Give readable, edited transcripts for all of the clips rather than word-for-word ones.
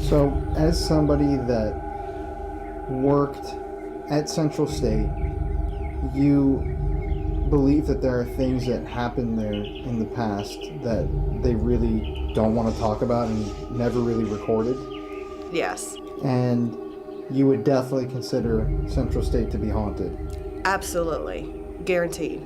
So, as somebody that worked at Central State, you believe that there are things that happened there in the past that they really don't want to talk about and never really recorded? Yes. And you would definitely consider Central State to be haunted? Absolutely. Guaranteed.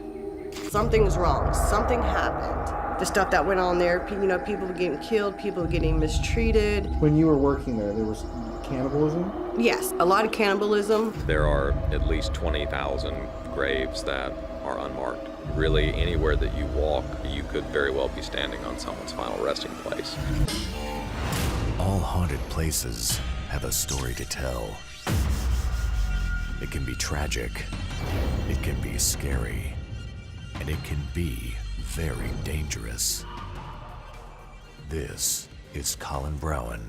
Something's wrong. Something happened. The stuff that went on there, people were getting killed, people were getting mistreated. When you were working there was cannibalism? Yes, a lot of cannibalism. There are at least 20,000 graves that are unmarked. Really, anywhere that you walk, you could very well be standing on someone's final resting place. All haunted places have a story to tell. It can be tragic, it can be scary, and it can be very dangerous. This is Colin Browen,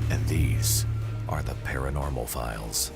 and these are the Paranormal Files.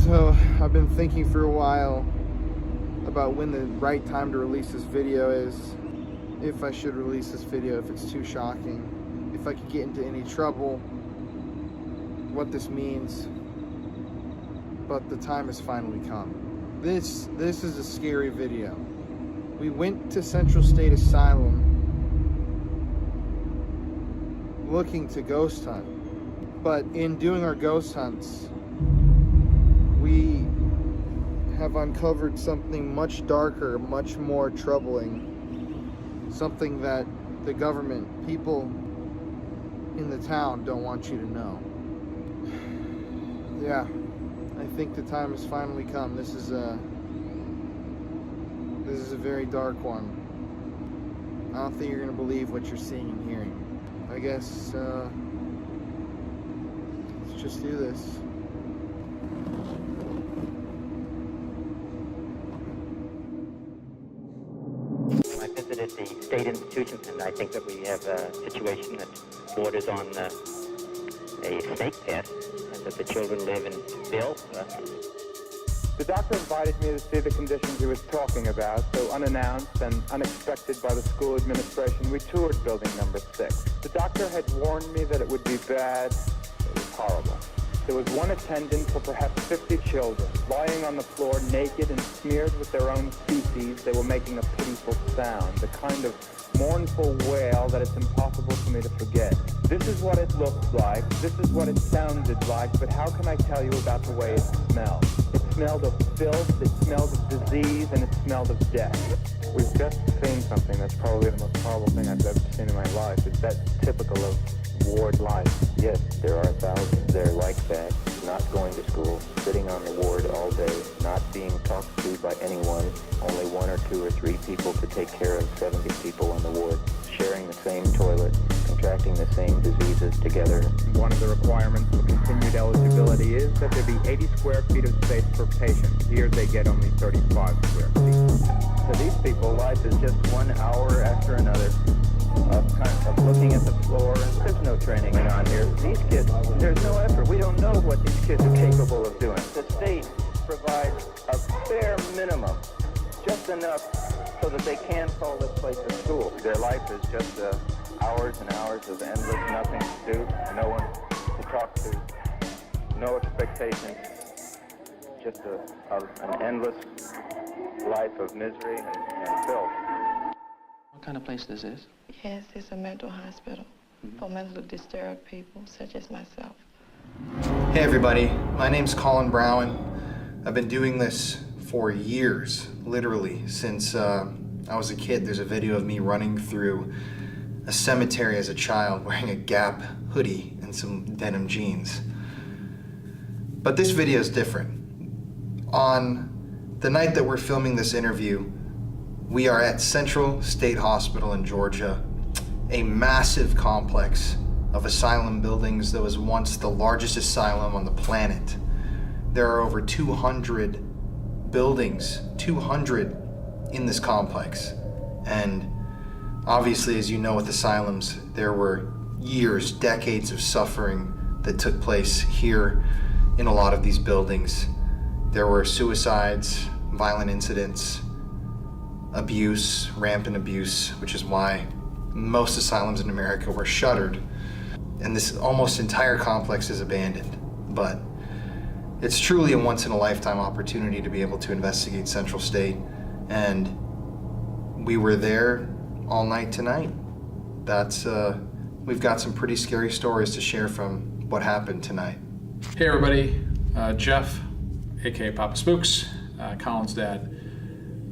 So, I've been thinking for a while about when the right time to release this video is, if I should release this video, if it's too shocking, if I could get into any trouble, what this means. But the time has finally come. This is a scary video. We went to Central State Asylum looking to ghost hunt, but in doing our ghost hunts, we have uncovered something much darker, much more troubling, something that the government, people in the town don't want you to know. Yeah, I think the time has finally come. This is a very dark one. I don't think you're gonna believe what you're seeing and hearing. I guess, let's just do this. I visited the state institution, and I think that we have a situation that borders on a snake pit, and that the children live in Bill. The doctor invited me to see the conditions he was talking about, so unannounced and unexpected by the school administration, we toured building number 6. The doctor had warned me that it would be bad. It was horrible. There was one attendant for perhaps 50 children, lying on the floor naked and smeared with their own feces. They were making a pitiful sound, the kind of mournful wail that it's impossible for me to forget. This is what it looked like, this is what it sounded like, but how can I tell you about the way it smelled? It smelled of filth, it smelled of disease, and it smelled of death. We've just seen something that's probably the most horrible thing I've ever seen in my life. It's that typical of ward life. Yes, there are thousands there like that, not going to school, sitting on the ward all day, not being talked to by anyone, only 1 or 2 or 3 people to take care of 70 people on the ward, sharing the same toilet, contracting the same diseases together. One of the requirements for continued eligibility is that there be 80 square feet of space per patient. Here they get only 35 square feet. For these people, life is just 1 hour after another of looking at the floor. There's no training on here. These kids, there's no effort. We don't know what these kids are capable of doing. The state provides a bare minimum, just enough so that they can call this place a school. Their life is just hours and hours of endless nothing to do, no one to talk to, no expectations, just an endless life of misery and filth. What kind of place this is? Yes, it's a mental hospital for mentally disturbed people such as myself. Hey everybody, my name's Colin Browen. I've been doing this for years, literally, since I was a kid. There's a video of me running through a cemetery as a child wearing a Gap hoodie and some denim jeans. But this video is different. On the night that we're filming this interview, we are at Central State Hospital in Georgia, a massive complex of Asylum buildings that was once the largest asylum on the planet. There are over 200 buildings, 200 in this complex. And obviously, as you know with asylums, there were years, decades of suffering that took place here in a lot of these buildings. There were suicides, violent incidents, abuse, rampant abuse, which is why most asylums in America were shuttered. And this almost entire complex is abandoned. But it's truly a once-in-a-lifetime opportunity to be able to investigate Central State. And we were there all night tonight. We've got some pretty scary stories to share from what happened tonight. Hey everybody, Jeff, aka Papa Spooks, Colin's dad.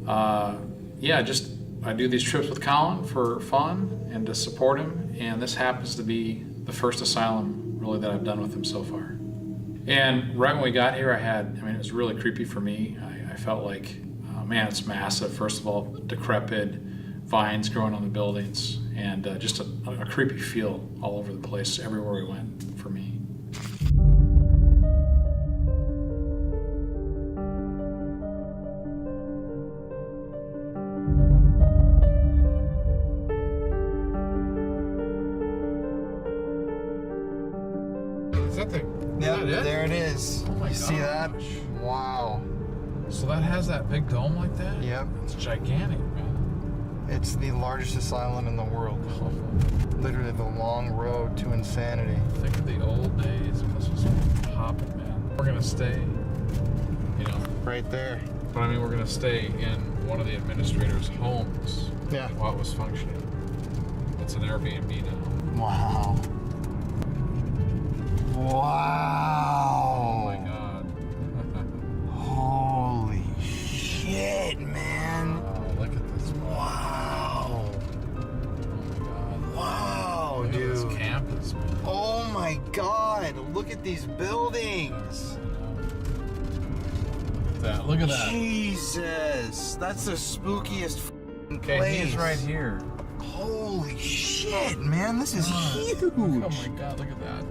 I do these trips with Colin for fun and to support him, and this happens to be the first asylum really that I've done with him so far. And right when we got here, it was really creepy for me. I felt like, man, it's massive. First of all, decrepit, vines growing on the buildings, and just a creepy feel all over the place, everywhere we went for me. Is that it? There it is. Oh my You see that? gosh. Wow. So that has that big dome like that? Yep. It's gigantic, man. It's the largest asylum in the world. Literally the long road to insanity. Think of the old days when this was hopping, man. We're gonna stay, Right there. but we're gonna stay in one of the administrators' homes Yeah. while it was functioning. It's an Airbnb now. Wow. Wow. Oh my God. Holy shit, man. Wow, look at this. Wow. Oh my God. Wow, Look at dude. this campus, man. Oh my God. Look at these buildings. Look at that. Jesus. That's the spookiest f***ing place. Okay, he's right here. Holy shit, man. This is huge. Oh my God, look at that.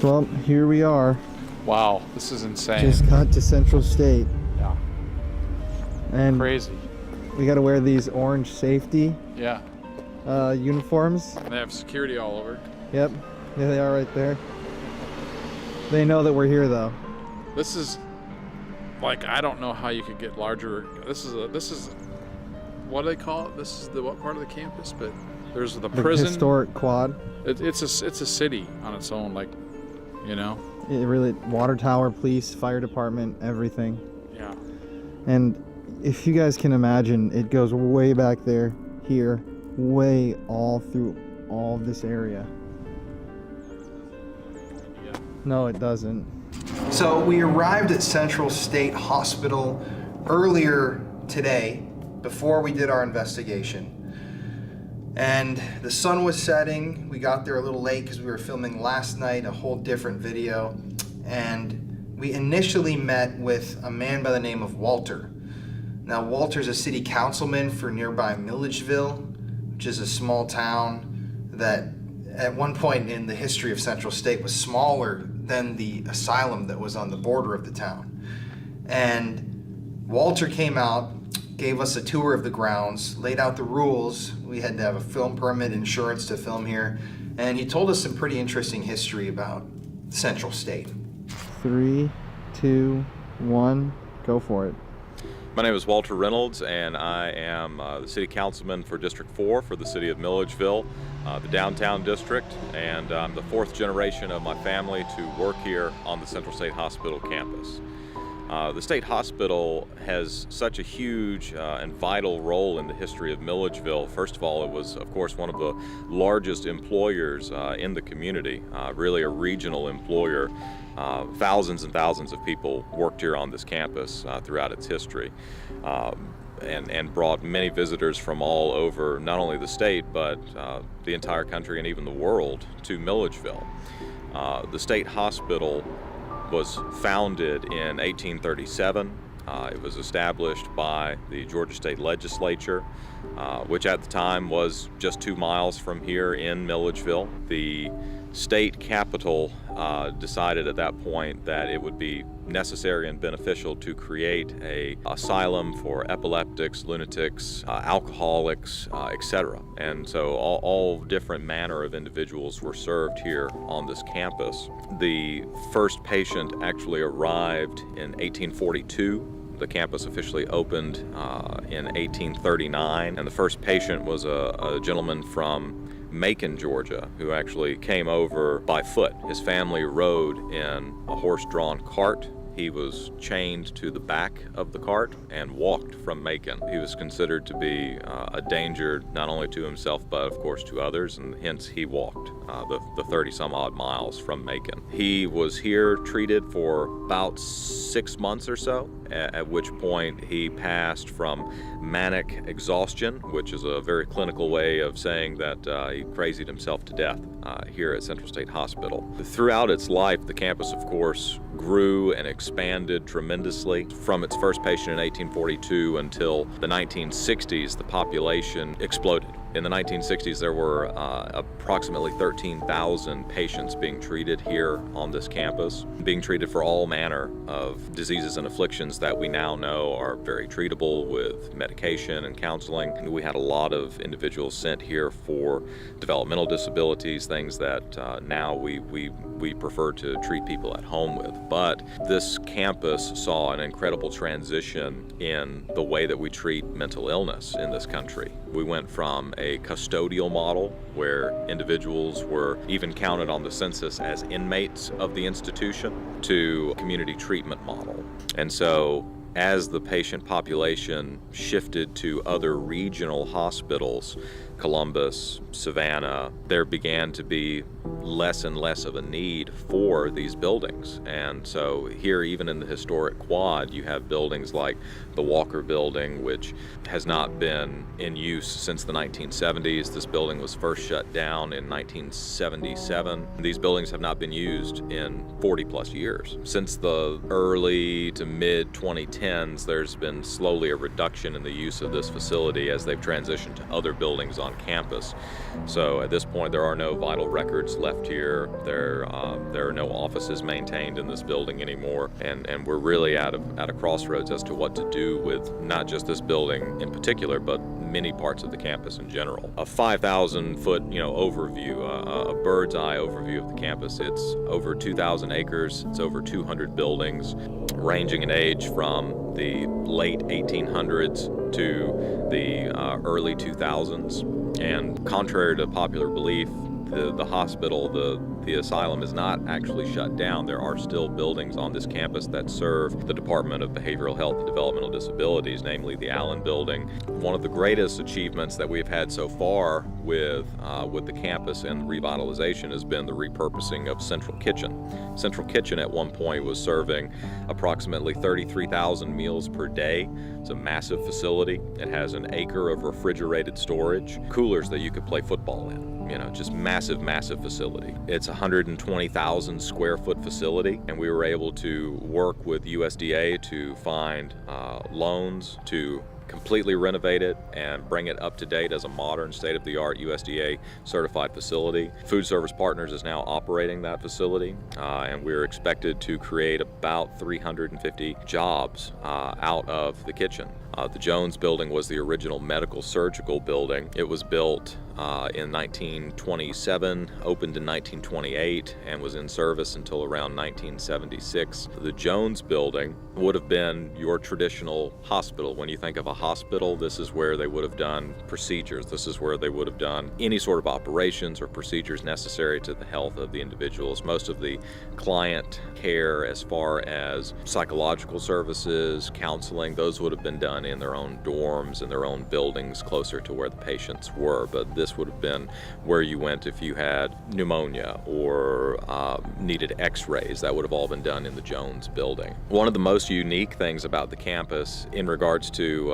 Well, here we are. Wow, this is insane. Just got to Central State. Yeah, And crazy. we got to wear these orange safety Yeah, uniforms. they have security all over. Yep. Yeah, they are right there. They know that we're here, though. This is I don't know how you could get larger. This is what do they call it? This is what part of the campus? But there's the prison. Historic quad. It's a city on its own, It really, water tower, police, fire department, everything. Yeah. And if you guys can imagine, it goes way back there, here, way all through all of this area. Yeah. No, it doesn't. So we arrived at Central State Hospital earlier today, before we did our investigation. And the sun was setting. We got there a little late because we were filming last night a whole different video. And we initially met with a man by the name of Walter. Now, Walter's a city councilman for nearby Milledgeville, which is a small town that at one point in the history of Central State was smaller than the asylum that was on the border of the town. And Walter came out, gave us a tour of the grounds, laid out the rules. We had to have a film permit, insurance to film here, and he told us some pretty interesting history about Central State. 3, 2, 1, go for it. My name is Walter Reynolds, and I am the city councilman for District 4 for the city of Milledgeville, the downtown district, and I'm the fourth generation of my family to work here on the Central State Hospital campus. The state hospital has such a huge and vital role in the history of Milledgeville. First of all, it was, of course, one of the largest employers in the community, really a regional employer. Thousands and thousands of people worked here on this campus throughout its history, and brought many visitors from all over, not only the state, but the entire country and even the world to Milledgeville. The state hospital was founded in 1837. It was established by the Georgia State Legislature, which at the time was just 2 miles from here in Milledgeville. The state capitol decided at that point that it would be necessary and beneficial to create an asylum for epileptics, lunatics, alcoholics, etc. And so all different manner of individuals were served here on this campus. The first patient actually arrived in 1842. The campus officially opened in 1839, and the first patient was a gentleman from Macon, Georgia, who actually came over by foot. His family rode in a horse-drawn cart. He was chained to the back of the cart and walked from Macon. He was considered to be a danger not only to himself but of course to others, and hence he walked the 30-some-odd miles from Macon. He was here treated for about 6 months or so, at which point he passed from manic exhaustion, which is a very clinical way of saying that he crazied himself to death here at Central State Hospital. Throughout its life, the campus, of course, grew and expanded tremendously. From its first patient in 1842 until the 1960s, the population exploded. In the 1960s, there were approximately 13,000 patients being treated here on this campus, being treated for all manner of diseases and afflictions that we now know are very treatable with medication and counseling. And we had a lot of individuals sent here for developmental disabilities, things that now we prefer to treat people at home with. But this campus saw an incredible transition in the way that we treat mental illness in this country. We went from a custodial model where individuals were even counted on the census as inmates of the institution to a community treatment model. And so as the patient population shifted to other regional hospitals, Columbus, Savannah, there began to be less and less of a need for these buildings. And so here, even in the historic Quad, you have buildings like the Walker Building, which has not been in use since the 1970s. This building was first shut down in 1977. These buildings have not been used in 40 plus years. Since the early to mid 2010s, there's been slowly a reduction in the use of this facility as they've transitioned to other buildings on campus. So at this point, there are no vital records left here. There are no offices maintained in this building anymore, and we're really at a crossroads as to what to do with not just this building in particular, but many parts of the campus in general. A 5,000-foot, overview, a bird's eye overview of the campus. It's over 2,000 acres. It's over 200 buildings, ranging in age from the late 1800s to the early 2000s. And contrary to popular belief, the hospital, the asylum is not actually shut down. There are still buildings on this campus that serve the Department of Behavioral Health and Developmental Disabilities, namely the Allen Building. One of the greatest achievements that we've had so far with the campus and revitalization has been the repurposing of Central Kitchen. Central Kitchen at one point was serving approximately 33,000 meals per day. It's a massive facility. It has an acre of refrigerated storage, coolers that you could play football in. Just massive, massive facility. It's a 120,000 square foot facility, and we were able to work with USDA to find loans to completely renovate it and bring it up to date as a modern, state-of-the-art USDA certified facility. Food Service Partners is now operating that facility, and we're expected to create about 350 jobs out of the kitchen. The Jones Building was the original medical surgical building. It was built in 1927, opened in 1928, and was in service until around 1976. The Jones Building would have been your traditional hospital. When you think of a hospital, this is where they would have done procedures. This is where they would have done any sort of operations or procedures necessary to the health of the individuals. Most of the client care, as far as psychological services, counseling, those would have been done in their own dorms, in their own buildings closer to where the patients were. But this would have been where you went if you had pneumonia or needed x-rays. That would have all been done in the Jones Building. One of the most unique things about the campus in regards to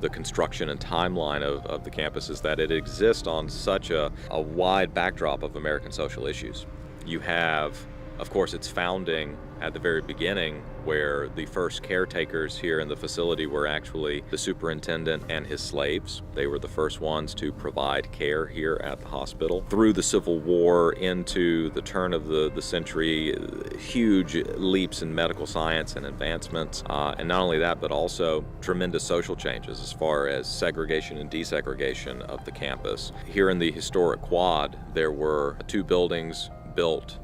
the construction and timeline of the campus is that it exists on such a wide backdrop of American social issues. You have Of course, its founding at the very beginning, where the first caretakers here in the facility were actually the superintendent and his slaves. They were the first ones to provide care here at the hospital. Through the Civil War into the turn of the century, huge leaps in medical science and advancements. And not only that, but also tremendous social changes as far as segregation and desegregation of the campus. Here in the historic quad, there were 2 buildings built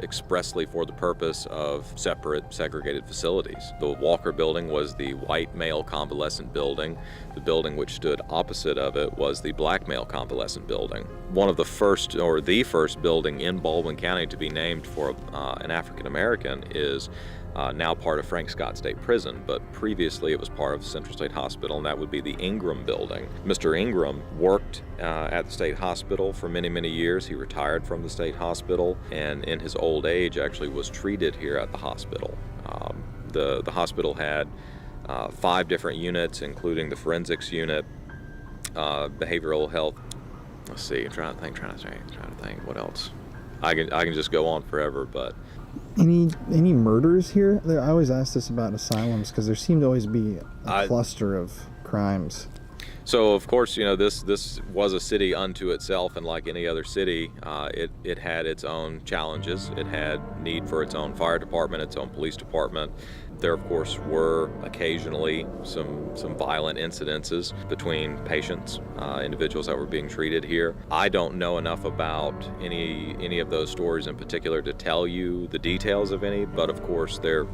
expressly for the purpose of separate segregated facilities. The Walker building was the white male convalescent building. The building which stood opposite of it was the black male convalescent building. One of the first, or the first building in Baldwin County to be named for an African American is now part of Frank Scott State Prison, but previously it was part of Central State Hospital, and that would be the Ingram building. Mr. Ingram worked at the state hospital for many, many years. He retired from the state hospital, and in his old age actually was treated here at the hospital. The hospital had 5 different units, including the forensics unit, behavioral health. Let's see, I'm trying to think what else. I can just go on forever, but Any murders here? I always ask this about asylums because there seem to always be a cluster of crimes. So of course, you know, this was a city unto itself, and like any other city, it had its own challenges. It had need for its own fire department, its own police department. There, of course, were occasionally some violent incidences between patients, individuals that were being treated here. I don't know enough about any of those stories in particular to tell you the details of any, but of course, there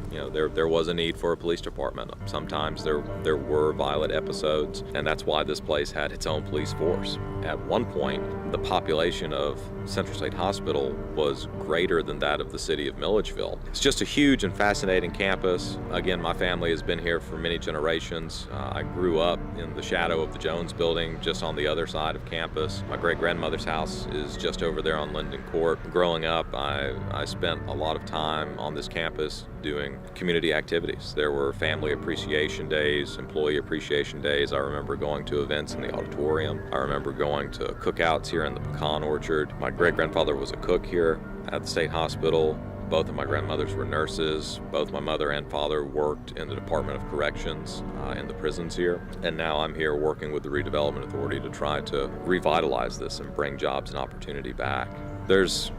was a need for a police department. Sometimes there were violent episodes, and that's why this place had its own police force. At one point, the population of Central State Hospital was greater than that of the city of Milledgeville. It's just a huge and fascinating campus. Again, my family has been here for many generations. I grew up in the shadow of the Jones building, just on the other side of campus. My great-grandmother's house is just over there on Linden Court. Growing up, I spent a lot of time on this campus doing community activities. There were family appreciation days, employee appreciation days. I remember going to events in the auditorium. I remember going to cookouts here in the pecan orchard. My great-grandfather was a cook here at the state hospital. Both of my grandmothers were nurses. Both my mother and father worked in the Department of Corrections in the prisons here. And now I'm here working with the Redevelopment Authority to try to revitalize this and bring jobs and opportunity back. There's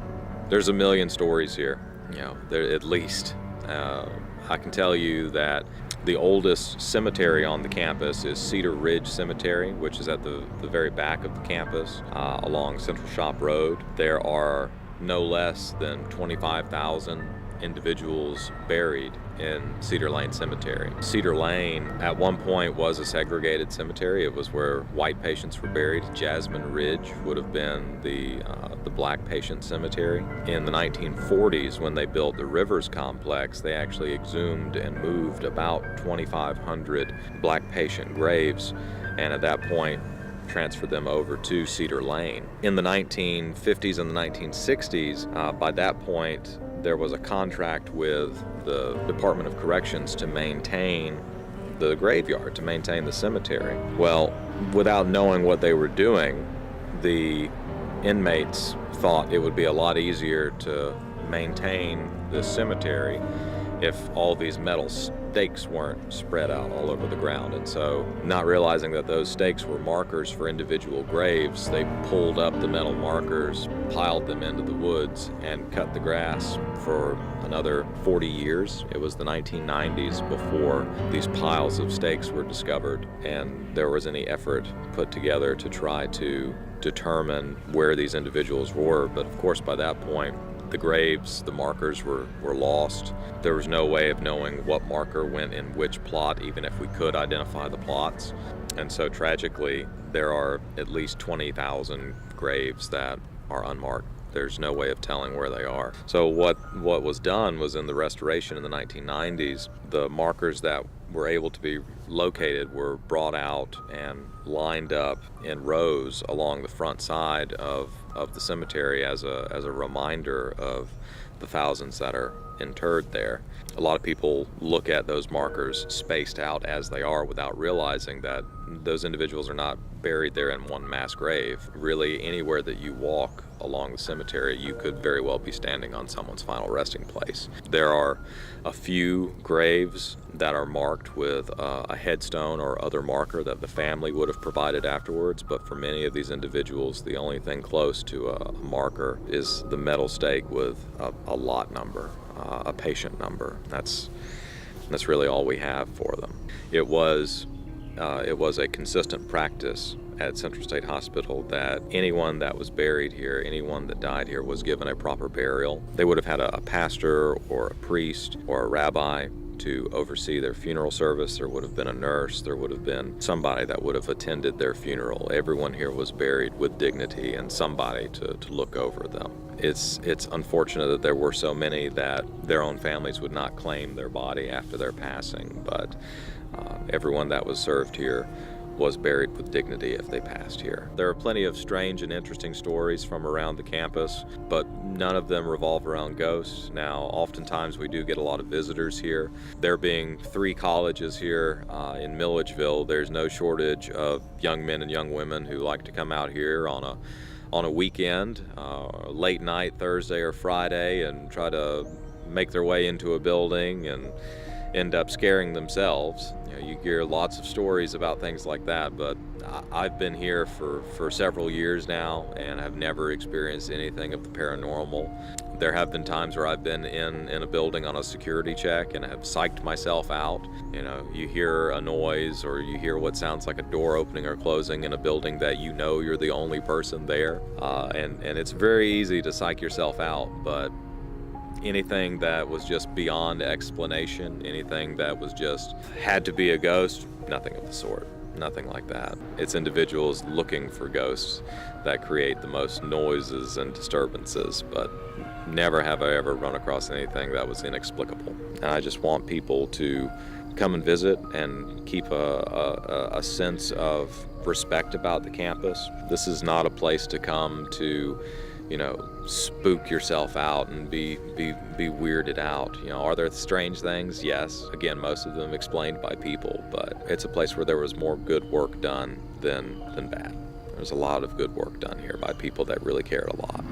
a million stories here, you know, at least. I can tell you that the oldest cemetery on the campus is Cedar Ridge Cemetery, which is at the very back of the campus along Central Shop Road. There are no less than 25,000 individuals buried in Cedar Lane Cemetery. Cedar Lane at one point was a segregated cemetery. It was where white patients were buried. Jasmine Ridge would have been the black patient cemetery. In the 1940s, when they built the Rivers Complex, they actually exhumed and moved about 2,500 black patient graves, and at that point transferred them over to Cedar Lane. In the 1950s and the 1960s, by that point, there was a contract with the Department of Corrections to maintain the graveyard, to maintain the cemetery. Well, without knowing what they were doing, the inmates thought it would be a lot easier to maintain the cemetery if all these metal stakes weren't spread out all over the ground. And so, not realizing that those stakes were markers for individual graves, they pulled up the metal markers, piled them into the woods, and cut the grass for another 40 years. It was the 1990s before these piles of stakes were discovered, and there was any effort put together to try to determine where these individuals were. But of course, by that point, the graves, the markers were lost. There was no way of knowing what marker went in which plot, even if we could identify the plots. And so tragically, there are at least 20,000 graves that are unmarked. There's no way of telling where they are. So what was done was, in the restoration in the 1990s, the markers that were able to be located were brought out and lined up in rows along the front side of the cemetery as a reminder of the thousands that are interred there. A lot of people look at those markers spaced out as they are without realizing that those individuals are not buried there in one mass grave. Really, anywhere that you walk along the cemetery, you could very well be standing on someone's final resting place. There are a few graves that are marked with a headstone or other marker that the family would have provided afterwards, but for many of these individuals, the only thing close to a marker is the metal stake with a lot number, a patient number. That's really all we have for them. It was a consistent practice at Central State Hospital that anyone that was buried here, anyone that died here, was given a proper burial. They would have had a pastor or a priest or a rabbi to oversee their funeral service. There would have been a nurse. There would have been somebody that would have attended their funeral. Everyone here was buried with dignity and somebody to look over them. It's unfortunate that there were so many that their own families would not claim their body after their passing, but everyone that was served here was buried with dignity if they passed here. There are plenty of strange and interesting stories from around the campus, but none of them revolve around ghosts. Now, oftentimes we do get a lot of visitors here. There being 3 colleges here in Milledgeville, there's no shortage of young men and young women who like to come out here on a weekend, late night, Thursday or Friday, and try to make their way into a building and end up scaring themselves. You hear lots of stories about things like that, but I've been here for several years now and have never experienced anything of the paranormal. There have been times where I've been in a building on a security check and have psyched myself out. You hear a noise or you hear what sounds like a door opening or closing in a building that you know you're the only person there, and it's very easy to psych yourself out, but anything that was just beyond explanation, anything that was just had to be a ghost, nothing of the sort, nothing like that. It's individuals looking for ghosts that create the most noises and disturbances, but never have I ever run across anything that was inexplicable. And I just want people to come and visit and keep a sense of respect about the campus. This is not a place to come to spook yourself out and be weirded out. Are there strange things? Yes. Again, most of them explained by people, but it's a place where there was more good work done than bad. There's a lot of good work done here by people that really cared a lot.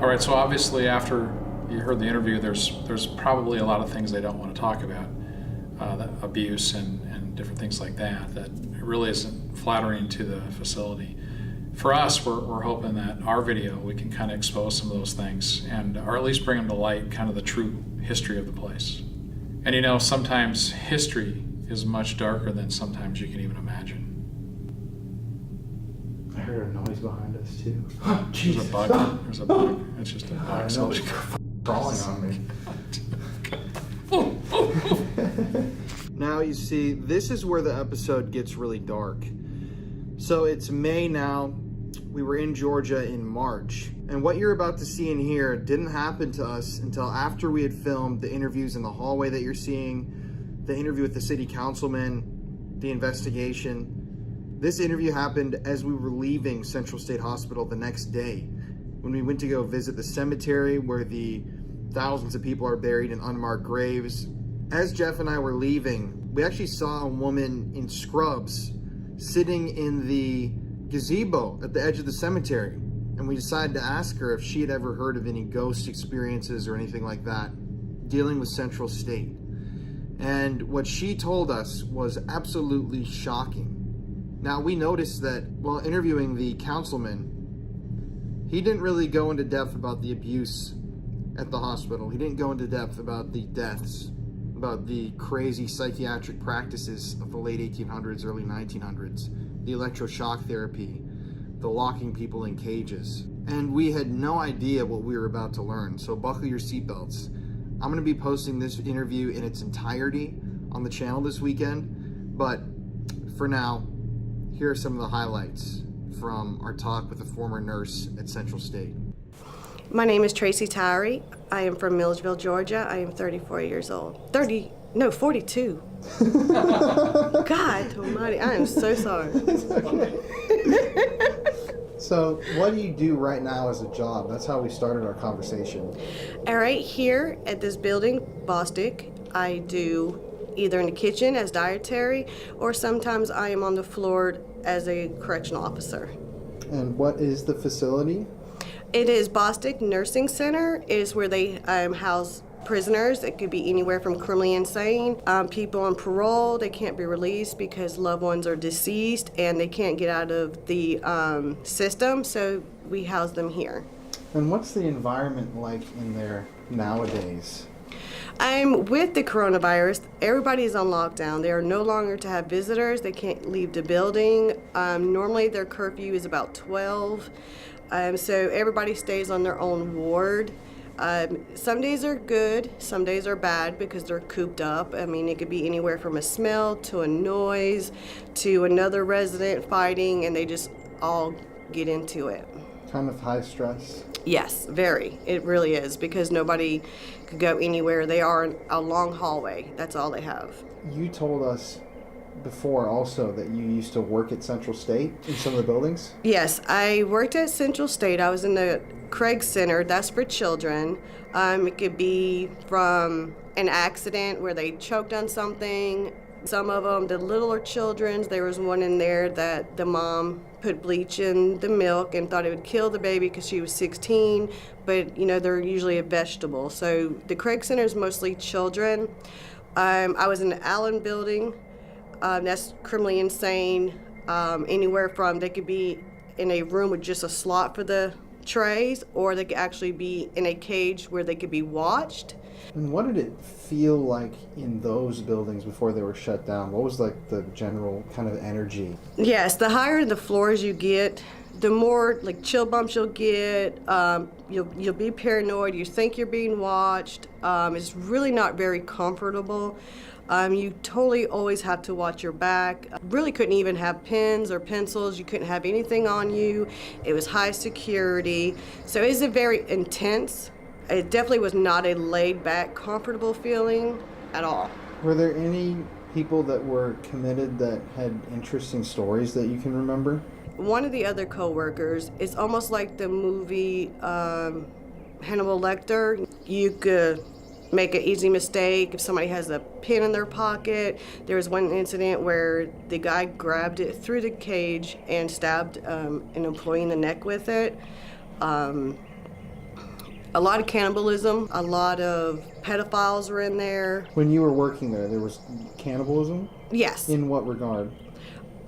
All right, so obviously after you heard the interview, there's probably a lot of things they don't want to talk about, abuse and different things like that really isn't flattering to the facility. For us, we're hoping that our video, we can kind of expose some of those things or at least bring them to light, kind of the true history of the place. And sometimes history is much darker than sometimes you can even imagine. I heard a noise behind us too. There's a bug. There's a bug. It's just a bug. Crawling on me. Now you see, this is where the episode gets really dark. So it's May now. We were in Georgia in March. And what you're about to see and hear didn't happen to us until after we had filmed the interviews in the hallway that you're seeing, the interview with the city councilman, the investigation. This interview happened as we were leaving Central State Hospital the next day, when we went to go visit the cemetery where the thousands of people are buried in unmarked graves. As Jeff and I were leaving, we actually saw a woman in scrubs sitting in the gazebo at the edge of the cemetery, and we decided to ask her if she had ever heard of any ghost experiences or anything like that dealing with Central State. And what she told us was absolutely shocking. Now, we noticed that while interviewing the councilman, he didn't really go into depth about the abuse at the hospital. He didn't go into depth about the deaths, about the crazy psychiatric practices of the late 1800s, early 1900s, the electroshock therapy, the locking people in cages. And we had no idea what we were about to learn, so buckle your seatbelts. I'm gonna be posting this interview in its entirety on the channel this weekend, but for now, here are some of the highlights from our talk with a former nurse at Central State. My name is Tracy Tyree. I am from Milledgeville, Georgia. I am 34 years old. No, 42. God almighty, I am so sorry. So, what do you do right now as a job? That's how we started our conversation. All right, here at this building, Bostic, I do either in the kitchen as dietary, or sometimes I am on the floor as a correctional officer. And what is the facility? It is Bostic Nursing Center. It is where they house prisoners. It could be anywhere from criminally insane, people on parole. They can't be released because loved ones are deceased and they can't get out of the system, so we house them here. And what's the environment like in there nowadays? With the coronavirus, everybody is on lockdown. They are no longer to have visitors. They can't leave the building. Normally their curfew is about 12, so everybody stays on their own ward. Some days are good, some days are bad because they're cooped up. I mean, it could be anywhere from a smell to a noise to another resident fighting, and they just all get into it. Kind of high stress? Yes, very. It really is, because nobody could go anywhere. They are in a long hallway. That's all they have. You told us before also that you used to work at Central State in some of the buildings? Yes, I worked at Central State. I was in the Craig Center. That's for children. It could be from an accident where they choked on something. Some of them, the littler children, there was one in there that the mom put bleach in the milk and thought it would kill the baby because she was 16, but they're usually a vegetable. So the Craig Center is mostly children. I was in the Allen building. That's criminally insane. Anywhere from, they could be in a room with just a slot for the trays, or they could actually be in a cage where they could be watched. And what did it feel like in those buildings before they were shut down? What was like the general kind of energy? Yes, the higher the floors you get, the more like chill bumps you'll get. You'll be paranoid. You think you're being watched. It's really not very comfortable. You totally always have to watch your back. Really couldn't even have pens or pencils. You couldn't have anything on you. It was high security. So it was a very intense. It definitely was not a laid-back, comfortable feeling at all. Were there any people that were committed that had interesting stories that you can remember? One of the other co-workers, it's almost like the movie Hannibal Lecter. You could make an easy mistake if somebody has a pin in their pocket. There was one incident where the guy grabbed it through the cage and stabbed an employee in the neck with it. A lot of cannibalism, a lot of pedophiles were in there. When you were working there was cannibalism? Yes. In what regard?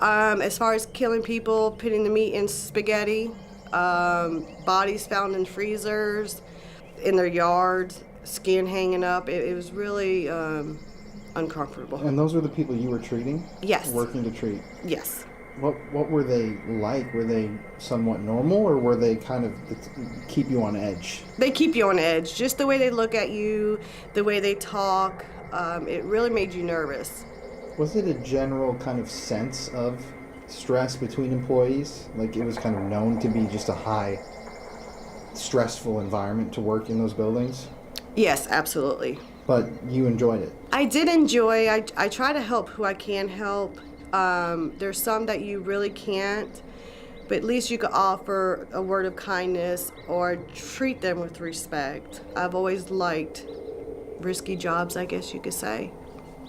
As far as killing people, putting the meat in spaghetti, bodies found in freezers, in their yards, skin hanging up. It was really uncomfortable. And those were the people you were treating? Yes. Working to treat? Yes. What were they like? Were they somewhat normal, or were they kind of keep you on edge? They keep you on edge. Just the way they look at you, the way they talk, it really made you nervous. Was it a general kind of sense of stress between employees? Like it was kind of known to be just a high, stressful environment to work in those buildings? Yes, absolutely. But you enjoyed it? I did enjoy. I try to help who I can help. There's some that you really can't, but at least you could offer a word of kindness or treat them with respect. I've always liked risky jobs, I guess you could say.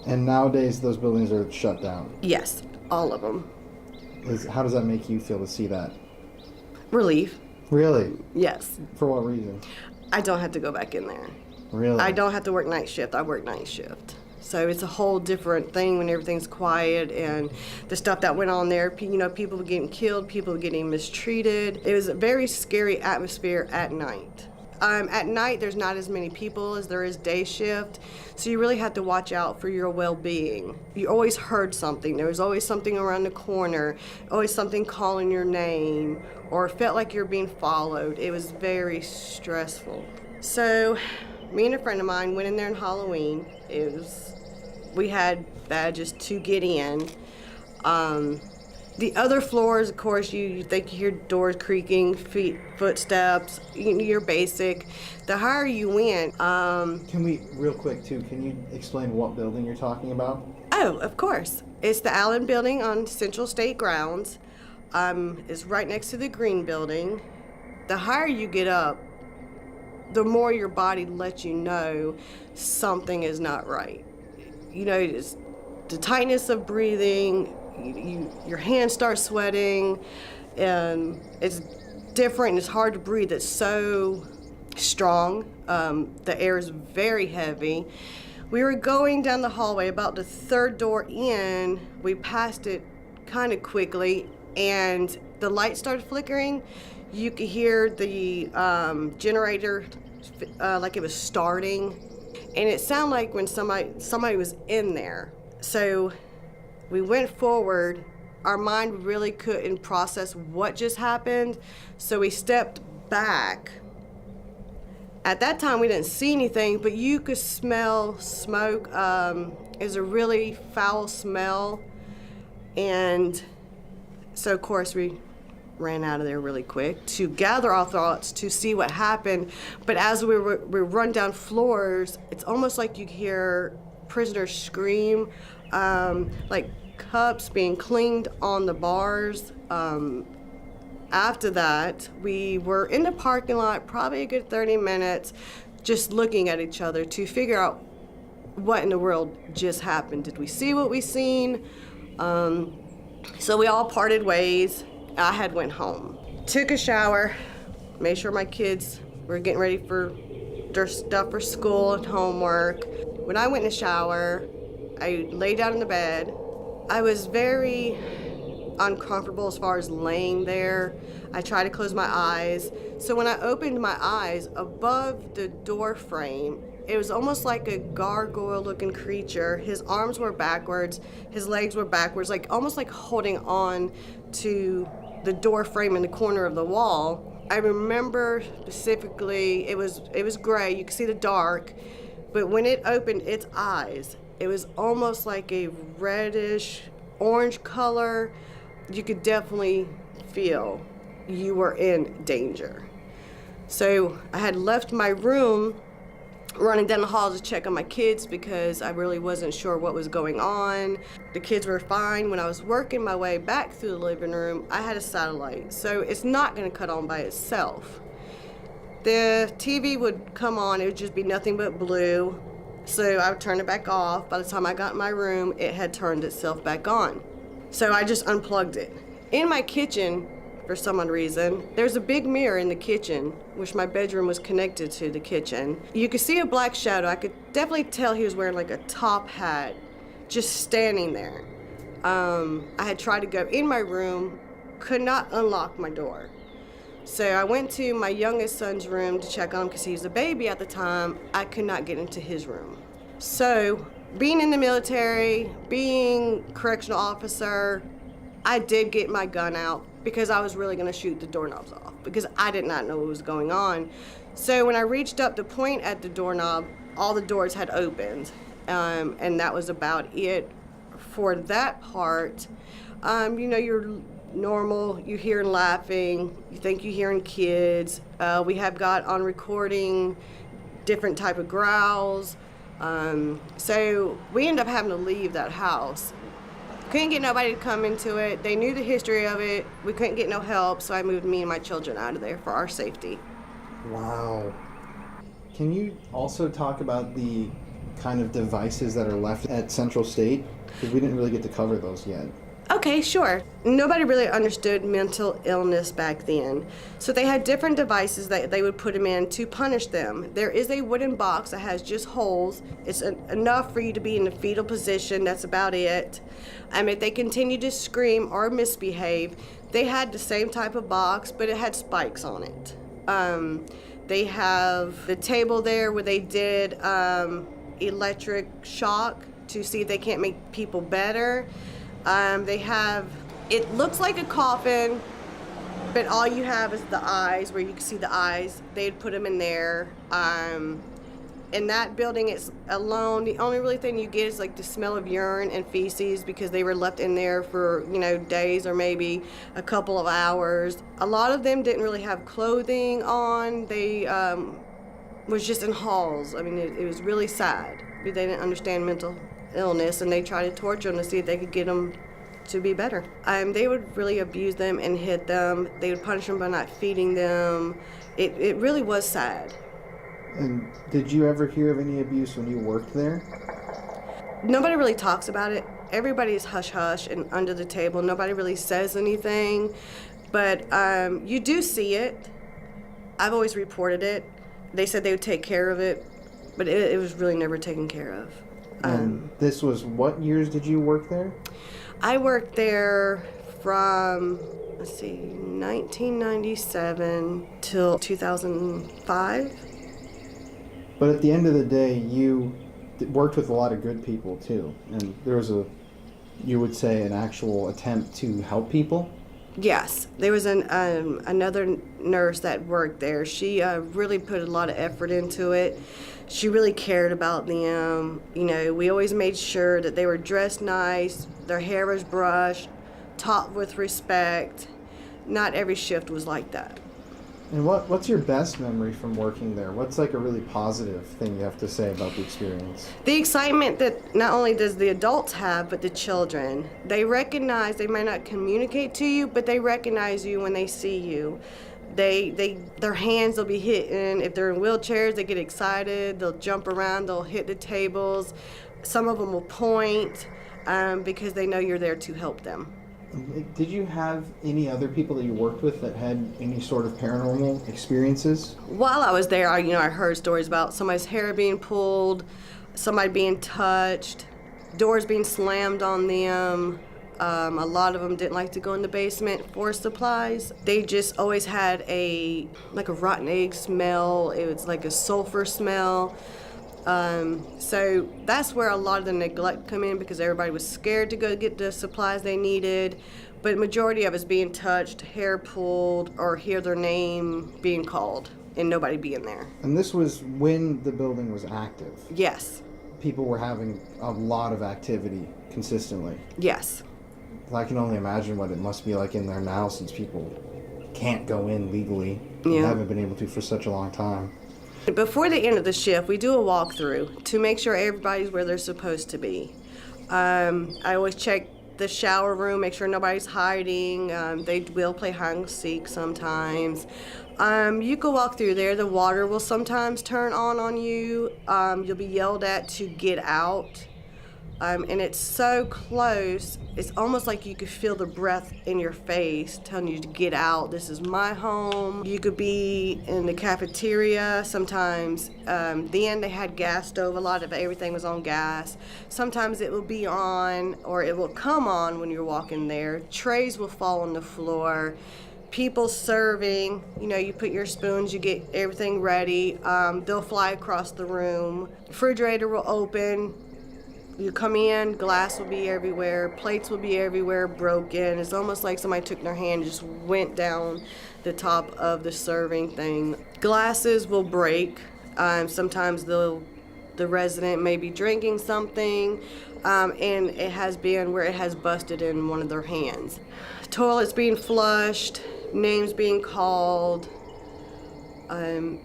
And nowadays those buildings are shut down? Yes, all of them. How does that make you feel to see that? Relief. Really? Yes. For what reason? I don't have to go back in there. Really? I don't have to work night shift. I work night shift. So it's a whole different thing when everything's quiet, and the stuff that went on there, people were getting killed, people were getting mistreated. It was a very scary atmosphere at night. At night, there's not as many people as there is day shift, so you really have to watch out for your well-being. You always heard something. There was always something around the corner, always something calling your name, or felt like you're being followed. It was very stressful. So me and a friend of mine went in there on Halloween. We had badges to get in. The other floors, of course, you think you hear doors creaking, footsteps, you're basic. The higher you went, Can we, real quick too, can you explain what building you're talking about? oh, of course. It's the Allen Building on Central State grounds. It's right next to the Green Building. The higher you get up, the more your body lets you know something is not right. You know, it's the tightness of breathing, your hands start sweating, and it's different and it's hard to breathe. It's so strong. The air is very heavy. We were going down the hallway, about the third door in, we passed it kind of quickly, and the light started flickering. You could hear the generator like it was starting, and it sounded like when somebody was in there. So we went forward. Our mind really couldn't process what just happened, so we stepped back. At that time, we didn't see anything, but you could smell smoke. It was a really foul smell, and so of course we ran out of there really quick to gather our thoughts to see what happened. But as we run down floors, it's almost like you hear prisoners scream, like cups being cleaned on the bars. After that, we were in the parking lot probably a good 30 minutes just looking at each other to figure out what in the world just happened. Did we see what we seen? So we all parted ways. I had went home, took a shower, made sure my kids were getting ready for their stuff for school and homework. When I went in the shower, I lay down in the bed. I was very uncomfortable as far as laying there. I tried to close my eyes. So when I opened my eyes, above the door frame, it was almost like a gargoyle-looking creature. His arms were backwards, his legs were backwards, like almost like holding on to the door frame in the corner of the wall. I remember specifically, it was gray, you could see the dark, but when it opened its eyes, it was almost like a reddish orange color. You could definitely feel you were in danger. So I had left my room, running down the hall to check on my kids because I really wasn't sure what was going on. The kids were fine. When I was working my way back through the living room, I had a satellite, so it's not going to cut on by itself. The TV would come on, it would just be nothing but blue, so I would turn it back off. By the time I got in my room, it had turned itself back on. So I just unplugged it. In my kitchen, for some odd reason, there's a big mirror in the kitchen, which my bedroom was connected to the kitchen. You could see a black shadow. I could definitely tell he was wearing like a top hat, just standing there. I had tried to go in my room, could not unlock my door. So I went to my youngest son's room to check on him because he was a baby at the time. I could not get into his room. So being in the military, being correctional officer, I did get my gun out because I was really going to shoot the doorknobs off because I did not know what was going on. So when I reached up to point at the doorknob, all the doors had opened, and that was about it for that part. You know, you're normal, you hear laughing, you think you're hearing kids. We have got on recording different type of growls. So we ended up having to leave that house. Couldn't get nobody to come into it. They knew the history of it. We couldn't get no help, so I moved me and my children out of there for our safety. Wow. Can you also talk about the kind of devices that are left at Central State? Because we didn't really get to cover those yet. Okay, sure. Nobody really understood mental illness back then. So they had different devices that they would put them in to punish them. There is a wooden box that has just holes. It's enough for you to be in a fetal position. That's about it. If they continue to scream or misbehave, they had the same type of box, but it had spikes on it. They have the table there where they did electric shock to see if they can't make people better. They have, it looks like a coffin, but all you have is the eyes, where you can see the eyes. They'd put them in there. In that building, it's alone. The only really thing you get is like the smell of urine and feces because they were left in there for, days or maybe a couple of hours. A lot of them didn't really have clothing on. They was just in halls. I mean, it was really sad. They didn't understand mental illness, and they tried to torture them to see if they could get them to be better. They would really abuse them and hit them. They would punish them by not feeding them. It really was sad. And did you ever hear of any abuse when you worked there? Nobody really talks about it. Everybody's hush-hush and under the table. Nobody really says anything. But you do see it. I've always reported it. They said they would take care of it, but it was really never taken care of. And this was, what years did you work there? I worked there from, 1997 till 2005. But at the end of the day, you worked with a lot of good people too, and there was you would say, an actual attempt to help people? Yes, there was another nurse that worked there. She really put a lot of effort into it. She really cared about them. We always made sure that they were dressed nice, their hair was brushed, taught with respect. Not every shift was like that. And what's your best memory from working there? What's like a really positive thing you have to say about the experience? The excitement that not only does the adults have, but the children. They recognize, they might not communicate to you, but they recognize you when they see you. Their hands will be hitting. If they're in wheelchairs, they get excited. They'll jump around, they'll hit the tables. Some of them will point because they know you're there to help them. Did you have any other people that you worked with that had any sort of paranormal experiences? While I was there, I heard stories about somebody's hair being pulled, somebody being touched, doors being slammed on them. A lot of them didn't like to go in the basement for supplies. They just always had a rotten egg smell. It was like a sulfur smell. So that's where a lot of the neglect come in because everybody was scared to go get the supplies they needed. But majority of us being touched, hair pulled, or hear their name being called and nobody being there. And this was when the building was active? Yes. People were having a lot of activity consistently? Yes. I can only imagine what it must be like in there now since people can't go in legally. Yeah. And haven't been able to for such a long time. Before the end of the shift, we do a walkthrough to make sure everybody's where they're supposed to be. I always check the shower room, make sure nobody's hiding. They will play hide and seek sometimes. You can walk through there. The water will sometimes turn on you. You'll be yelled at to get out. And it's so close, it's almost like you could feel the breath in your face telling you to get out. This is my home. You could be in the cafeteria. Sometimes then they had gas stove. A lot of everything was on gas. Sometimes it will be on or it will come on when you're walking there. Trays will fall on the floor. People serving, you put your spoons, you get everything ready. They'll fly across the room. Refrigerator will open. You come in, glass will be everywhere, plates will be everywhere, broken. It's almost like somebody took their hand and just went down the top of the serving thing. Glasses will break. Sometimes the resident may be drinking something, and it has been where it has busted in one of their hands. Toilets being flushed, names being called.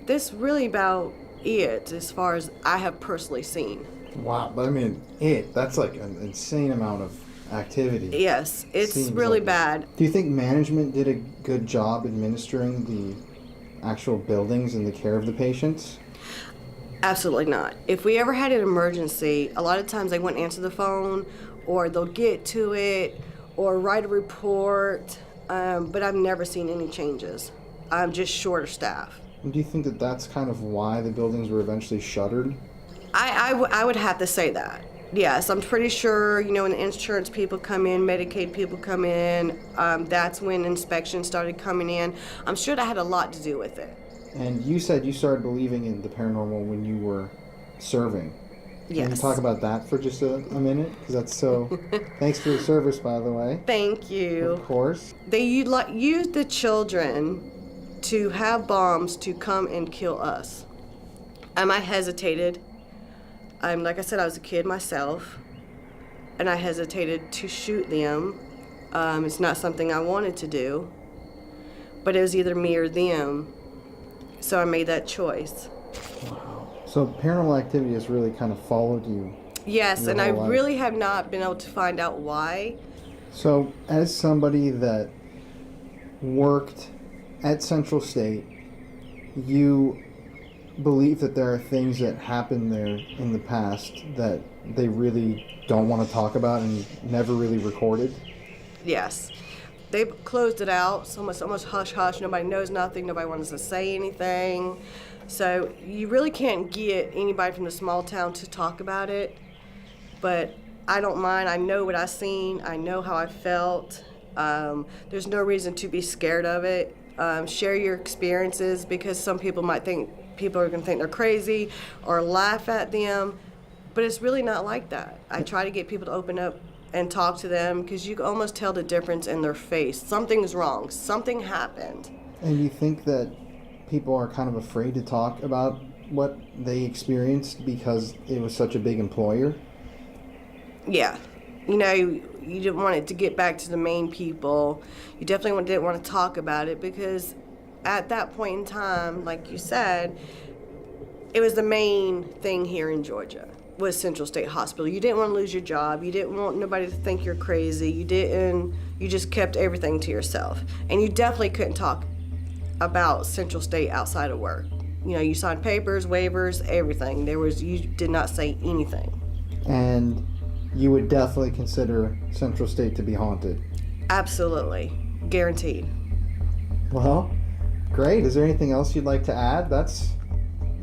This really about it as far as I have personally seen. Wow, but I mean, that's like an insane amount of activity. Yes, it's really bad. Do you think management did a good job administering the actual buildings and the care of the patients? Absolutely not. If we ever had an emergency, a lot of times they wouldn't answer the phone, or they'll get to it, or write a report, but I've never seen any changes. I'm just short of staff. And do you think that that's kind of why the buildings were eventually shuttered? I would have to say that. Yes, I'm pretty sure, when the insurance people come in, Medicaid people come in, that's when inspections started coming in. I'm sure that had a lot to do with it. And you said you started believing in the paranormal when you were serving. Yes. Can you talk about that for just a minute? Because that's so... Thanks for the service, by the way. Thank you. Of course. They used the children to have bombs to come and kill us. I hesitated. Like I said, I was a kid myself, and I hesitated to shoot them. It's not something I wanted to do, but it was either me or them, so I made that choice. So paranormal activity has really kind of followed you. Yes, your and I whole life. really have not been able to find out why. So as somebody that worked at Central State, you believe that there are things that happened there in the past that they really don't want to talk about and never really recorded? Yes. They've closed it out, so almost hush-hush. Nobody knows nothing. Nobody wants to say anything. So you really can't get anybody from the small town to talk about it. But I don't mind. I know what I've seen. I know how I felt. There's no reason to be scared of it. Share your experiences, because some people might think people are going to think they're crazy or laugh at them. But it's really not like that. I try to get people to open up and talk to them, because you can almost tell the difference in their face. Something's wrong. Something happened. And you think that people are kind of afraid to talk about what they experienced because it was such a big employer? Yeah. You know, you didn't want it to get back to the main people. You definitely didn't want to talk about it, because at that point in time, like you said, it was the main thing here in Georgia, was Central State Hospital. You didn't want to lose your job. You didn't want nobody to think you're crazy. You just kept everything to yourself. And you definitely couldn't talk about Central State outside of work. You know, you signed papers, waivers, everything. You did not say anything. And you would definitely consider Central State to be haunted? Absolutely. Guaranteed. Well, great. Is there anything else you'd like to add? That's...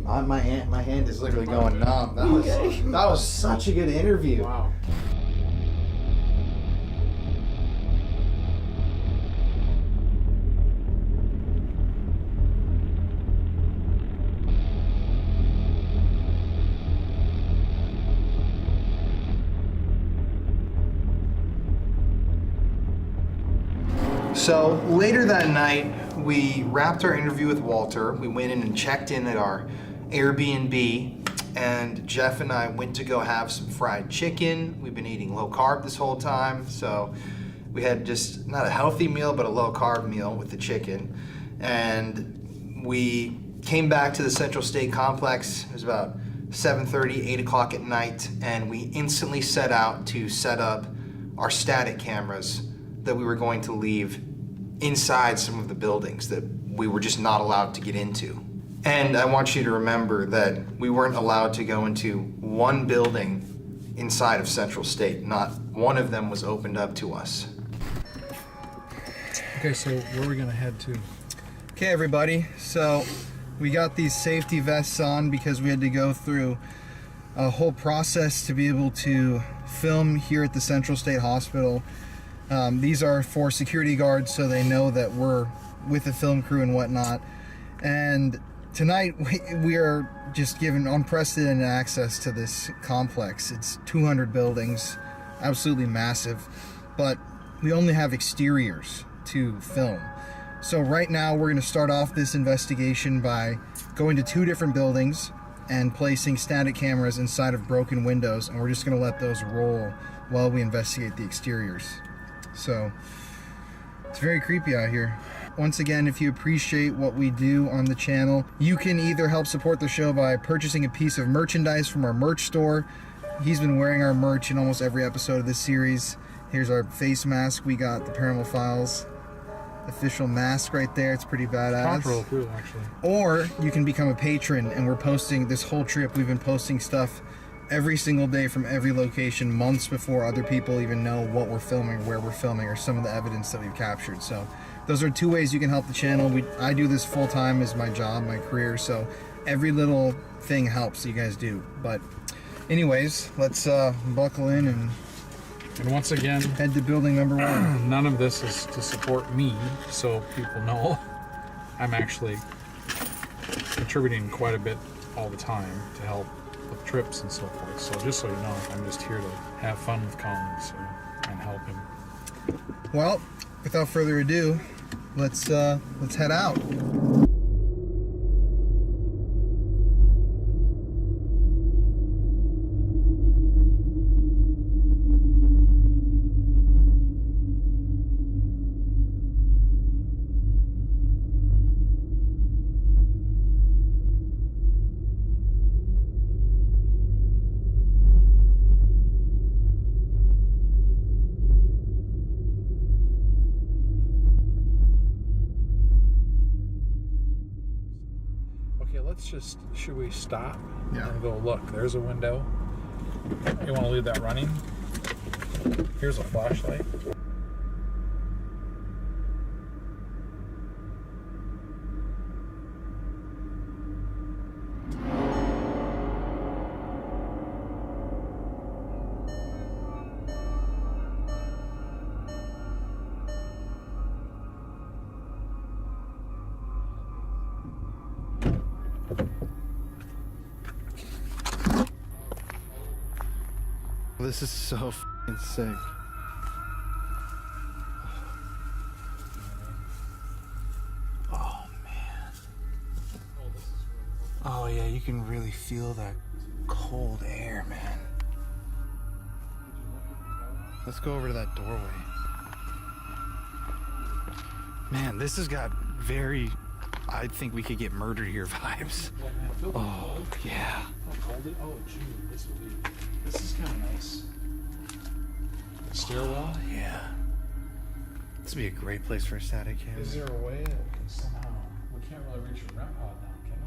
My hand is literally going numb. That was such a good interview. Wow. So later that night, we wrapped our interview with Walter. We went in and checked in at our Airbnb, and Jeff and I went to go have some fried chicken. We've been eating low carb this whole time, so we had just not a healthy meal, but a low carb meal with the chicken. And we came back to the Central State Complex. It was about 7:30, 8 o'clock at night, and we instantly set out to set up our static cameras that we were going to leave inside some of the buildings that we were just not allowed to get into. And I want you to remember that we weren't allowed to go into one building inside of Central State. Not one of them was opened up to us. Okay, so where are we gonna head to? Okay, everybody, so we got these safety vests on because we had to go through a whole process to be able to film here at the Central State Hospital. These are for security guards, so they know that we're with the film crew and whatnot. And tonight we are just given unprecedented access to this complex. It's 200 buildings, absolutely massive, but we only have exteriors to film. So right now we're going to start off this investigation by going to 2 different buildings and placing static cameras inside of broken windows, and we're just going to let those roll while we investigate the exteriors. So it's very creepy out here. Once again, if you appreciate what we do on the channel, you can either help support the show by purchasing a piece of merchandise from our merch store. He's been wearing our merch in almost every episode of this series. Here's our face mask. We got the Paranormal Files official mask right there. It's pretty badass. Real cool, actually. Or you can become a patron, and we're posting this whole trip. We've been posting stuff every single day from every location, months before other people even know what we're filming, where we're filming, or some of the evidence that we've captured. So those are 2 ways you can help the channel. I do this full time as my job, my career, so every little thing helps, you guys do. But anyways, let's buckle in and once again, head to building number 1. none of this is to support me, so people know I'm actually contributing quite a bit all the time to help with trips and so forth. So just so you know, I'm just here to have fun with Colin and help him. Well, without further ado, let's head out. should we stop Yeah. and go look? There's a window. You want to leave that running? Here's a flashlight. This is so f***ing sick. Oh man. Oh yeah, you can really feel that cold air, man. Let's go over to that doorway. Man, this has got very, I think we could get murdered here vibes. Oh yeah. Oh, gee, this is kind of nice. Stairwell? Yeah. This would be a great place for a static camera. Is there a way that we can somehow, we can't really reach a REM pod now, can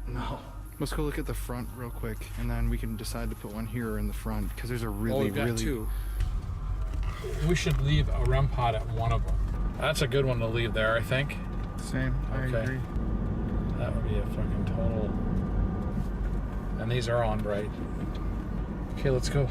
we? No. Let's go look at the front real quick, and then we can decide to put one here or in the front, because there's a really, we've got really... two. We should leave a REM pod at one of them. That's a good one to leave there, I think. Same, I agree. That would be a fucking total... And these are on bright. Okay, let's go.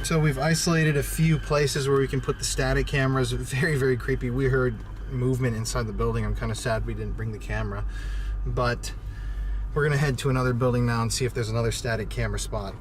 So we've isolated a few places where we can put the static cameras. Very, very creepy. We heard movement inside the building. I'm kind of sad we didn't bring the camera. But we're going to head to another building now and see if there's another static camera spot.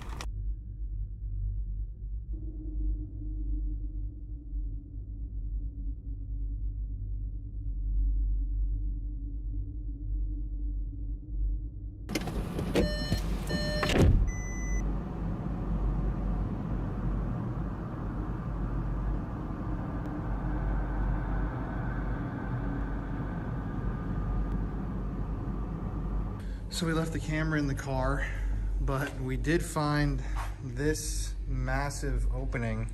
So we left the camera in the car, but we did find this massive opening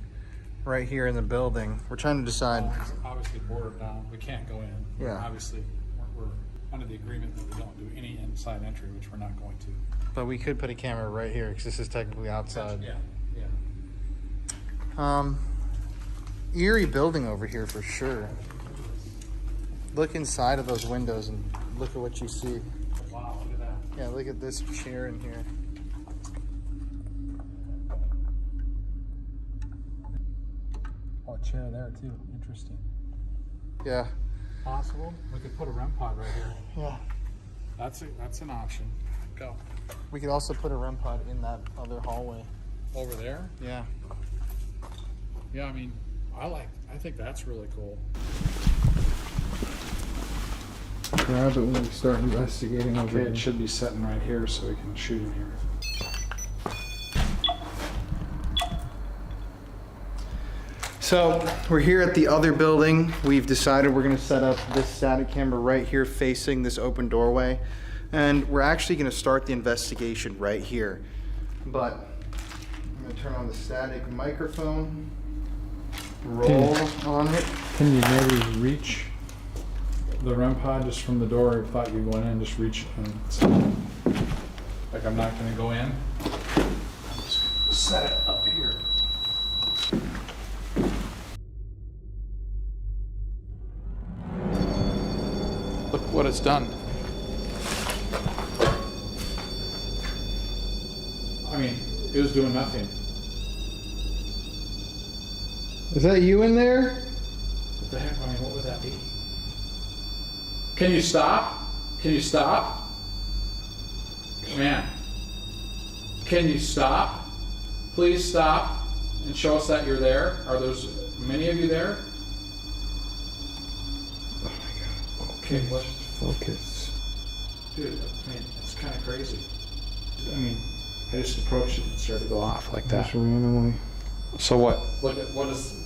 right here in the building. We're trying to decide. Well, it's obviously boarded down. We can't go in. Yeah. Obviously, we're under the agreement that we don't do any inside entry, which we're not going to. But we could put a camera right here because this is technically outside. Yeah. Eerie building over here for sure. Look inside of those windows and look at what you see. Wow, look at that. Yeah, look at this chair in here. Oh, a chair there too. Interesting. Yeah. Possible. We could put a REM pod right here. Yeah. That's an option. Go. We could also put a REM pod in that other hallway. Over there? Yeah. Yeah, I mean, I think that's really cool. Grab it when we start investigating over Okay, here. it should be sitting right here so we can shoot in here. So we're here at the other building. We've decided we're gonna set up this static camera right here facing this open doorway. And we're actually gonna start the investigation right here. But I'm gonna turn on the static microphone, roll on it. Can you maybe reach the REM pod just from the door? I thought you were going in, just reach and like I'm not gonna go in. I'm just gonna set it up here. Look what it's done. I mean, it was doing nothing. Is that you in there? What the heck? I mean, what would that be? Can you stop? Can you stop? Man. Can you stop? Please stop and show us that you're there. Are there many of you there? Oh my God. Okay, what? Focus. Dude, I mean, it's kind of crazy. I mean, I just approached it and started to go off like that. Just randomly. So what? Look at what is.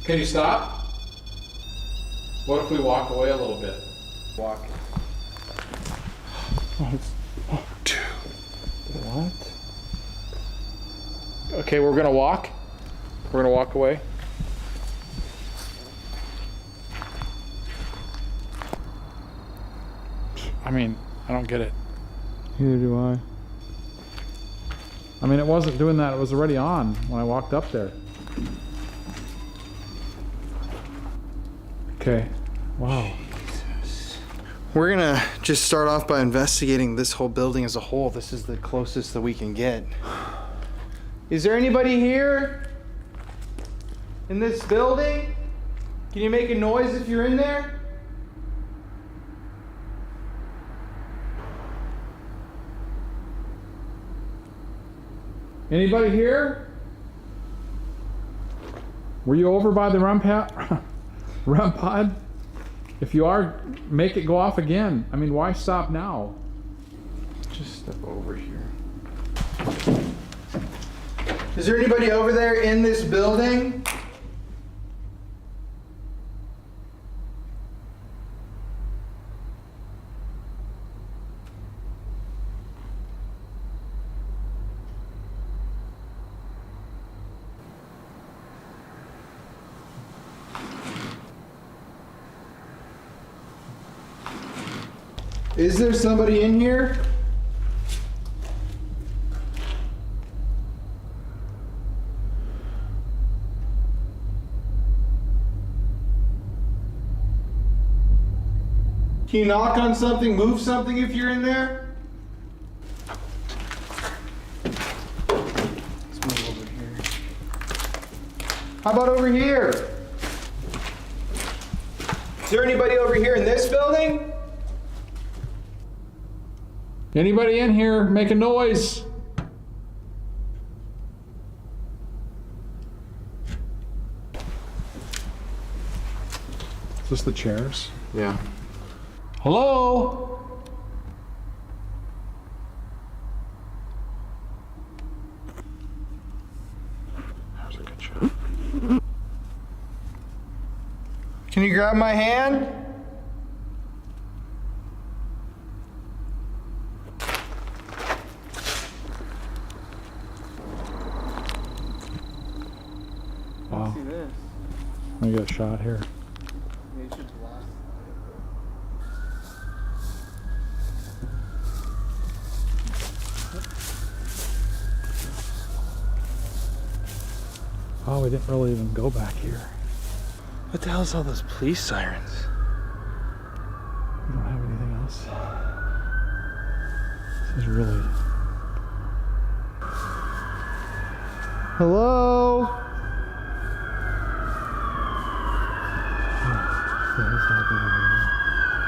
Can you stop? What if we walk away a little bit? Walk. Dude. What? Okay, we're gonna walk. We're gonna walk away. I mean, I don't get it. Neither do I. I mean, it wasn't doing that. It was already on when I walked up there. Okay. Wow. We're gonna just start off by investigating this whole building as a whole. This is the closest that we can get. Is there anybody here in this building? Can you make a noise if you're in there? Anybody here? Were you over by the REM pod? If you are, make it go off again. I mean, why stop now? Just step over here. Is there anybody over there in this building? Is there somebody in here? Can you knock on something, move something if you're in there? Let's move over here. How about over here? Is there anybody over here in this building? Anybody in here? Make a noise. Is this the chairs? Yeah. Hello? That was a good shot. Can you grab my hand? Wow. See this? Let me get a shot here. Oh, we didn't really even go back here. What the hell is all those police sirens? We don't have anything else. This is really... Hello?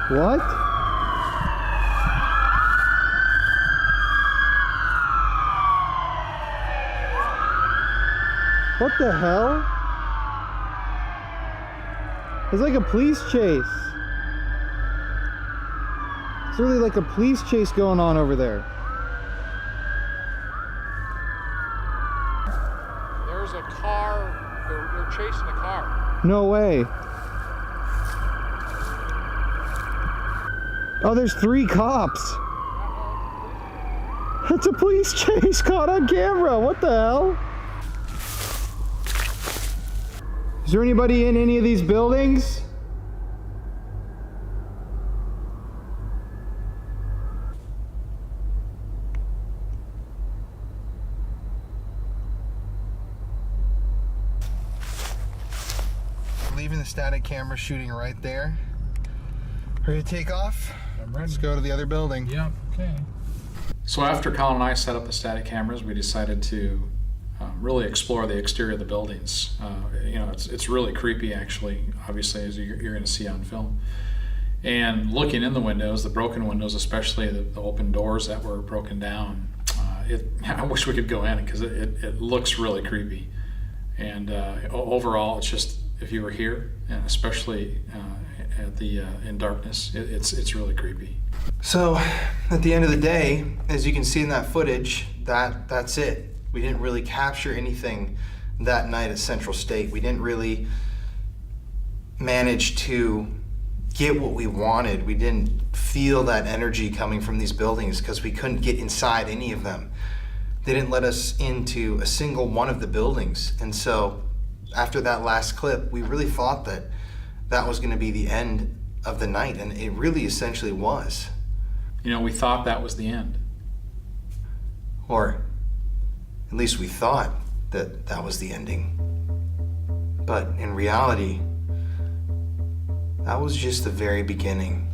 What? What the hell? It's like a police chase. It's really like a police chase going on over there. There's a car. They're chasing a car. No way. Oh, there's 3 cops. It's a police chase caught on camera. What the hell? Is there anybody in any of these buildings? Leaving the static camera shooting right there. Ready to take off? I'm ready. Let's go to the other building. Yep, okay. So after Colin and I set up the static cameras, we decided to really explore the exterior of the buildings. You know, it's really creepy, actually, obviously, as you're going to see on film. And looking in the windows, the broken windows, especially the open doors that were broken down, I wish we could go in because it looks really creepy. And overall, if you were here, and especially in darkness, it's really creepy. So, at the end of the day, as you can see in that footage, that's it. We didn't really capture anything that night at Central State. We didn't really manage to get what we wanted. We didn't feel that energy coming from these buildings because we couldn't get inside any of them. They didn't let us into a single one of the buildings. And so, after that last clip, we really thought that that was going to be the end of the night, and it really essentially was. You know, we thought that was the end. Or at least we thought that that was the ending. But in reality, that was just the very beginning.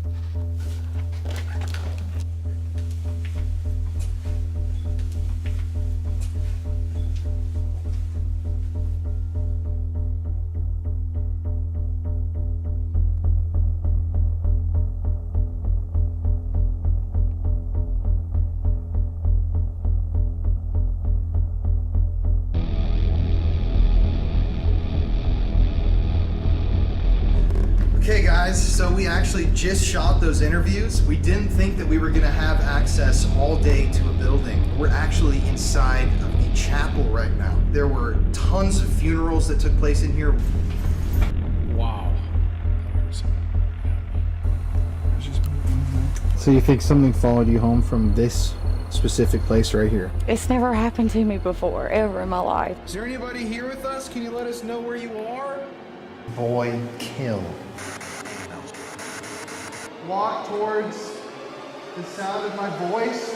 Okay guys, so we actually just shot those interviews. We didn't think that we were gonna have access all day to a building. We're actually inside of the chapel right now. There were tons of funerals that took place in here. Wow. So you think something followed you home from this specific place right here? It's never happened to me before, ever in my life. Is there anybody here with us? Can you let us know where you are? Boy, kill. Walk towards the sound of my voice.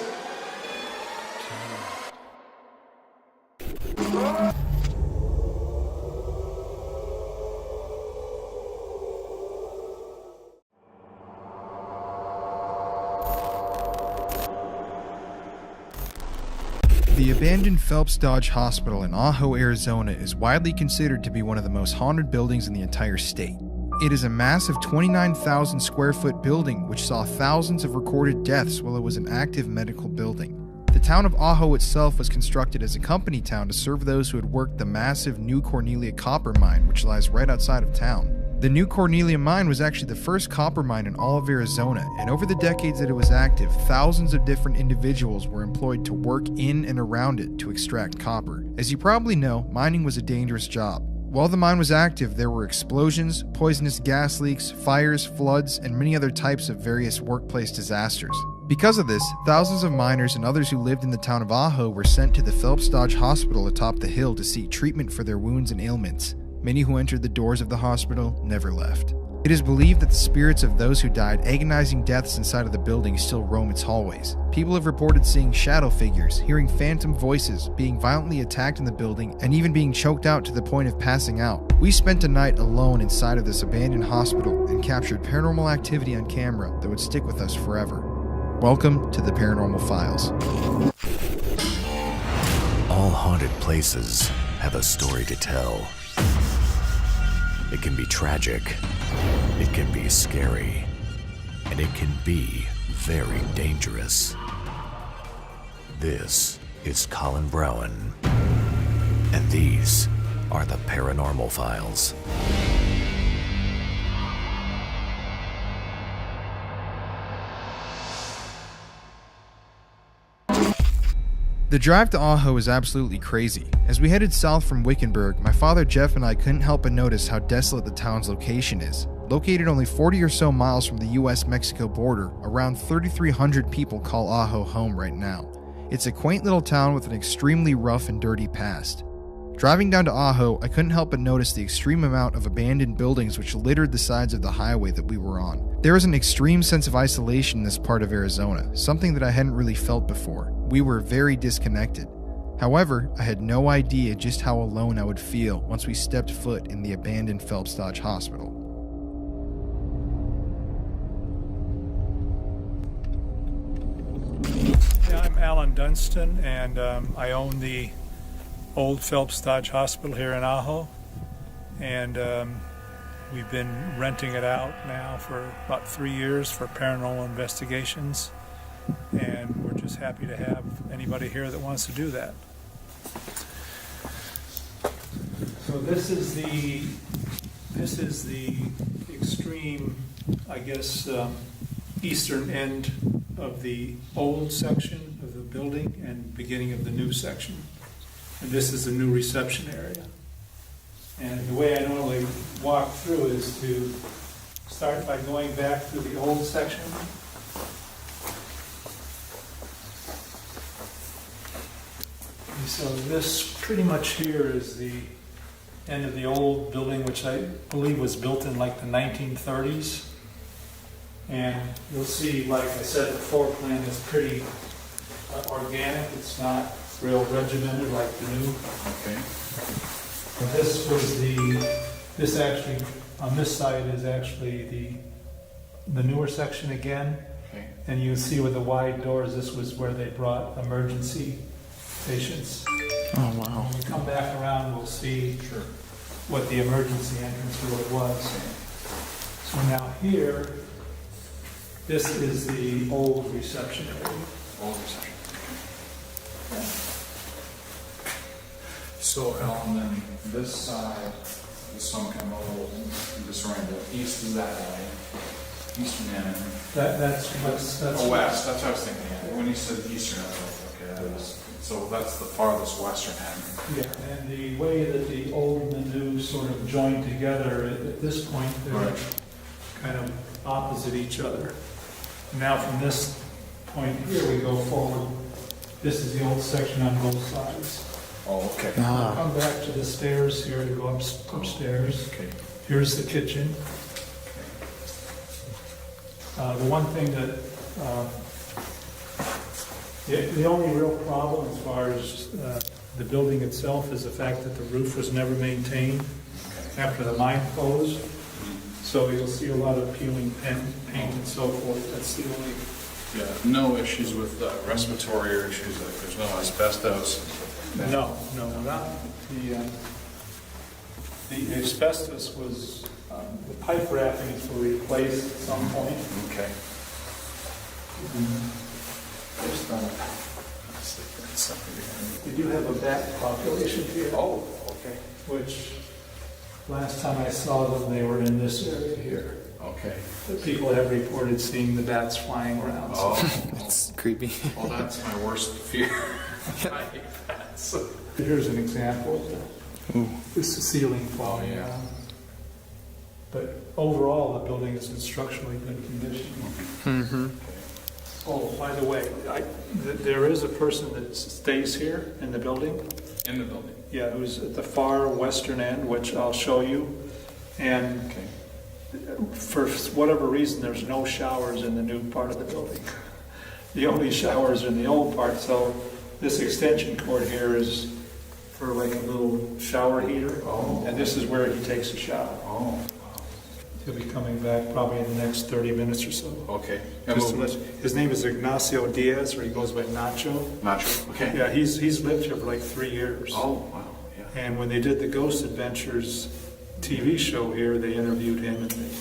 The abandoned Phelps Dodge Hospital in Ajo, Arizona is widely considered to be one of the most haunted buildings in the entire state. It is a massive 29,000 square foot building which saw thousands of recorded deaths while it was an active medical building. The town of Ajo itself was constructed as a company town to serve those who had worked the massive New Cornelia copper mine, which lies right outside of town. The New Cornelia mine was actually the first copper mine in all of Arizona, and over the decades that it was active, thousands of different individuals were employed to work in and around it to extract copper. As you probably know, mining was a dangerous job. While the mine was active, there were explosions, poisonous gas leaks, fires, floods, and many other types of various workplace disasters. Because of this, thousands of miners and others who lived in the town of Ajo were sent to the Phelps Dodge Hospital atop the hill to seek treatment for their wounds and ailments. Many who entered the doors of the hospital never left. It is believed that the spirits of those who died agonizing deaths inside of the building still roam its hallways. People have reported seeing shadow figures, hearing phantom voices, being violently attacked in the building, and even being choked out to the point of passing out. We spent a night alone inside of this abandoned hospital and captured paranormal activity on camera that would stick with us forever. Welcome to the Paranormal Files. All haunted places have a story to tell. It can be tragic, it can be scary, and it can be very dangerous. This is Colin Browen, and these are the Paranormal Files. The drive to Ajo is absolutely crazy. As we headed south from Wickenburg, my father Jeff and I couldn't help but notice how desolate the town's location is. Located only 40 or so miles from the US-Mexico border, around 3,300 people call Ajo home right now. It's a quaint little town with an extremely rough and dirty past. Driving down to Ajo, I couldn't help but notice the extreme amount of abandoned buildings which littered the sides of the highway that we were on. There is an extreme sense of isolation in this part of Arizona, something that I hadn't really felt before. We were very disconnected. However, I had no idea just how alone I would feel once we stepped foot in the abandoned Phelps Dodge Hospital. Yeah, I'm Alan Dunstan, and I own the old Phelps Dodge Hospital here in Ajo, and we've been renting it out now for about 3 years for paranormal investigations, and we're just happy to have anybody here that wants to do that. So this is the This is the extreme, I guess, eastern end of the old section of the building and beginning of the new section. And this is the new reception area. And the way I normally walk through is to start by going back to the old section. And so this pretty much here is the end of the old building, which I believe was built in like the 1930s. And you'll see, like I said, the floor plan is pretty organic. It's not real regimented like the new. Okay. And this actually, on this side is actually the newer section again. Okay. And you see with the wide doors, this was where they brought emergency patients. Oh, wow. When we come back around, we'll see what the emergency entrance really was. So now here, this is the old reception area. Old reception. Okay. So, Ellen, then this side, this one kind of a little disoriented. East is that way. Eastern end. That's west. West. That's what I was thinking. Yeah. When you said eastern, I was like, okay, that was. So that's the farthest western end. Yeah, and the way that the old and the new sort of join together, at this point, they're kind of opposite each other. Now from this point here, we go forward. This is the old section on both sides. Oh, okay. Come back to the stairs here to go upstairs. Okay. Here's the kitchen. The one thing that, the only real problem as far as the building itself is the fact that the roof was never maintained after the mine closed. So you'll see a lot of peeling paint and so forth. That's the only. Yeah, no issues with respiratory or issues, like there's no asbestos. No, not the asbestos was, the pipe wrappings were replaced at some point. Okay. We do have a bat population here. Oh, okay. Which, last time I saw them, they were in this area here. Okay. The people have reported seeing the bats flying around. So. Oh, It's creepy. well, that's my worst fear. I hate bats. Here's an example of this ceiling falling yeah. down. But overall, the building is in structurally good condition. Mm-hmm. Oh, by the way, there is a person that stays here in the building. In the building? Yeah, who's at the far western end, which I'll show you. And for whatever reason, there's no showers in the new part of the building. The only showers are in the old part. So this extension cord here is for like a little shower heater. Oh. And this is where he takes a shower. Oh. He'll be coming back probably in the next 30 minutes or so. Okay. His name is Ignacio Diaz, or he goes by Nacho. Nacho. Okay. Yeah, he's lived here for like 3 years. Oh, wow. Yeah. And when they did the Ghost Adventures TV show here, they interviewed him and they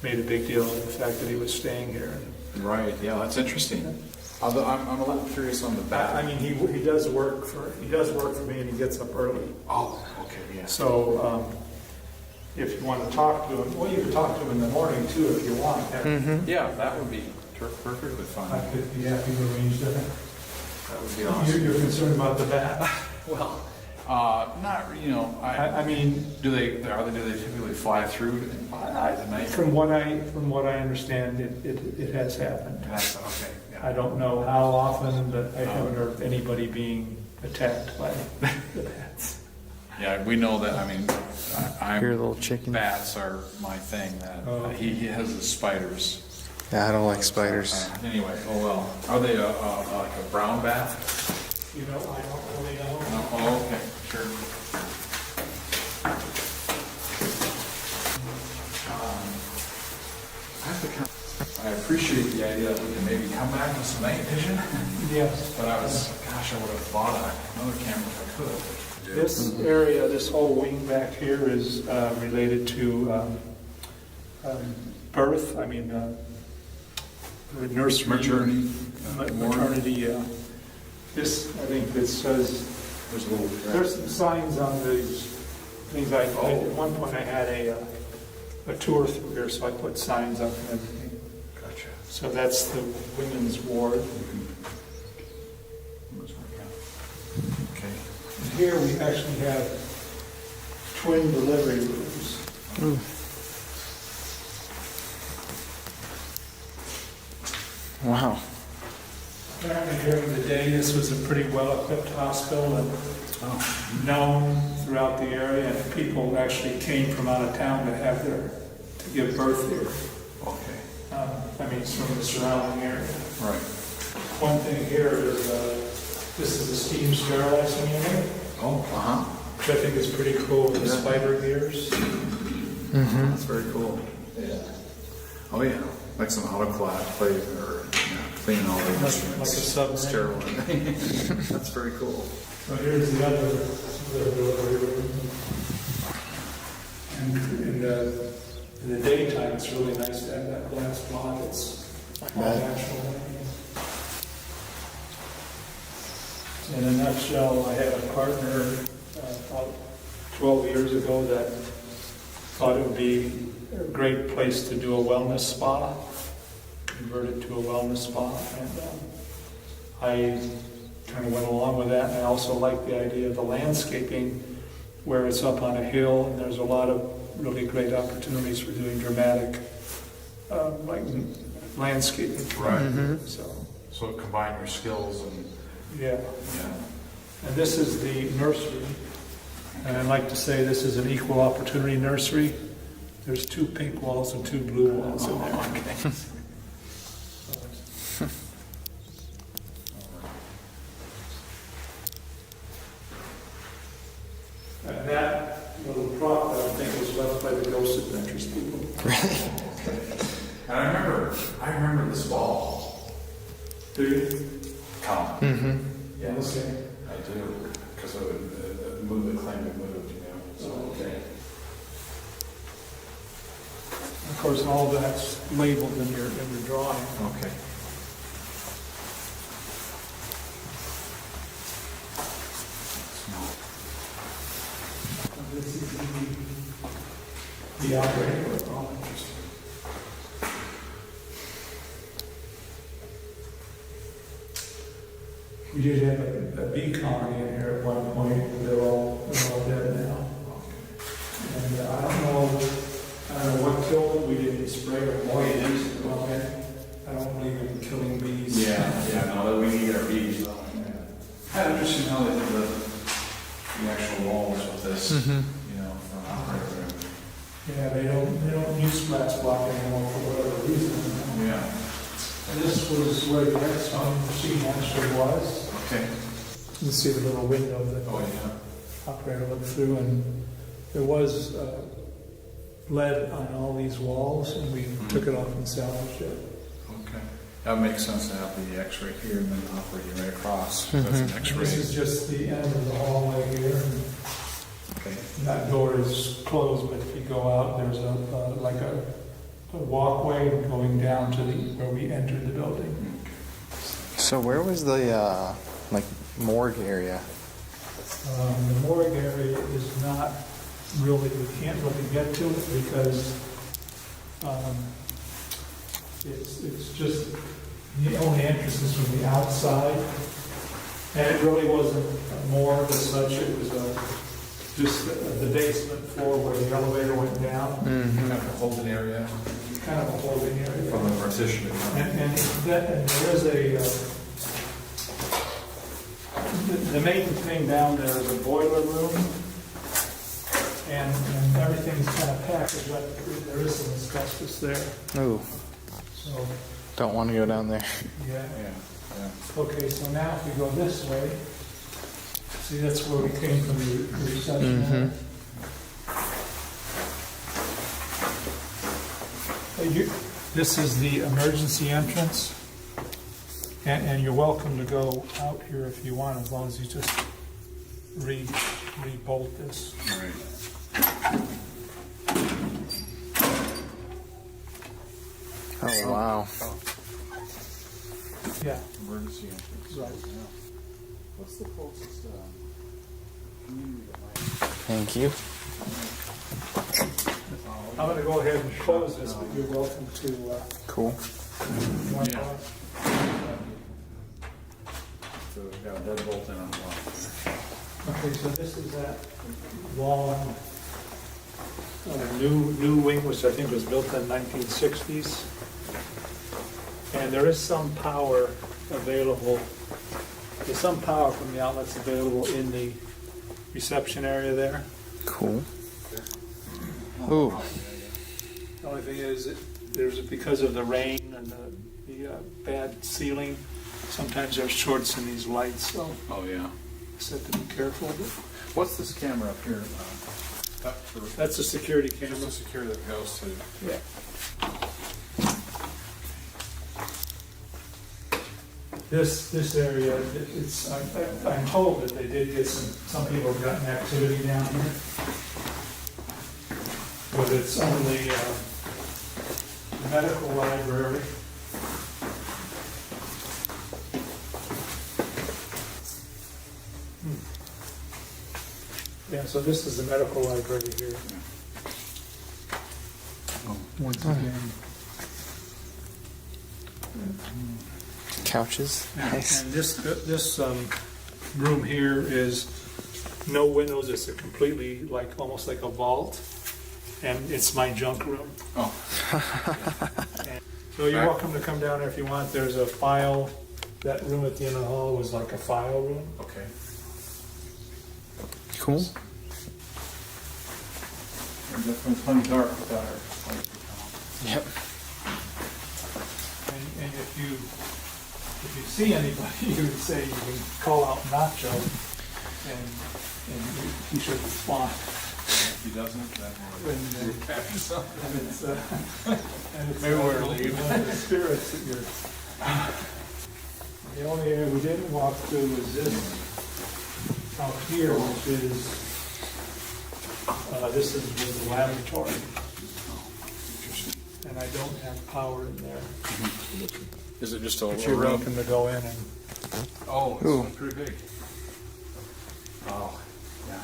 made a big deal of the fact that he was staying here. Right. Yeah, that's interesting. Although I'm a little curious on the bat. I mean, he does work for me, and he gets up early. Oh, okay. Yeah. So if you want to talk to him, well, you can talk to him in the morning too if you want. Mm-hmm. Yeah, that would be perfectly fine. I could be happy to arrange that. That would be awesome. You're concerned about the bat? Well, not, I mean, do they typically fly through at night? From what I understand, it has happened. That's okay. Yeah. I don't know how often, but I haven't heard of anybody being attacked by the bats. Yeah, we know that. I mean, Your little chicken. Bats are my thing. That he has the spiders. Yeah, I don't like spiders. Anyway, oh well. Are they like a brown bat? You know, I don't really know. No? Oh, okay, sure. I appreciate the idea that we can maybe come back with some night vision. Yes. But I would have bought another camera if I could. This area, this whole wing back here is related to birth. I mean, nursery. Maternity, yeah. This, I think it says, there's some signs on these things. At one point I had a tour through here, so I put signs up and everything. Gotcha. So that's the women's ward. Okay. And here we actually have twin delivery rooms. Wow. Apparently during the day, this was a pretty well-equipped hospital and known throughout the area, and people actually came from out of town to give birth here. Okay. I mean, it's from the surrounding area. Right. One thing here is, this is a steam sterilizing unit, Oh, which I think is pretty cool with the spider gears. That's very cool. Yeah. Oh, yeah. Like some autoclave place or cleaning all the instruments. Like a submarine. Sterile. That's very cool. So here's the other delivery room. And in the daytime, it's really nice to have that glass block. It's all natural. In a nutshell, I had a partner about 12 years ago that thought it would be a great place to do a wellness spa, convert it to a wellness spa, and I kind of went along with that. And I also like the idea of the landscaping, where it's up on a hill, and there's a lot of really great opportunities for doing dramatic, like landscaping. Right. So combine your skills and yeah. And this is the nursery, and I'd like to say this is an equal opportunity nursery. There's 2 pink walls and 2 blue walls in there. Okay. And that little prop, I think, was left by the Ghost Adventures people. And I remember this ball. Do you? Colin. Yes. Okay. I do, because it moved, the claim it moved, you know. So, Okay. Of course, all that's labeled in your drawing. Okay. This is the operating room. We did have a bee colony in here at one point. They're all dead now. And I don't know what killed them. We didn't spray or poison. Okay. I don't believe in killing bees. Yeah, no, we need our bees. Kind of interesting how they did the actual walls with this, you know, for an operating room. Yeah, they don't use glass block anymore for whatever reason. Yeah. And this was where the X-ray machine actually was. Okay. You can see the little window that Oh, yeah. the operator looked through, and there was lead on all these walls, and we took it off and salvaged it. Okay. That makes sense to have the X-ray here and then operating right across. That's an X-ray. This is just the end of the hallway here. And Okay. that door is closed, but if you go out, there's a walkway going down to where we entered the building. So where was the morgue area? The morgue area is not really, we can't really get to it because it's just, the only entrance is from the outside. And it really wasn't a morgue as such, it was just the basement floor where the elevator went down. Kind of a holding area. Kind of a holding area. From the partition. And there is the main thing down there is a boiler room, and everything's kind of packaged, but there is some asbestos there. Ooh, So, don't want to go down there. yeah. Yeah. Okay, so now if we go this way, see, that's where we came from, the reception. This is the emergency entrance, and you're welcome to go out here if you want, as long as you just re-bolt this. All right. Oh, wow. Yeah. Emergency entrance. Right. Yeah. What's the closest community that might? Thank you. I'm going to go ahead and close this, but you're welcome to. Cool. Yeah. So we've got a deadbolt in on the wall. Okay, so this is that long, new wing, which I think was built in the 1960s. And there is some power available. There's some power from the outlets available in the reception area there. Cool. Ooh. The only thing is, because of the rain and the bad ceiling, sometimes there's shorts in these lights, so Oh, yeah. just have to be careful. What's this camera up here? That's a security camera. Just the security that goes to. Yeah. This area, I'm told that they did get some people have gotten activity down here. But it's only the medical library. Yeah, so this is the medical library here. Once again. Couches. Nice. And this room here is no windows. It's a completely almost like a vault, and it's my junk room. Oh. So you're welcome to come down there if you want. There's a file. That room at the end of the hall was like a file room. Okay. Cool. It's definitely plenty dark without our light. Yep. And if you see anybody, you would say you can call out Nacho, and he should respond. If he doesn't, then we'll capture something. And it's Maybe we're one leaving. of the spirits that you're. The only area we didn't walk through was this out here, which is this is the laboratory, and I don't have power in there. Is it just a But you're room? welcome to go in and. Oh, it's Ooh. pretty big. Oh, yeah.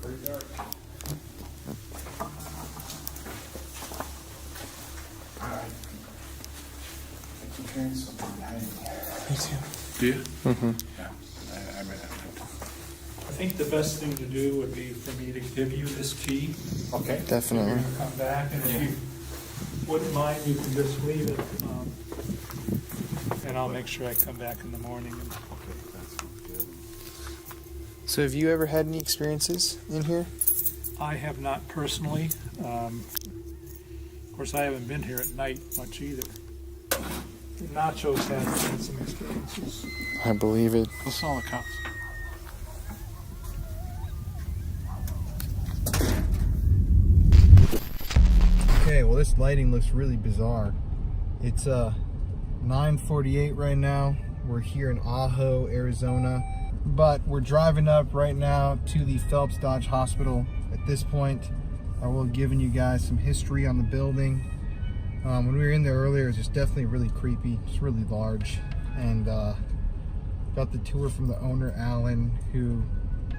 Pretty dark. Alright. I'm carrying something behind me. Me too. Do you? Mm-hmm. Yeah. I might have I think the best thing to do would be for me to give you this key. to. Okay. You're Definitely. gonna come back, and if you wouldn't mind, you can just leave it. And I'll make sure I come back in the morning. Okay, that sounds good. So have you ever had any experiences in here? I have not personally. Of course, I haven't been here at night much either. Nacho's had some experiences. I believe it. Listen to all the cops. Okay, well this lighting looks really bizarre. It's 9:48 right now. We're here in Ajo, Arizona, but we're driving up right now to the Phelps Dodge Hospital. At this point, I will have given you guys some history on the building. When we were in there earlier, it was just definitely really creepy. It's really large, and got the tour from the owner, Alan, who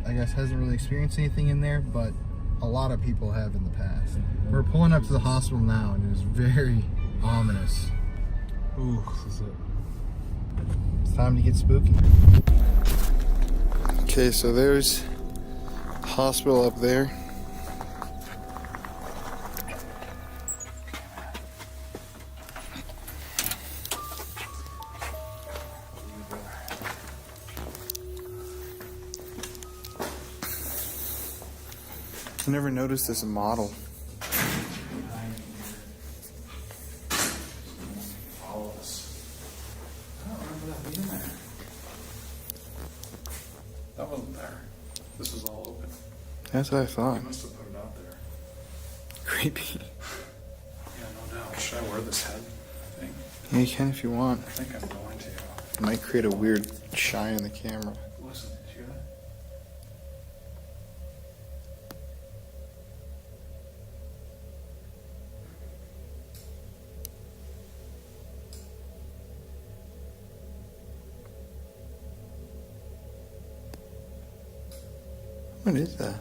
I guess hasn't really experienced anything in there, but a lot of people have in the past. We're pulling up to the hospital now, and it was very ominous. Ooh, this is it. It's time to get spooky. Okay, so there's the hospital up there. I never noticed this model. All of us. I don't remember that being there. That wasn't there. This is all open. That's what I I thought. must have put it out there. Creepy. Yeah, no doubt. Should I wear this head thing? Yeah, you can if you want. I think I'm going to. It might create a weird shine in the camera. Listen, did you hear that? What is that?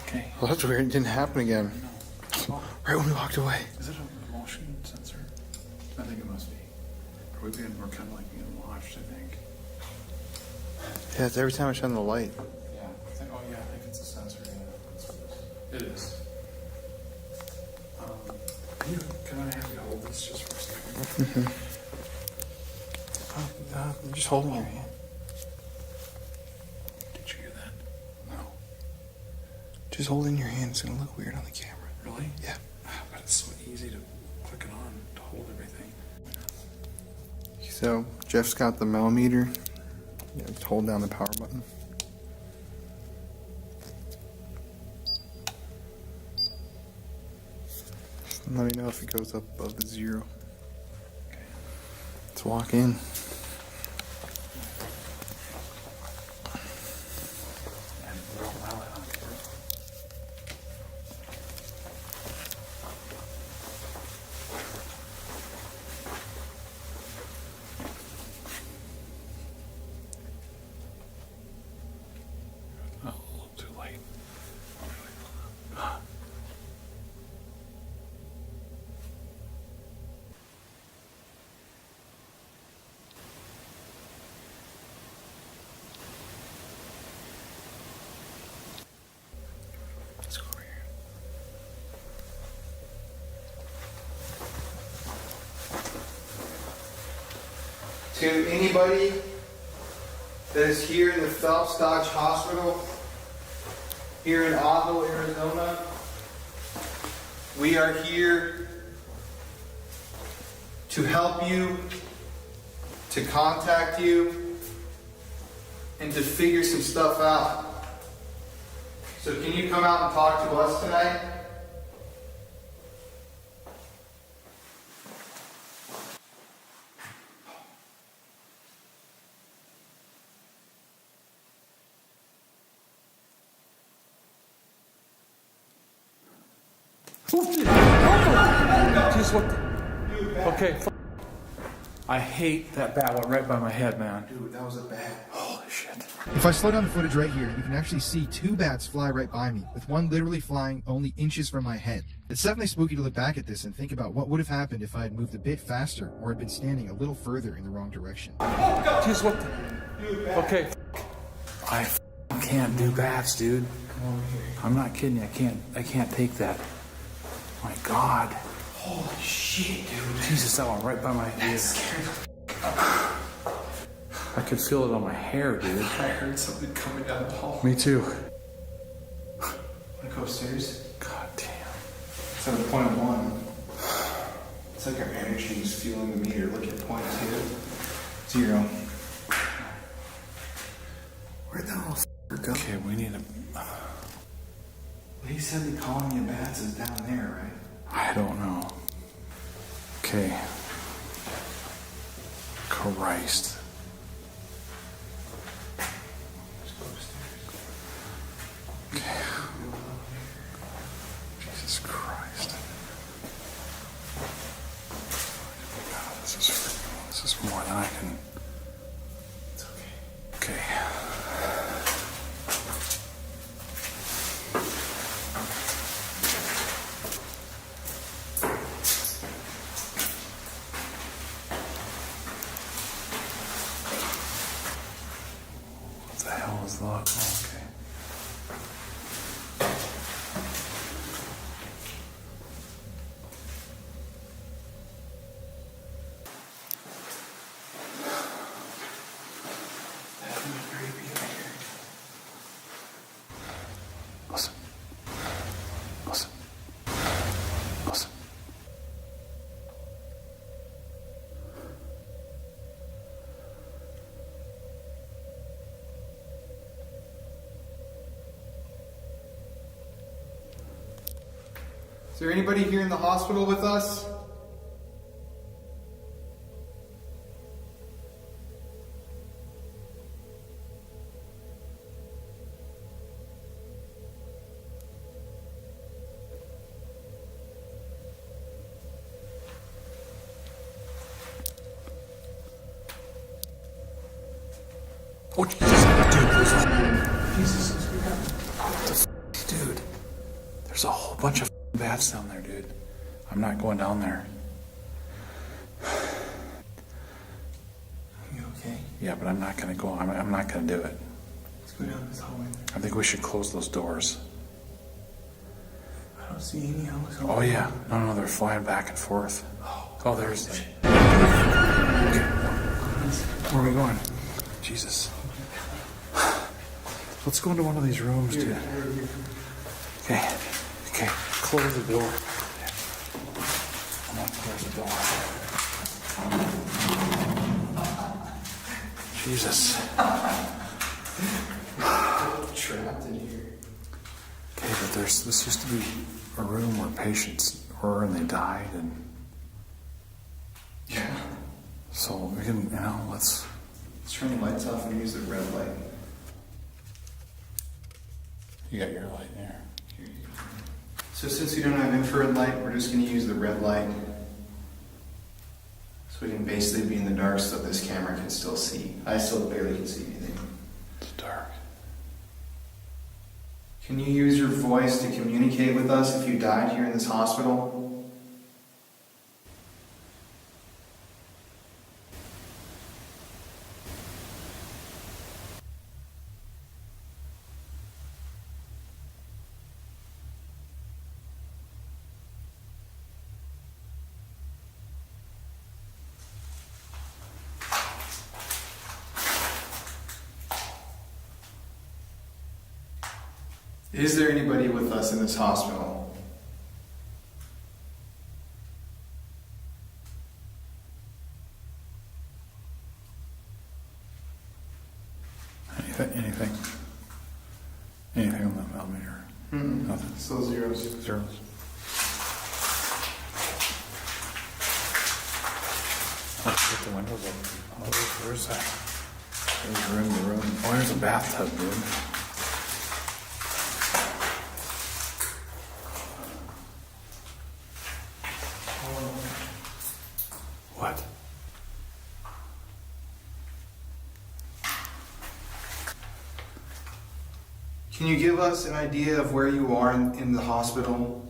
Okay. Well, that's weird. It didn't happen again. Right when we walked away. Is it a motion sensor? I think it must be. We're kind of like being watched, I think. Yeah, it's every time I shine the light. Yeah. Oh, yeah. I think it's a sensor. Yeah. It is. Can I have you hold this just for a second? I'm just holding your hand. Did you hear that? No. Just holding your hand is gonna look weird on the camera. Really? Yeah. But it's so easy to click it on to hold everything. So Jeff's got the millimeter. Yeah, just hold down the power button. Let me know if it goes up above the 0. Okay. Let's walk in. And we'll allow it on camera. Oh, a little too late. Let's go over here. To anybody that is here in the Phelps Dodge Hospital, here in Ajo, Arizona, we are here to help you, to contact you, and to figure some stuff out. So can you come out and talk to us tonight? Just what the... Okay. I hate that bat went right by my head, man. Dude, that was a bat. Holy shit. If I slow down the footage right here, you can actually see 2 bats fly right by me, with one literally flying only inches from my head. It's definitely spooky to look back at this and think about what would have happened if I had moved a bit faster or had been standing a little further in the wrong direction. Just what the... Okay. I can't do bats, dude. I'm not kidding you. I can't take that. My God. Holy shit, dude. Jesus, that went right by my ear. I could feel it on my hair, dude. I heard something coming down the hall. Me too. Wanna go upstairs? God damn. It's at a point 1. It's like our energy is fueling the meter. Look at point 2. 0. Where'd that little f***er go? Okay, we need a... Well, he said the colony of bats is down there, right? I don't know. Okay. Christ. Okay. Jesus Christ. God, this is more than I can... It's okay. Okay. What the hell is that? Oh, okay. Listen. Listen. Listen. Is there anybody here in the hospital with us? Oh, Jesus. Dude, there's a whole bunch of bats down there, dude. I'm not going down there. You okay? Yeah, but I'm not going to go. I'm not going to do it. Let's go down this hallway. I think we should close those doors. I don't see any house. Oh, yeah. No, they're flying back and forth. Oh, there's... Okay. Where are we going? Jesus. Let's go into one of these rooms, dude. Okay. Close the door. I'm gonna close the door. Jesus. Trapped in here. Okay, but this used to be a room where patients were and they died, and Yeah. so we can, let's turn the lights off and use the red light. You got your light there. So since we don't have infrared light, we're just going to use the red light. So we can basically be in the dark so this camera can still see. I still barely can see anything. It's dark. Can you use your voice to communicate with us if you died here in this hospital? Is there anybody with us in this hospital? Anything on the millimeter? Nothing. Still zeros. Zeros. Let's get the windows open. Oh, where's that? There's room. Oh, there's a bathtub, dude. What? Can you give us an idea of where you are in the hospital?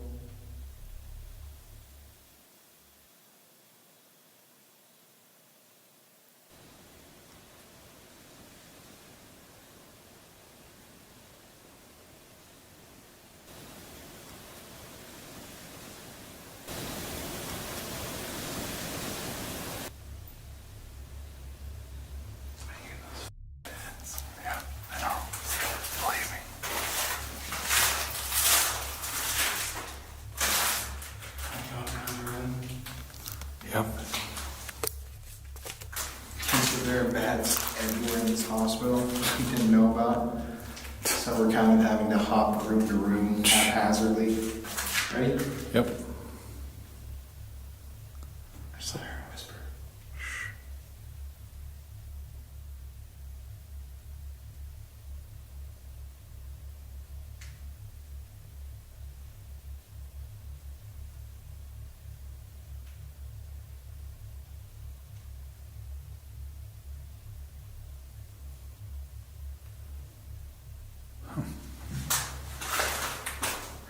Yeah, I know. Believe me. Yep. So there are bats everywhere in this hospital that we didn't know about. So we're kind of having to hop room to room haphazardly. Ready? Yep. I saw her whisper.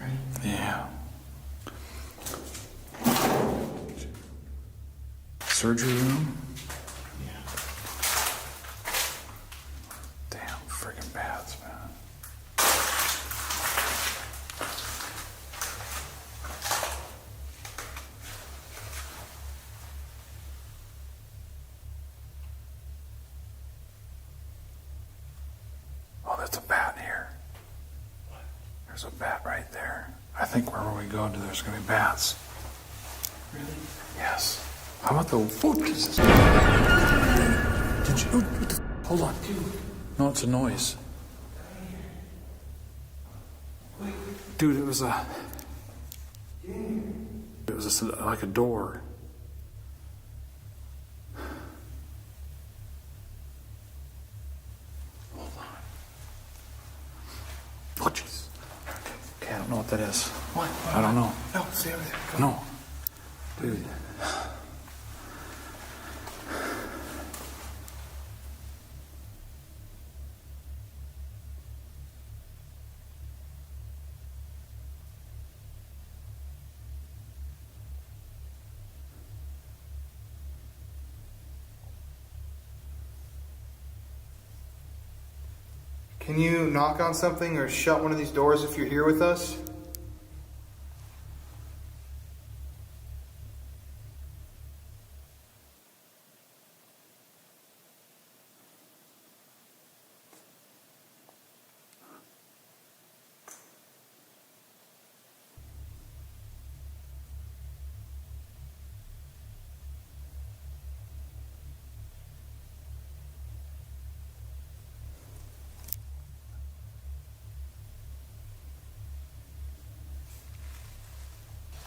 Ready? Yeah. Surgery room? Yeah. Damn friggin' bats, man. Oh, there's a bat here. There's a bat right there. I think wherever we go, there's gonna be bats. Really? Yes. How about the... Oh, Jesus. Did you... what the... Hold on. No, it's a noise. Dude, it was a... It was like a door. Hold on. Oh, jeez. Okay, I don't know what that is. What? I don't know. No, stay over there. Go. No. Dude. Can you knock on something or shut one of these doors if you're here with us?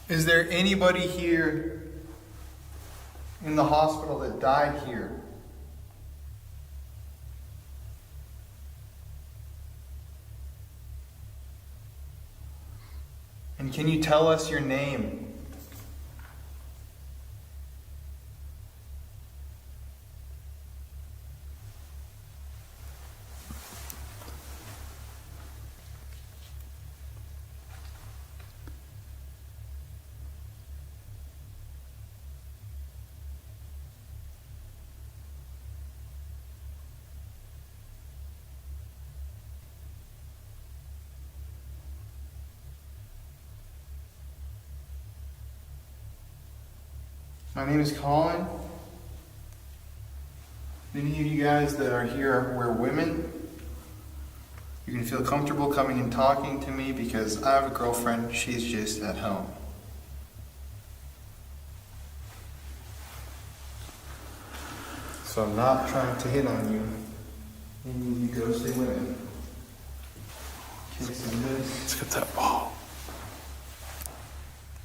Is there anybody here in the hospital that died here? And can you tell us your name? My name is Colin. Any of you guys that are here were women. You can feel comfortable coming and talking to me because I have a girlfriend. She's just at home. So I'm not trying to hit on you. And you ghostly women. Kissing this. Let's get that ball.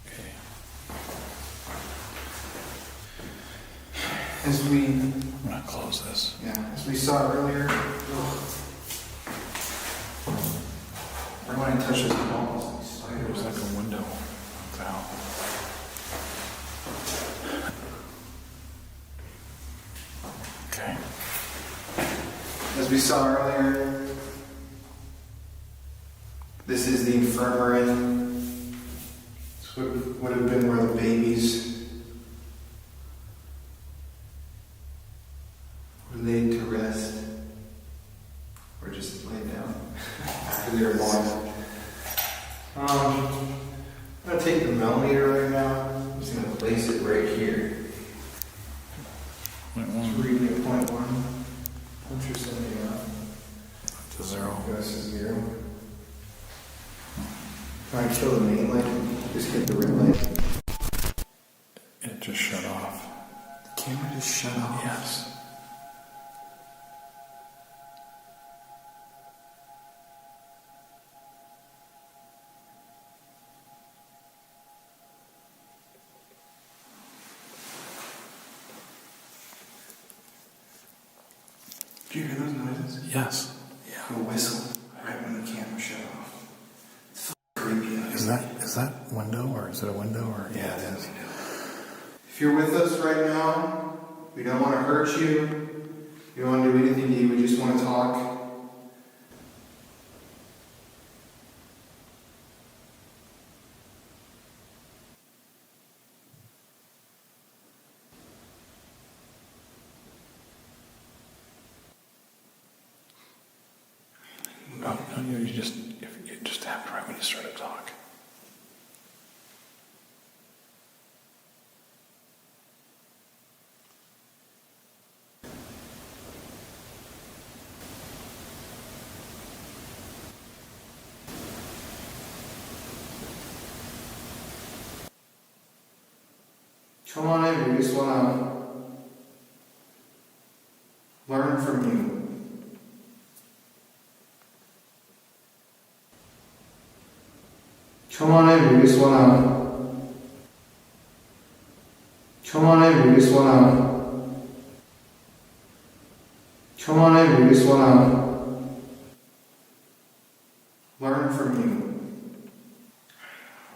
Okay. As we, I'm gonna close this. as we saw earlier, everyone touches the balls. There's like a window. Out. Okay. As we saw earlier, this is the infirmary. This would have been where the babies were laid to rest, or just laid down after they were born. I'm going to take the millimeter right now. I'm just going to place it right here. Point Just one reading at point one. Punch your something out. to 0. Goes to 0. Try and kill the main light. Just hit the red light. It just shut off. The camera just shut off. Yes. Do you hear those noises? Yes. Yeah. A whistle right when the camera shut off. It's creepy. Is that window, or is it a window, or yeah, it is. If you're with us right now, we don't want to hurt you. We don't want to do anything to you. We just want to talk. Oh, no, you just tapped right when you started to talk. Come on in. We just want to learn from you. Come on in, we just wanna. Come on in, we just wanna. Come on in, we just wanna. Learn from you.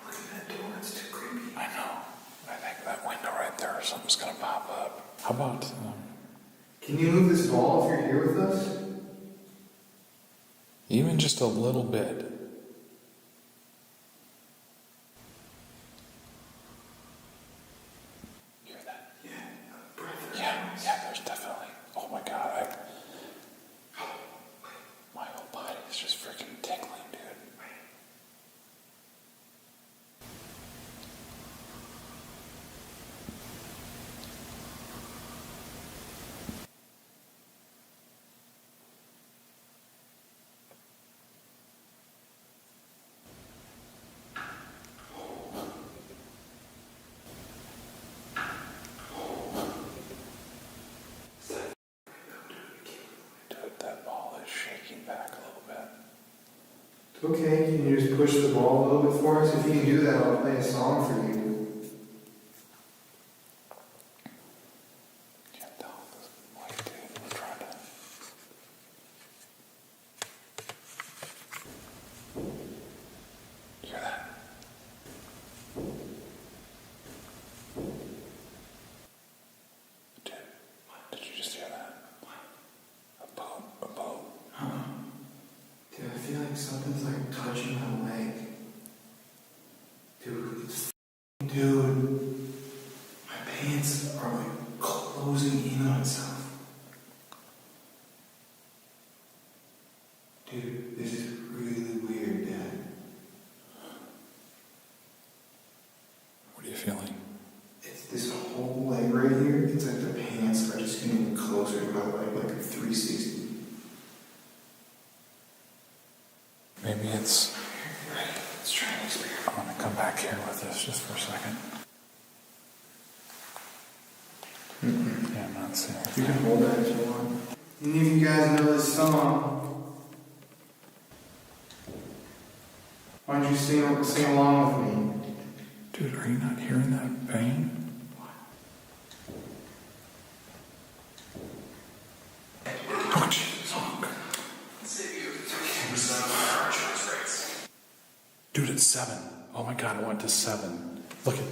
Look at that door, it's too creepy. I know. I think that window right there, something's gonna pop up. How about, Can you move this ball if you're here with us? even just a little bit? Yeah, there's definitely. Oh my God, my whole body Okay, can you just push the ball a little bit for us? If you can do that, I'll play a song for you. Dude, I feel like something's like touching my leg. Dude, my pants are like closing in on itself. Dude, this is really weird, Dad. What are you feeling? It's this whole leg right here. It's like the pants are just getting closer to my leg, like a 360. Maybe it's... Let's try an experiment. I'm going to come back here with this just for a second. Yeah, I'm not seeing it. You can hold that if you want. Any of you guys know this song? Why don't you sing along with me? Dude, are you not hearing that pain? Oh, Jesus. Dude, it's 7. Oh my God, it went to 7. Look at...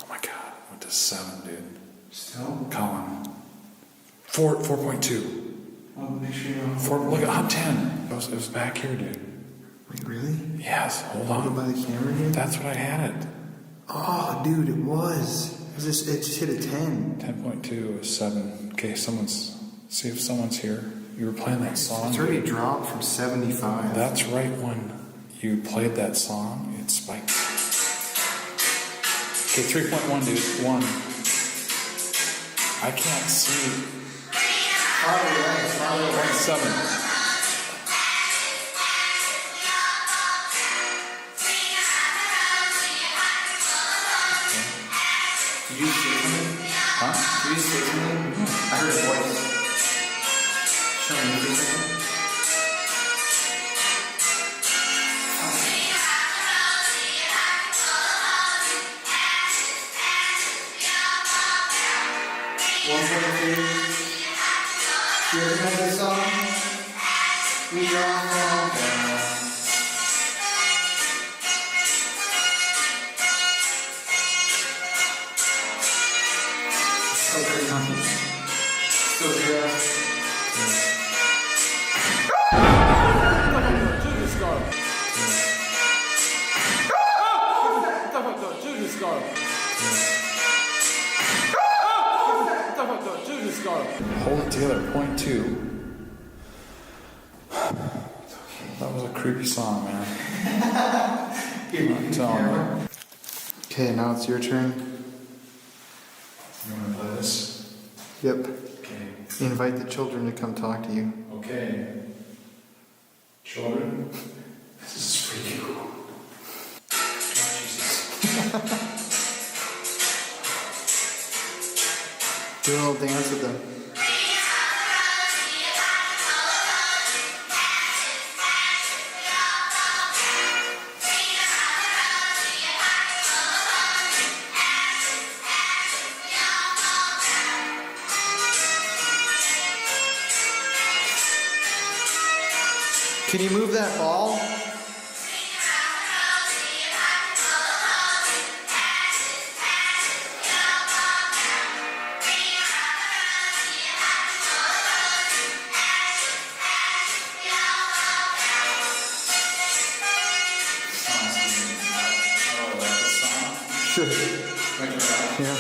Oh my God, it went to 7, dude. Still? Colin. 4.2. Well, make sure you don't... 4, look at... I'm 10. It was back here, dude. Wait, really? Yes, hold Hold it on. by the camera here? That's what I had it. Oh, dude, it was. It just hit a 10. 10.2 is 7. Okay, see if someone's here. You were playing that song. It's already dropped from 75. That's right when you played that song, it spiked. Okay, 3.1, dude. 1. I can't see. Farther away. 7. Did you say something? Huh? Did you say something? I heard a voice. Show me for a second. You recognize this song? We all fall down. So crazy. So crazy. Hold it together. 0.2. That was a creepy song, man. I'm telling you. Okay, now it's your turn. You want to play this? Yep. Okay. Invite the children to come talk to you. Okay. Children, this is freaking cool. Do a little dance with them. Can you move that ball? Sure. Yeah.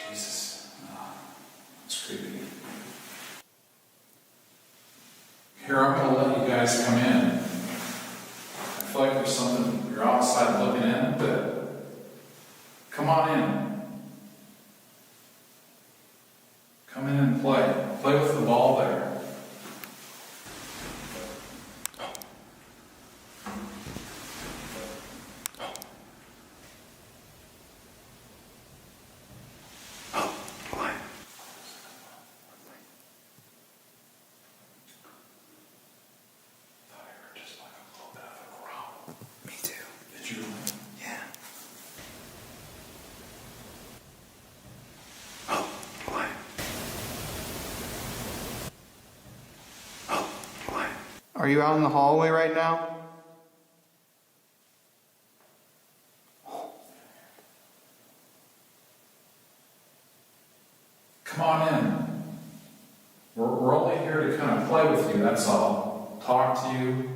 Jesus. It's creepy. Here, I'm going to let you guys come in. I feel like there's something, you're outside looking in, but come on in. Come in and play. Play with the ball there. Are you out in the hallway right now? Come on in. We're only here to kind of play with you, that's all. Talk to you.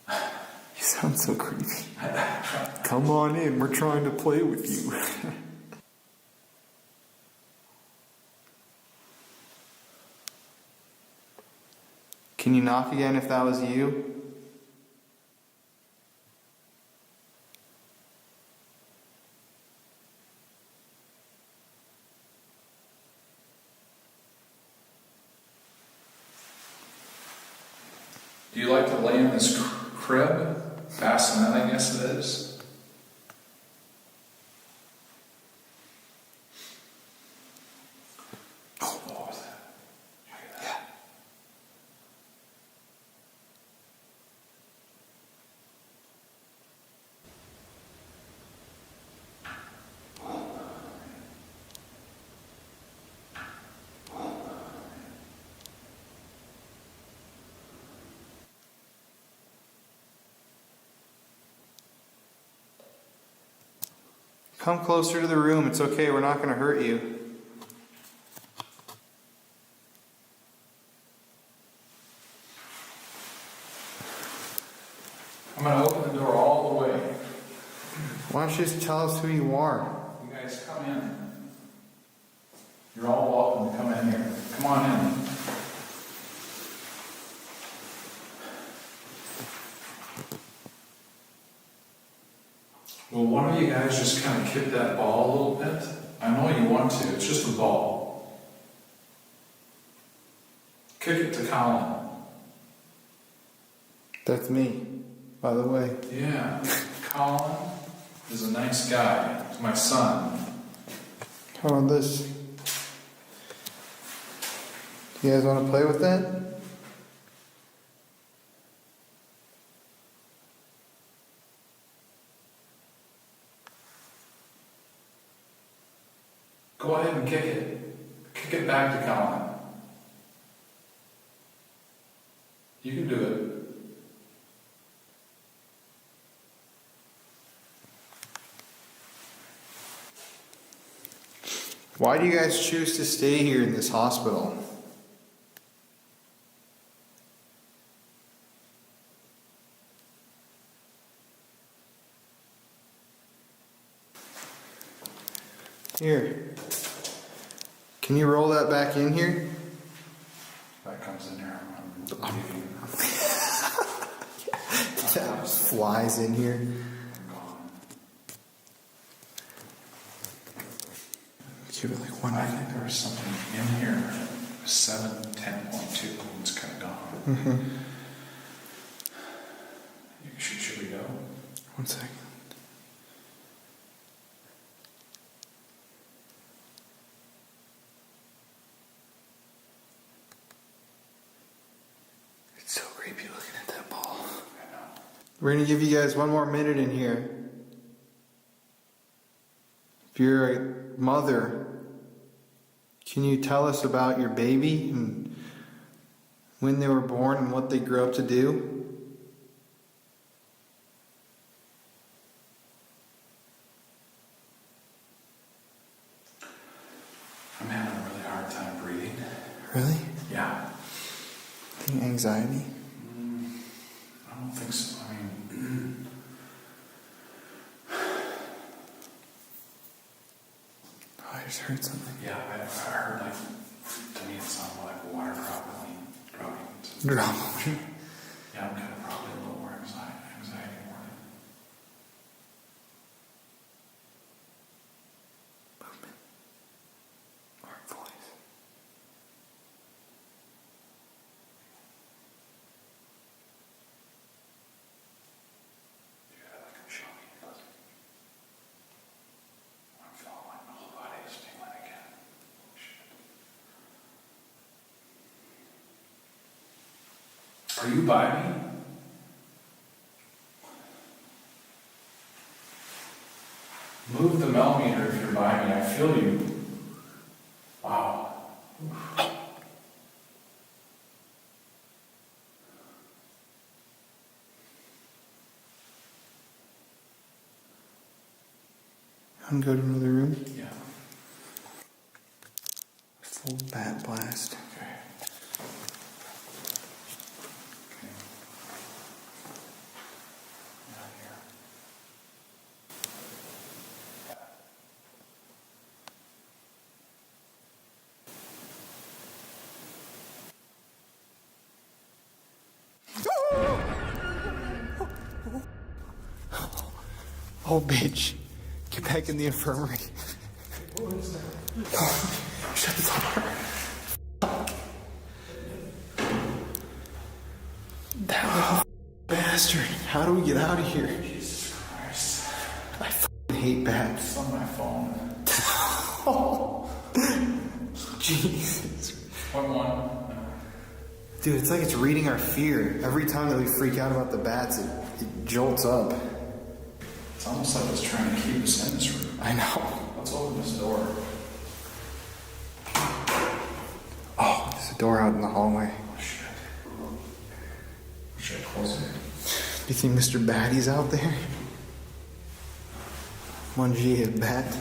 You sound so creepy. Come on in, we're trying to play with you. Can you knock again if that was you? Do you like to lay in this crib? Bassinet, I guess it is. Oh, what was that? Did you hear that? Yeah. Come closer to the room. It's okay. We're not going to hurt you. I'm going to open the door all the way. Why don't you just tell us who you are? You guys come in. You're all welcome to come in here. Come on in. Well, one of you guys just kind of kick that ball a little bit. I know you want to. It's just a ball. Kick it to Colin. That's me, by the way. Yeah. Colin is a nice guy. He's my son. How about this? You guys want to play with that? Go ahead and kick it. Kick it back to Colin. You can do it. Why do you guys choose to stay here in this hospital? Here. Can you roll that back in here? That comes in here. That just flies in here. Give it like one. I think there was something in here. 710.2. It's kind of gone. Mm-hmm. Should we go? 1 second. It's so creepy looking at that ball. I know. We're going to give you guys one more minute in here. If you're a mother, can you tell us about your baby and when they were born and what they grew up to do? I'm having a really hard time breathing. Really? Yeah. Any anxiety? I don't think so. I mean, Oh, I just heard something. yeah, I heard like, to me it sounded like water dropping. Drama. Yeah, I'm kind of probably a little more anxiety more. Movement. Or voice. Yeah, that can show me. I'm feeling like my whole body is tingling again. Shit. Are you by me? Move the millimeter if you're by me. I feel you. Wow. And go to another room. Yeah. Full bat blast. Okay. Not here. Oh, bitch. Get back in the infirmary. What is that? Oh, shut the door. That little bastard. How do we get out of here? Jesus Christ. I hate bats. It's on my phone. Oh, Jesus. What one? Dude, it's like it's reading our fear. Every time that we freak out about the bats, it jolts up. It's almost like it's trying to keep us in this room. I know. Let's open this door. Oh, there's a door out in the hallway. Oh, shit. Should I close it? Do you think Mr. Batty's out there? 1G a bat.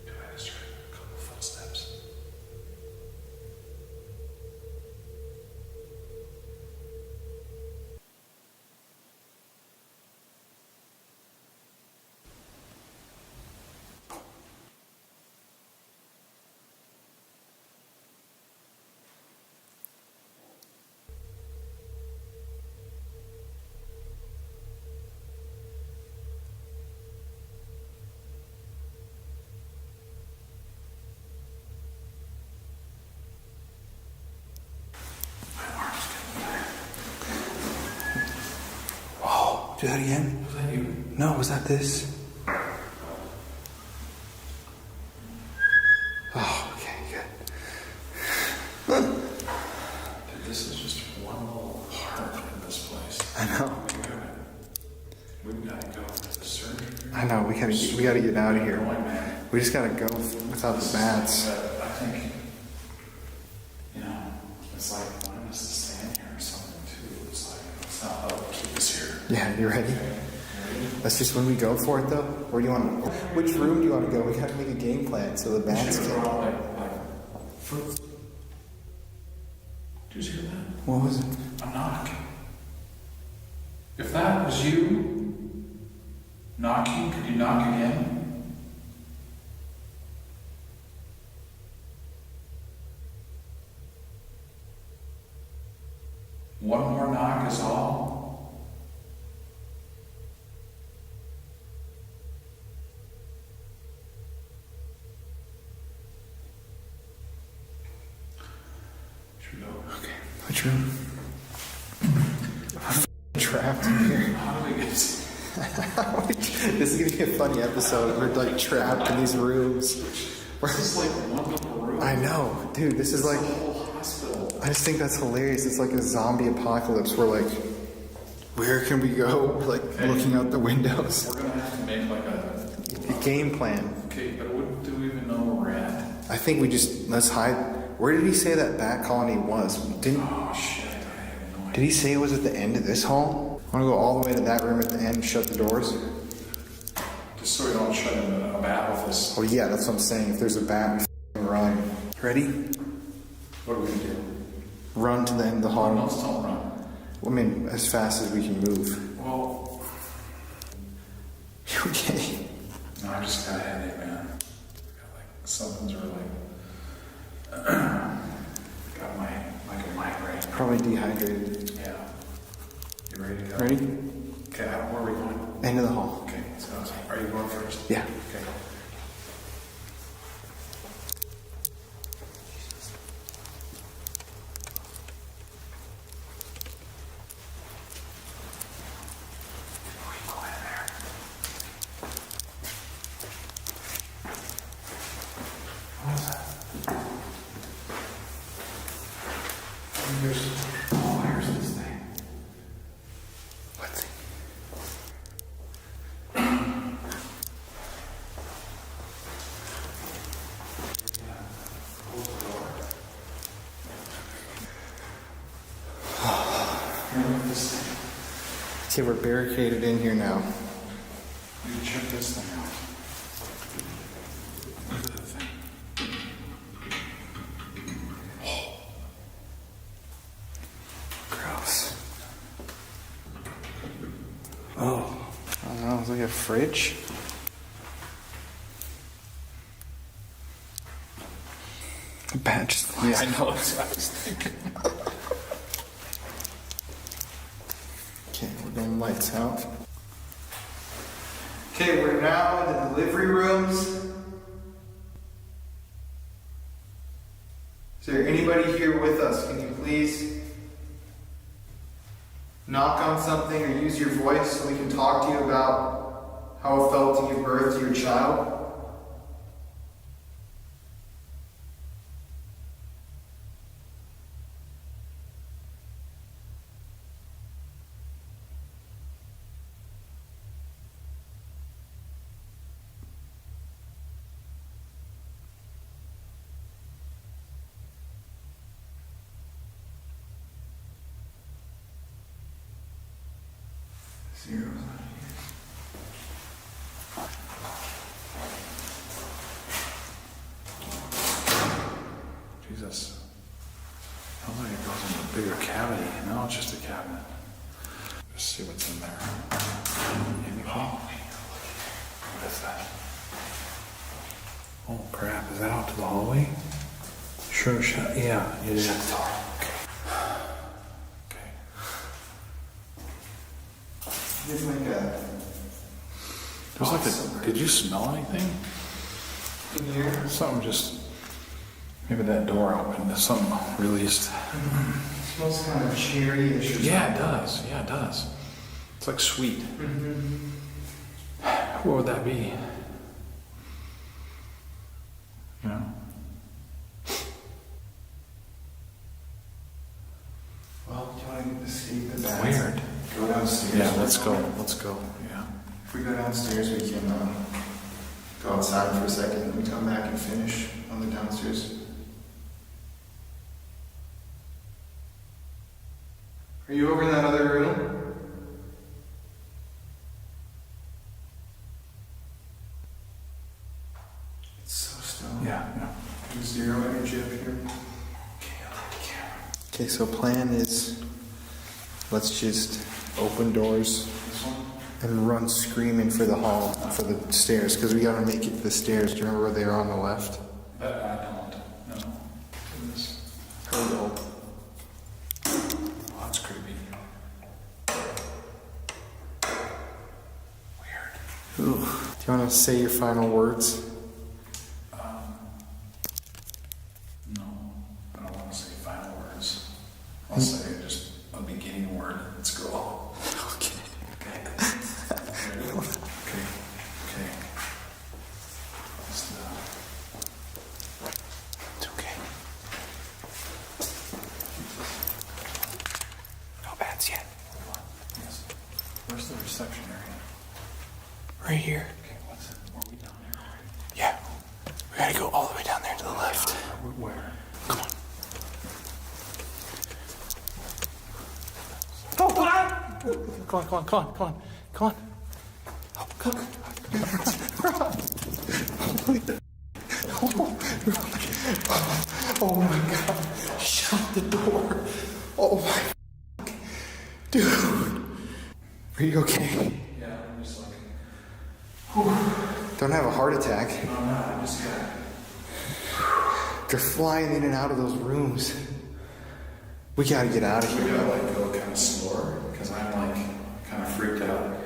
Do I just heard a couple footsteps? Whoa, do that again. Was that you? No, was that this? Oh, okay, good. Dude, this is just one little part of this place. I know. We've got to go to the surgery. I know, we gotta get out of here. Going, man. We just gotta go without the bats. But I think, you know, it's like wanting us to stand here or something too. It's like, it's not how to keep us here. Yeah, you ready? Okay. That's just when we go for it, though. Where do you want to? Which room do you want to go? We gotta make a game plan so the bats Did can. you hear that? What was it? A knock. If that was you knocking, could you knock again? One more knock is all. Should we go? Okay. Which room? I'm trapped in here. How do we get? This is gonna be a funny episode. We're like trapped in these rooms. This is like one little room. I know, dude. This is like. The whole hospital. I just think that's hilarious. It's like a zombie apocalypse. We're like, where can we go? We're like looking out the windows. We're gonna have to make like a. A game plan. Okay, but do we even know where we're at? I think we just let's hide. Where did he say that bat colony was? Didn't? Oh shit! I have no idea. Did he say it was at the end of this hall? I want to go all the way to that room at the end and shut the doors. Just so we don't shut in a bat with us. Oh yeah, that's what I'm saying. If there's a bat, we run. Ready? What are we gonna do? Run to the end of the hall. No, don't run. I mean, as fast as we can move. Well, You okay? no, I just got a headache, man. I got like something's really got like a migraine. Probably dehydrated. Yeah. You ready to go? Ready? Okay. Where are we going? End of the hall. Okay. So, are you going first? Yeah. Okay. Here's this thing. What's it? Close the door. Here, look at this thing. Okay, we're barricaded in here now. You can check this thing out. Look at that thing. Gross. Oh. I don't know, it's like a fridge. A bat just flies. Yeah, I know. That's what I was thinking. Okay, we're going lights out. Okay, we're now in the delivery rooms. Is there anybody here with us? Can you please knock on something or use your voice so we can talk to you about how it felt to give birth to your child? Zeros on here. Jesus. Sounds like it goes into a bigger cavity. No, it's just a cabinet. Just see what's in there. Anything? What is that? Oh crap, is that out to the hallway? Sure, yeah, it is. Shut the door. Okay. There's like a... There's like a... Did you smell anything? In here? Something just... Maybe that door opened. Something released. It smells kind of cherry-ish or something. Yeah, it does. Yeah, it does. It's like sweet. What would that be? You know? Well, do you want to escape the bats? Weird. Go downstairs. Yeah, let's go. Let's go. Yeah. If we go downstairs, we can go outside for a second and we come back and finish on the downstairs. Are you over in that other room? It's so still. Yeah. There's zero energy up here. Okay, so plan is let's just open doors and run screaming for the hall, for the stairs, because we gotta make it to the stairs. Do you remember where they are on the left? I don't. No. Goodness. Hurry up. Oh, that's creepy. Weird. Ooh. Do you want to say your final words? No. I don't want to say final words. I'll say just a beginning word. Let's go. Okay. Okay. It's okay. No bats yet. Yes. Where's the reception area? Right here. Okay, what's it? Are we down there? Yeah. We gotta go all the way down there to the left. Where? Come on. Oh, come on. Oh, come on. Oh my god. Shut the door. Oh my dude. Are you okay? Yeah, I'm just like... Don't have a heart attack. No, I just got... They're flying in and out of those rooms. We gotta get out of We here. gotta like go kind of slower because I'm like kind of freaked out.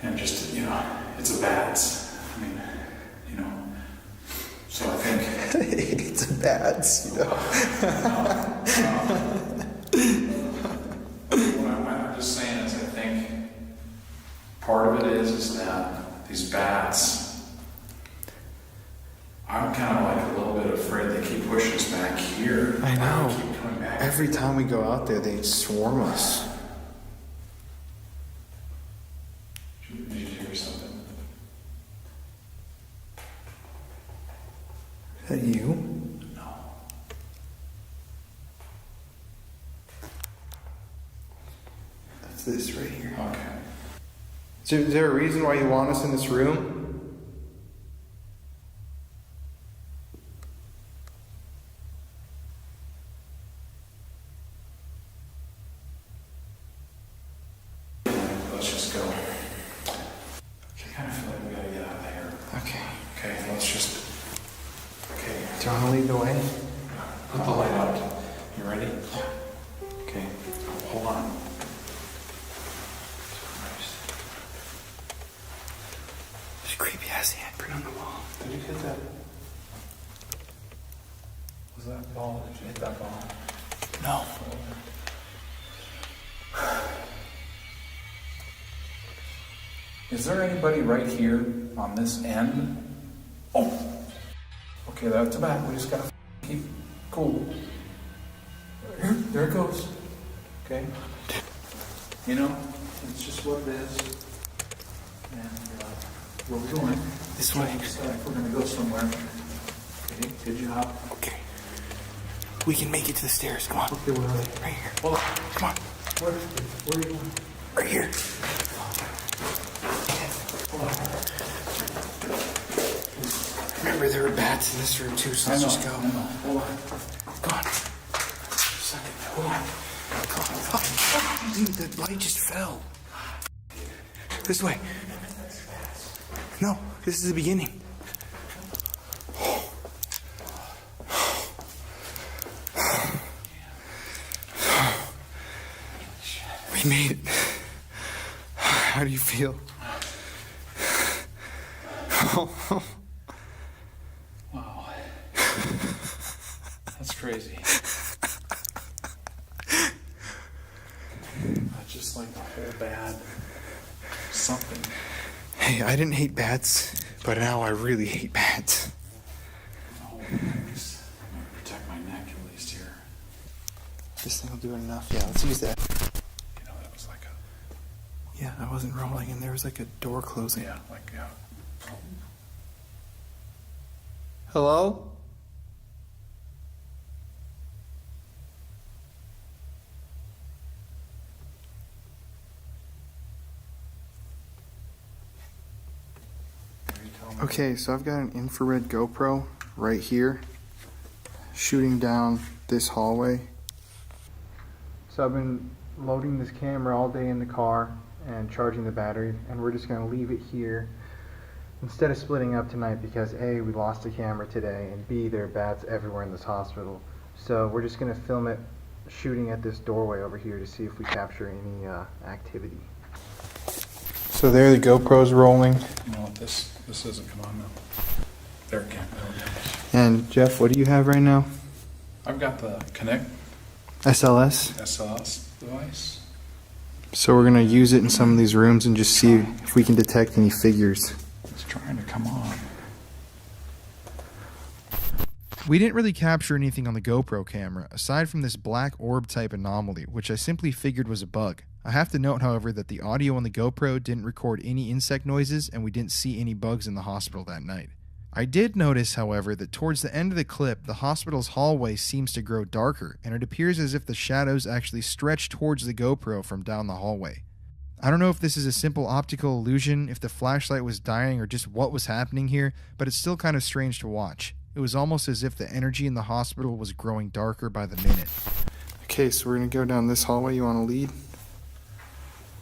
And just, you know, it's a bats. I mean, you know. So I think... It's a bats, you know. What I'm just saying is I think part of it is that these bats, I'm kind of like a little bit afraid they keep pushing us back here. I know. They keep coming back. Every time we go out there, they swarm us. Did you hear something? Is that you? No. That's this right Is there a reason why you want us in this room? Let's just go. I kind of feel like we gotta get out of here. Okay. Okay, let's just. Okay. Do you want to lead the way? Put the light out. You ready? Okay. Hold on. There's a creepy ass handprint on the wall. Did you hit that? Was that ball? Did you hit that ball? No. Is there anybody right here on this end? Oh! Okay, that's a bat. We just gotta keep cool. There it goes. Okay? You know, it's just what it is. And where we going? This way. We're gonna go somewhere. Okay, good job. Okay. We can make it to the stairs. Come on. Okay, where are they? Right here. Hold on. Come on. Where are you going? Right here. Remember, there were bats in this room too, so let's just go. Hold on. Come on. Second. Hold on. Come on. Oh, dude, the light just fell. This way. No, this is the beginning. We made it. How do you feel? Wow. That's crazy. That's just like a whole bad something. Hey, I didn't hate bats, but now I really hate bats. Oh, I'm gonna protect my neck at least here. This thing will do enough. Yeah, let's use that. You know, that was like a. Yeah, I wasn't rolling and there was like a door closing. Yeah, like, yeah. Hello? Okay, so I've got an infrared GoPro right here shooting down this hallway. So I've been loading this camera all day in the car and charging the battery, and we're just going to leave it here instead of splitting up tonight because A, we lost the camera today, and B, there are bats everywhere in this hospital. So we're just going to film it shooting at this doorway over here to see if we capture any activity. So there the GoPro's rolling. You know what, this doesn't come on now. There it can. And Jeff, what do you have right now? I've got the Connect SLS. SLS device. So we're going to use it in some of these rooms and just see if we can detect any figures. It's trying to come on. We didn't really capture anything on the GoPro camera, aside from this black orb type anomaly, which I simply figured was a bug. I have to note, however, that the audio on the GoPro didn't record any insect noises, and we didn't see any bugs in the hospital that night. I did notice, however, that towards the end of the clip, the hospital's hallway seems to grow darker, and it appears as if the shadows actually stretch towards the GoPro from down the hallway. I don't know if this is a simple optical illusion, if the flashlight was dying, or just what was happening here, but it's still kind of strange to watch. It was almost as if the energy in the hospital was growing darker by the minute. Okay, so we're going to go down this hallway. You want to lead?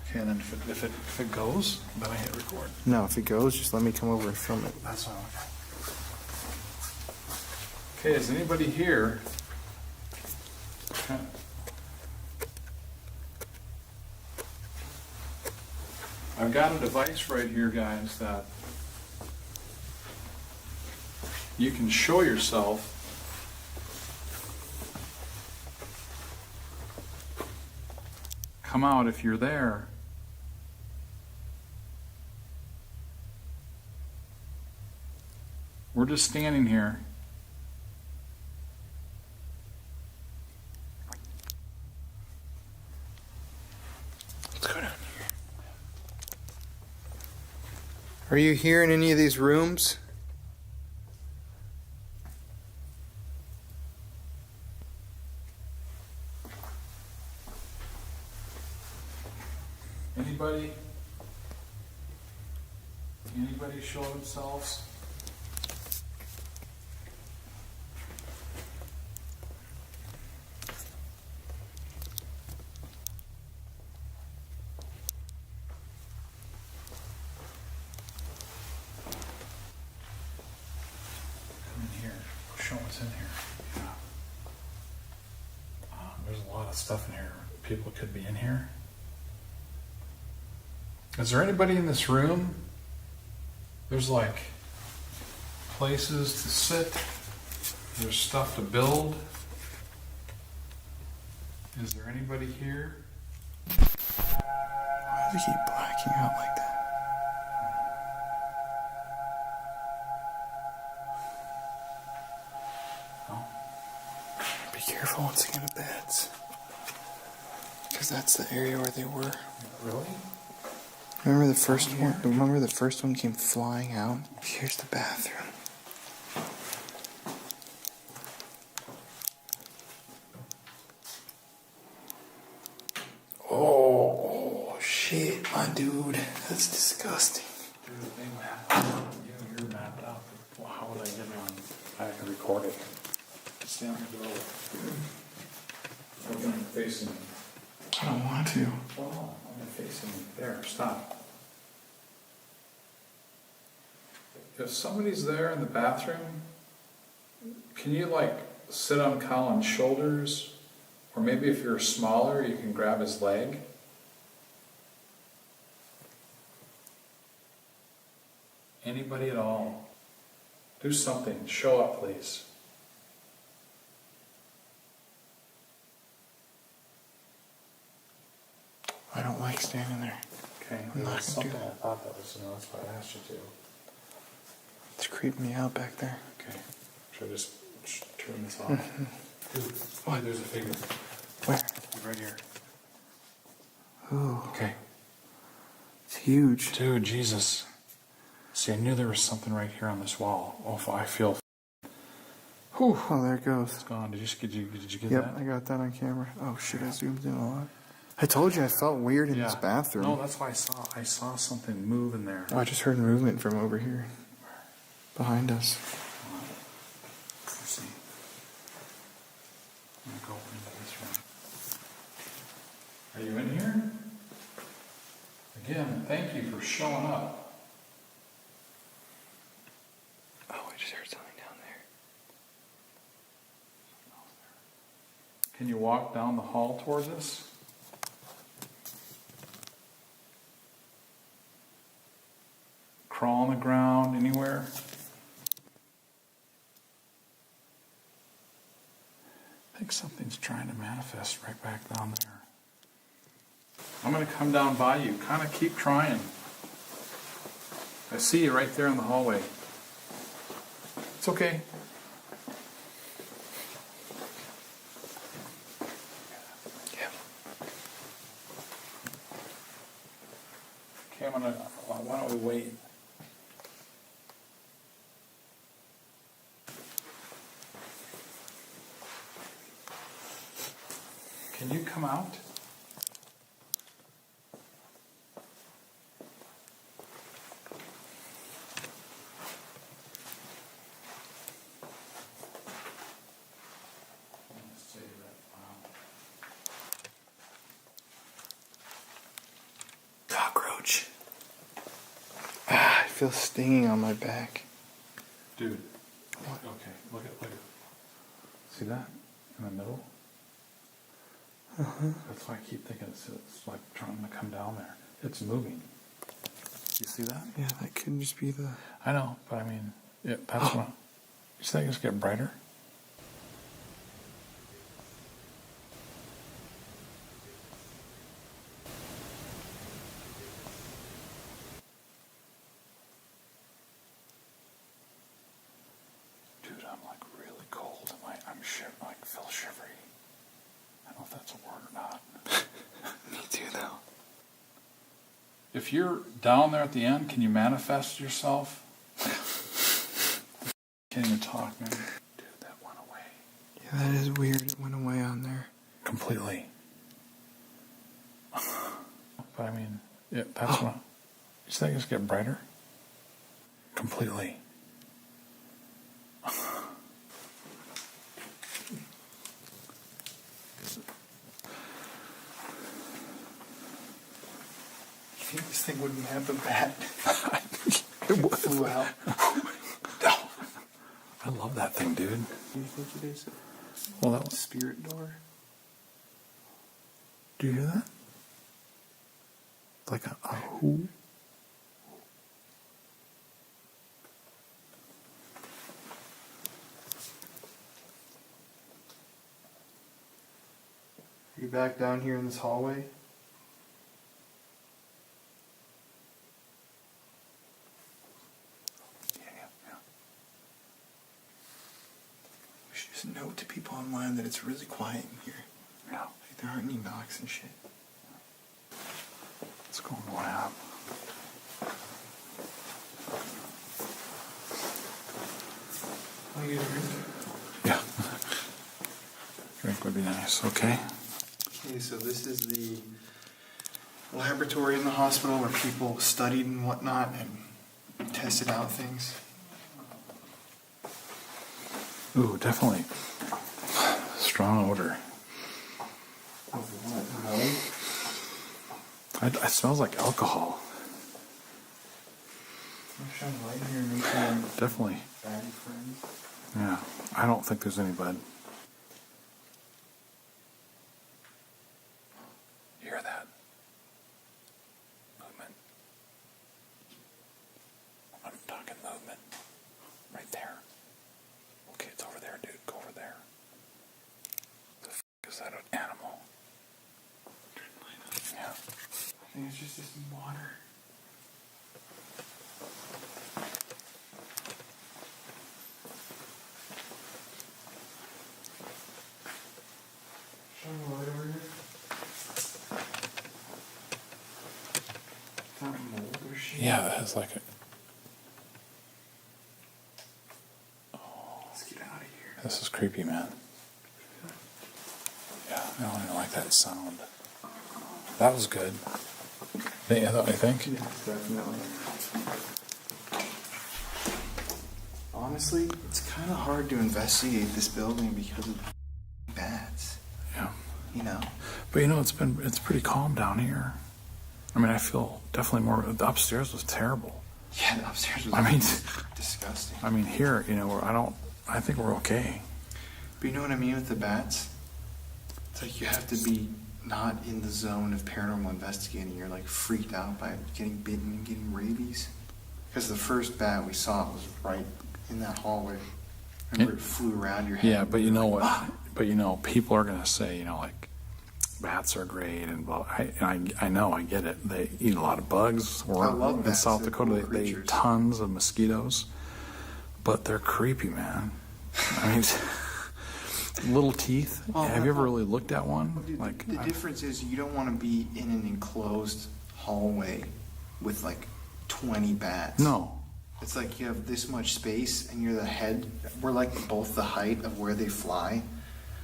Okay, and then if it goes, then I hit record. No, if it goes, just let me come over and film it. That's fine. Okay, is anybody here? I've got a device right here, guys, that you can show yourself come out if you're there. We're just standing here. Let's go down here. Are you here in any of these rooms? Anybody? Anybody show themselves? Come in here. Show what's in here. Yeah. There's a lot of stuff in here. People could be in here. Is there anybody in this room? There's like places to sit. There's stuff to build. Is there anybody here? Why do they keep blacking out like that? No. Be careful once again of beds. Because that's the area where they were. Really? Remember the first one? Remember the first one came flying out? Here's the bathroom. Oh shit, my dude. That's disgusting. Dude, they mapped out. You're mapped out. Well, how would I get on? I can record it. Stand on the door. You're facing me. I don't want to. Oh, I'm facing me. There, stop. If somebody's there in the bathroom, can you like sit on Colin's shoulders? Or maybe if you're smaller, you can grab his leg. Anybody at all. Do something. Show up, please. I don't like standing there. Okay, I'm not that's gonna do something that. I thought that was, that's why I asked you to. It's creeping me out back there. Okay, should I just turn this off? Dude, What? There's a figure. Where? Right here. Ooh, Okay. it's huge. Dude, Jesus. See, I knew there was something right here on this wall. Oh, I feel. Whew. Oh, there it goes. It's gone. Did you get Yep, that? I got that on camera. Oh shit, I zoomed in a lot. I told you I felt weird in this bathroom. No, that's why I saw something move in there. Oh, I just heard movement from over here. Behind us. Let's see. I'm gonna go into this room. Are you in here? Again, thank you for showing up. Oh, I just heard something down there. Can you walk down the hall towards us? Crawl on the ground anywhere? I think something's trying to manifest right back down there. I'm going to come down by you. Kind of keep trying. I see you right there in the hallway. It's okay. Yeah. Okay, why don't we wait? Can you come out? Cockroach. Ah, I feel stinging on my back. Dude. Okay, look at. See that? In the middle? Uh-huh. That's why I keep thinking it's like trying to come down there. It's moving. You see that? Yeah, that couldn't just be the... I know, but I mean, that's what. You think it's getting brighter? Dude, I'm like really cold. I'm like feel shivery. I don't know if that's a word or not. Me too, though. If you're down there at the end, can you manifest yourself? Can't even talk, man. Dude, that went away. Yeah, that is weird. It went away on there. Completely. But I mean, that's what. You think it's getting brighter? completely. You think this thing wouldn't have a bat? It would. Flew out. I love that thing, dude. What do you think it is? Well, that was. Spirit door? Do you hear that? It's like a who? Are you back down here in this hallway? We should just note to people online that it's really quiet in here. Yeah. Like there aren't any knocks and shit. Let's go in the lab. I'll get a drink. Yeah. Drink would be nice. Okay. Okay, so this is the laboratory in the hospital where people studied and whatnot and tested out things. Ooh, definitely. Strong odor. Of what? Mold? It smells like alcohol. I'm trying to light here and make some Definitely. baddie friends. Yeah. I don't think there's any bud. You hear that? Movement. I'm talking movement. Right there. Okay, it's over there, dude. Go over there. The f*** is that an animal? Yeah. I think it's just this water. Shine the light over here. Is that mold or shit? Yeah, it has like a... Let's get out of here. This is creepy, man. Yeah, I don't even like that sound. That was good. I think? Yes, definitely. Honestly, it's kind of hard to investigate this building because of bats. Yeah. You know? But you know, it's pretty calm down here. I mean, I feel definitely more. The upstairs was terrible. Yeah, the upstairs was disgusting. I mean, here, you know, I think we're okay. But you know what I mean with the bats? It's like you have to be not in the zone of paranormal investigating. You're like freaked out by getting bitten and getting rabies. Because the first bat we saw was right in that hallway. Remember, it flew around your head. Yeah, but you know what? But you know, people are gonna say, you know, like bats are great and blah. I know, I get it. They eat a lot of bugs. I love in bats. South They're Dakota, cool they eat creatures. tons of mosquitoes, but they're creepy, man. I mean, little teeth. Have you ever really looked at one? Dude, Like the difference is you don't want to be in an enclosed hallway with like 20 bats. No. It's like you have this much space and you're the head. We're like both the height of where they fly.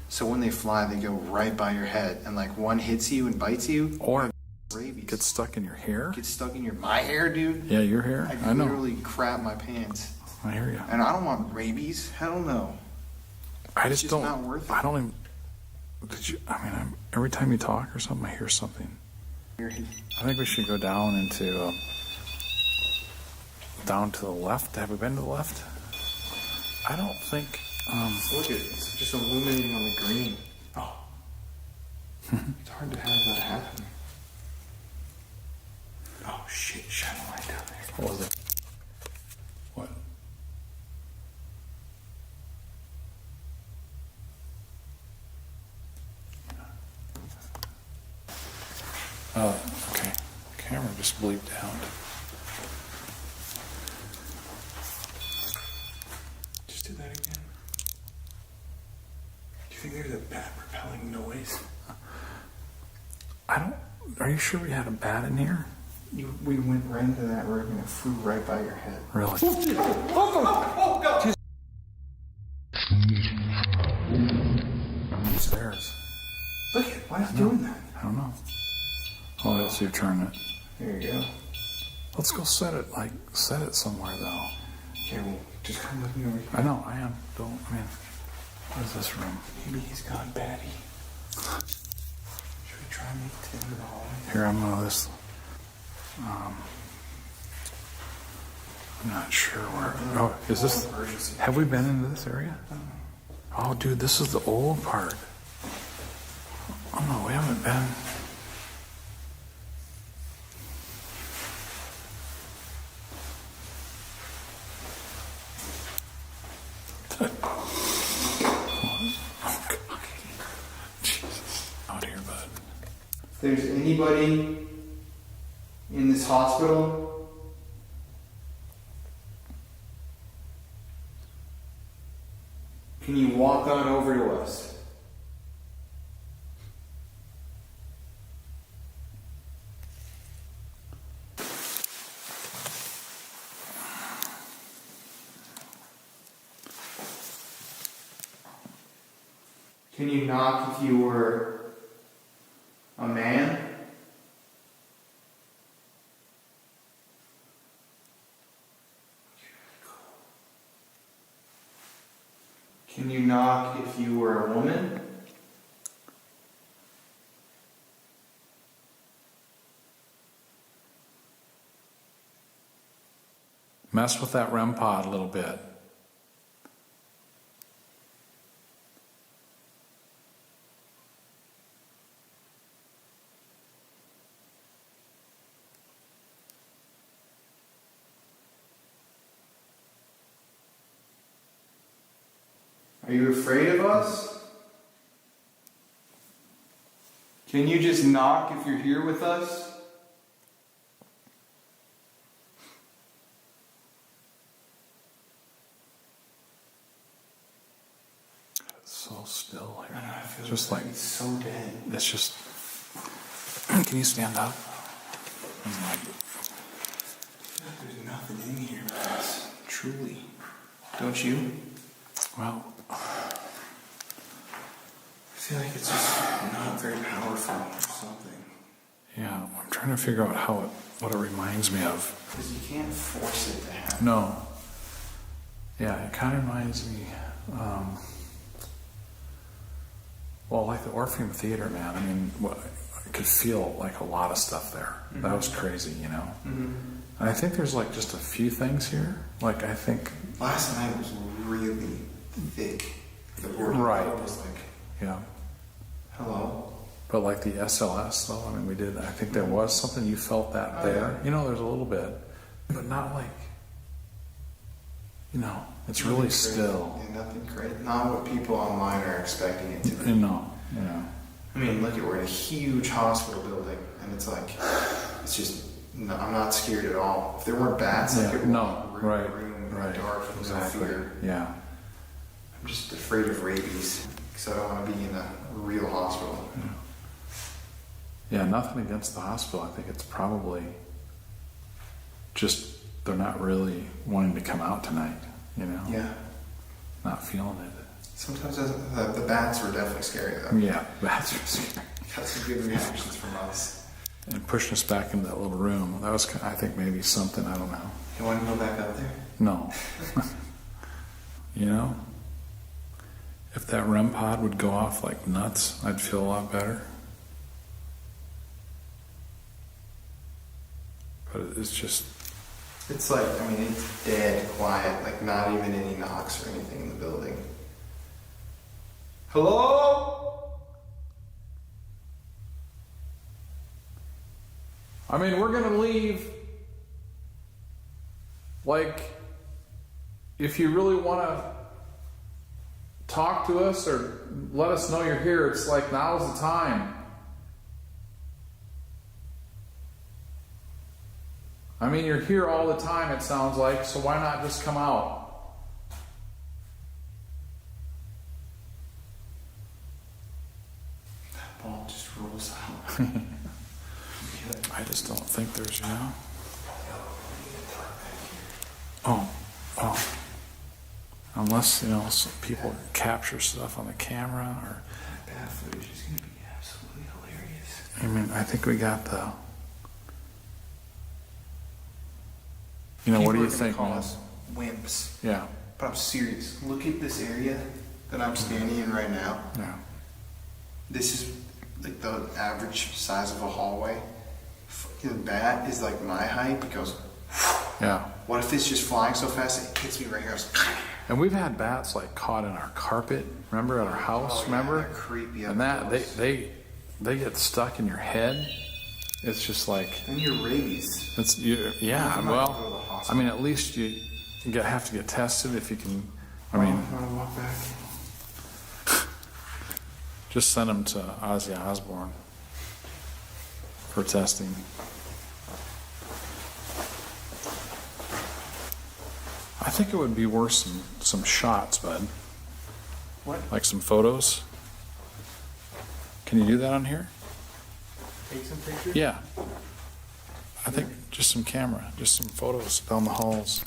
So when they fly, they go right by your head, and like one hits you and bites you, Or rabies. get stuck in your hair. Get stuck in my hair, dude. Yeah, your hair. I know. literally crap my pants. I hear you. And I don't want rabies. Hell no. I It's just just don't. not worth it. I don't even. Every time you talk or something, I hear something. I think we should go down into down to the left. Have we been to the left? I don't think. Look at it. It's just illuminating on the green. Oh. It's hard to have that happen. Oh shit! Shine a light down there. What was it? What? Oh, okay. Camera just bleeped out. Just do that again. Do you think there's a bat repelling noise? I don't. Are you sure we had a bat in here? We went right into that room and it flew right by your head. Really? Upstairs. Look at it. Why is it doing that? I don't know. Oh, let's see you turn it. There you go. Let's go set it somewhere though. Okay, well, just come with me over here. I know, I am. Don't, I mean, what is this room? Maybe he's gone batty. Should we try and make it into the hallway? Here, I'm gonna this. I'm not sure where. Oh, is this? Have we been into this area? Oh, dude, this is the old part. Oh no, we haven't been. Oh God, Jesus! Out here, bud. If there's anybody in this hospital, can you walk on over to us? Can you knock if you were a man? Can you knock if you were a woman? Mess with that REM pod a little bit. Are you afraid of us? Can you just knock if you're here with us? It's so still here. I feel Just like it's so dead. it's just. Can you stand up? I'm like, There's nothing in here, guys. Truly. Don't you? well, I feel like it's just not very powerful or something. yeah. I'm trying to figure out what it reminds me of. Because you can't force it to happen. No. Yeah, it kind of reminds me. Well, like the Orpheum Theater, man. I mean, I could feel like a lot of stuff there. Mm-hmm. That was crazy, you know. Mm-hmm. And I think there's like just a few things here. Like I think. Last night was really thick. The board Right. was like, Yeah. hello. But like the SLS, though, I mean, we did. I think there was something you felt that Oh, there. yeah. You know, there's a little bit, but not like. You know, it's really still. Yeah, nothing crazy. Not what people online are expecting it to be. You know. Yeah. I mean, look, we're in a huge hospital building, and it's like, it's just, no, I'm not scared at all. If there weren't bats, I Yeah. could No. walk room Right. to room in Right. the dark with Exactly. no fear. Yeah. I'm just afraid of rabies, because I don't want to be in a real hospital. Yeah, nothing against the hospital. I think it's probably just they're not really wanting to come out tonight, you know? Yeah. Not feeling it. Sometimes the bats were definitely scary, though. Yeah, that's scary. Got some good reactions from us. And pushing us back into that little room. That was, I think, maybe something, I don't know. You want to go back up there? No. You know? If that REM pod would go off like nuts, I'd feel a lot better. But it's just, It's like, I mean, it's dead quiet, like not even any knocks or anything in the building. Hello? I mean, we're gonna leave. Like, if you really want to talk to us or let us know you're here, it's like now's the time. I mean, you're here all the time, it sounds like, so why not just come out? That ball just rolls out. I just don't think there's, you know. Oh. Unless, you know, some people capture stuff on the camera or. That bad footage is going to be absolutely hilarious. I mean, I think we got the. You know, what do you think, man? wimps. Yeah. But I'm serious. Look at this area that I'm standing in right now. Yeah. This is like the average size of a hallway. Fucking bat is like my height. It goes. Yeah. What if it's just flying so fast it hits me right here? And we've had bats like caught in our carpet. Remember at our house? Remember? They're creepy. And that they get stuck in your head. It's just like. And your rabies. It's yeah. Well, I mean, at least you have to get tested if you can. I mean. I'm gonna walk back. Just send them to Ozzy Osbourne for testing. I think it would be worth some shots, bud. What? Like some photos. Can you do that on here? Take some pictures? Yeah. I think just some camera, just some photos down the halls.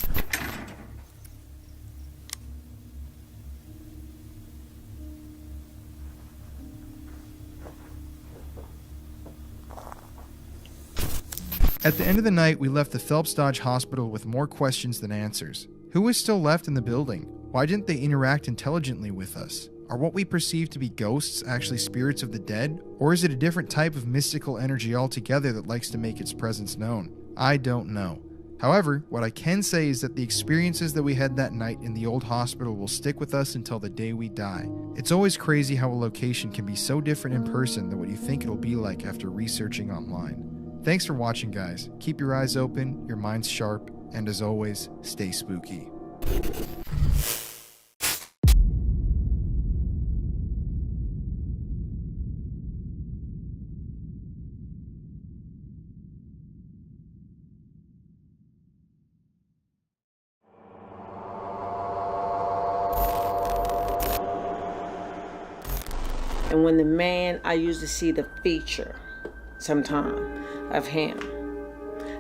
At the end of the night, we left the Phelps Dodge Hospital with more questions than answers. Who was still left in the building? Why didn't they interact intelligently with us? Are what we perceive to be ghosts actually spirits of the dead? Or is it a different type of mystical energy altogether that likes to make its presence known? I don't know. However, what I can say is that the experiences that we had that night in the old hospital will stick with us until the day we die. It's always crazy how a location can be so different in person than what you think it'll be like after researching online. Thanks for watching, guys. Keep your eyes open, your minds sharp, and as always, stay spooky. And when the man, I usually see the feature sometime of him.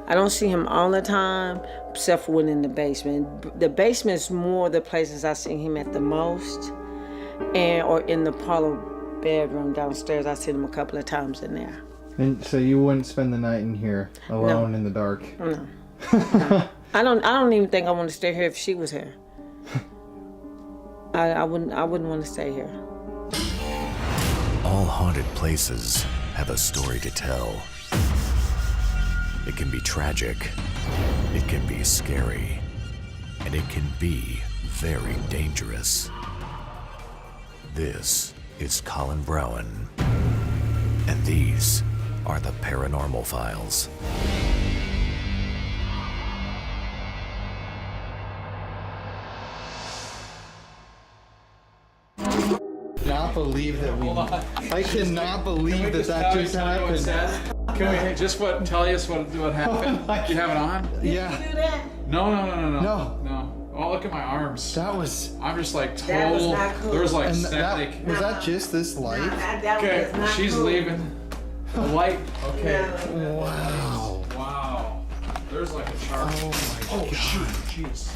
I don't see him all the time, except for when in the basement. The basement is more the places I see him at the most, or in the parlor bedroom downstairs. I see him a couple of times in there. And so you wouldn't spend the night in here alone in the dark? No. No. I don't even think I want to stay here if she was here. I wouldn't want to stay here. All haunted places have a story to tell. It can be tragic, it can be scary, and it can be very dangerous. This is Colin Browen, and these are the Paranormal Files. I cannot believe that I cannot believe that just happened. Can we just tell us what happened? You have it on? Yeah. Did you do that? No. Oh, look at my arms. That was. I'm just like total. That was not cool. There's like And static. was that just this light? Okay, she's leaving. The light. Okay. Wow. There's like a chart. Oh my God. Shoot. Jeez.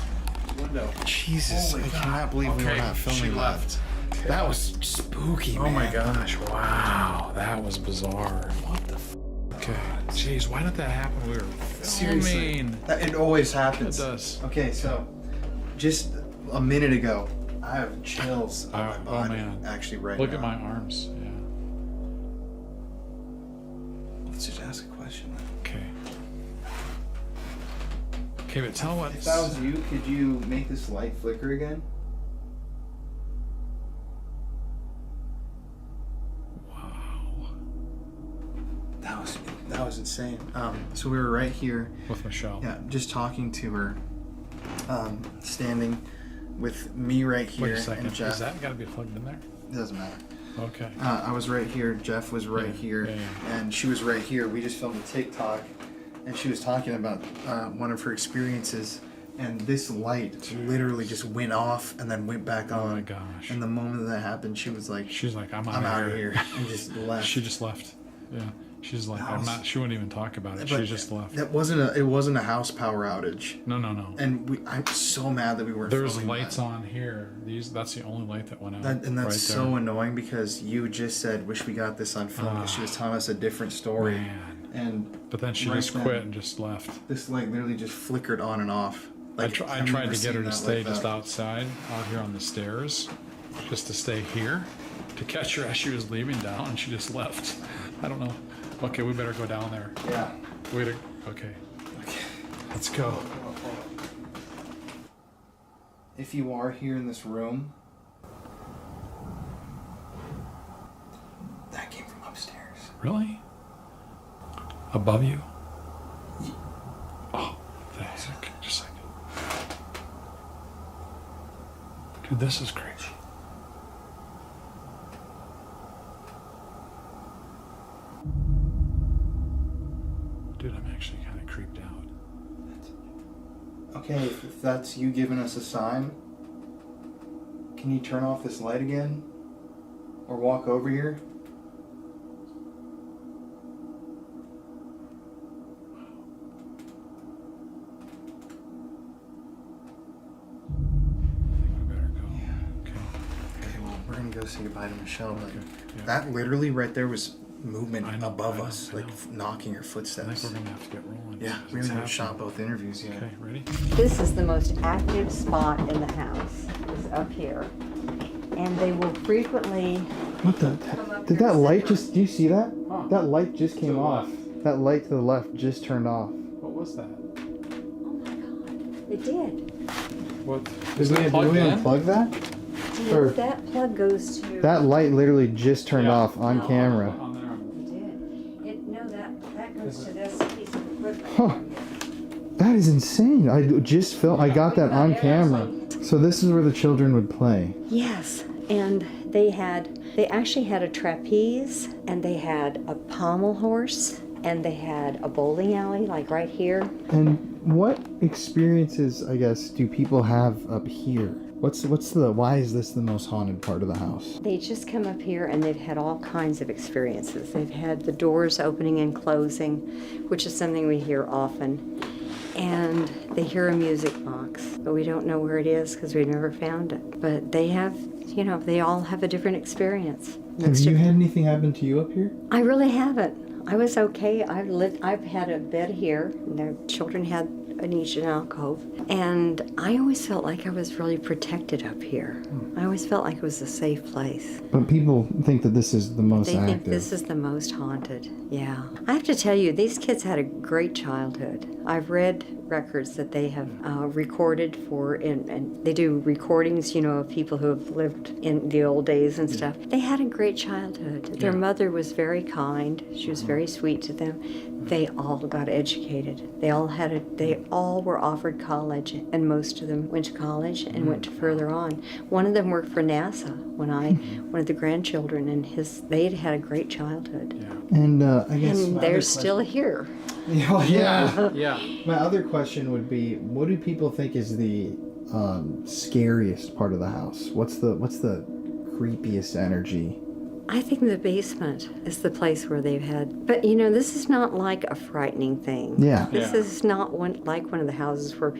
Window. Jesus, I cannot believe we were not filming she that. left. That was spooky, man. Oh my gosh! Wow, that was bizarre. What the? Okay. Jeez, why did that happen? We were filming. Seriously, it always happens. It does. Okay, so just a minute ago, I have chills on my body. Oh man! Actually, right Look now. at my arms. Yeah. Let's just ask a question. Okay. Okay, but tell what. If that was you, could you make this light flicker again? That was insane. So we were right here With Michelle. Yeah, just talking to her, standing with me right here. Wait a second. And Jeff. Is that got to be plugged in there? It doesn't matter. Okay. I was right here. Jeff was right here, and she was right here. We just filmed a TikTok, and she was talking about one of her experiences. And this light literally just went off and then went back on. Oh my gosh! And the moment that happened, she was like, I'm out of here," and just left. She just left. Yeah. She's like, she wouldn't even talk about it. She just left. It wasn't a house power outage. No. And I'm so mad that we weren't. There's filming lights that. on here. That's the only light that went out. And that's right so there. annoying because you just said, "Wish we got this on film." Because she was telling us a different story. Man. But then she just quit and just left. This light literally just flickered on and off. I tried to get her to stay just outside, out here on the stairs, just to stay here, to catch her as she was leaving down, and she just left. I don't know. Okay, we better go down there. Yeah. Okay. Let's go. If you are here in this room, that came from upstairs. Really? Above you? Oh, thanks. Okay, just a second. Dude, this is crazy. Dude, I'm actually kind of creeped out. Okay, if that's you giving us a sign, can you turn off this light again? Or walk over here? We're gonna go say goodbye to Michelle. But that literally right there was movement above us, like knocking her footsteps. I think we're gonna have to get rolling. Yeah, we haven't even shot both interviews yet. Okay, ready? This is the most active spot in the house, is up here. And they will frequently... What the? Did that light just, do you see that? Huh. That light just came off. That light to the left just turned off. What was that? Oh my God, it did. What? Did we unplug that? Or that plug goes to... That light literally just turned off on camera. It did. No, that goes to this piece of equipment. Huh. That is insane. I just filmed. I got that on camera. So this is where the children would play. Yes, and they actually had a trapeze, and they had a pommel horse, and they had a bowling alley, like right here. And what experiences, I guess, do people have up here? Why is this the most haunted part of the house? They just come up here and they've had all kinds of experiences. They've had the doors opening and closing, which is something we hear often. And they hear a music box, but we don't know where it is because we never found it. But they have, they all have a different experience. Have you had anything happen to you up here? I really haven't. I was okay. I've had a bed here. The children had each an alcove, and I always felt like I was really protected up here. I always felt like it was a safe place. But people think that this is the most active. They think this is the most haunted. Yeah. I have to tell you, these kids had a great childhood. I've read records that they have recorded for, and they do recordings, of people who have lived in the old days and stuff. They had a great childhood. Their mother was very kind. She was very sweet to them. They all got educated. They all were offered college, and most of them went to college and went to further on. One of them worked for NASA one of the grandchildren, and they'd had a great childhood. Yeah. And I guess they're still here. Yeah. My other question would be, what do people think is the scariest part of the house? What's the creepiest energy? I think the basement is the place where they've had, but this is not like a frightening thing. Yeah. This is not like one of the houses where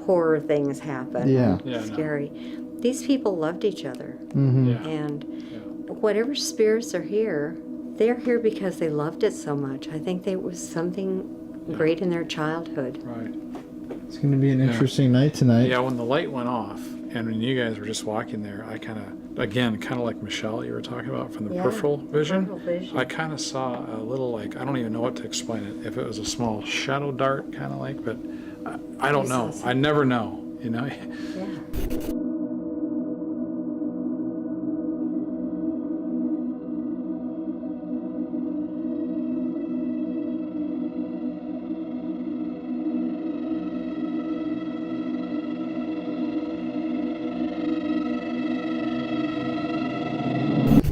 horror things happen. Yeah. Scary. These people loved each other. Mm-hmm. And whatever spirits are here, they're here because they loved it so much. I think there was something great in their childhood. Right. It's going to be an interesting night tonight. Yeah, when the light went off, and when you guys were just walking there, I kind of like Michelle, you were talking about from the peripheral vision. I kind of saw a little, I don't even know what to explain it. If it was a small shadow dart, kind of but I don't know. I never know, Yeah.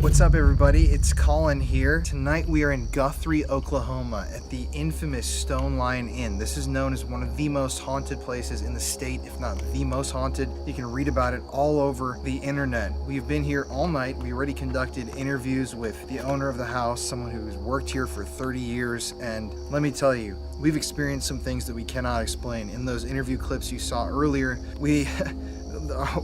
What's up, everybody? It's Colin here. Tonight we are in Guthrie, Oklahoma at the infamous Stone Lion Inn. This is known as one of the most haunted places in the state, if not the most haunted. You can read about it all over the internet. We've been here all night. We already conducted interviews with the owner of the house, someone who's worked here for 30 years, and let me tell you, we've experienced some things that we cannot explain. In those interview clips you saw earlier,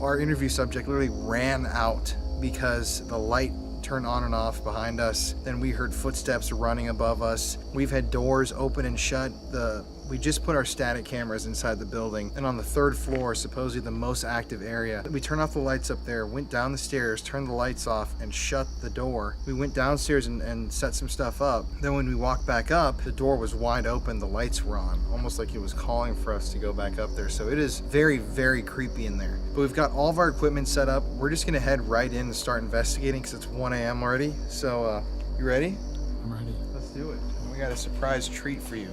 our interview subject literally ran out because the light turned on and off behind us. Then we heard footsteps running above us. We've had doors open and shut. The We just put our static cameras inside the building, and on the 3rd floor, supposedly the most active area, we turned off the lights up there, went down the stairs, turned the lights off, and shut the door. We went downstairs and set some stuff up. Then when we walked back up, the door was wide open, the lights were on, almost like it was calling for us to go back up there. So it is very, very creepy in there. But we've got all of our equipment set up. We're just gonna head right in and start investigating because it's 1 a.m. already. So, you ready? I'm ready. Let's do it. We got a surprise treat for you.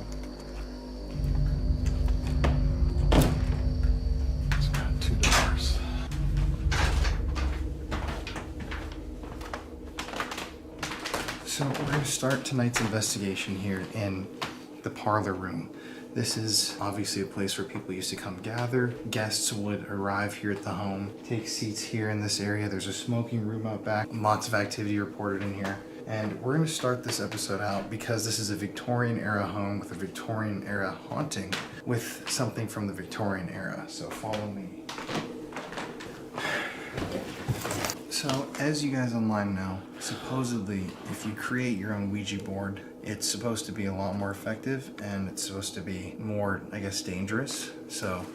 It's got 2 doors. So we're going to start tonight's investigation here in the parlor room. This is obviously a place where people used to come gather. Guests would arrive here at the home, take seats here in this area. There's a smoking room out back. Lots of activity reported in here. And we're going to start this episode out because this is a Victorian era home with a Victorian era haunting with something from the Victorian era. So follow me. So as you guys online know, supposedly if you create your own Ouija board, it's supposed to be a lot more effective and it's supposed to be more, I guess, dangerous. So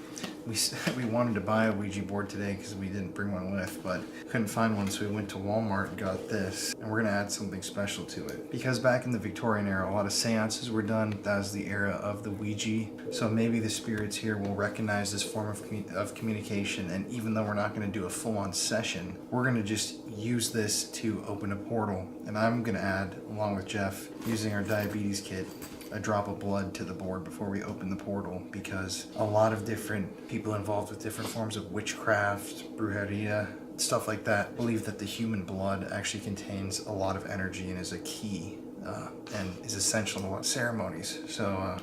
we wanted to buy a Ouija board today because we didn't bring one with, but couldn't find one, so we went to Walmart and got this, and we're gonna add something special to it. Because back in the Victorian era, a lot of seances were done. That was the era of the Ouija. So maybe the spirits here will recognize this form of communication, and even though we're not gonna do a full-on session, we're gonna just use this to open a portal. And I'm gonna add, along with Jeff, using our diabetes kit, a drop of blood to the board before we open the portal, because a lot of different people involved with different forms of witchcraft, brujeria, stuff like that, believe that the human blood actually contains a lot of energy and is a key and is essential in a lot of ceremonies. So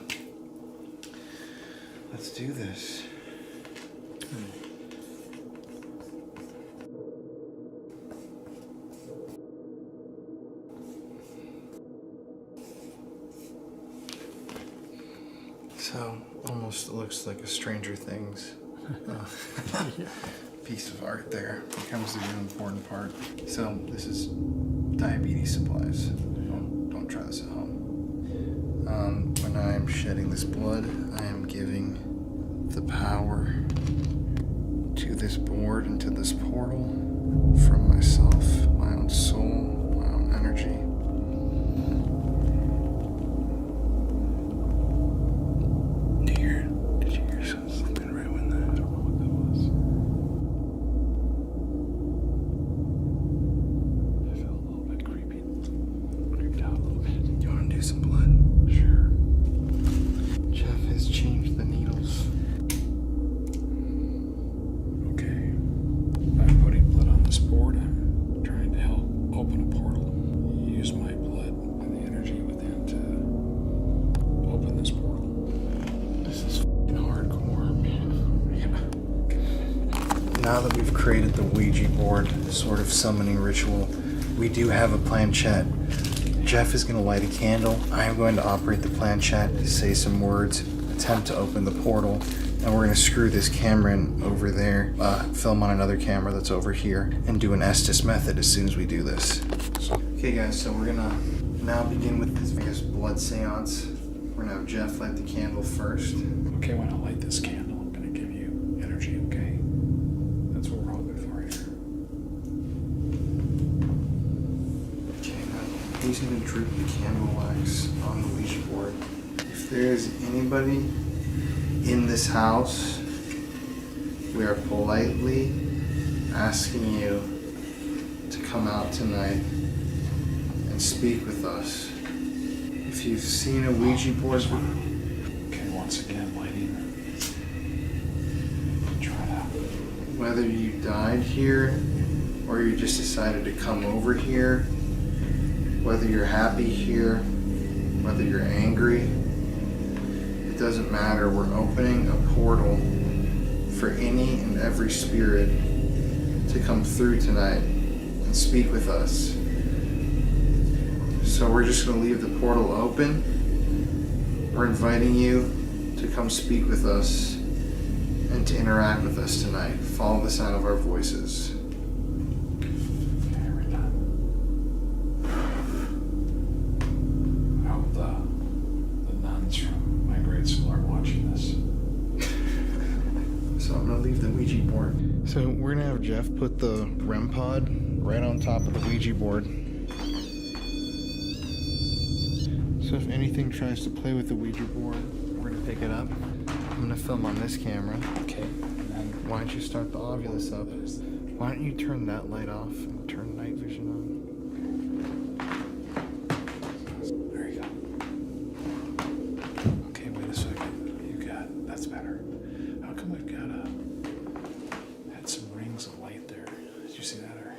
let's do this. So, almost looks like a Stranger Things piece of art there. Here comes the real important part. So, this is diabetes supplies. Don't try this at home. When I am shedding this blood, I am giving the power to this board and to this portal from myself, my own soul, my own energy. Now that we've created the Ouija board sort of summoning ritual, we do have a planchette. Jeff is going to light a candle. I am going to operate the planchette, say some words, attempt to open the portal, and we're going to screw this camera in over there, film on another camera that's over here, and do an Estes method as soon as we do this. Okay guys, so we're going to now begin with this, I guess, blood seance. We're going to have Jeff light the candle first. Okay, when I light this candle, I'm going to give you energy, okay? That's what we're hoping for here. Okay, now he's going to droop the candle wax on the Ouija board. If there's anybody in this house, we are politely asking you to come out tonight and speak with us. If you've seen a Ouija board, okay, once again, lighting. Try it out. Whether you died here or you just decided to come over here, whether you're happy here, whether you're angry, it doesn't matter. We're opening a portal for any and every spirit to come through tonight and speak with us. So we're just going to leave the portal open. We're inviting you to come speak with us and to interact with us tonight. Follow the sound of our voices. Okay, we're done. I hope the nuns from my grade school are So we're gonna have Jeff put the REM pod right on top of the Ouija board. So if anything tries to play with the Ouija board, we're gonna pick it up. I'm gonna film on this camera. Okay. Why don't you start the Ovilus up? Why don't you turn that light off and turn night vision on? There you go. Okay, wait a second. You got, that's better. How come we've got had some rings of light there? Did you see that, or?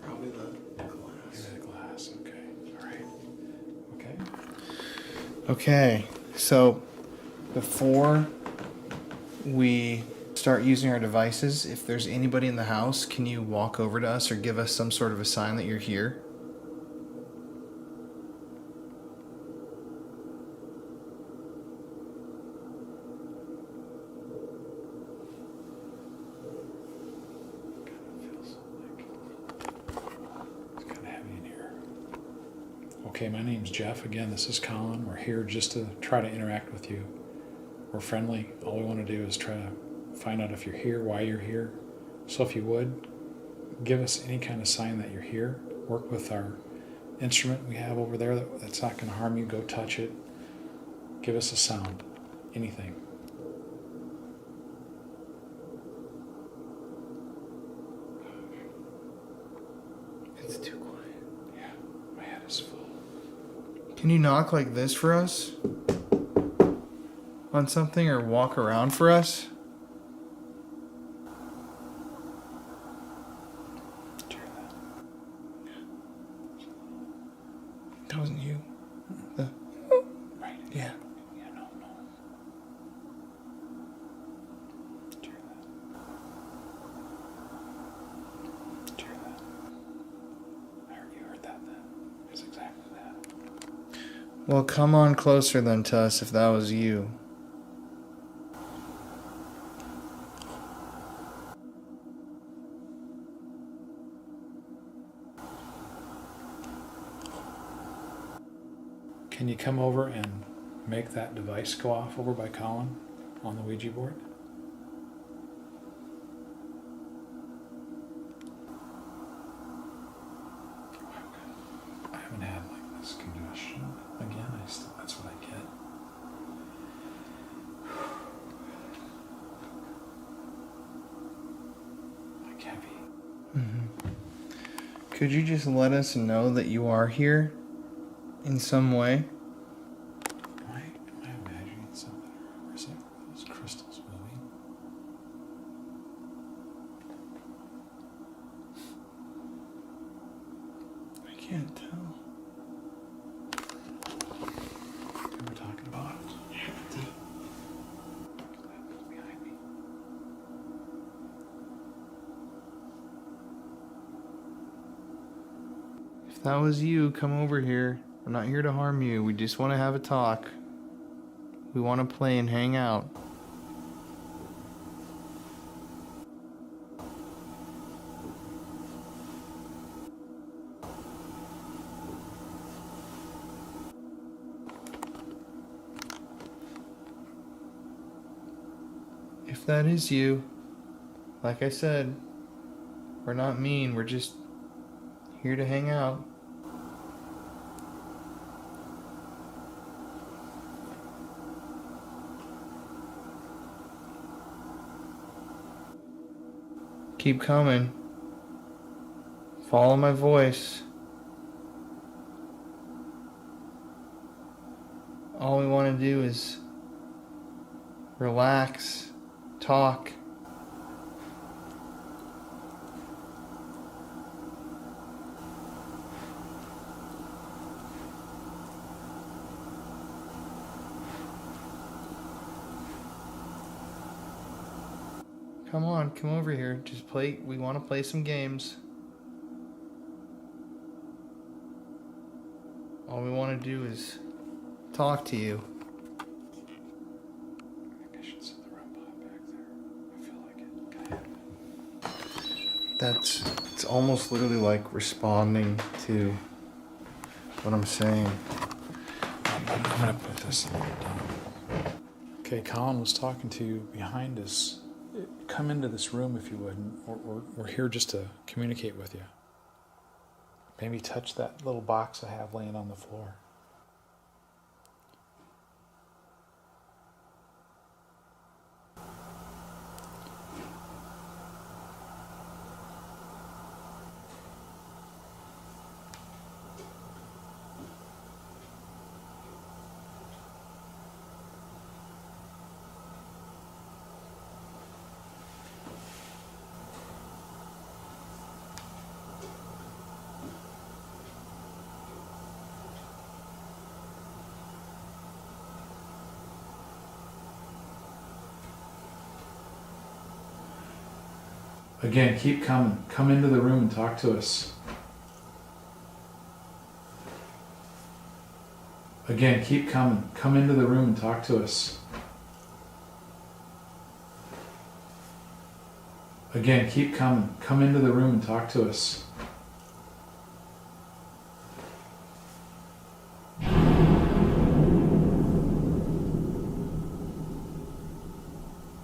Probably the glass. Maybe the glass, okay. All right. Okay. Okay, so before we start using our devices, if there's anybody in the house, can you walk over to us or give us some sort of a sign that you're here? It's kind of heavy in here. Okay, my name's Jeff. Again, this is Colin. We're here just to try to interact with you. We're friendly. All we want to do is try to find out if you're here, why you're here. So if you would, give us any kind of sign that you're here. Work with our instrument we have over there that's not going to harm you. Go touch it. Give us a sound. Anything. It's too quiet. Yeah, my head is full. Can you knock like this for us? On something, or walk around for us? Did you hear that? That wasn't you. The... Right. Yeah. Yeah, no. Did you hear that? Did you hear that? You heard that then? It's exactly that. Well, come on closer then to us if that was you. Can you come over and make that device go off over by Colin on the Ouija board? I haven't had like this congestion again. That's what I get. Like heavy. Mm-hmm. Could you just let us know that you are here in some way? Am I imagining something, or is it those crystals moving? I can't tell. What we're talking about? Behind me. If that was you, come over here. I'm not here to harm you. We just want to have a talk. We want to play and hang out. If that is you, like I said, we're not mean. We're just here to hang out. Keep coming. Follow my voice. All we want to do is relax, talk. Come on, come over here. Just play. We want to play some games. All we want to do is talk to you. Maybe I should set the REM pod back there. I feel like it. Can I have it? It's almost literally like responding to what I'm saying. I'm gonna put this a little down. Okay, Colin was talking to you behind us. come into this room if you would. And we're here just to communicate with you. Maybe touch that little box I have laying on the floor. Again, keep coming. Come into the room and talk to us. Again, keep coming. Come into the room and talk to us. Again, keep coming. Come into the room and talk to us.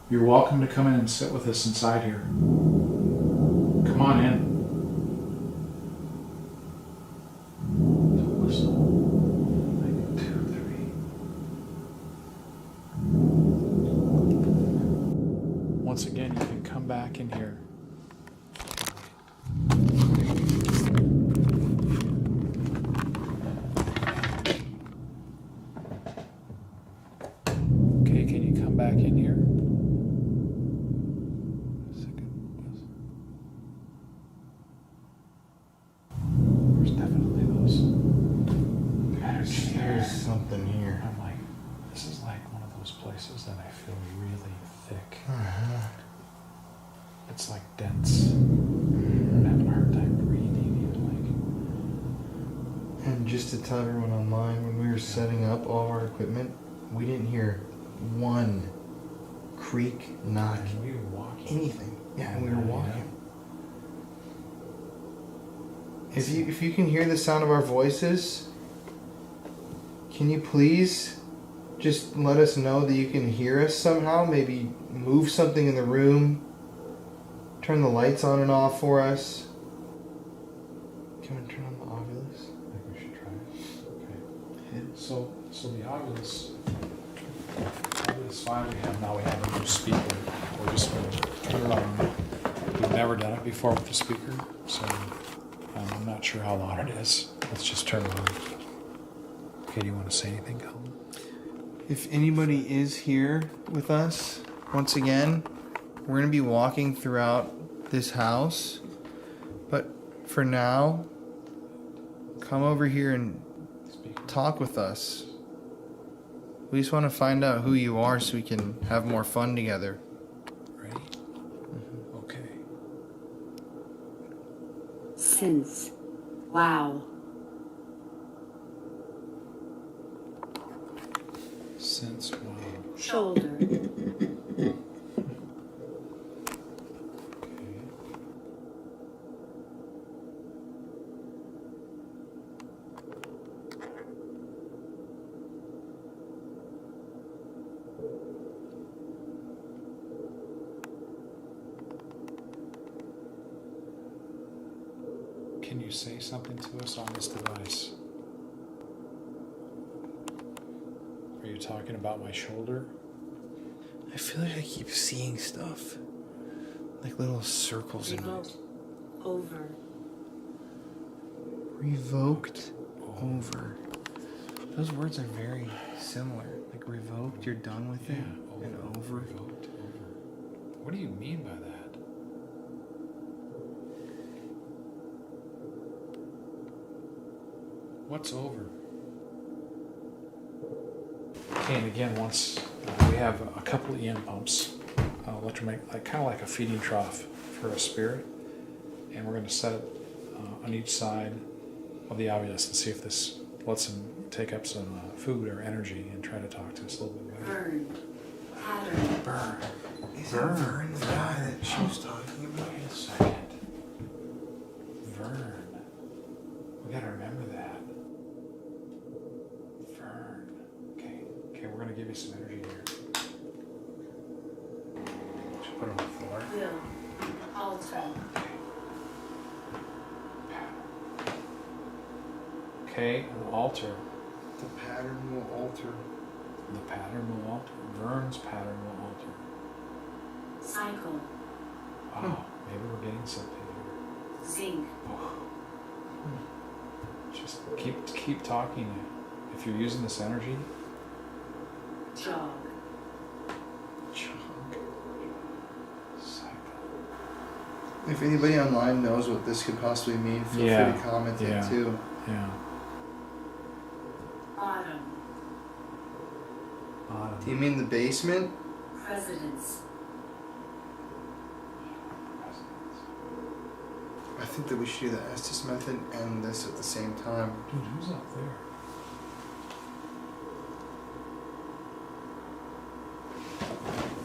You're welcome to come in and sit with us inside here. Come on in. Once again, you can come back in here. Okay, can you come back in here? There's definitely those. There's something here. I'm like, this is like one of those places that I feel really thick. It's like dense. I'm having a hard time breathing, even And just to tell everyone online, when we were setting up all of our equipment, we didn't hear one creak, knock, and we were walking. anything. Yeah, and we were walking. Yeah. If you can hear the sound of our voices, can you please just let us know that you can hear us somehow? Maybe move something in the room, turn the lights on and off for us. Can we turn on the Ovilus? I think we should try it. Okay. So the Ovilus 5 we have now, we have a new speaker. We're just going to turn it on. We've never done it before with the speaker, so I'm not sure how loud it is. Let's just turn it on. Okay, do you want to say anything, Colin? If anybody is here with us, once again, we're going to be walking throughout this house. But for now, come over here and talk with us. We just want to find out who you are so we can have more fun together. Ready? Mm-hmm. Okay. Since. Wow. Since wow. Shoulder. Can you say something to us on this device? Are you talking about my shoulder? I feel like I keep seeing stuff. Like little circles in it. Over. Revoked over. Those words are very similar. Like revoked, you're done with it. Over, and over. Revoked, over. What do you mean by that? What's over? Okay, and again, once we have a couple of EM pumps, like kind of like a feeding trough for a spirit, and we're going to set it on each side of the Ovilus and see if this lets him take up some food or energy and try to talk to us a little bit better. Burn. Pattern. Burn. Is it Vern, the guy that she was talking about? Wait a second. Vern. We gotta remember that. Vern. Okay, we're gonna give you some energy here. Just put it on the floor. Will. Alter. Okay, will alter. The pattern will alter. The pattern will alter. Vern's pattern will alter. Cycle. Wow, maybe we're getting something here. Zinc. Just keep talking. If you're using this energy. Jog. If anybody online knows what this could possibly mean, feel free to comment it too. Yeah. Autumn. Autumn. Do you mean the basement? Presidents. I think that we should do the Estes method and this at the same time. Dude, who's up there?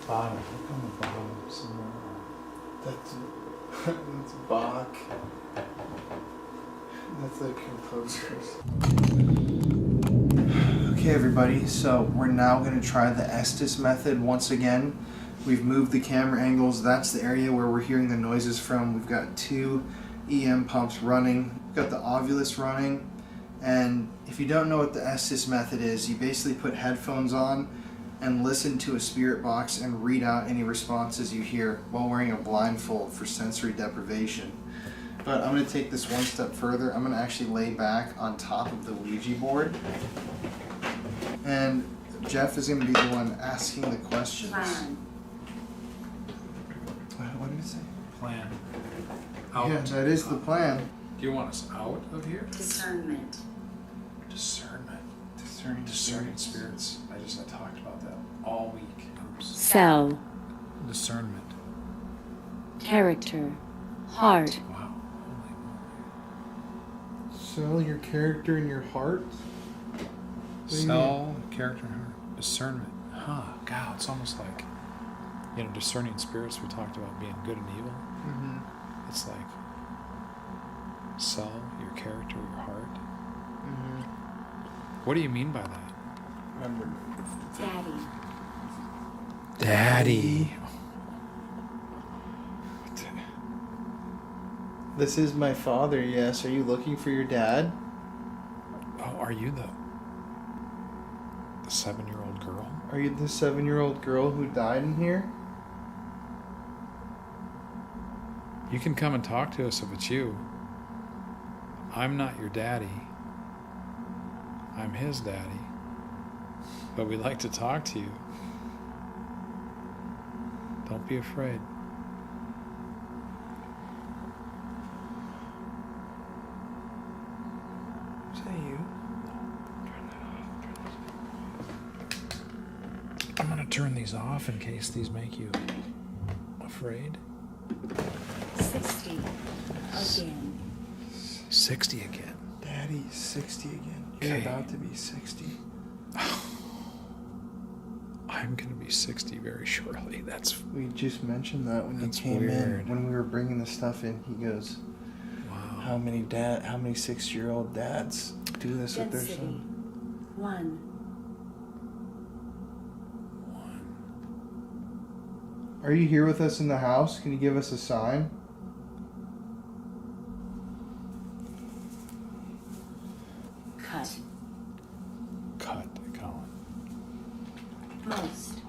Bottom. Look on the bottom somewhere. That's Bach. That's the composers. Okay, everybody, so we're now going to try the Estes method once again. We've moved the camera angles. That's the area where we're hearing the noises from. We've got 2 EM pumps running. We've got the Ovilus running. And if you don't know what the Estes method is, you basically put headphones on and listen to a spirit box and read out any responses you hear while wearing a blindfold for sensory deprivation. But I'm going to take this one step further. I'm going to actually lay back on top of the Ouija board. And Jeff is going to be the one asking the questions. Plan. What did it say? Plan. Yeah, that is the plan. Do you want us out of here? Discernment. Discernment. Discerning spirits. I talked about that all week. Cell. Discernment. Character. Heart. Wow. Holy Sell your character in your heart? moly. Cell, character, and heart. Discernment. Huh. God, it's almost like, discerning spirits we talked about being good and evil. Mm-hmm. It's like sell your character, your heart. Mm-hmm. What do you mean by that? Remember. Daddy. This is my father, yes. Are you looking for your dad? Oh, are you the 7-year-old girl? Are you the 7-year-old girl who died in here? You can come and talk to us if it's you. I'm not your daddy. I'm his daddy. But we'd like to talk to you. Don't be afraid. Is that you? I'm gonna turn these off in case these make you afraid. 60. Again. 60 again. Daddy's 60 again. You're Okay. about to be 60. I'm gonna be 60 very shortly. We just mentioned that when you That's came weird. in. When we were bringing the stuff in, he goes, wow. how many 6-year-old dads do this with their Density. son? 1. Are you here with us in the house? Can you give us a sign? Cut. Cut, Colin. Most.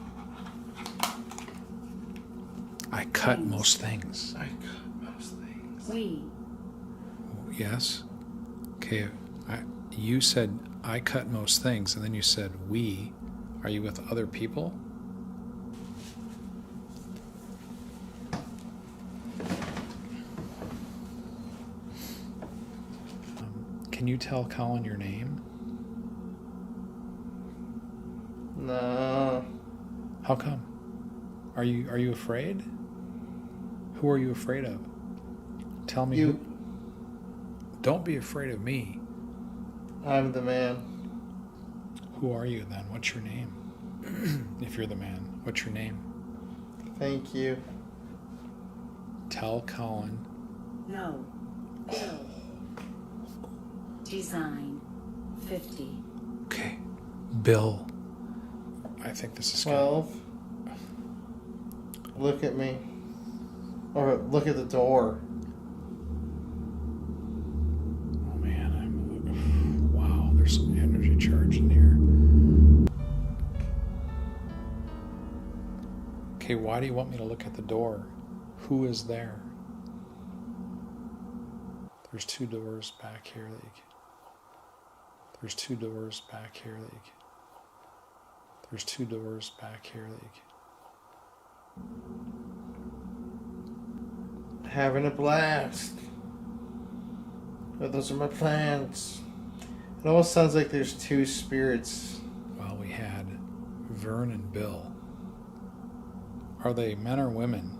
I cut most things. I cut most things. We. Yes. Okay. You said I cut most things, and then you said we. Are you with other people? Can you tell Colin your name? No. How come? Are you afraid? Who are you afraid of? Tell me. You. Don't be afraid of me. I'm the man. Who are you then? What's your name? If you're the man, what's your name? Thank you. Tell Colin. No. Bill. Design. 50. Okay. Bill. I think this is good. 12. Look at me. Or look at the door. Oh man, wow, there's some energy charge in here. Okay, why do you want me to look at the door? Who is there? There's 2 doors back here that you can... There's 2 doors back here that you can... There's 2 doors back here that you can... Having a blast. Oh, those are my plans. It almost sounds like there's 2 spirits. Well, we had Vern and Bill. Are they men or women?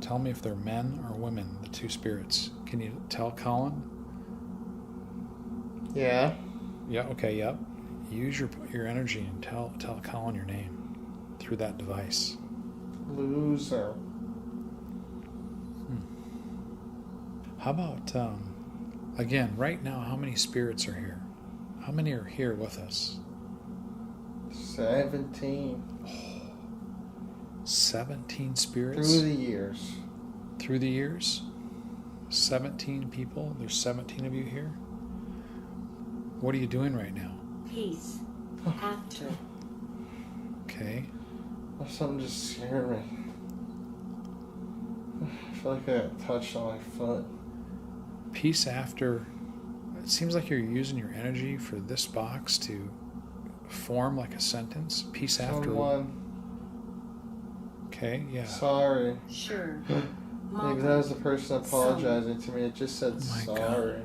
Tell me if they're men or women, the 2 spirits. Can you tell Colin? Yeah. Yeah, okay, yep. Use your energy and tell Colin your name through that device. Loser. How about, again, right now, how many spirits are here? How many are here with us? 17. 17 spirits? Through the years. Through the years? 17 people? There's 17 of you here? What are you doing right now? Peace. After. Okay. Something just scared me. I feel like I got touched on my foot. Peace after. It seems like you're using your energy for this box to form like a sentence. Peace after. Someone. Okay, yeah. Sorry. Sure. Maybe that was the person apologizing to me. It just said sorry.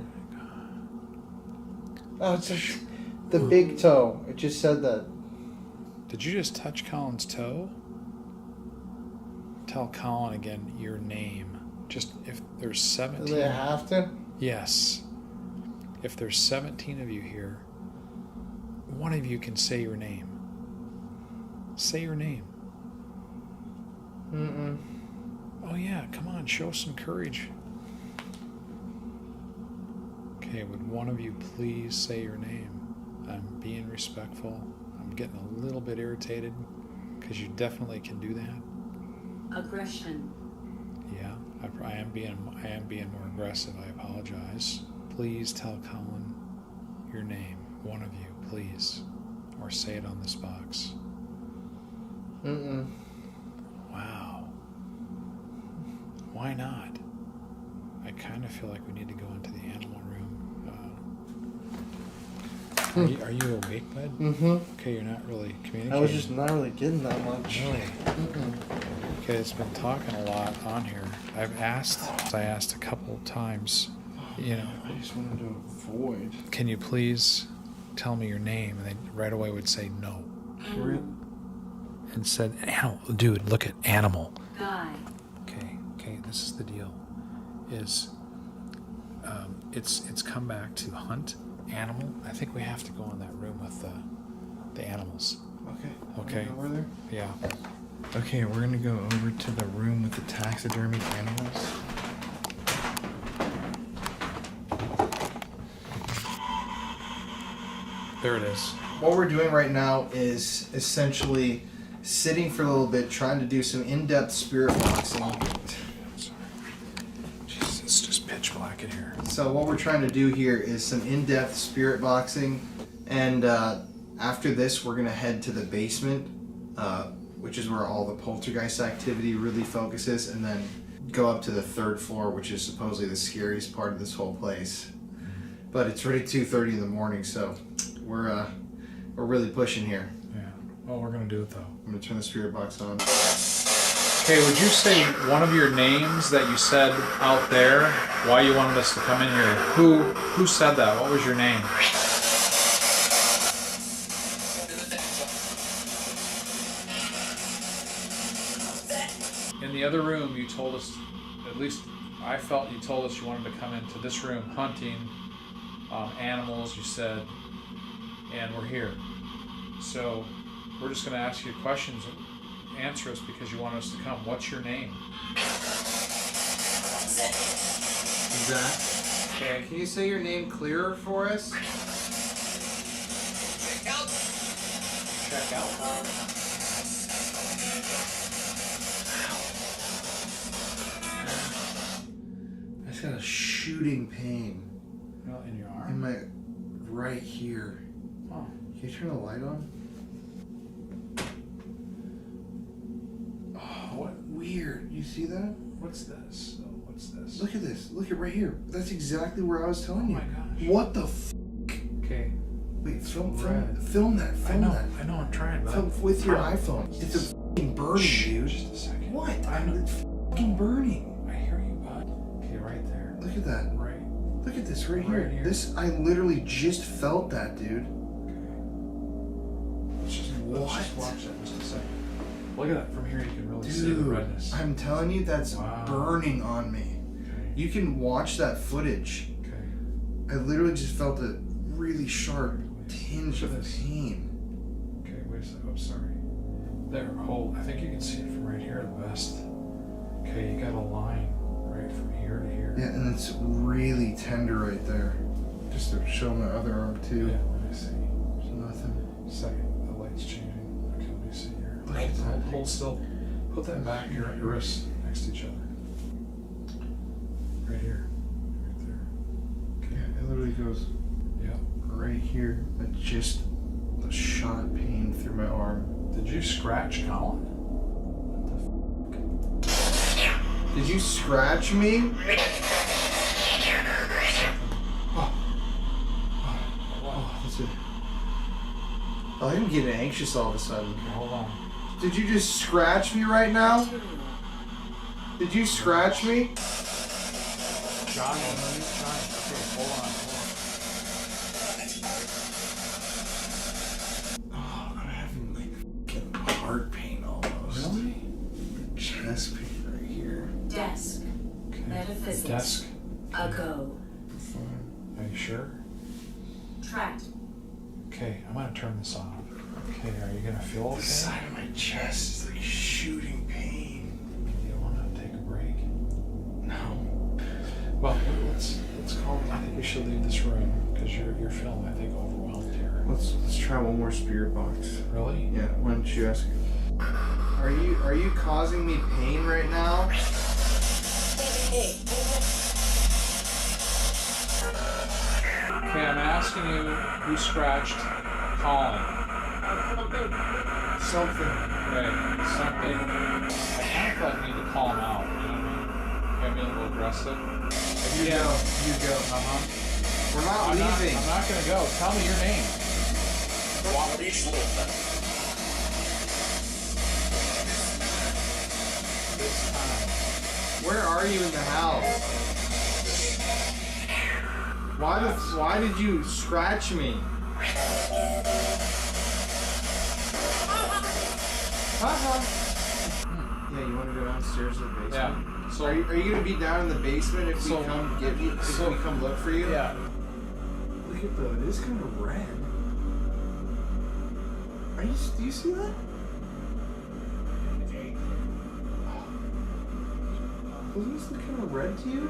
Oh, it's the big toe. It just said that. Did you just touch Colin's toe? Tell Colin again your name. Just if there's 17. Do they have to? Yes. If there's 17 of you here, one of you can say your name. Say your name. Mm-mm. Oh yeah, come on, show some courage. Okay, would one of you please say your name? I'm being respectful. I'm getting a little bit irritated because you definitely can do that. Aggression. Yeah, I am being more aggressive. I apologize. Please tell Colin your name, one of you, please, or say it on this box. Mm-mm. Wow. Why not? I kind of feel like we need to go into the animal room. Are you awake, bud? Mm-hmm. Okay, you're not really communicating. I was just not really getting that much. Really? Mm-mm. Okay, it's been talking a lot on here. I asked a couple of times, you know. I just wanted to avoid. Can you please tell me your name? And they right away would say no. And said, animal. Dude, look at animal. Guy. Okay, this is the deal. It's come back to hunt animal. I think we have to go in that room with the animals. Okay. Over there? Yeah. Okay, we're gonna go over to the room with the taxidermied animals. There it is. What we're doing right now is essentially sitting for a little bit, trying to do some in-depth spirit boxing. Jeez, it's just pitch black in here. So what we're trying to do here is some in-depth spirit boxing, and after this we're gonna head to the basement, which is where all the poltergeist activity really focuses, and then go up to the 3rd floor, which is supposedly the scariest part of this whole place. But it's already 2:30 in the morning, so we're really pushing here. Yeah. Well, we're gonna do it though. I'm gonna turn the spirit box on. Okay, would you say one of your names that you said out there, why you wanted us to come in here? Who said that? What was your name? In the other room, you told us, at least I felt you told us you wanted to come into this room hunting animals, you said, and we're here. So we're just going to ask you questions. Answer us because you want us to come. What's your name? Zach. Okay, can you say your name clearer for us? Check out. just got a shooting pain. In your arm? In my right here. Oh. Can you turn the light on? Oh, what weird. You see that? What's this? What's this? Look at this. Look at right here. That's exactly where I was telling you. Oh my gosh. What the f? Okay. Wait, film that. I know, I'm trying, but Film with your iPhone. It's a f***ing burning, dude. Just a second. What? It's f***ing burning. I hear you, bud. Okay, right there. Look at that. Right. Look at this right Right here. here. This, I literally just felt that, dude. Let's just watch that just a second. Look at that. From here, you can really see the Dude, redness. I'm telling you, that's burning on me. Okay. You can watch that footage. Okay. I literally just felt a really sharp tinge of this. pain. Okay, wait a second. I'm sorry. There, hold. I think you can see it from right here the best. Okay, you got a line right from here to here. Yeah, and it's really tender right there. Just to show my other arm too. Yeah, let me see. There's nothing. Second, the light's changing. Okay, let me see here. Look at that. Hold still. Put that back, your wrists next to each other. Right here. Right there. Okay. Yeah, it literally goes Yeah. right here. But just a shot pain through my arm. Did you scratch Colin? Did you scratch me? Oh, that's it. Oh, I'm getting anxious all of a sudden. Okay, hold on. Did you just scratch me right now? Did you scratch me? John, okay, hold on. Oh, I'm having like fucking heart pain almost. Really? Chest pain right here. Desk. Okay. Metaphysics. Desk. A go. Are you sure? Tracked. Okay, I'm gonna turn this off. Okay, are you gonna feel okay? The side of my chest is like shooting pain. Do you wanna take a break? No. Well, let's call. I think we should leave this room because you're feeling, I think, overwhelmed here. Let's try one more spirit box. Really? Yeah. Why don't you ask? Are you causing me pain right now? Okay, I'm asking you who scratched Colin. Something. Okay, something. I kind of thought you need to call him out. You know what I mean? Got me a little aggressive. You go. We're not leaving. I'm not gonna go. Tell me your name. This time. Where are you in the house? Why did you scratch me? Yeah, you want to go downstairs to the basement? Yeah. So Are you gonna be down in the basement if we come get you? If we come look for you? Yeah. Look at it is kind of red. Do you see that? Doesn't this look kind of red to you?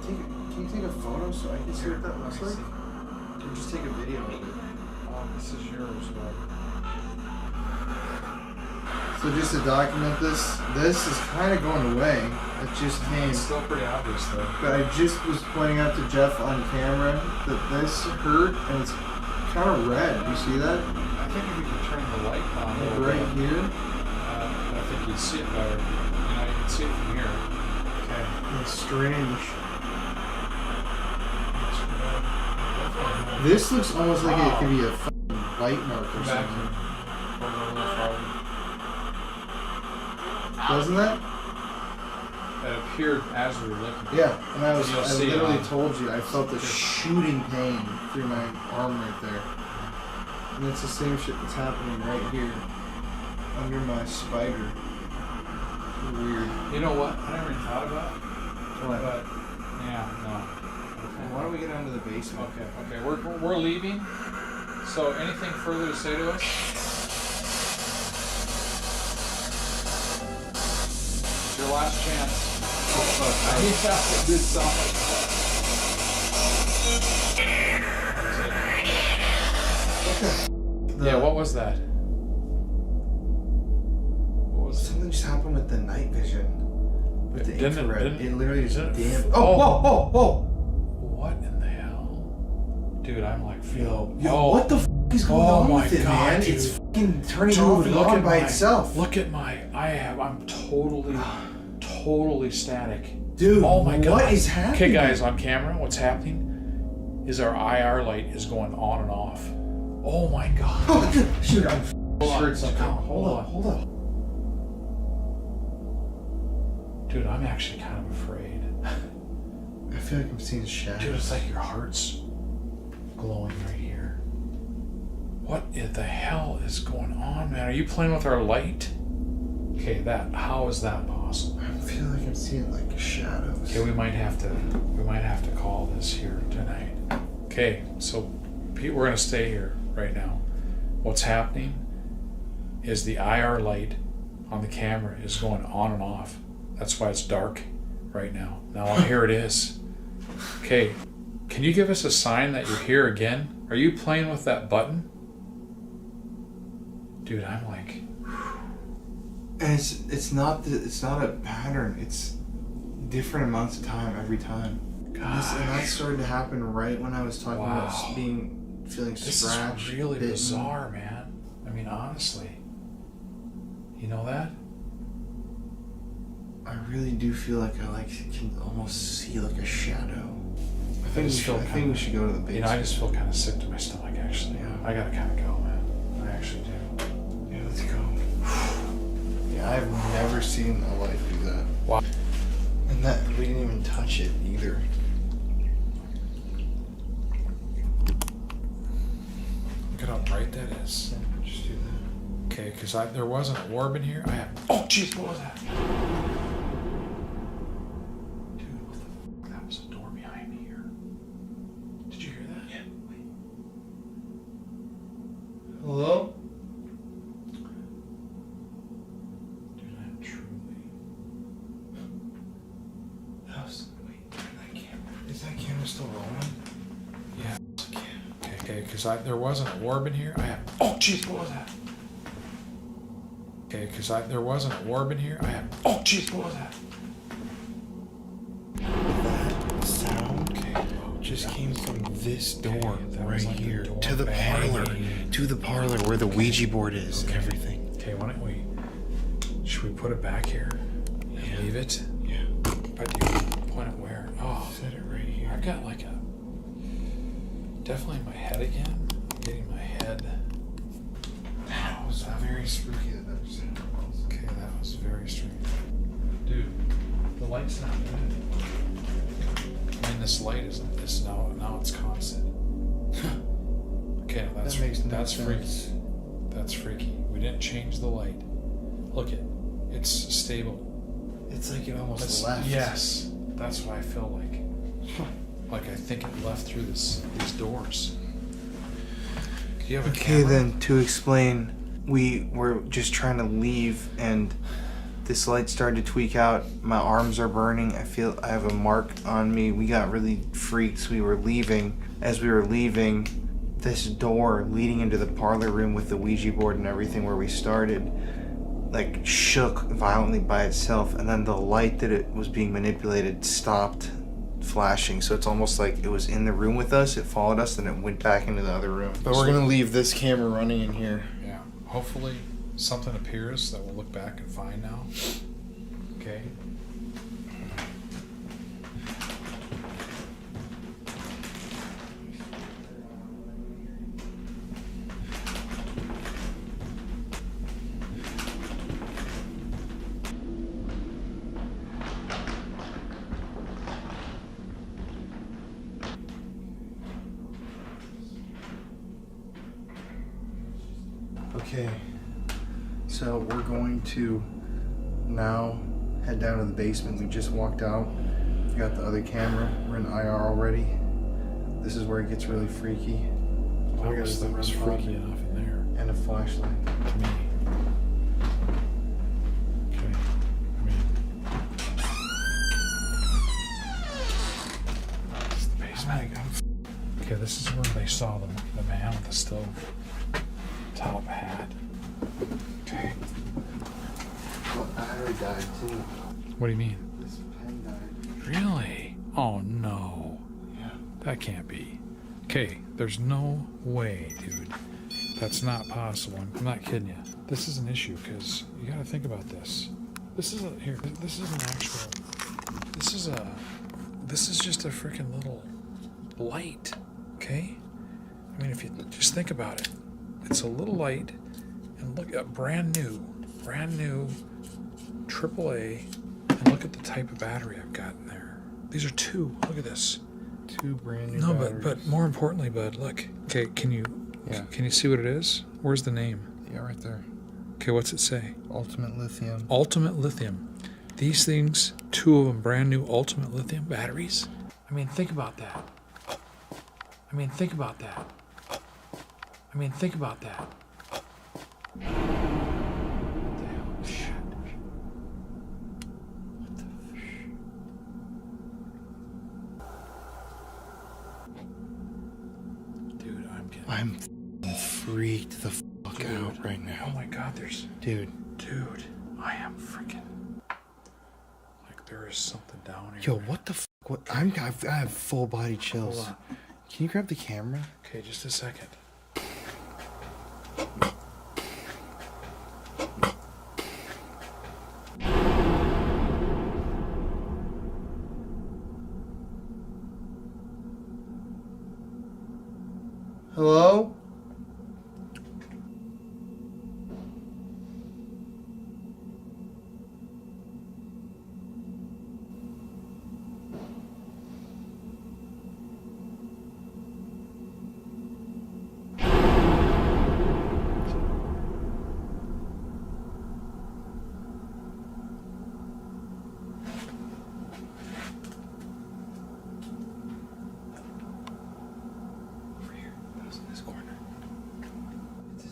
Can you take a photo so I can see what that looks like? Or just take a video of it? This is yours, bud. So just to document this is kind of going away. It just came. It's still pretty obvious, though. But I just was pointing out to Jeff on camera that this hurt and it's kind of red. You see that? I think if we could turn the light on a Like little right bit, here? I think you'd see it better. You know, you can see it from here. Okay. It's strange. This looks almost like it could be a fucking bite mark or Come back something. here. Over a little farther. Doesn't that? It appeared as we were looking. Yeah, and I You'll see it literally on- told you, I felt a shooting pain through my arm right there. And it's the same shit that's happening right here, under my spider. Weird. You know what? I never even thought about it. What? But, yeah, no. Why don't we get down to the basement? Okay, we're leaving. So, anything further to say to us? It's your last chance. I need to do something. Yeah, what was that? What was Something just happened with the night vision. With the It literally just dimmed. Whoa! What in the hell? Dude, I'm like, What the f is going on with it, man? Dude. It's fucking turning off and on by itself. Look at I'm totally static. Dude, oh my God. What is happening? Okay, guys, on camera, what's happening is our IR light is going on and off. Oh my God. Shoot, I'm Hold on. Hold on. Dude, I'm actually kind of afraid. I feel like I'm seeing shadows. Dude, it's like your heart's glowing right here. What in the hell is going on, man? Are you playing with our light? Okay, how is that possible? I feel like I'm seeing like shadows. Okay, we might have to call this here tonight. Okay, so Pete, we're gonna stay here right now. What's happening is the IR light on the camera is going on and off. That's why it's dark right now. Now here it is. Okay, can you give us a sign that you're here again? Are you playing with that button? Dude, I'm like... And it's not a pattern. It's different amounts of time every time. Gosh. And that started to happen right when I was talking about feeling This scratched. is really bitten. bizarre, man. I mean, honestly. You know that? I really do feel like I can almost see like a shadow. I think we should go to the basement. You know, I just feel kind of sick to my stomach, actually. Yeah. I gotta kind of go, man. I actually do. Yeah, let's go. Yeah, I've never seen a light do that. Wow. And that we didn't even touch it either. Look at how bright that is. Just do that. Okay, because there was an orb in here. Oh, jeez, what was that? Dude, what the fuck? That was a door behind me here. Did you hear that? Yeah. Wait. Hello? Dude, I'm truly... Is that camera still rolling? Yeah. Okay, because there was an orb in here. Oh, jeez, what was that? Okay, because there was an orb in here. Oh, jeez, what was that? That sound just came from this door right here to the parlor. To the parlor where the Ouija board is and everything. Okay, why don't we... Should we put it back here and leave it? Yeah. But you point it where? Oh, Set it right here. I've got like definitely in my head again. I'm getting my head. That was very spooky that never seen. Okay, that was very strange. Dude, the light's not good. I mean, this light is now it's constant. Okay, now that's freaky. That's freaky. We didn't change the light. Look it's stable. It's like it almost left. Yes, that's what I feel like. Like I think it left through these doors. Do you have a camera? Then to explain, we were just trying to leave and this light started to tweak out. My arms are burning. I feel I have a mark on me. We got really freaked. We were leaving. As we were leaving, this door leading into the parlor room with the Ouija board and everything where we started, like shook violently by itself, and then the light that it was being manipulated stopped flashing. So it's almost like it was in the room with us, it followed us, then it went back into the other room. But we're gonna leave this camera running in here. Yeah, hopefully something appears that we'll look back and find now. Okay. Okay, so we're going to now head down to the basement. We just walked out. We got the other camera. We're in IR already. This is where it gets really freaky. That was freaky enough in there. And a flashlight. To me. Okay. I mean, it's the basement. Okay, this is where they saw the man with the stove top hat. Okay. Well, battery died too. What do you mean? This Really? Oh no. Yeah. That can't be. Okay, there's no way, dude. That's not possible. I'm not kidding you. This is an issue because you got to think about this. This is just a freaking little light, okay? I mean, if you just think about it, it's a little light, and look at brand new AAA, and look at the type of battery I've got in there. These are two. Look at this. Two brand new No, batteries. but more importantly, bud, look. Okay, can you see what it is? Where's the name? Yeah, right there. Okay, what's it say? Ultimate lithium. Ultimate lithium. These things, two of them brand new ultimate lithium batteries. I mean, think about that. I mean, think about that. I mean, think about that. What the hell? Shit. What the Dude, I'm kidding. I'm freaked the fuck out right now. Oh my god, there's... Dude, I am freaking... Like, there is something down here. yo, what the fuck? What? I have full body chills. Hold on. Can you grab the camera? Okay, just a second. Hello?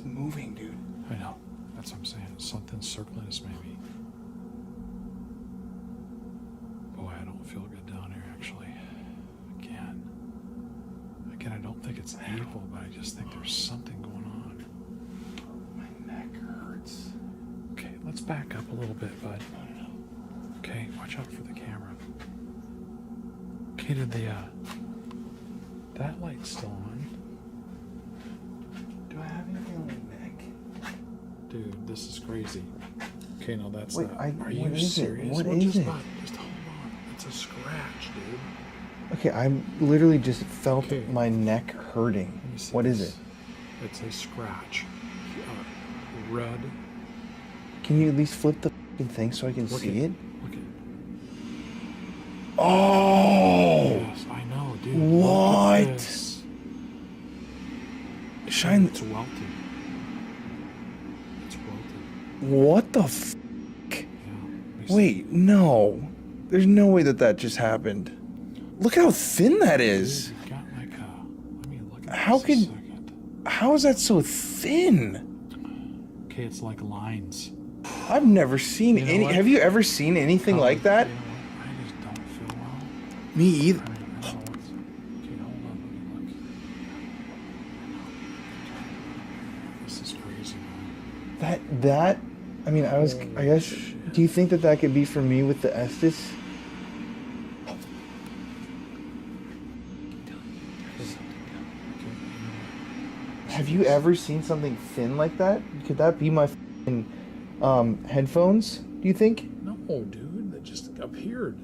Moving, dude. I know. That's what I'm saying. Something's circling us, maybe. Boy, I don't feel good down here, actually. Again, I don't think it's evil, but I just think there's something going on. My neck hurts. Okay, let's back up a little bit, bud. Okay, watch out for the camera. Okay, that light's still on. Do I have anything on my neck? Dude, this is crazy. Okay, no, that's Wait, not. are Are you you serious? What Well, is just it? Just hold on. It's a scratch, dude. Okay, I literally just felt Okay. my neck hurting. Let me see What is this. it? It's a scratch. Red. Can you at least flip the fucking thing so I can Look see at- it? Look at. Oh! Yes, I know, dude. What? Look at this. Shine. It's welted. It's welted. What the f? Yeah. Wait, no. There's no way that just happened. Look how thin that is. Dude, got like a. Let me look at How this could? a second. How is that so thin? Okay, it's like lines. I've never seen You know any. what? Have you ever seen anything like that? You know what? I just don't feel well. Me either. I don't know what's. Okay, hold on. Let me look. This is crazy, man. That. I mean, I guess. Do you think that could be for me with the Estes? Have you ever seen something thin like that? Could that be my f***ing, headphones? Do you think? No, dude, that just appeared.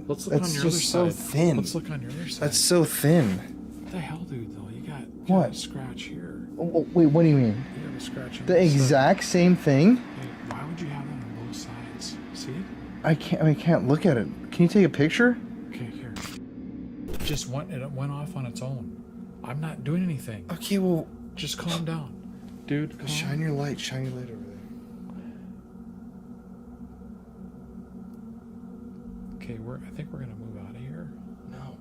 Let's look That's on your other just so side. thin. Let's look on your other side. That's so thin. What the hell, dude? Though you got What? a scratch here. Oh, wait, what do you mean? You have a scratch on The this side. exact same thing? Hey, why would you have that on both sides? See it? I can't look at it. Can you take a picture? Okay, here. It went off on its own. I'm not doing anything. Okay, well, Just calm down, dude. Calm. shine your light over there. Okay, I think we're gonna move out of here. No.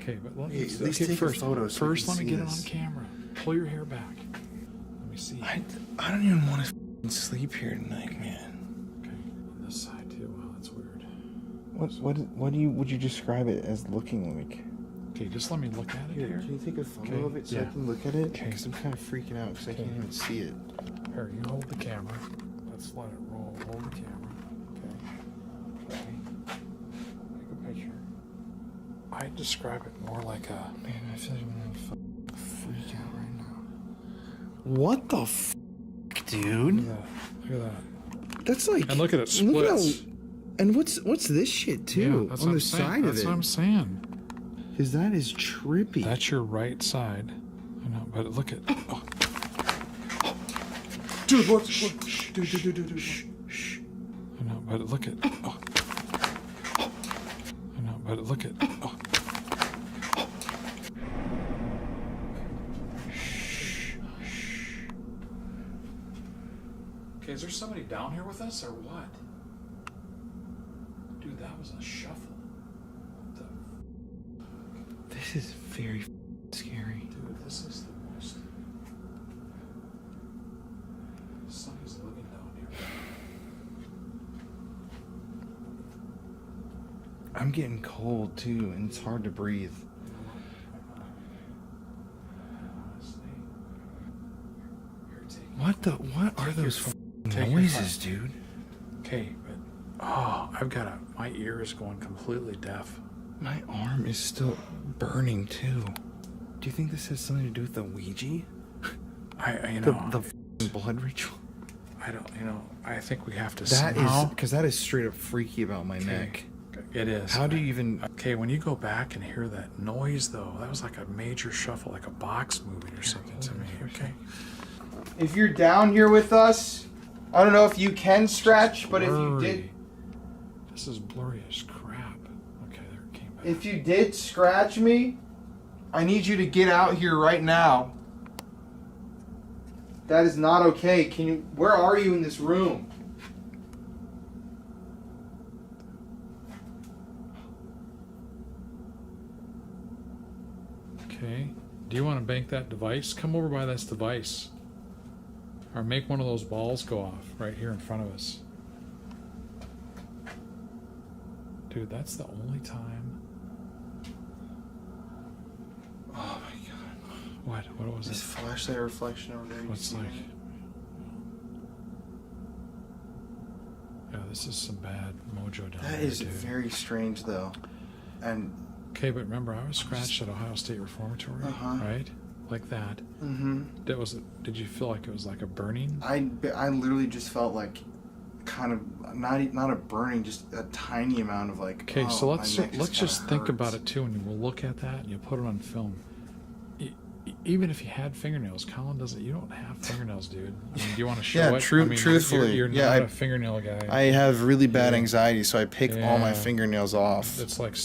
Okay, but Hey, let's at least okay, take a first. photo so we First, can let me see get this. it on camera. Pull your hair back. Let me see. I don't even want to sleep here tonight, man. Okay, on this side too. Wow, that's weird. What would you describe it as looking like? Okay, just let me look at it here. Can you take a photo Okay, of it so I yeah. can look at it? Okay. Because I'm kind of freaking out because I can't even see it. Here, you hold the camera. Let's let it roll. Hold the camera. Okay. Ready? Take a picture. I describe it more like a... Man, I feel like I'm gonna freak out right now. What the dude? Look at that. That's like... And look at it splits. And what's this shit too? That's on what the I'm saying. side of it. That's what I'm saying. Because that is trippy. That's your right side. I know, but look at... Oh. Dude, what? Dude. Shh. I know, but look at... Oh. I know, but look at... Oh. Okay, is there somebody down here with us or what? Dude, that was a shuffle. What the... This is very scary. Dude, this is the most... Somebody's living down here. I'm getting cold too, and it's hard to breathe. What are those noises, dude? Okay, but I've got my ear is going completely deaf. My arm is still burning too. Do you think this has something to do with the Ouija? I know the blood ritual. I don't, I think we have to That somehow... is because that is straight up freaky about my neck. It is. How do you even... Okay, when you go back and hear that noise, though, that was like a major shuffle, like a box moving or something to me, okay? If you're down here with us, I don't know if you can scratch, but if you did... This is blurry as crap. Okay, there it came back. If you did scratch me, I need you to get out here right now. That is not okay. Where are you in this room? Okay. Do you want to bank that device? Come over by this device. Or make one of those balls go off right here in front of us. Dude, that's the only time. Oh my god. What was this it? Flashlight reflection over there. What's like? Yeah, this is some bad mojo down there. That is dude. very strange though. And okay, but remember, I was scratched at Ohio State Reformatory, right? Like that. Mm-hmm. Did you feel like it was like a burning? I literally just felt like kind of not a burning, just a tiny amount of like. Okay, so let's just think about it too, and we'll look at that and you put it on film. Even if you had fingernails, Colin doesn't. You don't have fingernails, dude. I mean, do you want to show it? Truthfully, you're not a fingernail guy. I have really bad anxiety, so I pick all my fingernails off. It's like,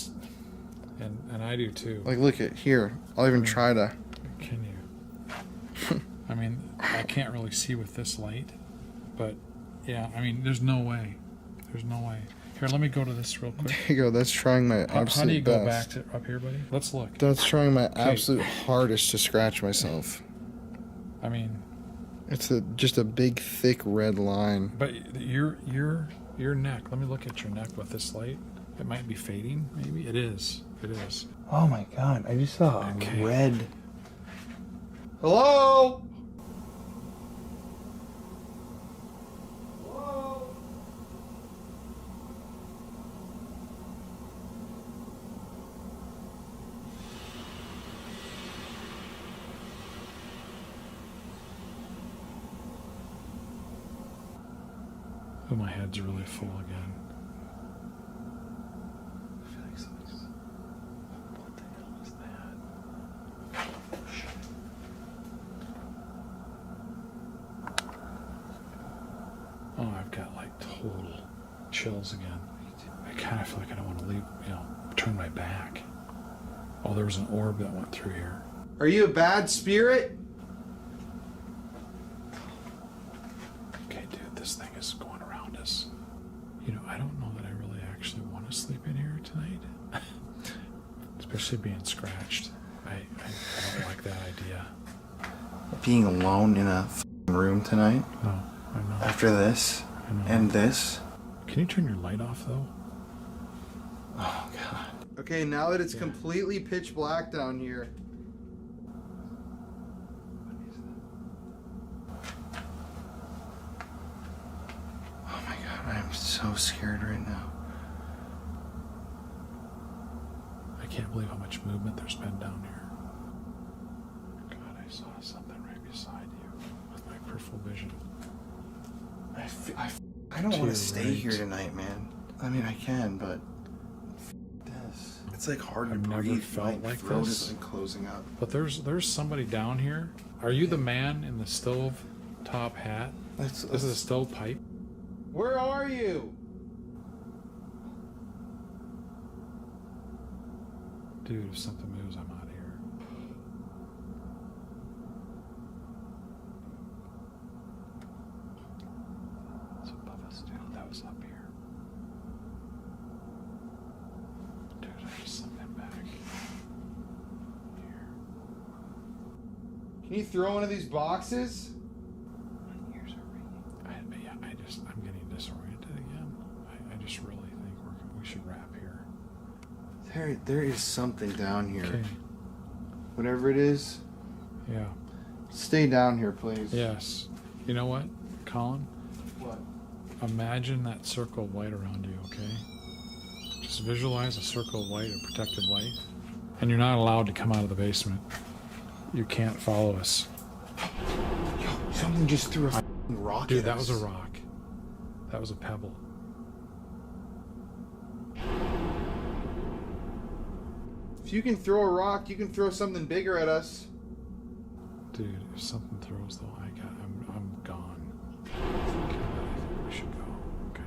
and I do too. Like, look at here. I'll even try to. Can you? I mean, I can't really see with this light, but yeah, I mean, there's no way. There's no way. Here, let me go to this real quick. There you go. That's trying my absolute best. How do you go back to up here, buddy? Let's look. That's trying my absolute hardest to scratch myself. I mean, it's just a big, thick red line. But your neck. Let me look at your neck with this light. It might be fading. Maybe it is. It is. Oh my god! I just saw a red. Hello. Oh, my head's really full again. I feel like something's... What the hell is that? Oh, I've got like total chills again. I kind of feel like I don't want to leave, turn my back. Oh, there was an orb that went through here. Are you a bad spirit? Okay, dude, this thing is going around us. I don't know that I really actually want to sleep in here tonight. Especially being scratched. I don't like that idea. Being alone in a room tonight? Oh, I know. After this? I know. And this? Can you turn your light off, though? Oh, God. Okay, now that it's completely pitch black down here. Oh my God, I'm so scared right now. I can't can't believe how much movement there's been down here. God, I saw something right beside you with my peripheral vision. I don't want to stay here tonight, man. I mean, I can, but this. It's like hard to breathe. Never felt my like throat this. is like closing up. But there's somebody down here. Are you the man in the stove top hat? This is a stove pipe. Where are you? Dude, if something moves, I'm out of here. It's above us, dude. That was up here. Dude, there's something back here. Can you throw one of these boxes? My ears are ringing. I'm getting disoriented again. I just really think we should wrap here. There is something down here. Okay. Whatever it is. Yeah. Stay down here, please. Yes. You know what, Colin? What? Imagine that circle of light around you, okay? Just visualize a circle of light, a protective light. And you're not allowed to come out of the basement. You can't follow us. Yo, something just threw a rock Dude, at that us. was a rock. That was a pebble. If you can throw a rock, you can throw something bigger at us. Dude, if something throws though, I'm gone. I think we should go. Okay.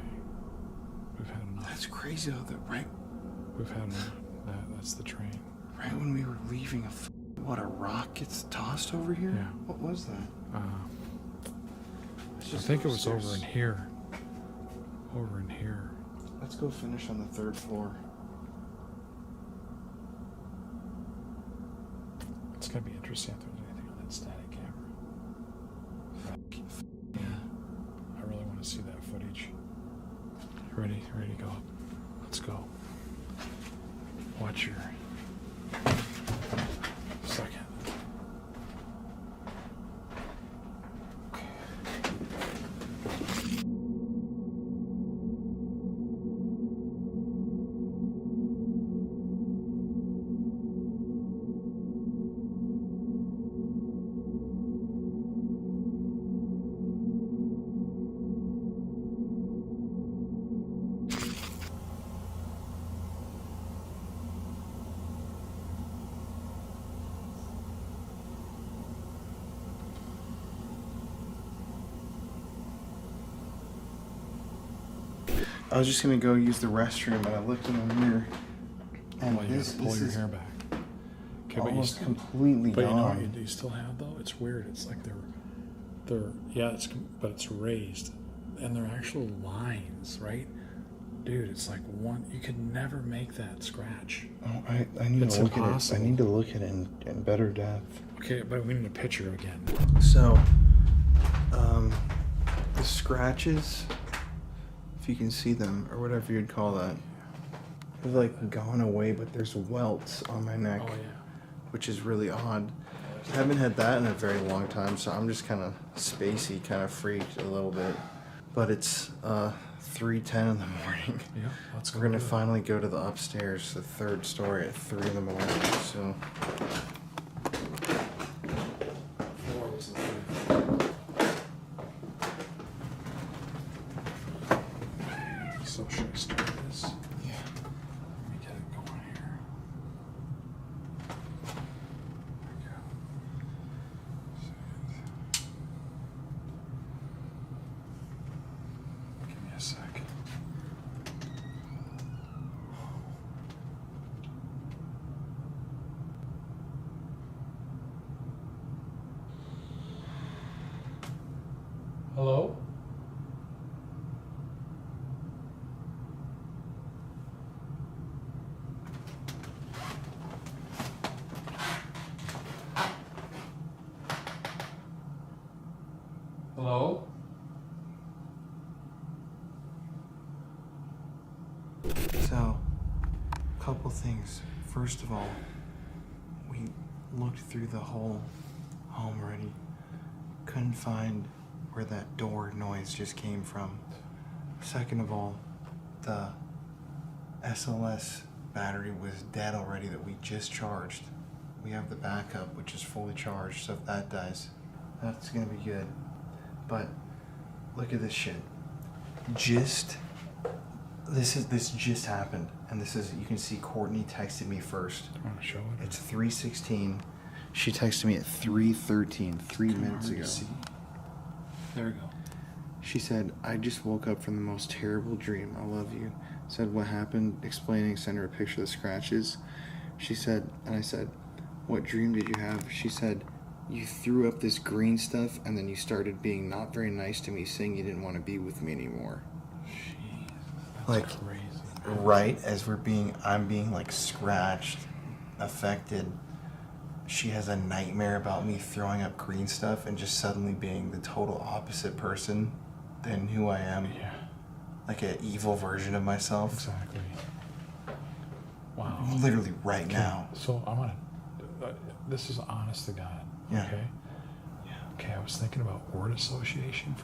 We've had enough. That's crazy though, We've had enough. That's the train. Right when we were leaving, a rock gets tossed over here? Yeah. What was that? I think it was over in here. Over in here. Let's go finish on the 3rd floor. It's gonna be interesting if there's anything on that static camera. Yeah. I really want to see that footage. You ready? Ready to go up? Let's go. Watch your second. I was just gonna go use the restroom, but I looked in the mirror, and Well, you this, gotta pull this your is hair back. Okay, almost completely but you know gone. what you still have though? It's weird. It's like but it's raised, and they're actual lines, right? Dude, it's like one. You could never make that scratch. Oh, I need It's to look impossible. at it. I need to look at it in better depth. Okay, but we need a picture again. So, the scratches, if you can see them, or whatever you'd call that, have like gone away, but there's welts on my neck, Oh yeah. which is really odd. I haven't had that in a very long time, so I'm just kind of spacey, kind of freaked a little bit. But it's 3:10 in the morning. Yeah, let's go. We're gonna do it. finally go to the upstairs, the 3rd story at 3 in the morning. So. So should I start this? Yeah. Let me get it going here. There we go. Give me a sec. Hello? Hello? So, a couple things. First of all, we looked through the whole home already. Couldn't find where that door noise just came from. Second of all, the SLS battery was dead already that we just charged. We have the backup, which is fully charged, so if that dies, that's gonna be good. But look at this shit. This just happened, and this is, you can see Courtney texted me first. I want to show it. It's 3:16. She texted me at 3:13, 3 minutes ago. There we go. She said, I just woke up from the most terrible dream. I love you. Said, what happened? Explaining, sent her a picture of the scratches. She said, and I said, what dream did you have? She said, you threw up this green stuff and then you started being not very nice to me, saying you didn't want to be with me anymore. Jeez, that's Like, crazy. right as I'm being like scratched, affected. She has a nightmare about me throwing up green stuff and just suddenly being the total opposite person than who I am. Yeah. Like an evil version of myself. Exactly. Wow. Literally right now. So I want to, this is honest to God. Yeah. Okay? Yeah. Okay, I was thinking about word association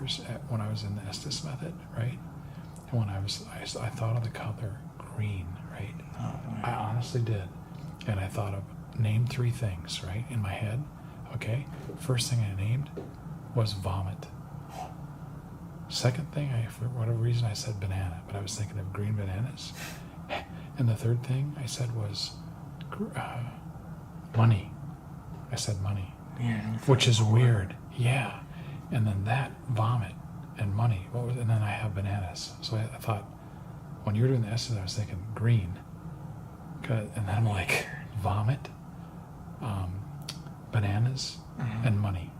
when I was in the Estes method, right? And when I thought of the color green, right? Oh, I honestly did. And I thought of, name 3 things, right, in my head, okay? First thing I named was vomit. Second thing, for whatever reason, I said banana, but I was thinking of green bananas. And the third thing I said was money. I said money, which is weird. Yeah. And then that, vomit, and money. And then I have bananas. So I thought, when you were doing the essay, I was thinking green. And then I'm like, vomit, bananas, and money.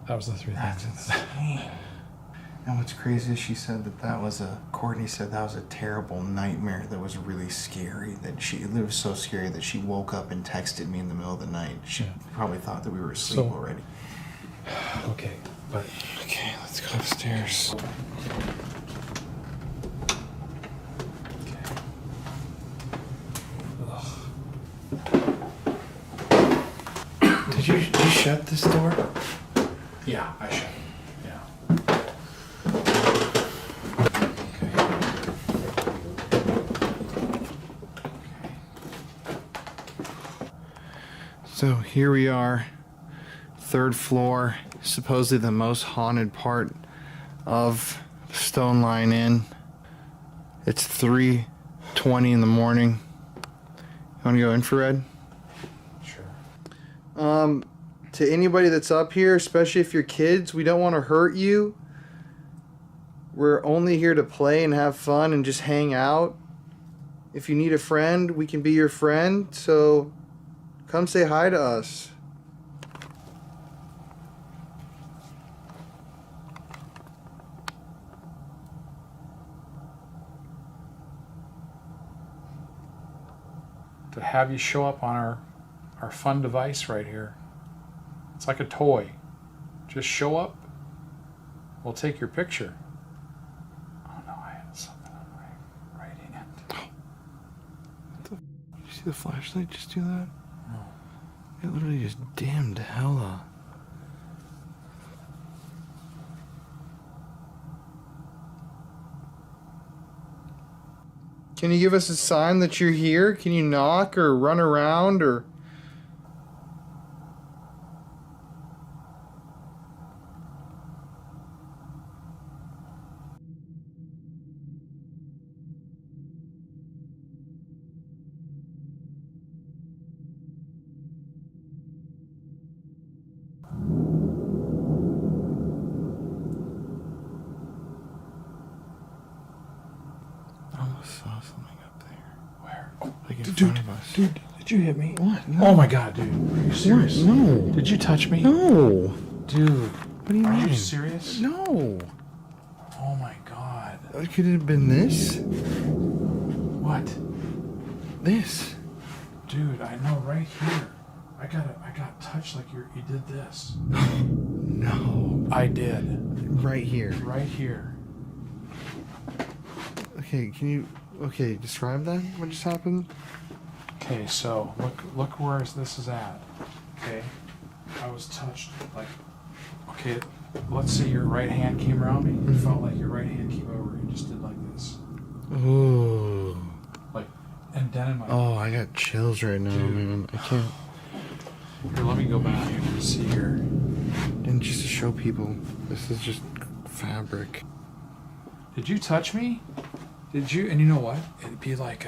That was the 3 That's things. insane. And what's crazy is she said Courtney said that was a terrible nightmare that was really scary, it was so scary that she woke up and texted me in the middle of the night. She probably thought that we were asleep already. Okay, but... Okay, let's go upstairs. Did you shut this door? Yeah, I should. So here we are, 3rd floor, supposedly the most haunted part of Stone Line Inn. It's 3:20 in the morning. You want to go infrared? Sure. To anybody that's up here, especially if you're kids, we don't want to hurt you. We're only here to play and have fun and just hang out. If you need a friend, we can be your friend, so come say hi to us. To have you show up on our fun device right here. It's like a toy. Just show up. We'll take your picture. Oh no, I had something on my right hand. Did you see the flashlight just do that? No. It literally just dimmed hella. Can you give us a sign that you're here? Can you knock or run around or... I almost saw something up there. Where? Like in front of us. Dude, did you hit me? What? No. Oh my god, dude. Are you serious? What? No. Did you touch me? No. Dude. What do you mean? Are you serious? No. Oh my god. Could it have been this? What? This. Dude, I know right here. I got touched like you did this. No. I did. Right here. Right here. Okay, describe that? What just happened? Okay, so look where this is at. Okay, I was touched like. Okay, let's say your right hand came around me. It felt like your right hand came over and just did like this. Ooh. Like, and dent in my... Oh, I got chills right now, man. I can't. Here, let me go back and see here. And just to show people, this is just fabric. Did you touch me? Did you? And you know what? It'd be like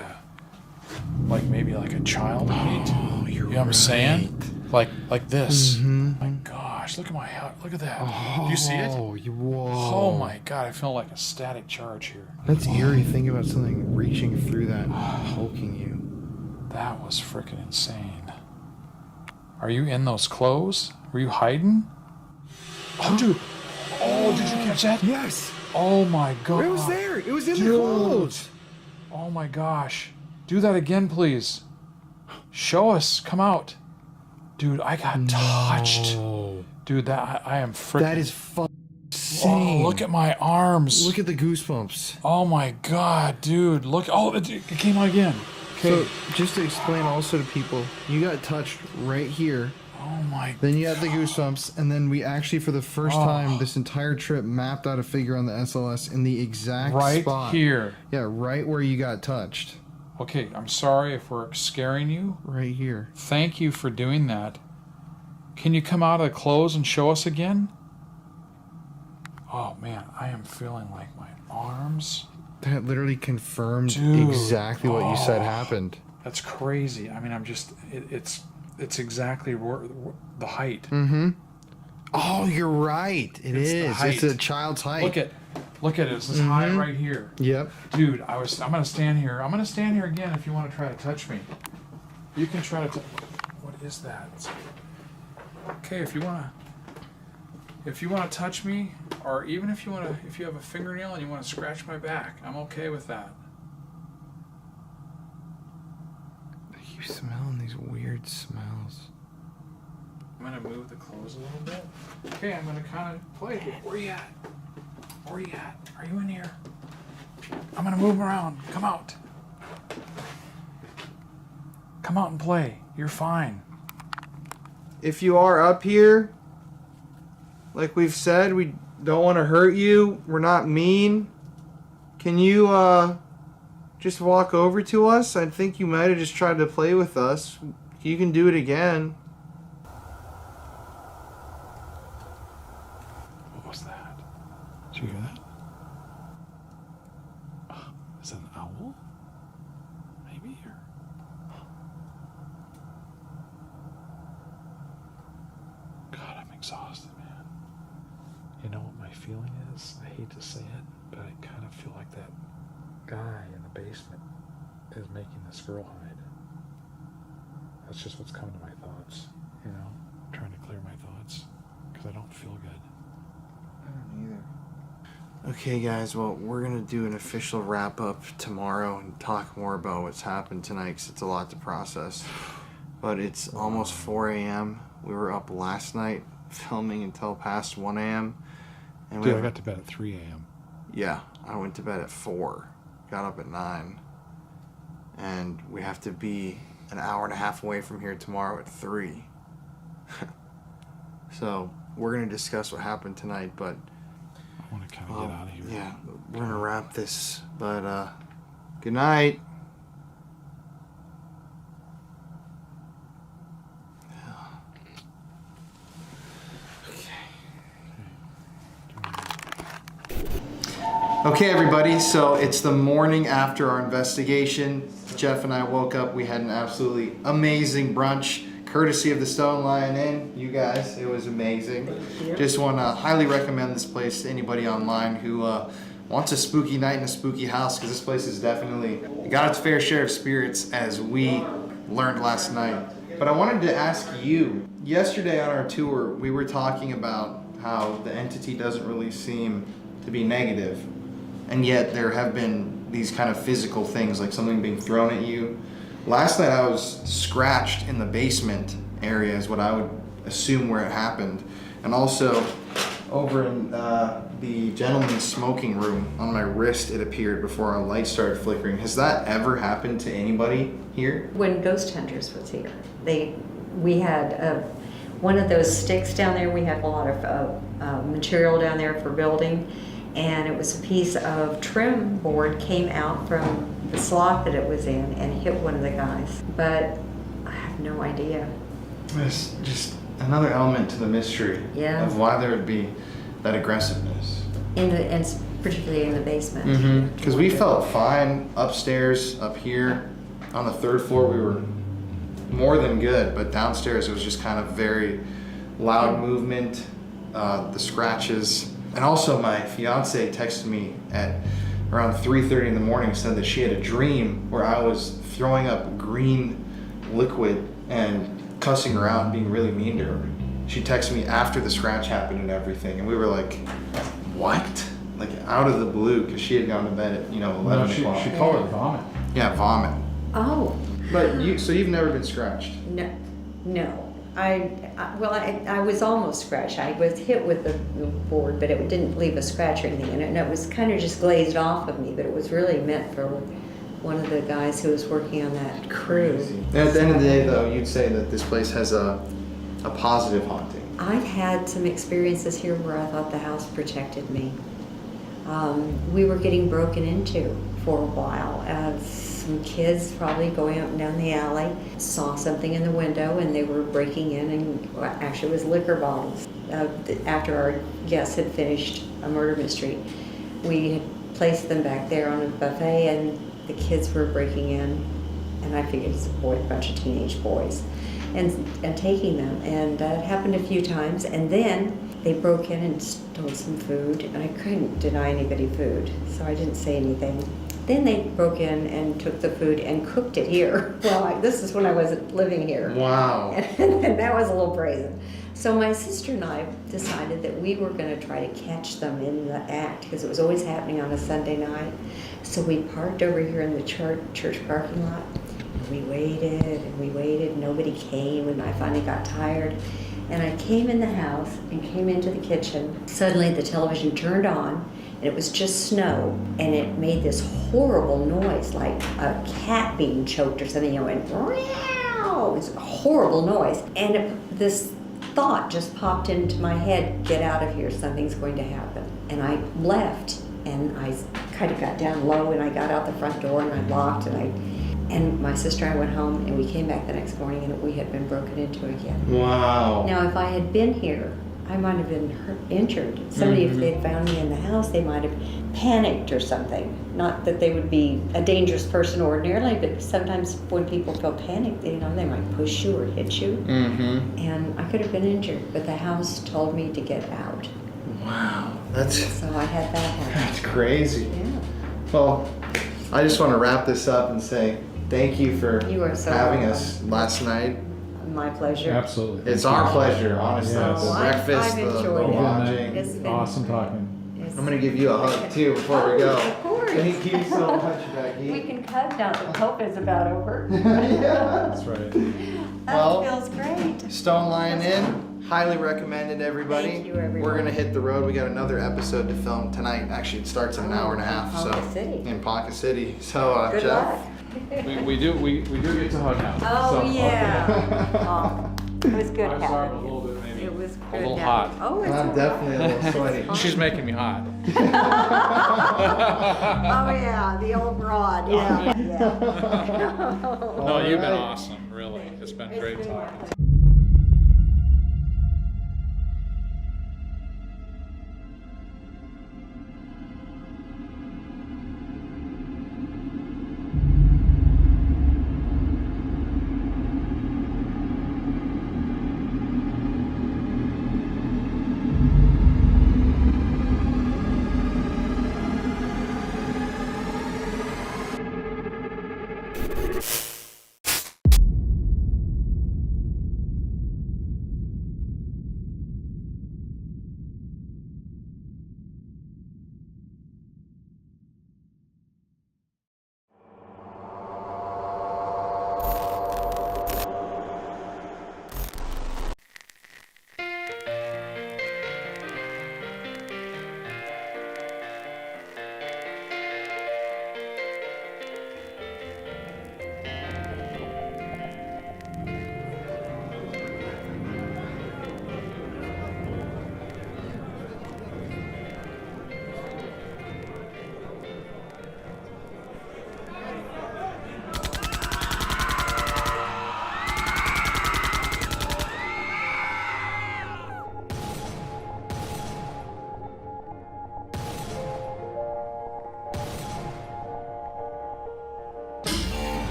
maybe like a child hate. Oh, you know what I'm saying? Like this. Mm-hmm. My gosh, look at that. Do you see it? Whoa. Oh my God, I feel like a static charge here. That's eerie. Think about something reaching through that, poking you. That was freaking insane. Are you in those clothes? Were you hiding? Oh, dude. Oh, did you catch that? Yes. Oh my God. It was there. It was in the clothes. Oh my gosh. Do that again, please. Show us. Come out. Dude, I got touched. Dude, I am freaking... That is insane. Oh, look at my arms. Look at the goosebumps. Oh my God, dude. Look. Oh, it came out again. Okay. So, just to explain also to people, you got touched right here. Oh my. Then you had the goosebumps, and then we actually, for the first time this entire trip, mapped out a figure on the SLS in the exact spot. Right here. Yeah, right where you got touched. Okay, I'm sorry if we're scaring you. Right here. Thank you for doing that. Can you come out of the clothes and show us again? Oh man, I am feeling like my arms. That literally confirmed Dude. exactly what you said happened. That's crazy. I mean, I'm just, it's exactly the height. Mm-hmm. Oh, you're right. It's a child's height. Look at it. This is high right here. Yep. Dude, I'm gonna stand here. I'm gonna stand here again if you want to try to touch me. You can try to. What is that? Okay, if you wanna touch me, or even if you have a fingernail and you wanna scratch my back, I'm okay with that. I keep smelling these weird smells. I'm gonna move the clothes a little bit. Okay, I'm gonna kind of play. Where you at? Where you at? Are you in here? I'm gonna move around. Come out. Come out and play. You're fine. If you are up here, like we've said, we don't want to hurt you. We're not mean. Can you just walk over to us? I think you might have just tried to play with us. You can do it again. What was that? Did you hear that? Is that an owl? Maybe. Or... God, I'm exhausted, man. You know what my feeling is? I hate to say it, but I kind of feel like that guy in the basement is making this girl hide. That's just what's coming to my thoughts, you know? I'm trying to clear my thoughts, because I don't feel good. I don't either. Okay guys, well, we're going to do an official wrap-up tomorrow and talk more about what's happened tonight, because it's a lot to process. But it's almost 4 a.m. We were up last night filming until past 1 a.m. And Dude, I got to bed at 3 a.m. Yeah, I went to bed at 4, got up at 9. And we have to be an hour and a half away from here tomorrow at 3. So, we're going to discuss what happened tonight, but... I want to kind of get out of here. Yeah, we're going to wrap this, but, good night. Okay, everybody, so it's the morning after our investigation. Jeff and I woke up. We had an absolutely amazing brunch, courtesy of the Stone Lion Inn. You guys, it was amazing. Just want to highly recommend this place to anybody online who wants a spooky night in a spooky house, because this place is definitely got its fair share of spirits, as we learned last night. But I wanted to ask you, yesterday on our tour, we were talking about how the entity doesn't really seem to be negative. And yet there have been these kind of physical things, like something being thrown at you. Last night I was scratched in the basement area is what I would assume where it happened. And also over in the gentleman's smoking room on my wrist it appeared before our light started flickering. Has that ever happened to anybody here? When Ghost Hunters was here, we had one of those sticks down there. We had a lot of material down there for building. And it was a piece of trim board came out from the slot that it was in and hit one of the guys. But I have no idea. There's just another element to the mystery of why there would be that aggressiveness. And particularly in the basement. Because we felt fine upstairs, up here. On the third floor, we were more than good, but downstairs it was just kind of very loud movement, the scratches. And also my fiance texted me at around 3:30 in the morning and said that she had a dream where I was throwing up green liquid and cussing her out and being really mean to her. She texted me after the scratch happened and everything, and we were like, what? Like out of the blue, because she had gone to bed at 11 o'clock. She called it vomit. Yeah, vomit. Oh. But so you've never been scratched? No. I was almost scratched. I was hit with the board, but it didn't leave a scratch or anything, and it was kind of just glazed off of me, but it was really meant for one of the guys who was working on that crew. At the end of the day, though, you'd say that this place has a positive haunting. I've had some experiences here where I thought the house protected me. We were getting broken into for a while. Some kids probably going up and down the alley saw something in the window and they were breaking in, and actually it was liquor bottles. After our guests had finished a murder mystery, we had placed them back there on a buffet and the kids were breaking in, and I figured it's a bunch of teenage boys, and taking them. And it happened a few times, and then they broke in and stole some food, and I couldn't deny anybody food, so I didn't say anything. Then they broke in and took the food and cooked it here. Well, this is when I wasn't living here. Wow. And that was a little brazen. So my sister and I decided that we were going to try to catch them in the act, because it was always happening on a Sunday night. So we parked over here in the church parking lot. And we waited. Nobody came, and I finally got tired. And I came in the house and came into the kitchen. Suddenly the television turned on, and it was just snow, and it made this horrible noise, like a cat being choked or something. It went, meow. It was a horrible noise. And this thought just popped into my head, get out of here, something's going to happen. And I left, and I kind of got down low, and I got out the front door, and I locked, and my sister and I went home, and we came back the next morning, and we had been broken into again. Wow. Now, if I had been here, I might have been injured. Somebody, if they had found me in the house, they might have panicked or something. Not that they would be a dangerous person ordinarily, but sometimes when people feel panicked, they might push you or hit you. And I could have been injured, but the house told me to get out. Wow. So I had that happen. That's crazy. Yeah. Well, I just want to wrap this up and say thank you for having us last night. My pleasure. Absolutely. It's our pleasure, honestly. Yes. The breakfast, I've the enjoyed it. lodging. It's been Awesome talking. I'm going to give you a hug, too, before we go. Of course. Thank you so much, Becky. We can cut now that COVID's about over. Yeah. That's right. That Well, feels great. Stone Lion Inn, highly recommended, everybody. Thank you, everyone. We're going to hit the road. We got another episode to film tonight. Actually, it starts in an hour and a half. Pocket City. In Pocket City. So, Good Jeff. luck. We do get to hug now. Oh, So- yeah. It was good I'm sorry, I'm a having little you. bit maybe It was a good little having hot. you. Oh, it's I'm all definitely a right. little sweaty. She's making me hot. Oh, yeah, the old broad, yeah. No, you've been All right. awesome, really. It's been great been talking. wonderful.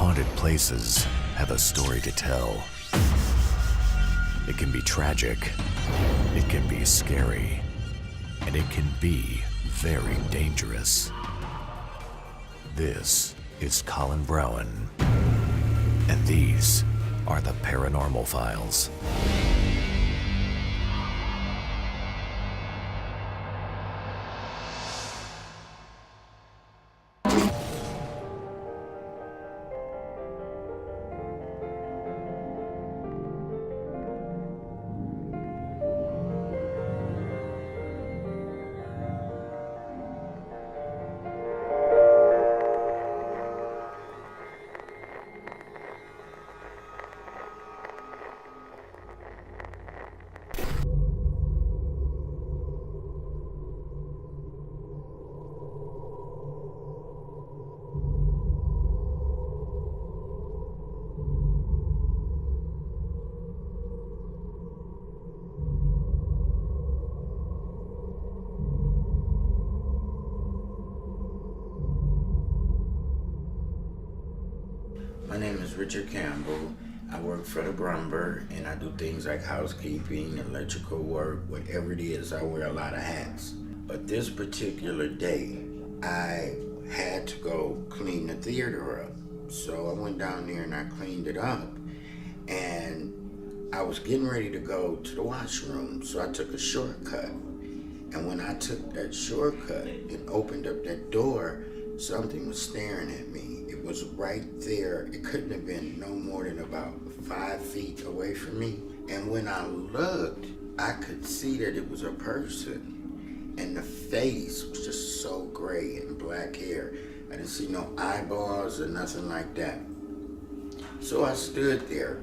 haunted places have a story to tell. It can be tragic, it can be scary, and it can be very dangerous. This is Colin Browen, and these are the Paranormal Files. My name is Richard Campbell. I work for the Brumber, and I do things like housekeeping, electrical work, whatever it is. I wear a lot of hats. But this particular day, I had to go clean the theater up. So I went down there and I cleaned it up. And I was getting ready to go to the washroom, so I took a shortcut. And when I took that shortcut and opened up that door, something was staring at me. It was right there. It couldn't have been no more than about 5 feet away from me. And when I looked, I could see that it was a person. And the face was just so gray and black hair. I didn't see no eyeballs or nothing like that. So I stood there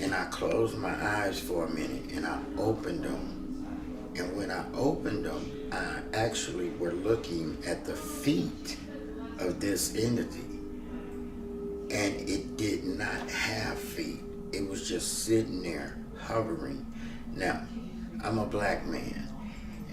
and I closed my eyes for a minute and I opened them. And when I opened them, I actually were looking at the feet of this entity. And it did not have feet. It was just sitting there, hovering. Now, I'm a black man,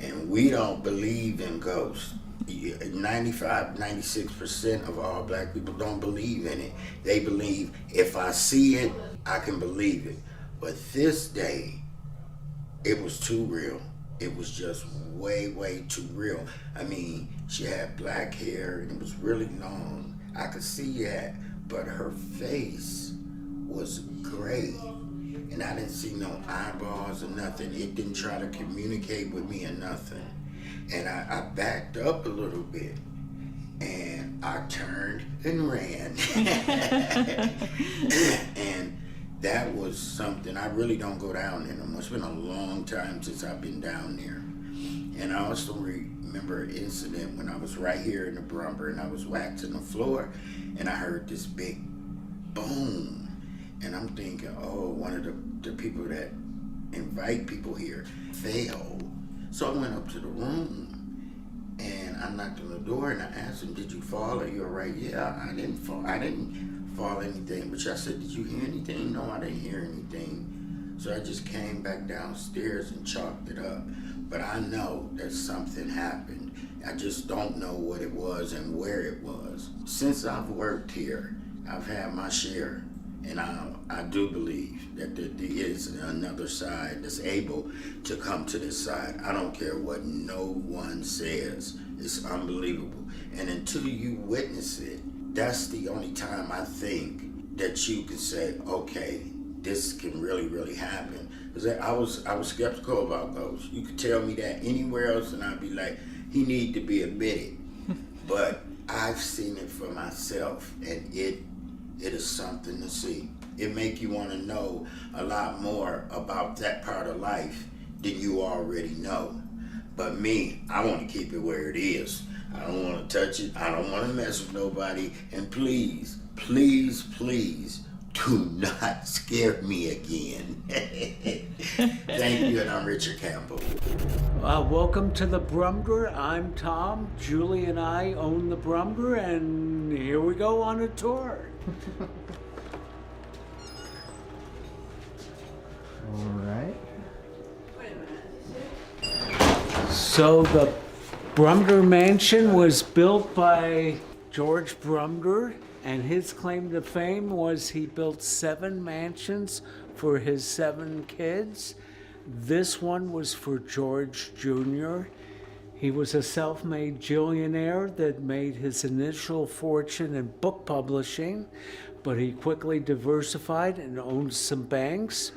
and we don't believe in ghosts. 95, 96% of all black people don't believe in it. They believe if I see it, I can believe it. But this day, it was too real. It was just way, way too real. I mean, she had black hair, and it was really long. I could see that. But her face was gray, and I didn't see no eyeballs or nothing. It didn't try to communicate with me or nothing. And I backed up a little bit, and I turned and ran. And that was something. I really don't go down there no more. It's been a long time since I've been down there. And I also remember an incident when I was right here in the Brumber and I was waxing the floor and I heard this big boom. And I'm thinking, oh, one of the people that invite people here fell. So I went up to the room and I knocked on the door and I asked him, did you fall? Are you all right? Yeah, I didn't fall. I didn't fall anything. But I said, did you hear anything? No, I didn't hear anything. So I just came back downstairs and chalked it up. But I know that something happened. I just don't know what it was and where it was. Since I've worked here, I've had my share. And I do believe that there is another side that's able to come to this side. I don't care what no one says. It's unbelievable. And until you witness it, that's the only time I think that you can say, okay, this can really, really happen. Because I was skeptical about ghosts. You could tell me that anywhere else and I'd be like, he need to be admitted. But I've seen it for myself, and it is something to see. It make you want to know a lot more about that part of life than you already know. But me, I want to keep it where it is. I don't want to touch it. I don't want to mess with nobody. And please, please, please, do not scare me again. Thank you, and I'm Richard Campbell. Welcome to the Brumber. I'm Tom. Julie and I own the Brumber, and here we go on a tour. All right. So the Brumber Mansion was built by George Brumber And his claim to fame was he built 7 mansions for his 7 kids. This one was for George Jr. He was a self-made gillionaire that made his initial fortune in book publishing, but he quickly diversified and owned some banks.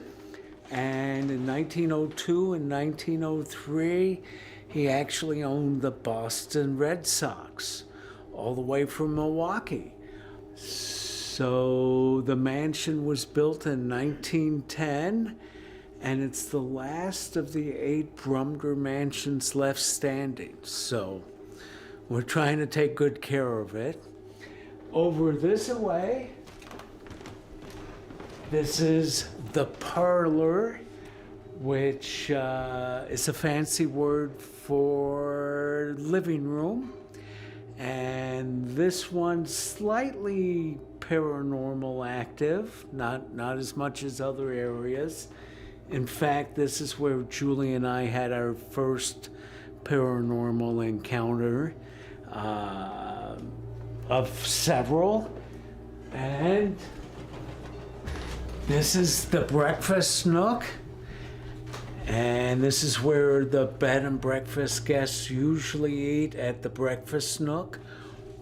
And in 1902 and 1903, he actually owned the Boston Red Sox, all the way from Milwaukee. So the mansion was built in 1910, and it's the last of the 8 Brumder mansions left standing. So we're trying to take good care of it. Over this way, this is the parlor, which is a fancy word for living room. And this one's slightly paranormal active, not as much as other areas. In fact, this is where Julie and I had our first paranormal encounter of several. And this is the breakfast nook. And this is where the bed and breakfast guests usually eat, at the breakfast nook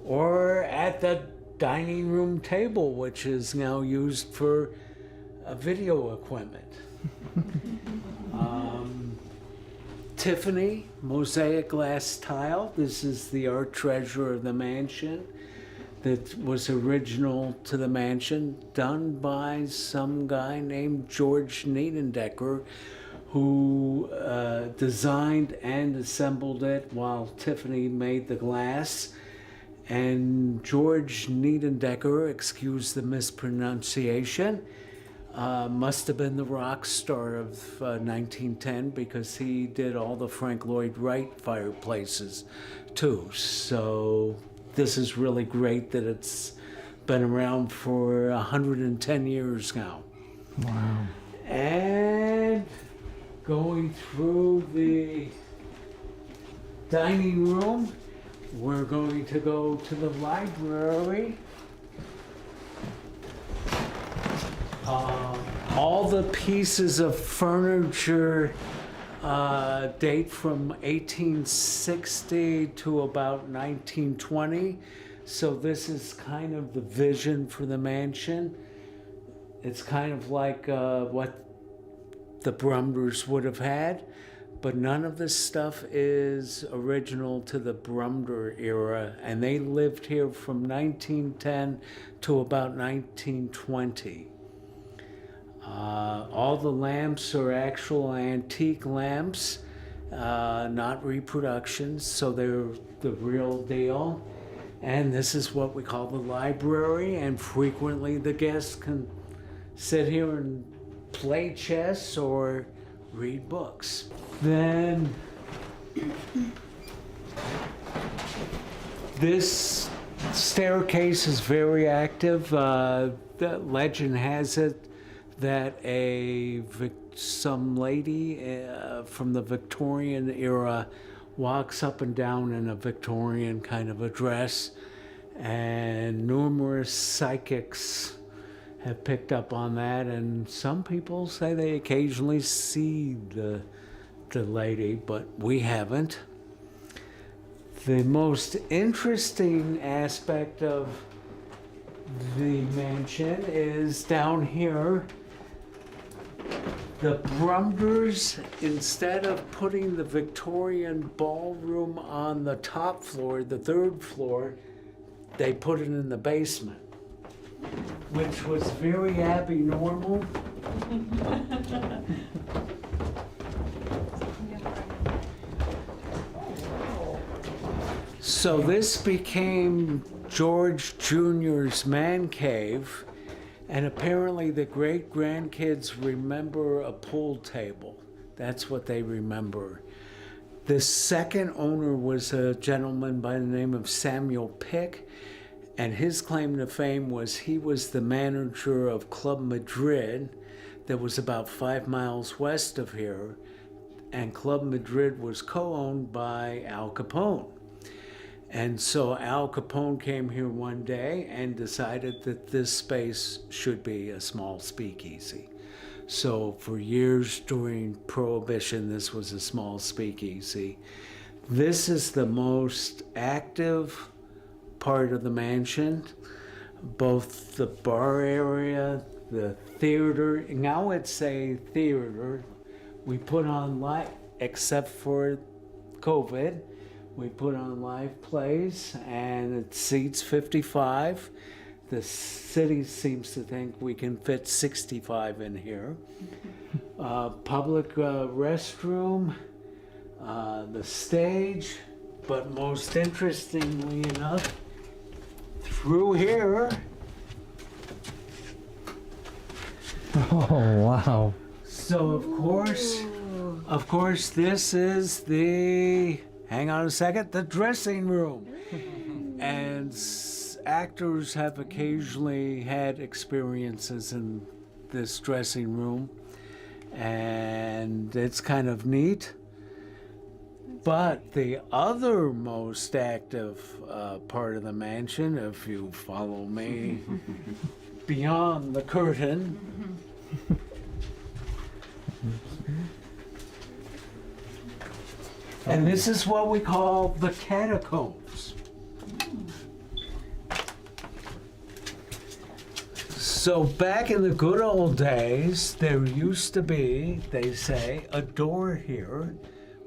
or at the dining room table, which is now used for video equipment. Tiffany, mosaic glass tile. This is the art treasure of the mansion that was original to the mansion, done by some guy named George Niedendecker, who designed and assembled it while Tiffany made the glass. And George Niedendecker, excuse the mispronunciation, must have been the rock star of 1910, because he did all the Frank Lloyd Wright fireplaces too. So this is really great that it's been around for 110 years now. Wow. And going through the dining room, we're going to go to the library. All the pieces of furniture date from 1860 to about 1920. So this is kind of the vision for the mansion. It's kind of like what the Brumders would have had, but none of this stuff is original to the Brumder era, and they lived here from 1910 to about 1920. All the lamps are actual antique lamps, not reproductions, so they're the real deal. And this is what we call the library, and frequently the guests can sit here and play chess or read books. Then this staircase is very active. The legend has it that some lady from the Victorian era walks up and down in a Victorian kind of a dress, and numerous psychics have picked up on that, and some people say they occasionally see the lady, but we haven't. The most interesting aspect of the mansion is down here. The Brumders, instead of putting the Victorian ballroom on the top floor, the 3rd floor, they put it in the basement, which was very abnormal. So this became George Jr.'s man cave, and apparently the great-grandkids remember a pool table. That's what they remember. The second owner was a gentleman by the name of Samuel Pick, and his claim to fame was he was the manager of Club Madrid that was about 5 miles west of here, and Club Madrid was co-owned by Al Capone. And so Al Capone came here one day and decided that this space should be a small speakeasy. So for years during Prohibition, this was a small speakeasy. This is the most active part of the mansion, both the bar area, the theater. Now it's a theater. We put on live, except for COVID, we put on live plays, and it seats 55. The city seems to think we can fit 65 in here. Public restroom, the stage, but most interestingly enough, through here. Oh, wow. So of course, this is the, hang on a second, the dressing room. And actors have occasionally had experiences in this dressing room, and it's kind of neat. But the other most active part of the mansion, if you follow me beyond the curtain, and this is what we call the catacombs. So back in the good old days, there used to be, they say, a door here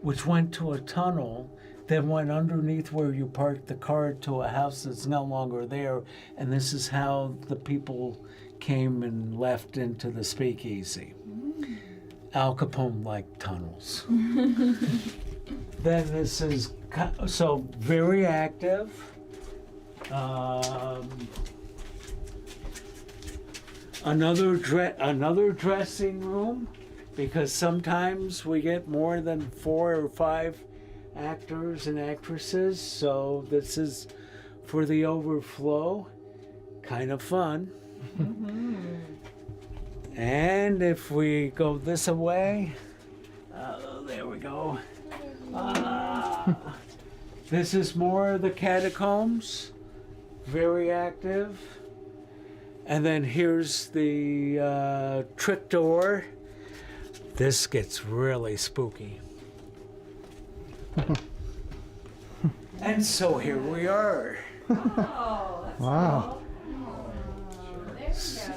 which went to a tunnel that went underneath where you parked the car to a house that's no longer there. And this is how the people came and left into the speakeasy. Al Capone liked tunnels. Then this is, so very active. Another dressing room, because sometimes we get more than 4 or 5 actors and actresses, so this is for the overflow. Kind of fun. And if we go this way, there we go. This is more of the catacombs, very active. And then here's the trick door. This gets really spooky. And so here we are. Oh, that's wow.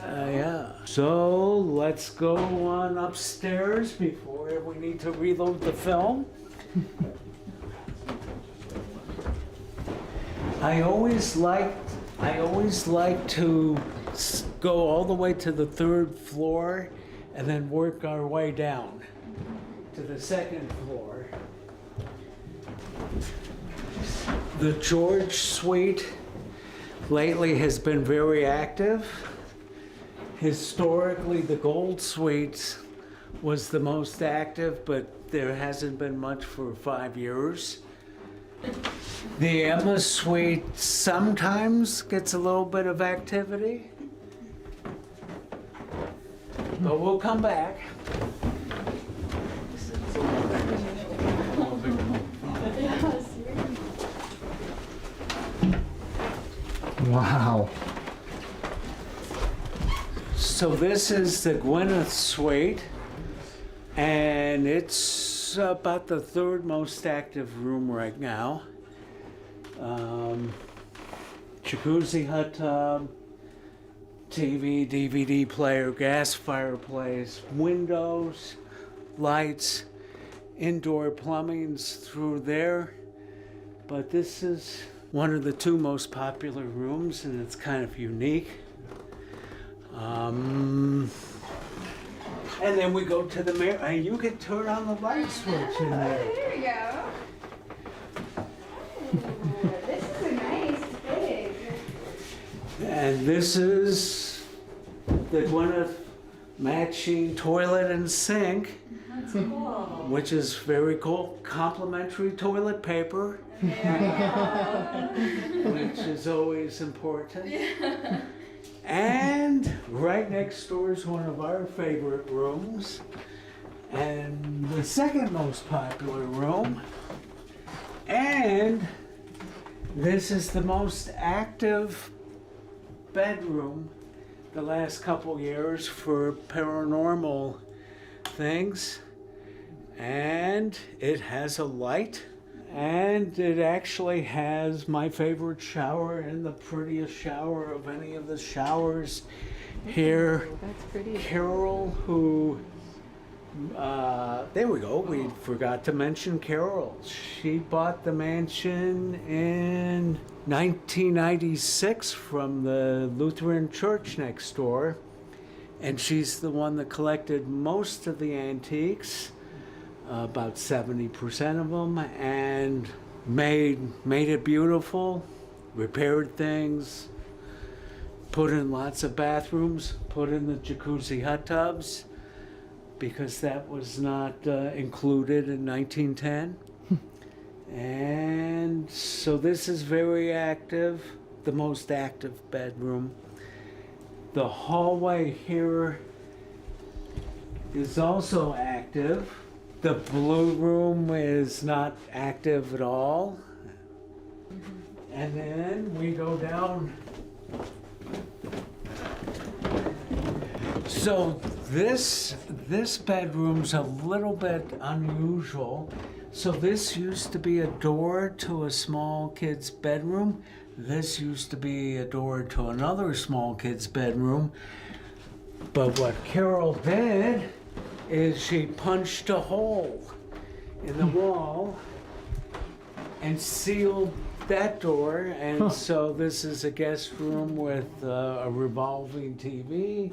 Yeah. So let's go on upstairs before we need to reload the film. I always like to go all the way to the 3rd floor and then work our way down to the 2nd floor. The George Suite lately has been very active. Historically, the Gold Suite was the most active, but there hasn't been much for 5 years. The Emma Suite sometimes gets a little bit of activity, but we'll come back. Wow. So this is the Gwyneth Suite, and it's about the 3rd most active room right now. Jacuzzi, hot tub, TV, DVD player, gas fireplace, windows, lights, indoor plumbing's through there. But this is one of the 2 most popular rooms, and it's kind of unique. And then we go to the mirror, and you can turn on the light switch in there. There you go. This is a nice big. And this is the Gwyneth matching toilet and sink. That's cool. Which is very cool. Complimentary toilet paper. Yeah. Which is always important. Yeah. And right next door is one of our favorite rooms, and the 2nd most popular room, and This is the most active bedroom the last couple years for paranormal things. And it has a light. And it actually has my favorite shower and the prettiest shower of any of the showers here. That's pretty. Carol, who, there we go, we forgot to mention Carol. She bought the mansion in 1996 from the Lutheran church next door. And she's the one that collected most of the antiques. About 70% of them, and made it beautiful, repaired things, put in lots of bathrooms, put in the jacuzzi hot tubs, because that was not included in 1910. And so this is very active, the most active bedroom. The hallway here is also active. The blue room is not active at all. And then we go down. So this bedroom's a little bit unusual. So this used to be a door to a small kid's bedroom. This used to be a door to another small kid's bedroom. But what Carol did is she punched a hole in the wall and sealed that door. And so this is a guest room with a revolving TV,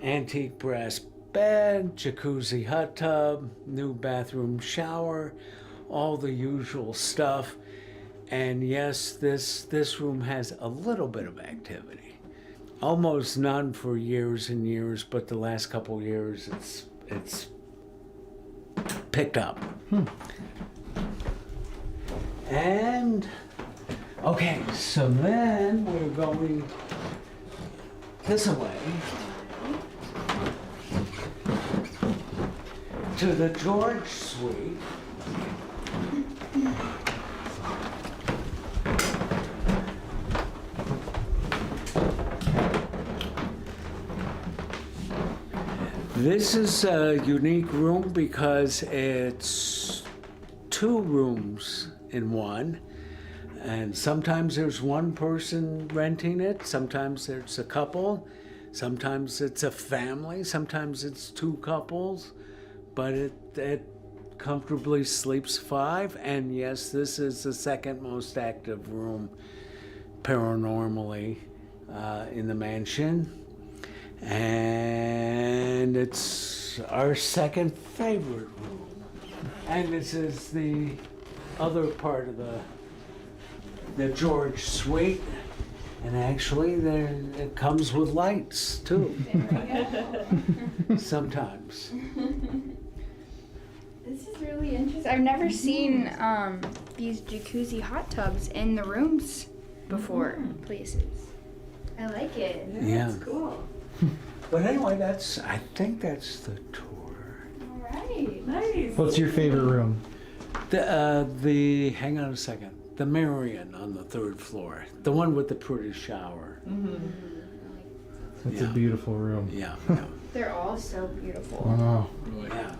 antique brass bed, jacuzzi hot tub, new bathroom shower, all the usual stuff. And yes, this room has a little bit of activity. Almost none for years and years, but the last couple of years it's picked up. And okay, so then we're going this way to the George Suite. This is a unique room because it's two rooms in one. And sometimes there's one person renting it, sometimes there's a couple, sometimes it's a family, sometimes it's two couples, but it comfortably sleeps 5. And yes, this is the second most active room paranormally in the mansion. And it's our second favorite room. And this is the other part of the George Suite. And actually it comes with lights too. Sometimes. This is really interesting. I've never seen these jacuzzi hot tubs in the rooms before places. I like it. Yeah. That's cool. But anyway, I think that's the tour. All right. Nice. What's your favorite room? Hang on a second. The Marion on the 3rd floor. The one with the pretty shower. It's a beautiful room. Yeah. They're all so beautiful. Wow. Yeah.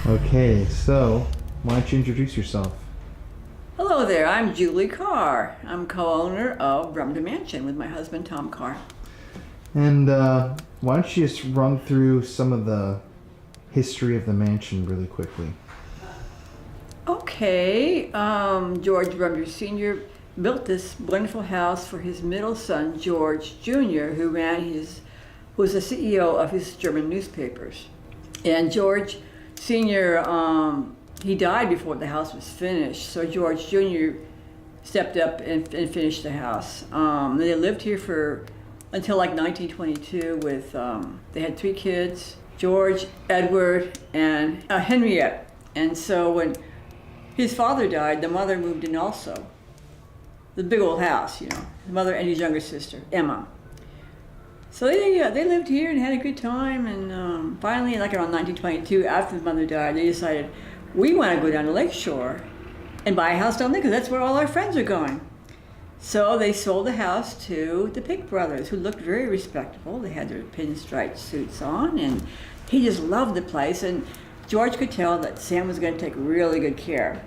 Okay, so why don't you introduce yourself? Hello there, I'm Julie Carr. I'm co-owner of Brothel Mansion with my husband Tom Carr. And why don't you just run through some of the history of the mansion really quickly? Okay, George Brumby Sr. built this wonderful house for his middle son, George Jr., who was the CEO of his German newspapers. And George Sr., he died before the house was finished, so George Jr. stepped up and finished the house. They lived here until like 1922 with, they had 3 kids, George, Edward, and Henriette. And so when his father died, the mother moved in also. The big old house, the mother and his younger sister, Emma. So they lived here and had a good time, and finally, like around 1922, after the mother died, they decided, we want to go down to Lakeshore and buy a house down there because that's where all our friends are going. So they sold the house to the Pick brothers, who looked very respectable. They had their pinstripe suits on, and he just loved the place. And George could tell that Sam was going to take really good care.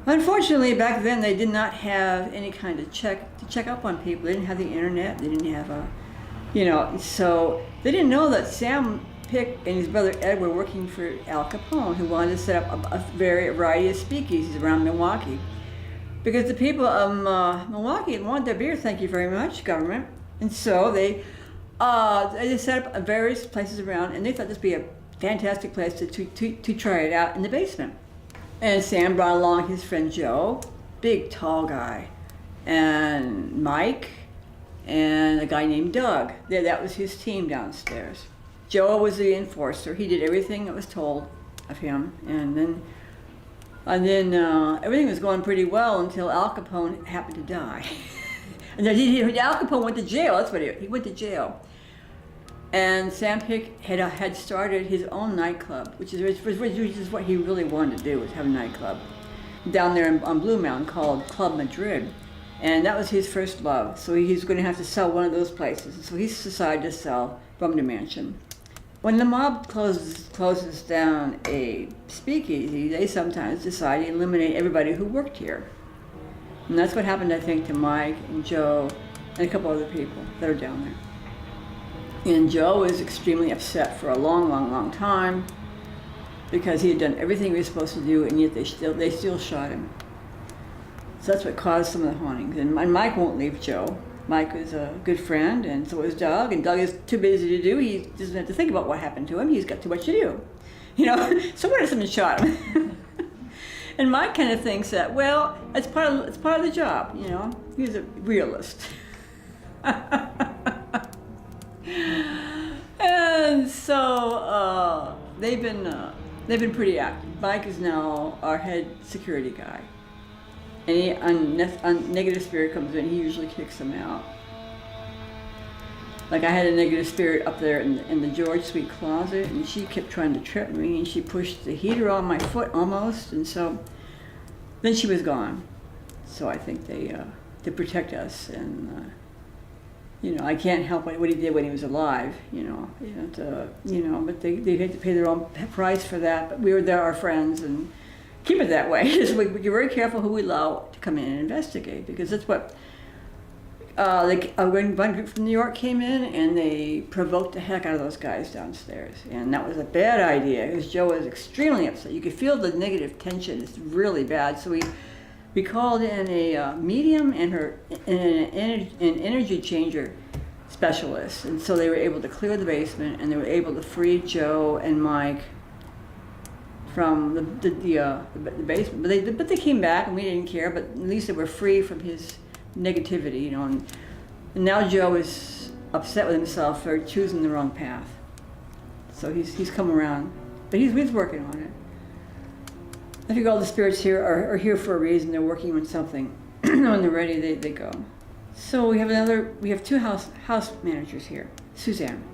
Unfortunately, back then they did not have any kind of check up on people. They didn't have the internet. They didn't have so they didn't know that Sam Pick and his brother Ed were working for Al Capone, who wanted to set up a variety of speakeasies around Milwaukee. Because the people of Milwaukee wanted their beer, thank you very much, government. And so they set up various places around, and they thought this would be a fantastic place to try it out in the basement. And Sam brought along his friend Joe, big tall guy, and Mike, and a guy named Doug. That was his team downstairs. Joe was the enforcer. He did everything that was told of him, and then everything was going pretty well until Al Capone happened to die. And then Al Capone went to jail. That's what he went to jail. And Sam Pick had started his own nightclub, which is what he really wanted to do, was have a nightclub down there on Blue Mountain called Club Madrid. And that was his first love. So he's going to have to sell one of those places. So he decided to sell Brumder Mansion. When the mob closes down a speakeasy, they sometimes decide to eliminate everybody who worked here. And that's what happened, I think, to Mike and Joe and a couple other people that are down there. And Joe was extremely upset for a long time because he had done everything he was supposed to do, and yet they still shot him. So that's what caused some of the hauntings. And Mike won't leave Joe. Mike was a good friend, and so was Doug. And Doug is too busy to do. He doesn't have to think about what happened to him. He's got too much to do. So what if someone shot him? And Mike kind of thinks that, well, it's part of the job. He's a realist. And so they've been pretty active. Mike is now our head security guy. Any negative spirit comes in, he usually kicks them out. Like I had a negative spirit up there in the George Suite closet, and she kept trying to trip me, and she pushed the heater on my foot almost, and so then she was gone. So I think they protect us, and I can't help what he did when he was alive, but they had to pay their own price for that. But they're our friends, and keep it that way. We're very careful who we allow to come in and investigate, because that's what one group from New York came in, and they provoked the heck out of those guys downstairs, and that was a bad idea because Joe was extremely upset. You could feel the negative tension. It's really bad. So we called in a medium and an energy changer specialist, and so they were able to clear the basement, and they were able to free Joe and Mike from the basement. But they came back, and we didn't care. But at least they were free from his negativity, And now Joe is upset with himself for choosing the wrong path. So he's come around, but he's working on it. I think all the spirits here are here for a reason. They're working on something. When they're ready, they go. So we have two house managers here. Suzanne.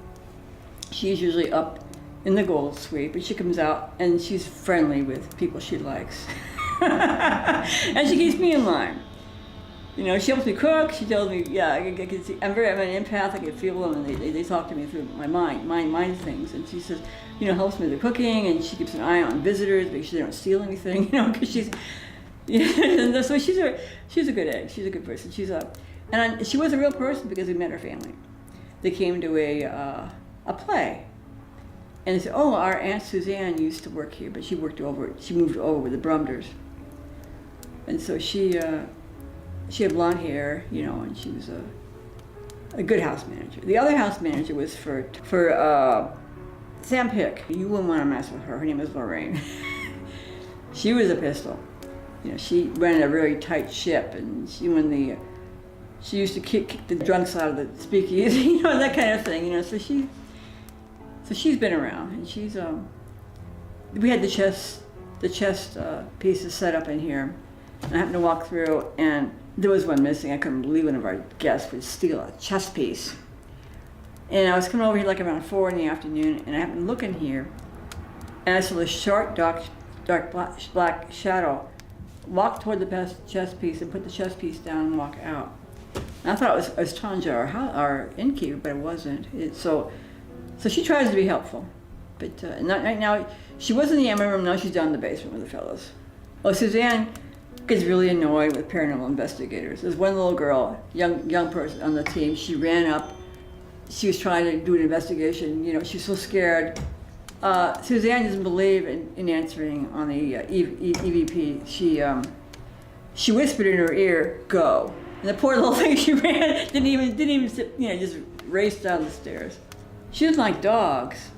She's usually up in the gold suite, but she comes out and she's friendly with people she likes. And she keeps me in line. She helps me cook. She tells me, I can see, I'm an empath. I can feel them, and they talk to me through my mind things. And she says, helps me with the cooking, and she keeps an eye on visitors, make sure they don't steal anything, because she's, so she's a good egg. She's a good person. And she was a real person because we met her family. They came to a play, and they said, oh, our Aunt Suzanne used to work here, but she moved over with the Brumders, and so she had blonde hair, and she was a good house manager. The other house manager was for Sam Pick. You wouldn't want to mess with her. Her name was Lorraine. She was a pistol. She ran a really tight ship, and she used to kick the drunks out of the speakeasy, that kind of thing. So she's been around, and she's we had the chest pieces set up in here. And I happened to walk through, and there was one missing. I couldn't believe one of our guests would steal a chess piece. And I was coming over here like around 4 in the afternoon, and I happened to look in here, and I saw this short, dark black shadow walk toward the chest piece and put the chest piece down and walk out. And I thought it was Tanja, our innkeeper, but it wasn't. So she tries to be helpful. But not right now, she was in the admin room, now she's down in the basement with the fellows. Oh, Suzanne gets really annoyed with paranormal investigators. There's one little girl, young person on the team, she ran up, she was trying to do an investigation, you know, she's so scared. Suzanne doesn't believe in answering on the EVP. She whispered in her ear, "Go." And the poor little thing, she ran, didn't even sit, you know, just raced down the stairs. She doesn't like dogs,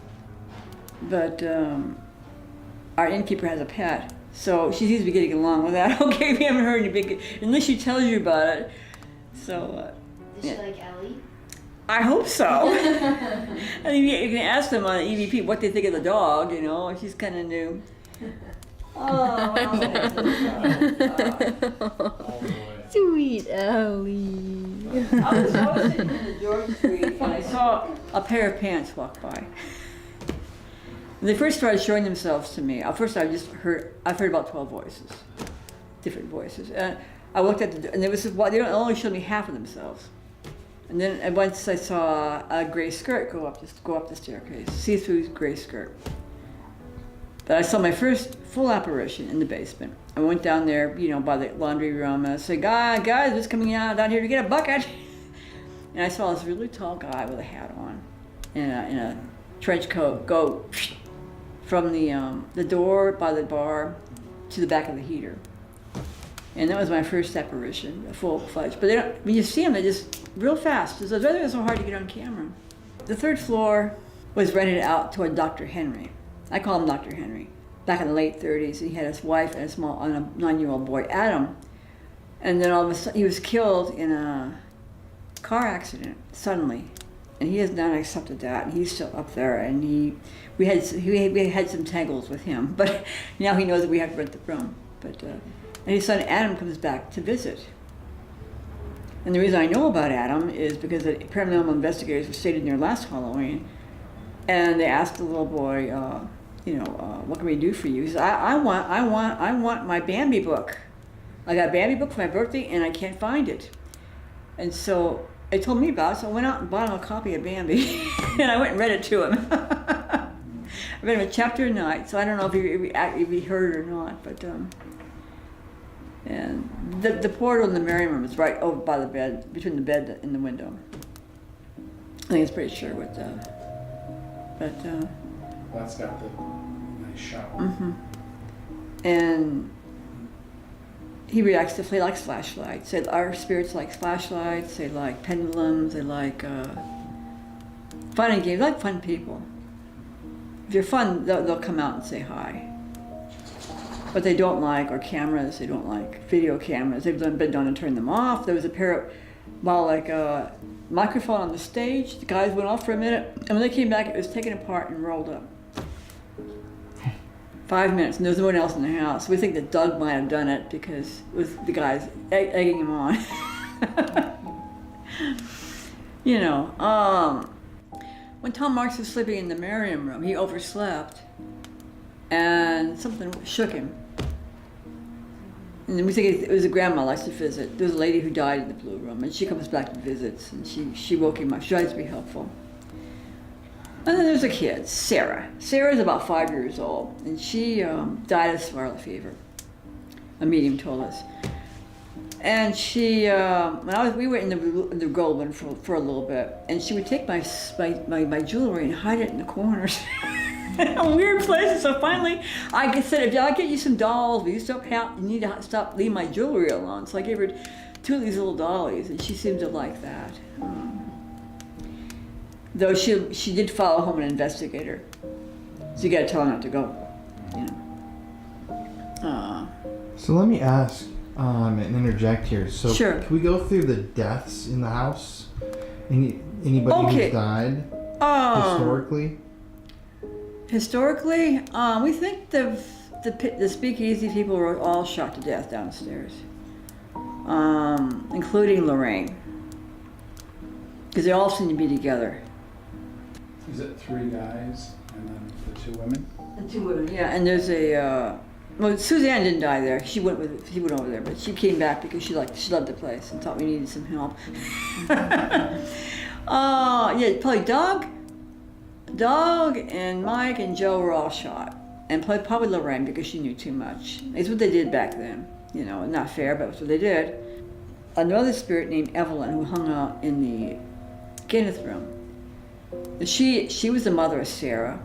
but our innkeeper has a pet, so she seems to be getting along with that. Okay, we haven't heard any big, unless she tells you about it. So. Does she like Ellie? I hope so. I mean, you can ask them on EVP what they think of the dog, you know, she's kind of new. Oh, Sweet Ellie. I was sitting in the George Street and I saw a pair of pants walk by. When they first started showing themselves to me, at first I've heard about 12 voices, different voices. And I looked at and they only showed me half of themselves. And then once I saw a gray skirt go up the staircase, see-through gray skirt. But I saw my first full apparition in the basement. I went down there, you know, by the laundry room, and I said, guys, what's coming out down here to get a bucket? And I saw this really tall guy with a hat on and in a trench coat go from the door by the bar to the back of the heater. And that was my first apparition, full-fledged. But when you see them, they're just real fast. It's so hard to get on camera. The third floor was rented out to a Dr. Henry. I call him Dr. Henry. Back in the late 30s, he had his wife and a 9-year-old boy, Adam. And then all of a sudden, he was killed in a car accident, suddenly. And he has not accepted that, and he's still up there. And we had some tangles with him, but now he knows that we have to rent the room. But and his son Adam comes back to visit. And the reason I know about Adam is because the paranormal investigators were stayed in there last Halloween, and they asked the little boy, what can we do for you? He said, I want my Bambi book. I got a Bambi book for my birthday, and I can't find it. And so they told me about it, so I went out and bought him a copy of Bambi, and I went and read it to him. I read him a chapter a night, so I don't know if he heard it or not, but. And the portal in the Merriam room is right over by the bed, between the bed and the window. I think it's pretty sure with That's got the nice shower. Mm-hmm. And he reacts to, he likes flashlights. Our spirits like flashlights, they like pendulums, they like fun and games, they like fun people. If you're fun, they'll come out and say hi. What they don't like are cameras. They don't like video cameras. They've been known to turn them off. There was a microphone on the stage. The guys went off for a minute, and when they came back, it was taken apart and rolled up. 5 minutes, and there was no one else in the house. We think that Doug might have done it because it was the guys egging him on. You know, when Tom Marks was sleeping in the Merriam room, he overslept. And something shook him. And we think it was a grandma likes to visit. There's a lady who died in the blue room, and she comes back and visits, and she woke him up. She tries to be helpful. And then there's a kid, Sarah. Sarah's about 5 years old, and she died of scarlet fever. A medium told us. And she, we were in the Goldman for a little bit, and she would take my jewelry and hide it in the corners. Weird places. So finally, I said, if I get you some dolls, will you need to stop leaving my jewelry alone? So I gave her 2 of these little dollies, and she seemed to like that. Though she did follow home an investigator, so you got to tell her not to go. You know. So let me ask and interject here. So sure. Can we go through the deaths in the house? Anybody who's died historically? Historically, we think the speakeasy people were all shot to death downstairs, including Lorraine, because they all seem to be together. Is it 3 guys and then the 2 women? The 2 women, yeah. And there's Well, Suzanne didn't die there. She went over there, but she came back because she loved the place and thought we needed some help. Yeah, probably Doug and Mike and Joe were all shot, and probably Lorraine because she knew too much. It's what they did back then. You know, not fair, but it's what they did. Another spirit named Evelyn who hung out in the Kenneth room. She was the mother of Sarah,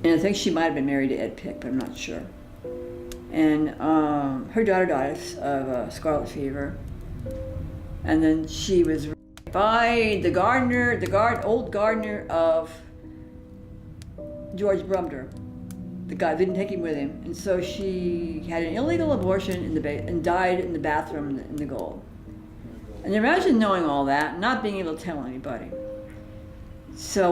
and I think she might have been married to Ed Pick, but I'm not sure. And her daughter died of scarlet fever, and then she was raped by the gardener, old gardener of George Brumder. The guy didn't take him with him, and so she had an illegal abortion and died in the bathroom in the Gold. And imagine knowing all that and not being able to tell anybody. So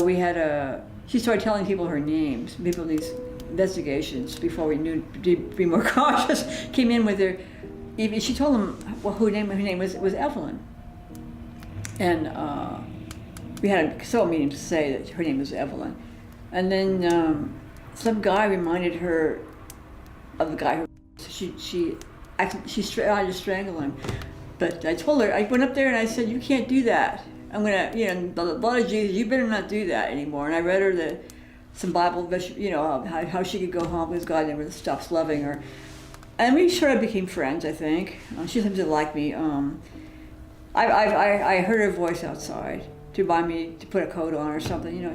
she started telling people her names. People in these investigations, before we knew to be more cautious, came in with her. She told them her name was Evelyn. And we had a sole meeting to say that her name was Evelyn. And then some guy reminded her of the guy who she tried to strangle him. But I told her, I went up there and I said, you can't do that. I'm gonna, the blood of Jesus, you better not do that anymore. And I read her some Bible, how she could go home because God never stops loving her. And we sort of became friends, I think. She seems to like me. I heard her voice outside to remind me to put a coat on or something. You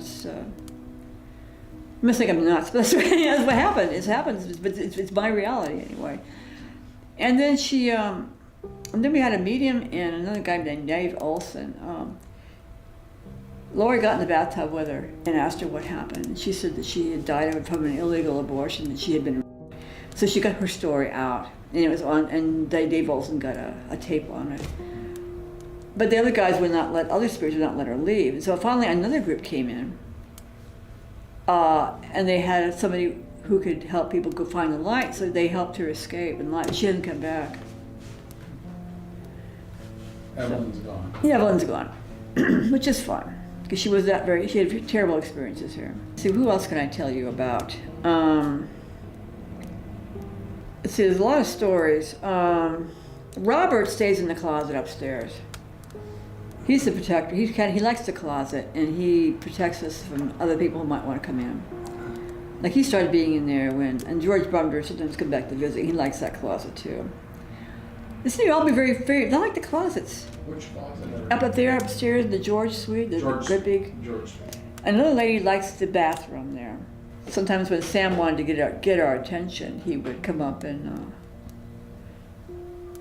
must think I'm nuts, but that's what happened. It happens, but it's my reality anyway. And then and then we had a medium and another guy named Dave Olson. Lori got in the bathtub with her and asked her what happened. And she said that she had died from an illegal abortion, that she had been raped. So she got her story out, and it was on. And Dave Olson got a tape on it. But the other guys other spirits would not let her leave. And so finally another group came in, and they had somebody who could help people go find the light. So they helped her escape, and she hasn't come back. Evelyn's gone. Yeah, Evelyn's gone, which is fun. Because she had terrible experiences here. See, who else can I tell you about? Let's see, there's a lot of stories. Robert stays in the closet upstairs. He's the protector. He likes the closet, and he protects us from other people who might want to come in. Like he started being in there and George Brumder sometimes comes back to visit. He likes that closet too. They seem to all be very, very, they like the closets. Which closet? Up there upstairs, the George suite, the good big. George. Another lady likes the bathroom there. Sometimes when Sam wanted to get our attention, he would come up and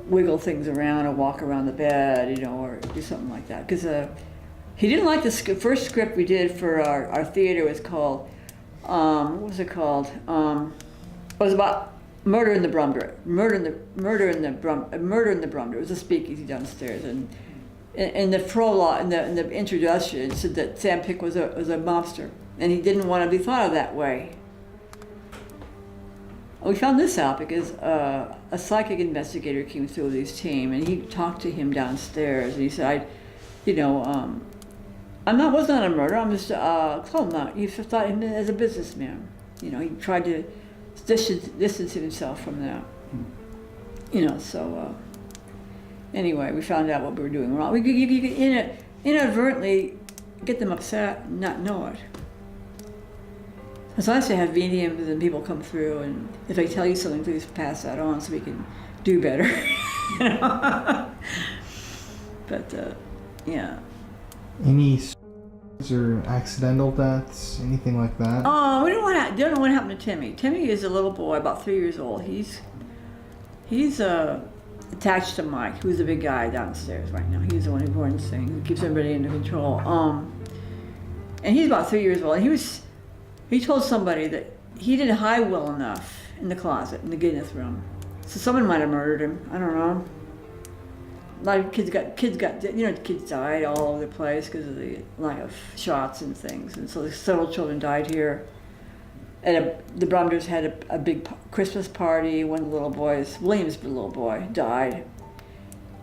wiggle things around or walk around the bed, or do something like that. Because he didn't like the first script we did for our theater was called, what was it called? It was about Murder in the Brumder. Murder in the Brumder. It was a speakeasy downstairs, and in the prologue, in the introduction, it said that Sam Pick was a mobster, and he didn't want to be thought of that way. We found this out because a psychic investigator came through with his team, and he talked to him downstairs, and he said, was not a murderer. I'm just he thought him as a businessman. He tried to distance himself from that. Anyway, we found out what we were doing wrong. You could inadvertently get them upset and not know it. It's nice to have mediums and people come through, and if they tell you something, please pass that on so we can do better. But yeah. Any or accidental deaths, anything like that? Oh, we don't know what happened to Timmy. Timmy is a little boy, about 3 years old. He's attached to Mike, who's the big guy downstairs right now. He's the one who runs things, who keeps everybody under control. And he's about 3 years old. And he told somebody that he didn't hide well enough in the closet, in the Guinness room. So someone might have murdered him. I don't know. A lot of kids died all over the place because of the lack of shots and things. And so several children died here. And the Brumders had a big Christmas party. One of the little boys, William's little boy, died.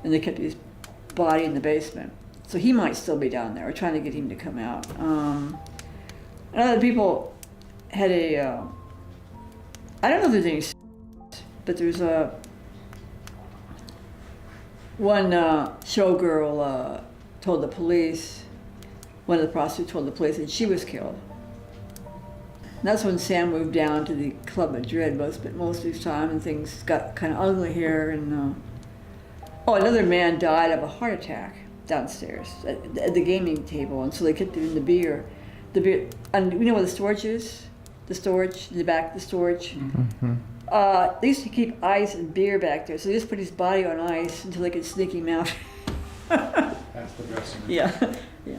And they kept his body in the basement. So he might still be down there. We're trying to get him to come out. And other people had I don't know if there's any But there's one showgirl told the police, one of the prostitutes told the police that she was killed. And that's when Sam moved down to the Club Madrid most of his time, and things got kind of ugly here. And another man died of a heart attack downstairs at the gaming table, and so they kept him in the beer. And you know where the storage is? The storage, in the back, the storage. Mm-hmm. They used to keep ice and beer back there, so they just put his body on ice until they could sneak him out. That's the dressing room. Yeah, yeah.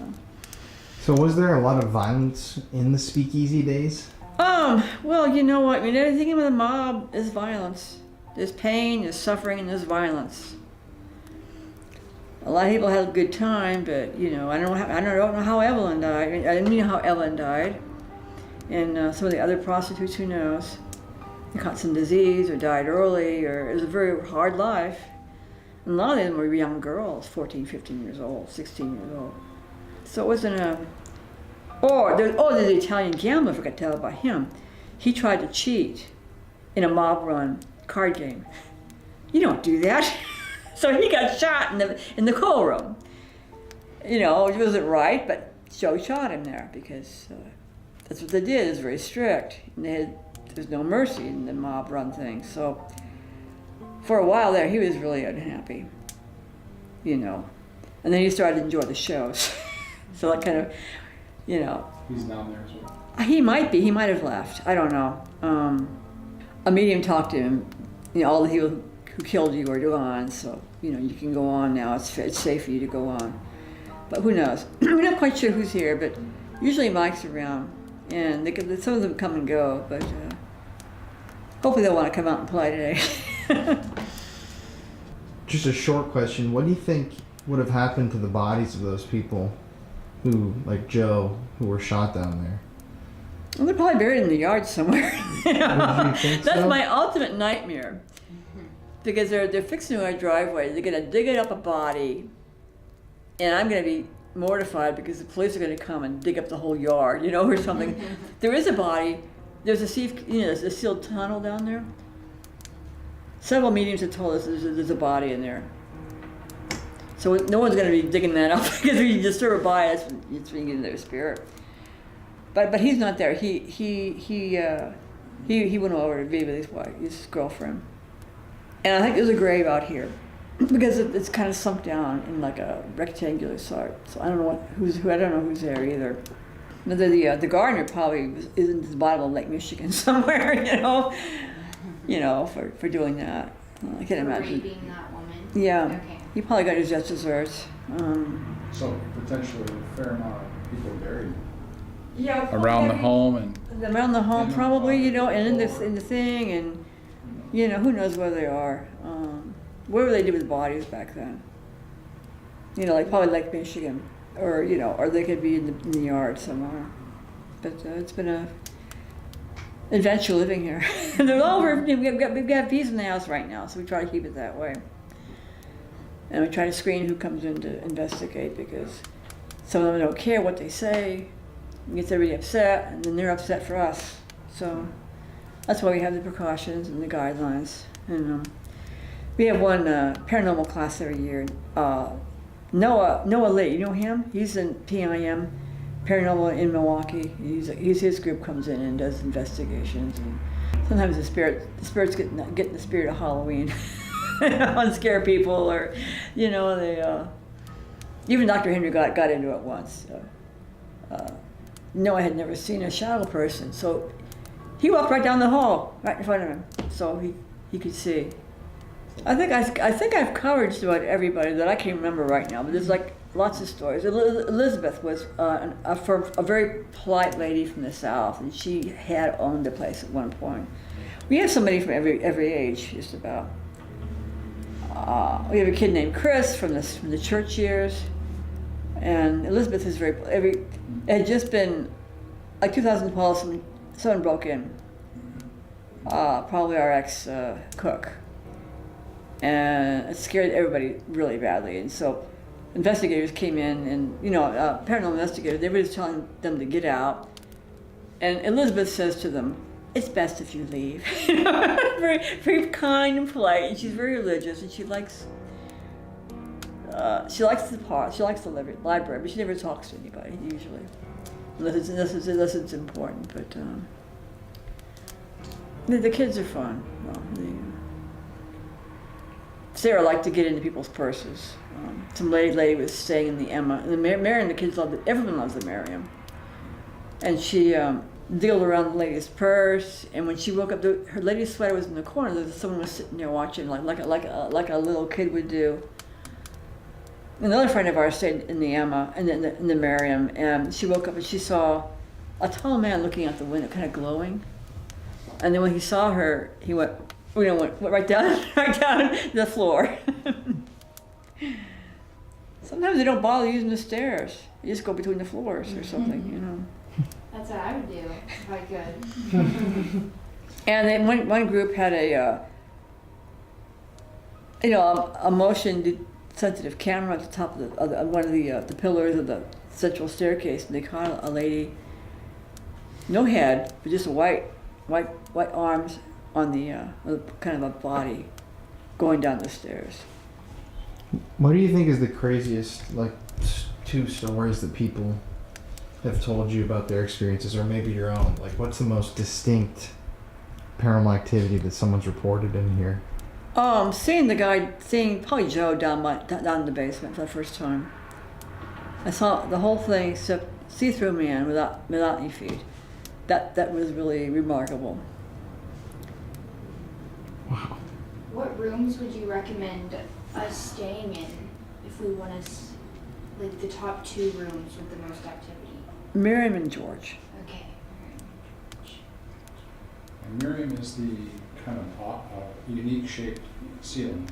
So was there a lot of violence in the speakeasy days? Well, you know what? I mean, everything in the mob is violence. There's pain, there's suffering, and there's violence. A lot of people had a good time, but you know, I don't know how Evelyn died. I mean, I didn't know how Evelyn died, and some of the other prostitutes, who knows? They caught some disease or died early, or it was a very hard life. And a lot of them were young girls, 14, 15 years old, 16 years old. So it wasn't a. There's the Italian gambler, I forgot to tell about him. He tried to cheat in a mob-run card game. You don't do that. So he got shot in the coal room. You know, it wasn't right, but Joe shot him there because that's what they did. It was very strict. And there's no mercy in the mob-run thing. So for a while there, he was really unhappy. You know, and then he started to enjoy the shows. So that kind of, you know. He's down there as well. He might be. He might have left. I don't know. A medium talked to him. You know, all the people who killed you are gone, so you know you can go on now. It's safe for you to go on. But who knows? We're not quite sure who's here, but usually Mike's around, and some of them come and go. But hopefully they'll want to come out and play today. Just a short question. What do you think would have happened to the bodies of those people who, like Joe, who were shot down there? Well, they're probably buried in the yard somewhere. You know? You think That's so? my ultimate nightmare. Because they're fixing our driveway. They're going to dig it up a body, and I'm going to be mortified because the police are going to come and dig up the whole yard, you know, or something. There is a body. There's a sealed tunnel down there. Several mediums have told us there's a body in there. So no one's going to be digging that up because if you disturb a body, it's when you get in their spirit. But he's not there. He went over to be with his girlfriend. And I think there's a grave out here because it's kind of sunk down in like a rectangular sort. So I don't know who's there either. The gardener probably is in the bottom of Lake Michigan somewhere, you know, for doing that. I can imagine. Raping that woman. Yeah, Okay. he probably got his just desserts. So potentially a fair amount of people buried. Yeah, Around the home and. Around the home, probably, you know, and in the thing, and you know, who knows where they are. Whatever they did with bodies back then. You know, like probably Lake Michigan, or you know, or they could be in the yard somewhere. But it's been a adventure living here. They're all over. We've got peace in the house right now, so we try to keep it that way. And we try to screen who comes in to investigate because some of them don't care what they say. It gets everybody upset, and then they're upset for us. So that's why we have the precautions and the guidelines. And we have one paranormal class every year. Noah Lee, you know him? He's in PIM, Paranormal in Milwaukee. His group comes in and does investigations. And sometimes the spirits get in the spirit of Halloween and scare people, or you know, they. Even Dr. Henry got into it once. Noah had never seen a shadow person, so he walked right down the hall, right in front of him, so he could see. I think I've covered just about everybody that I can remember right now, but there's like lots of stories. Elizabeth was a very polite lady from the South, and she had owned the place at one point. We have somebody from every age, just about. We have a kid named Chris from the church years, and Elizabeth is it had just been like 2012. Someone broke in, probably our ex cook, and it scared everybody really badly. And so investigators came in, and you know, paranormal investigators, they were just telling them to get out. And Elizabeth says to them, it's best if you leave. Very, very kind and polite, and she's very religious, and she likes the park. She likes the library, but she never talks to anybody usually, unless it's important. But the kids are fun. Well, Sarah liked to get into people's purses. Some lady was staying in the Emma, and Miriam, the kids loved it. Everyone loves the Miriam, and she diddled around the lady's purse. And when she woke up, her lady's sweater was in the corner. Someone was sitting there watching, like a little kid would do. Another friend of ours stayed in the Emma and in the Miriam, and she woke up and she saw a tall man looking out the window, kind of glowing. And then when he saw her, he went right down the floor. Sometimes they don't bother using the stairs. You just go between the floors or something, you know. That's what I would do if I could. And then one group had a motion sensitive camera at the top of one of the pillars of the central staircase, and they caught a lady, no head, but just white arms on the kind of a body going down the stairs. What do you think is the craziest, like, 2 stories that people have told you about their experiences, or maybe your own? Like, what's the most distinct paranormal activity that someone's reported in here? Seeing probably Joe down in the basement for the first time. I saw the whole thing except see-through man without any feet. That was really remarkable. Wow. What rooms would you recommend us staying in if we want to, like, the top 2 rooms with the most activity? Miriam and George. Okay. And Miriam is the kind of unique shaped ceiling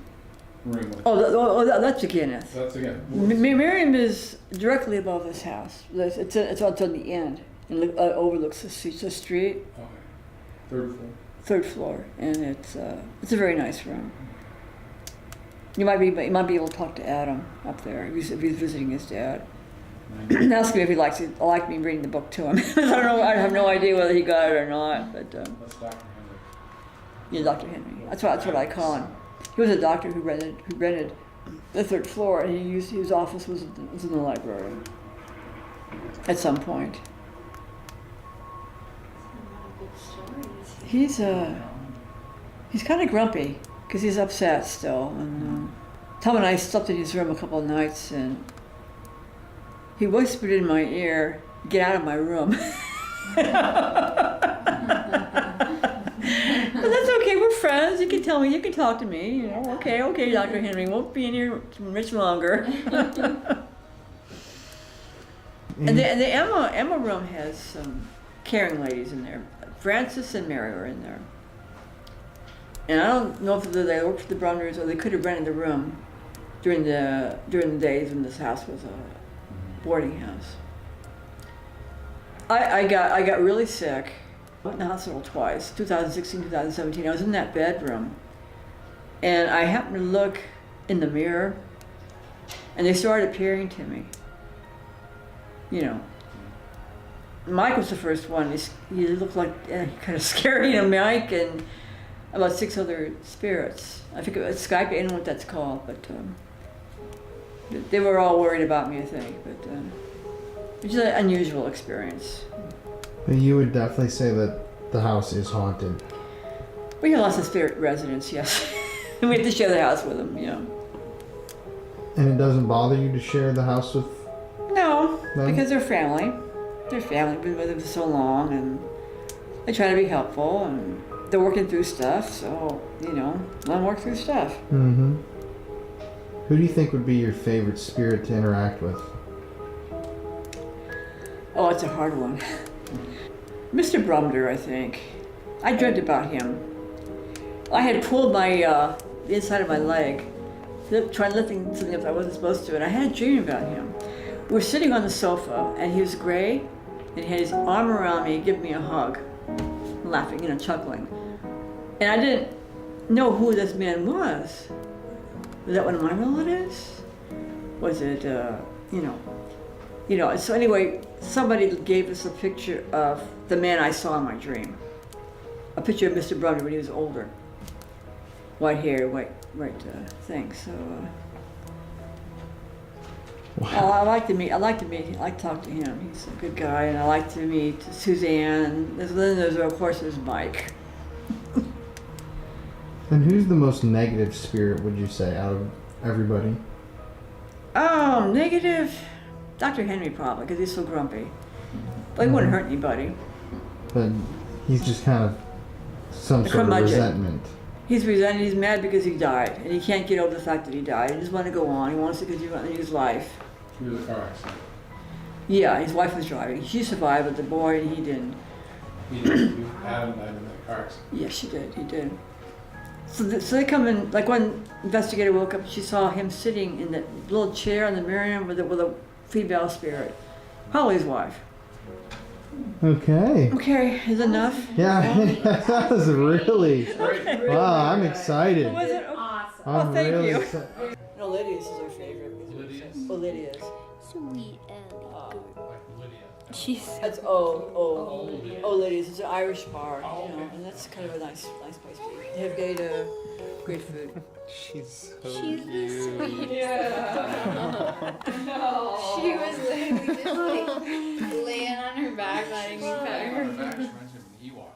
room. That's again. That's again. Miriam is directly above this house. It's on the end and overlooks the street. Okay. 3rd floor. 3rd floor, and it's a very nice room. You might be able to talk to Adam up there if he's visiting his dad. Ask him if he likes it. I like me reading the book to him. I don't know. I have no idea whether he got it or not. But that's Dr. Henry. Yeah, Dr. Henry. That's what I call him. He was a doctor who rented the 3rd floor, and his office was in the library at some point. He's kind of grumpy because he's upset still. And Tom and I slept in his room a couple of nights, and he whispered in my ear, "Get out of my room." But that's okay. We're friends. You can tell me. You can talk to me. You know. Okay, Dr. Henry. Won't be in here much longer. And the Emma room has some caring ladies in there. Frances and Mary are in there. And I don't know if they worked for the Brumners or they could have rented the room during the days when this house was a boarding house. I got really sick. I went in the hospital twice, 2016, 2017. I was in that bedroom, and I happened to look in the mirror, and they started appearing to me. You know, Mike was the first one. He looked like kind of scary, Mike and about 6 other spirits. I think it was Skype. I don't know what that's called, but they were all worried about me, I think. But it was an unusual experience. But you would definitely say that the house is haunted. We have lots of spirit residents, yes. We have to share the house with them, you know. And it doesn't bother you to share the house with No, them? because they're family. They're family, been with them for so long, and they try to be helpful, and they're working through stuff, so, you know, let them work through stuff. Mm-hmm. Who do you think would be your favorite spirit to interact with? Oh, it's a hard one. Mr. Brumder, I think. I dreamt about him. I had pulled the inside of my leg, trying lifting something up I wasn't supposed to, and I had a dream about him. We were sitting on the sofa, and he was gray, and he had his arm around me, giving me a hug, laughing, you know, chuckling. And I didn't know who this man was. Was that one of my relatives? Was it, you know, so anyway, somebody gave us a picture of the man I saw in my dream. a picture of Mr. Brothel when he was older. White hair, white thing. So I like to talk to him. He's a good guy, and I like to meet Suzanne. Then there's of course there's Mike. And who's the most negative spirit, would you say, out of everybody? Oh, negative. Dr. Henry probably, because he's so grumpy. But he wouldn't hurt anybody. But he's just kind of some sort of resentment. He's resented. He's mad because he died, and he can't get over the fact that he died. He just wants to go on. He wants to continue on his life. He was a car accident. Yeah, his wife was driving. She survived, but the boy, he didn't. Adam died in that car accident. Yeah, she did. He did. So they come in, like one investigator woke up, she saw him sitting in that little chair on the Miriam with a female spirit. Probably his wife. Okay. Okay, is enough? Yeah, that was really. Wow, I'm excited. Was it? Awesome. I'm thank really you. excited. No, Lydia's is her favorite. Lydia's? Oh, Lydia's. Sweet That's Lydia's. It's an Irish bar, you know, and that's kind of a nice place to eat. They have great food. She's so She's cute. the sweetest. No. She was literally just like laying on her back, letting me pet her. Reminds me of an Ewok.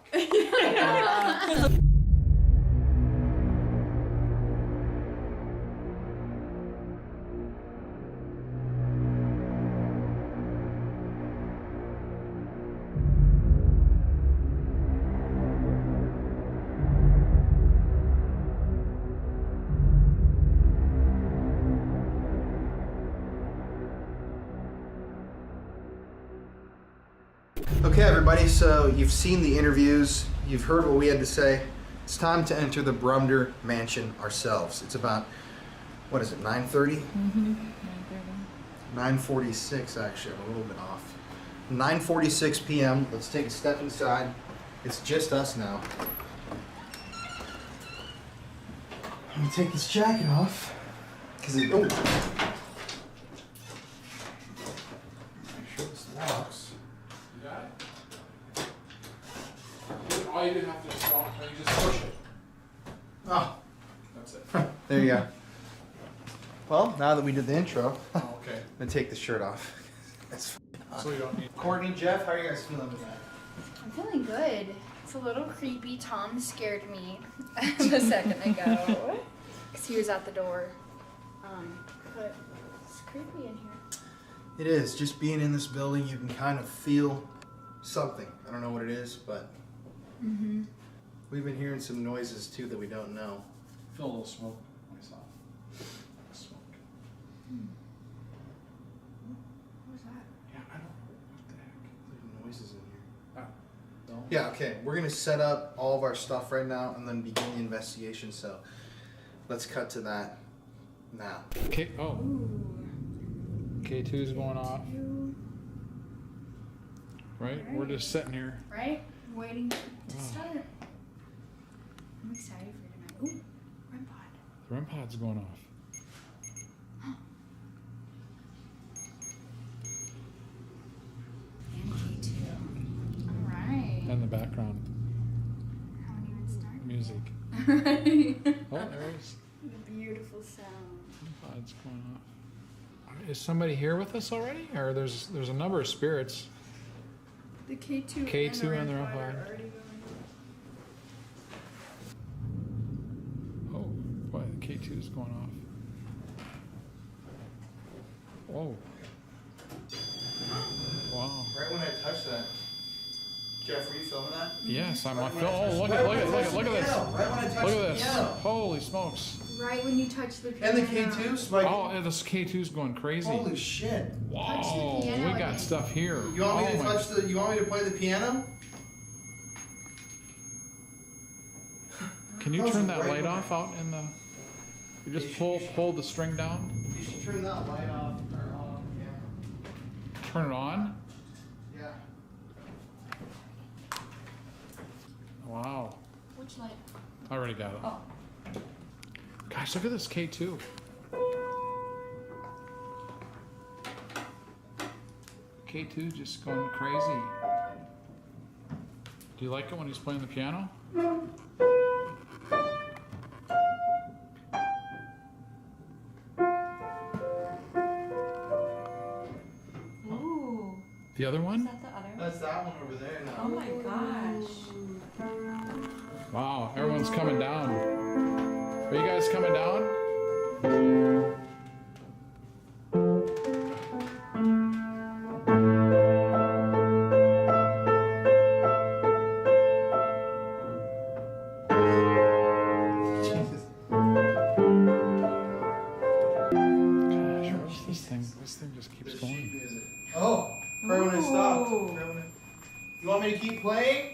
Okay, everybody, so you've seen the interviews, you've heard what we had to say. It's time to enter the Brumder mansion ourselves. It's about, what is it, 9:30? Mm-hmm. 9:46, actually, I'm a little bit off. 9:46 p.m., let's take a step inside. It's just us now. Let me take this jacket off, because it, make sure this locks. All you do have to do is you just push it. Oh, That's it. there you go. Well, now that we did the intro, Okay. I'm gonna take the shirt off. It's So you don't need. Courtney, Jeff, how are you guys feeling tonight? I'm feeling good. It's a little creepy. Tom scared me a second ago because he was at the door. But it's creepy in here. It is. Just being in this building, you can kind of feel something. I don't know what it is, but we've been hearing some noises too that we don't know. Feel a little smoke myself. Smoke. What was that? Yeah, I don't know. What the heck? There's noises in here. No. Yeah, okay. We're gonna set up all of our stuff right now and then begin the investigation. So let's cut to that now. Okay. Oh. K2 is going off. Right? We're just sitting here. Right? Waiting to start. I'm excited for tonight. Ooh, REM pod. The REM pod's going off. And K2. Alright. And the background Haven't even started. music. Oh, there it is. The beautiful sound. REM pod's going off. Is somebody here with us already? Or there's a number of spirits. The K2, K2 and the REM pod pod. are already going. Oh, boy, the K2 is going off. Whoa. Wow. Right when I touched that, Jeff, were you filming that? Yes, I'm Right on when I film. Oh, touched- look right at when I touched this. the piano. Right when I touched Look the at this. piano. Holy smokes. Right when you touch the piano. And the K2 spike. Oh, yeah, this K2's going crazy. Holy shit! Whoa, piano we got again. stuff here. You want me Oh to my- touch the? You want me to play the piano? Can you That was turn that right light when I- off out in the? You just pull the string down. You should turn that light off or on. Yeah. Turn it on. Yeah. Wow, Which light? I already got it. Oh. Gosh, look at this K2. K2 just going crazy. Do you like it when he's playing the piano? Oh. The other one? Is that the other one? That's that one over there now. Oh my gosh. Wow, everyone's coming down. Are you guys coming down? This thing just keeps going. Oh, right when it stopped. You want me to keep playing?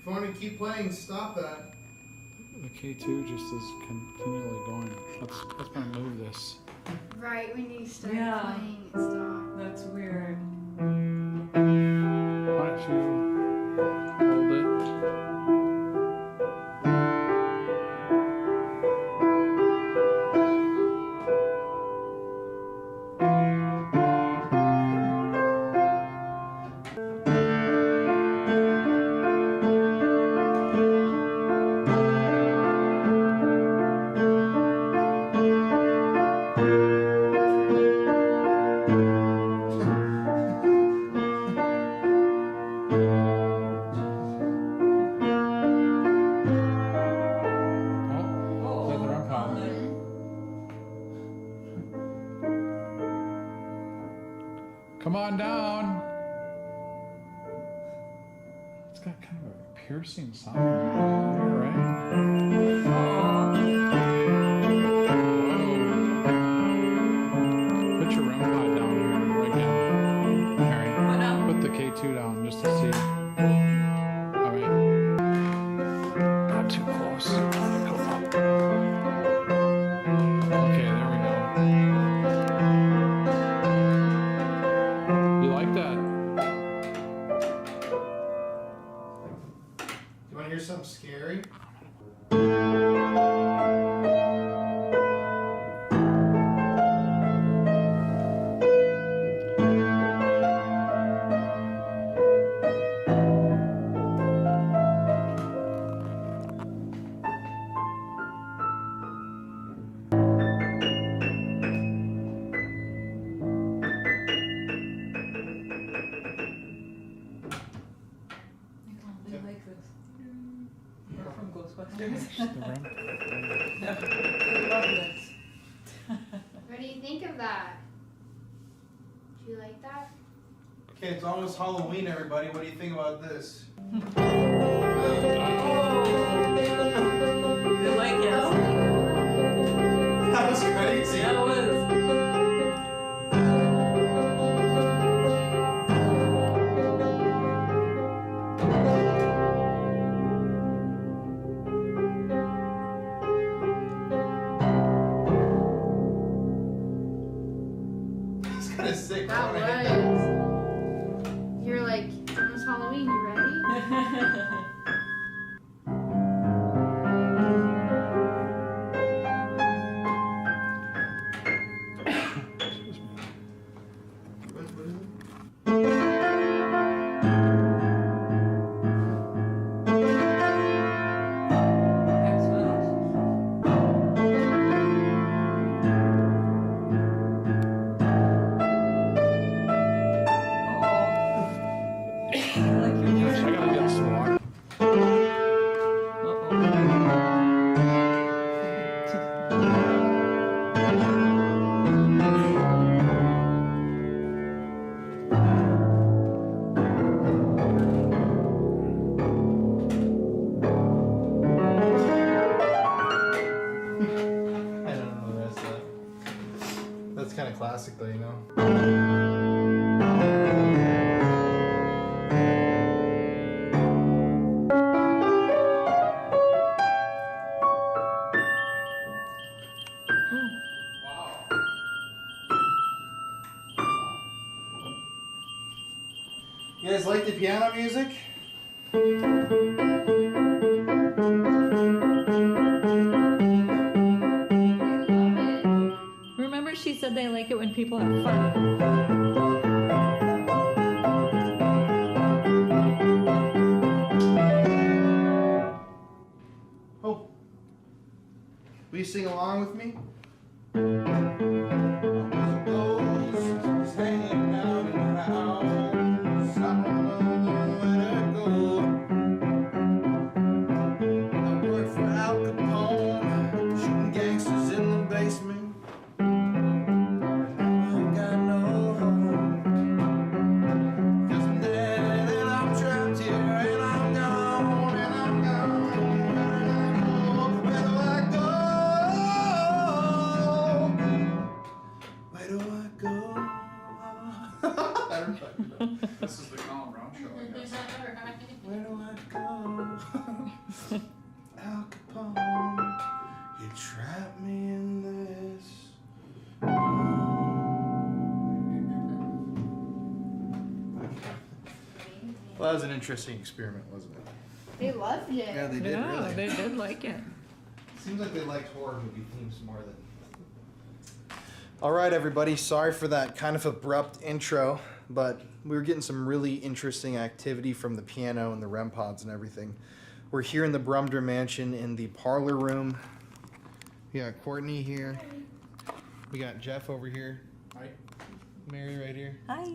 If you want me to keep playing, stop that. The K2 just is continually going. Let's gonna move this. Right when you start Yeah. playing, it stopped. That's weird. Why don't you hold it? Come on down. It's got kind of a piercing sound here, right? Whoa. Put your REM pod down here again, Mary. Put the K2 down just to see. All right. Not too close. Go up. Okay, there we go. You like that? You want to hear something scary? They like this. They're from Ghostbusters. They love this. What do you think of that? Do you like that? Okay, it's almost Halloween, everybody. What do you think about this? They like it. That was crazy. That was. It's kind of sick. That was. You're like, it's almost Halloween. You ready? I gotta get some water. I don't know the rest of that. That's kind of classic, though, you know? You guys like the piano music? Remember she said they like it when people have fun. Will you sing along with me? This is the Colin Browen show, I guess. Where do I go? Al Capone, you trapped me in this. Well, that was an interesting experiment, wasn't it? They loved it. Yeah, they did really. They did like it. Seems like they liked horror movie themes more than... All right, everybody. Sorry for that kind of abrupt intro, but we were getting some really interesting activity from the piano and the REM pods and everything. We're here in the Brumder Mansion in the parlor room. We got Courtney here. We got Jeff over here. Hi. Mary right here. Hi.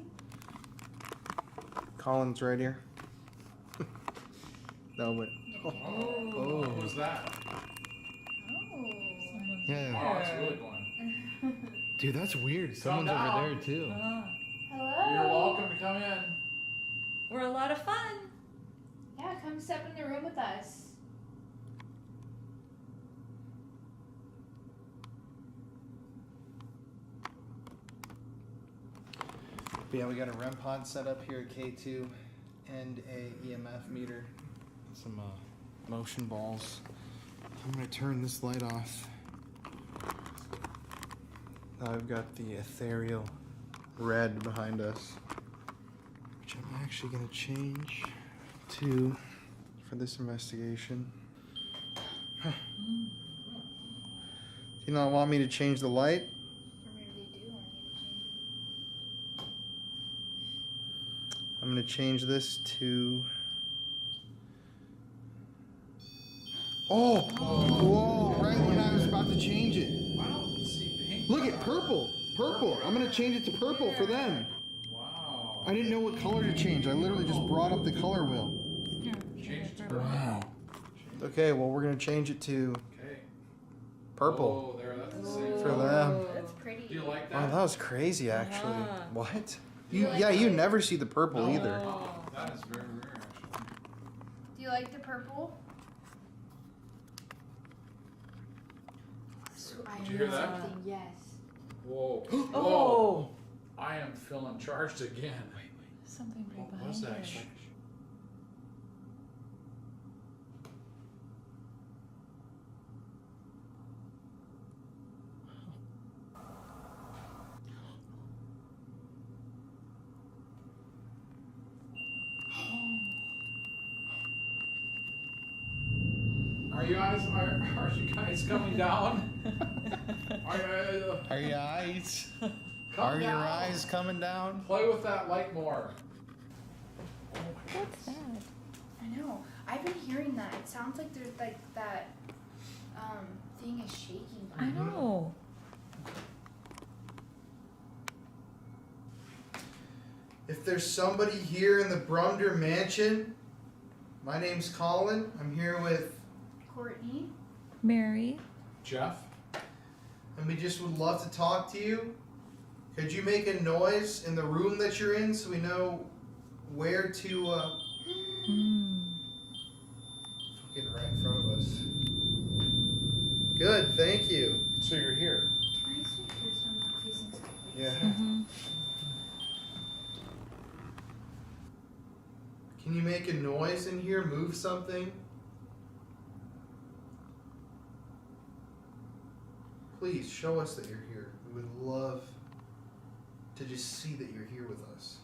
Colin's right here. No, but... Oh. What was that? Yeah. Oh, it's really going. Dude, that's weird. Someone's over there, too. Hello. You're welcome to come in. We're a lot of fun. Yeah, come step in the room with us. But yeah, we got a REM pod set up here at K2 and a EMF meter. Some motion balls. I'm gonna turn this light off. Now I've got the ethereal red behind us, which I'm actually gonna change to for this investigation. Huh. Do you not want me to change the light? Or maybe they do want me to change it. I'm gonna change this to... Oh! Whoa! Right when I was about to change it. I don't see pink. Look at purple! Purple! I'm gonna change it to purple for them. Wow. I didn't know what color to change. I literally just brought up the color wheel. Change it to purple. Wow. Okay, well we're gonna change it to Okay. purple Oh, there, that's the same. for them. That's pretty. Do you like Wow, that? that was crazy actually. Uh-huh. What? You never see the purple either. Oh, that is very rare, actually. Do you like the purple? I Did you hear know that? something, yes. Whoa. Oh. Whoa. I am feeling charged again. Something right What behind was that? you. Are you guys coming down? Are your eyes? Come Are your down. eyes coming down? Play with that light more. What's that? I know. I've been hearing that. It sounds like there's like that thing is shaking. I know. If there's somebody here in the Brumder Mansion, my name's Colin. I'm here with... Courtney? Mary. Jeff? And we just would love to talk to you. Could you make a noise in the room that you're in so we know where to, fucking right in front of us. Good, thank you. So you're here. Can I switch here so I'm not facing sideways? Yeah. Can you make a noise in here? Move something? Please show us that you're here. We would love to just see that you're here with us.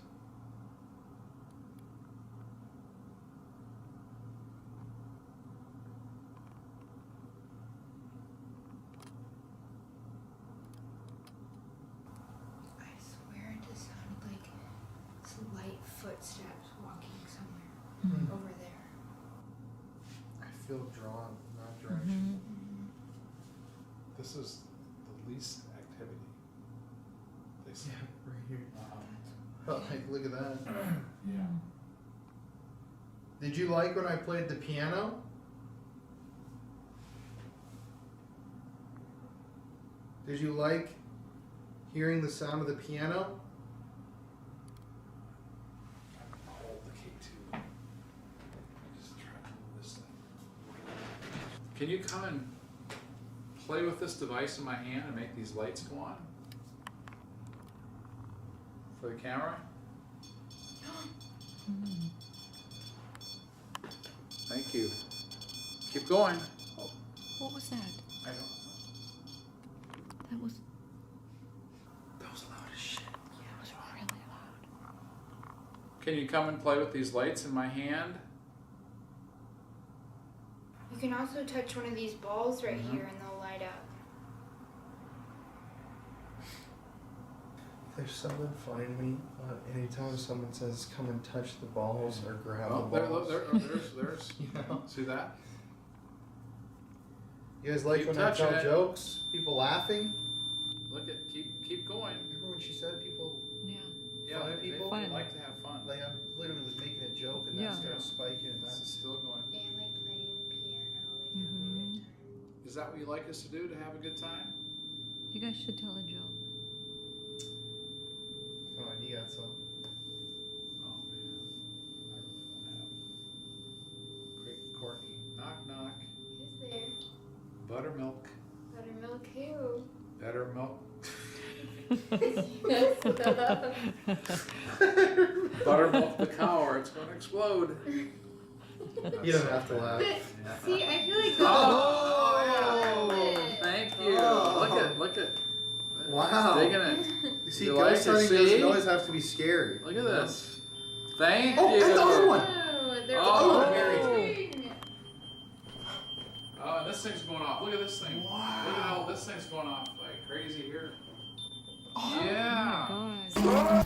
I swear it just sounded like some light footsteps walking somewhere over there. I feel drawn, not direction. This is the least activity. They say. Yeah, right here. Oh, like, look at that. Yeah. Did you like when I played the piano? Did you like hearing the sound of the piano? Hold the key too. Just try to move this thing. Can you come and play with this device in my hand and make these lights go on? For the camera? Thank you. Keep going. Oh, What was that? I don't know. That was loud as shit. Yeah, it was really loud. Can you come and play with these lights in my hand? You can also touch one of these balls right here and they'll light up. There's something funny to me. Anytime someone says, come and touch the balls or grab Oh, the balls. there's. You know? See that? You guys like Keep when I touching tell it. jokes? People laughing? Look at, keep going. Remember when she said people Yeah, funny they people? like to have fun. Like, I literally was making a joke and that started spiking and This is that's... still going. And like playing piano. Is that what you like us to do, to have a good time? You guys should tell a joke. Come on, you got some. Oh man, I really don't have. Great Courtney. Knock knock. Who's there? Buttermilk. Buttermilk who? Buttermilk. Yes. Buttermilk the cow or it's going to explode. You don't have to laugh. See, I feel like Thank you. Look at. Wow. Digging it. You see, You like ghost it, hunting see? doesn't always have to be scary. Look at this. Thank Oh, you. and the other one. Oh, they're Oh. all moving. Oh, and this thing's going off. Look at this thing. Wow. Look at how this thing's going off like crazy here. Oh, yeah. Oh my gosh.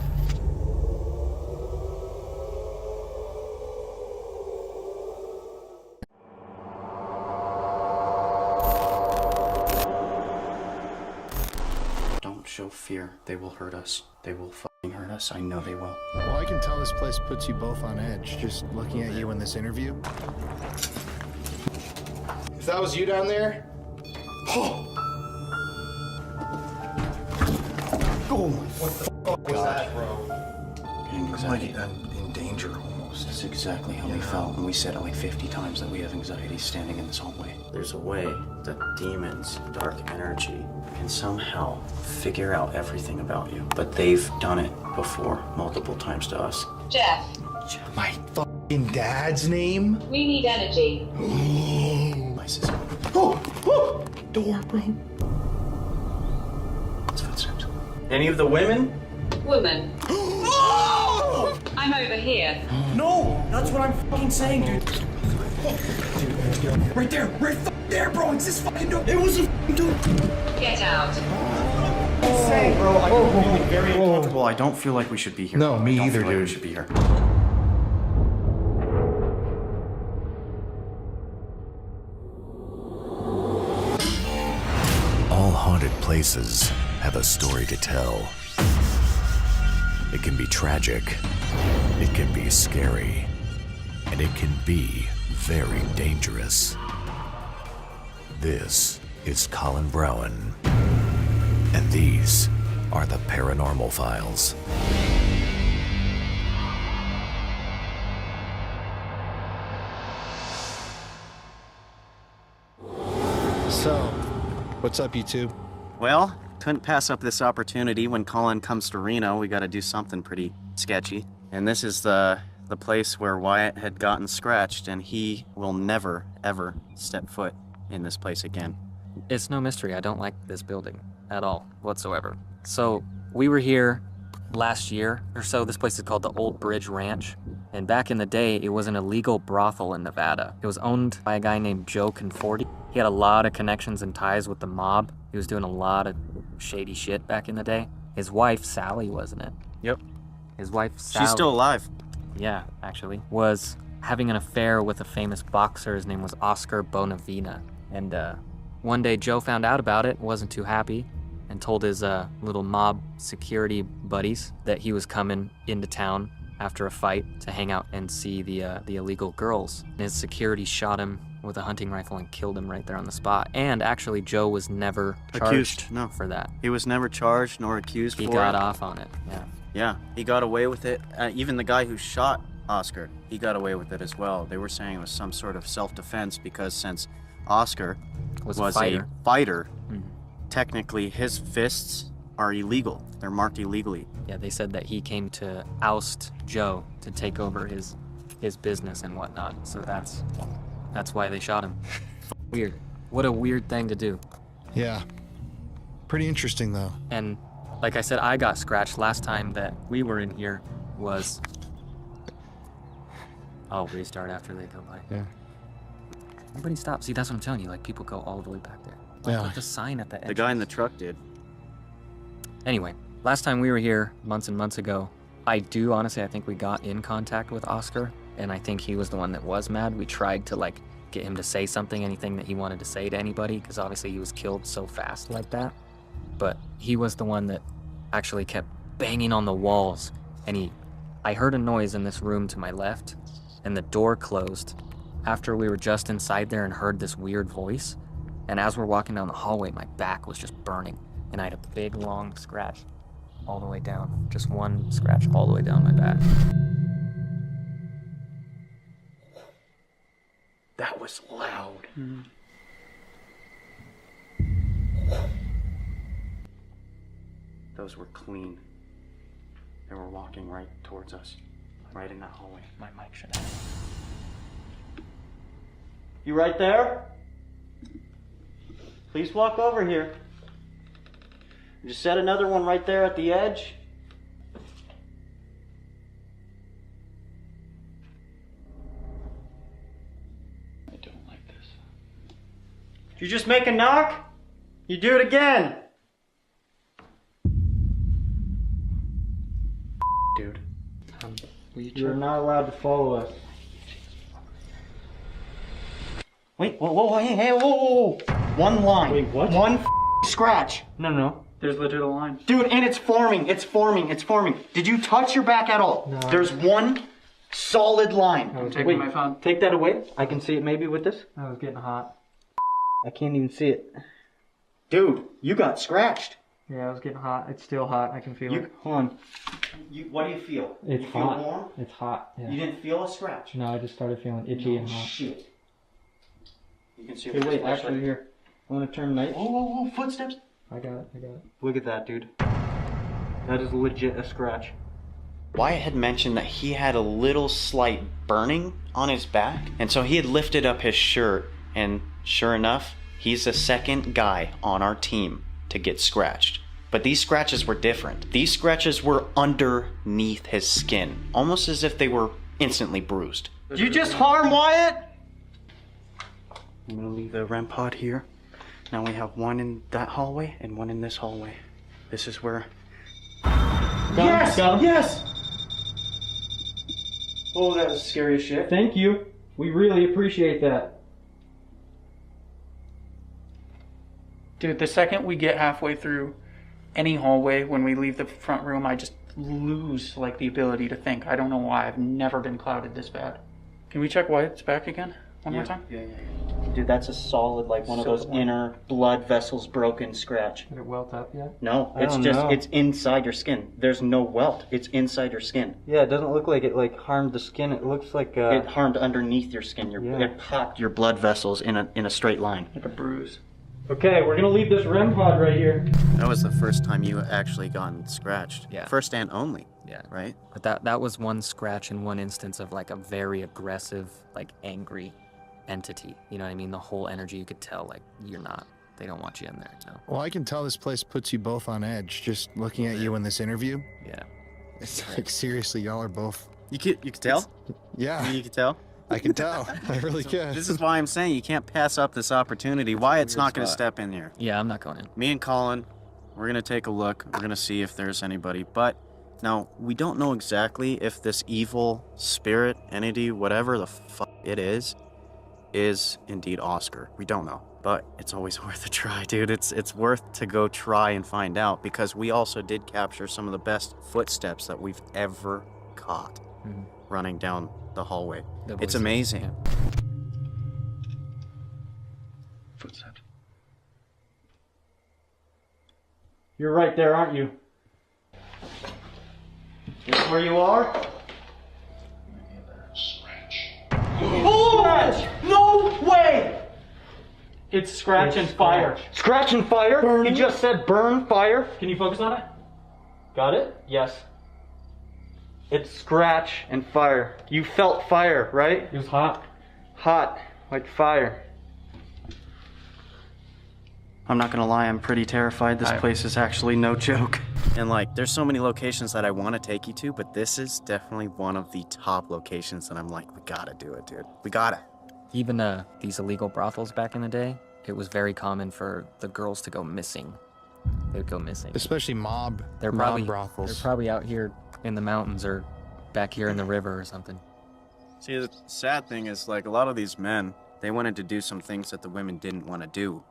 Don't show fear. They will hurt us. They will fucking hurt us. I know they will. Well, I can tell this place puts you both on edge just looking at you in this interview. If that was you down there... Oh! Oh, what the fuck was that, bro? Anxiety. I'm in danger almost. That's exactly how we felt, and we said it like 50 times that we have anxiety standing in this hallway. There's a way that demons, dark energy, can somehow figure out everything about you. But they've done it before, multiple times to us. Jeff, My fucking dad's name? we need energy. My sister. Oh! Door, bro. It's footsteps. Any of the women? Woman. Oh! I'm over here. No! That's what I'm fucking saying, dude. Dude, right there! Right there, bro! It's this fucking door! It was a fucking door! Get out. Say, bro, I don't feel very Well, I don't feel like we should be here. No, me I don't either, feel like we dude. should be here. All haunted places have a story to tell. It can be tragic, it can be scary, and it can be very dangerous. This is Colin Browen, and these are the Paranormal Files. So, what's up, you two? Well, couldn't pass up this opportunity. When Colin comes to Reno, we got to do something pretty sketchy. And this is the place where Wyatt had gotten scratched, and he will never, ever step foot in this place again. It's no mystery. I don't like this building at all, whatsoever. So, we were here last year or so. This place is called the Old Bridge Ranch. And back in the day, it was an illegal brothel in Nevada. It was owned by a guy named Joe Conforti. He had a lot of connections and ties with the mob. He was doing a lot of shady shit back in the day. His wife, Sally, wasn't it? Yep. His wife, Sally. She's still alive. Yeah, actually. Was having an affair with a famous boxer. His name was Oscar Bonavina. And one day Joe found out about it, wasn't too happy, and told his little mob security buddies that he was coming into town after a fight to hang out and see the illegal girls. And his security shot him with a hunting rifle and killed him right there on the spot. And actually, Joe was never charged for that. He was never charged nor accused He for got it. off on it, yeah. Yeah, he got away with it. Even the guy who shot Oscar, he got away with it as well. They were saying it was some sort of self-defense because since Oscar was a fighter, technically his fists are illegal. They're marked illegally. Yeah, they said that he came to oust Joe to take over his business and whatnot. So that's why they shot him. Weird. What a weird thing to do. Yeah. Pretty interesting, though. And like I said, I got scratched last time that we were in here was... I'll restart after they go by. Yeah. Everybody stop. See, that's what I'm telling you. Like, people go all the way back there. Like, Yeah. put the sign at the entrance. The guy in the truck did. Anyway, last time we were here, months and months ago, I think we got in contact with Oscar, and I think he was the one that was mad. We tried to, like, get him to say something, anything that he wanted to say to anybody, because obviously he was killed so fast like that. But he was the one that actually kept banging on the walls, and I heard a noise in this room to my left, and the door closed after we were just inside there and heard this weird voice. And as we're walking down the hallway, my back was just burning, and I had a big, long scratch all the way down. Just one scratch all the way down my back. That was loud. Those were clean. They were walking right towards us, right in that hallway. My mic should have. You right there? Please walk over here. Just set another one right there at the edge. I don't like this. Did you just make a knock? You do it again. Dude. You're not allowed to follow us. Wait, whoa, hey, whoa. One line. Wait, what? One scratch. No. There's legit a line. Dude, and it's forming. Did you touch your back at all? No. There's one solid line. I'm taking my phone. Take that away. I can see it maybe with this. I was getting hot. I can't even see it. Dude, you got scratched. Yeah, I was getting hot. It's still hot. I can feel it. Hold on. What do you feel? It's you hot. Feel warm? It's hot. Yeah. You didn't feel a scratch? No, I just started feeling itchy and hot. Shit. You can see Hey, wait, actually here. I want to turn night. Whoa, footsteps. I got it. Look at that, dude. That is legit a scratch. Wyatt had mentioned that he had a little slight burning on his back, and so he had lifted up his shirt, and sure enough, he's the second guy on our team to get scratched. But these scratches were different. These scratches were underneath his skin, almost as if they were instantly bruised. Did you just harm Wyatt? I'm gonna leave the REM pod here. Now we have one in that hallway and one in this hallway. This is where... Yes! Yes! Oh, that was scary as shit. Thank you. We really appreciate that. Dude, the second we get halfway through any hallway, when we leave the front room, I just lose, like, the ability to think. I don't know why. I've never been clouded this bad. Can we check Wyatt's back again? One more time? Yeah. Dude, that's a solid, like, one of those inner blood vessels broken scratch. Did it welt up yet? No, it's inside your skin. There's no welt. It's inside your skin. Yeah, it doesn't look like it, like, harmed the skin. It looks like, It harmed underneath your skin. It popped your blood vessels in a straight line. Like a bruise. Okay, we're gonna leave this REM pod right here. That was the first time you actually gotten scratched. Yeah. First and only. Yeah. Right? But that was one scratch in one instance of, like, a very aggressive, like, angry entity. You know what I mean? The whole energy, you could tell, like, they don't want you in there, you know? Well, I can tell this place puts you both on edge just looking at you in this interview. Yeah. It's like, seriously, y'all are both... You could tell? Yeah. You could tell? I can tell. I really can. This is why I'm saying you can't pass up this opportunity. Wyatt's not going to step in here. Yeah, I'm not going in. Me and Colin, we're going to take a look. We're going to see if there's anybody. But now, we don't know exactly if this evil spirit, entity, whatever the fuck it is is indeed Oscar. We don't know, but it's always worth a try, dude. It's worth to go try and find out, because we also did capture some of the best footsteps that we've ever caught running down the hallway. It's amazing. Yeah. Footsteps. You're right there, aren't you? Is where you are? Scratch! No way! It's scratch and fire. Scratch and fire? Burn. He just said burn, fire. Can you focus on it? Got it? Yes. It's scratch and fire. You felt fire, right? It was hot. Hot, like fire. I'm not gonna lie, I'm pretty terrified. This place is actually no joke. And like, there's so many locations that I want to take you to, but this is definitely one of the top locations that I'm like, we gotta do it, dude. We gotta. Even these illegal brothels back in the day, it was very common for the girls to go missing. They would go missing. Especially mob brothels. They're probably out here in the mountains or back here in the river or something. See, the sad thing is, like, a lot of these men, they wanted to do some things that the women didn't want to do.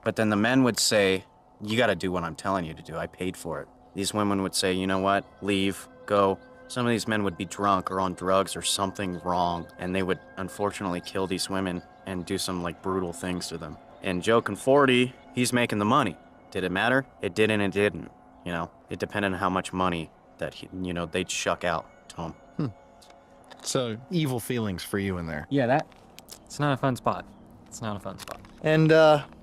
But then the men would say, you got to do what I'm telling you to do. I paid for it. These women would say, you know what? Leave, go. Some of these men would be drunk or on drugs or something wrong, and they would unfortunately kill these women and do some like brutal things to them. And Joe Conforti, he's making the money. Did it matter? It did and it didn't. You know, it depended on how much money that they'd shuck out to him. So evil feelings for you in there. Yeah, it's not a fun spot. It's not a fun spot. And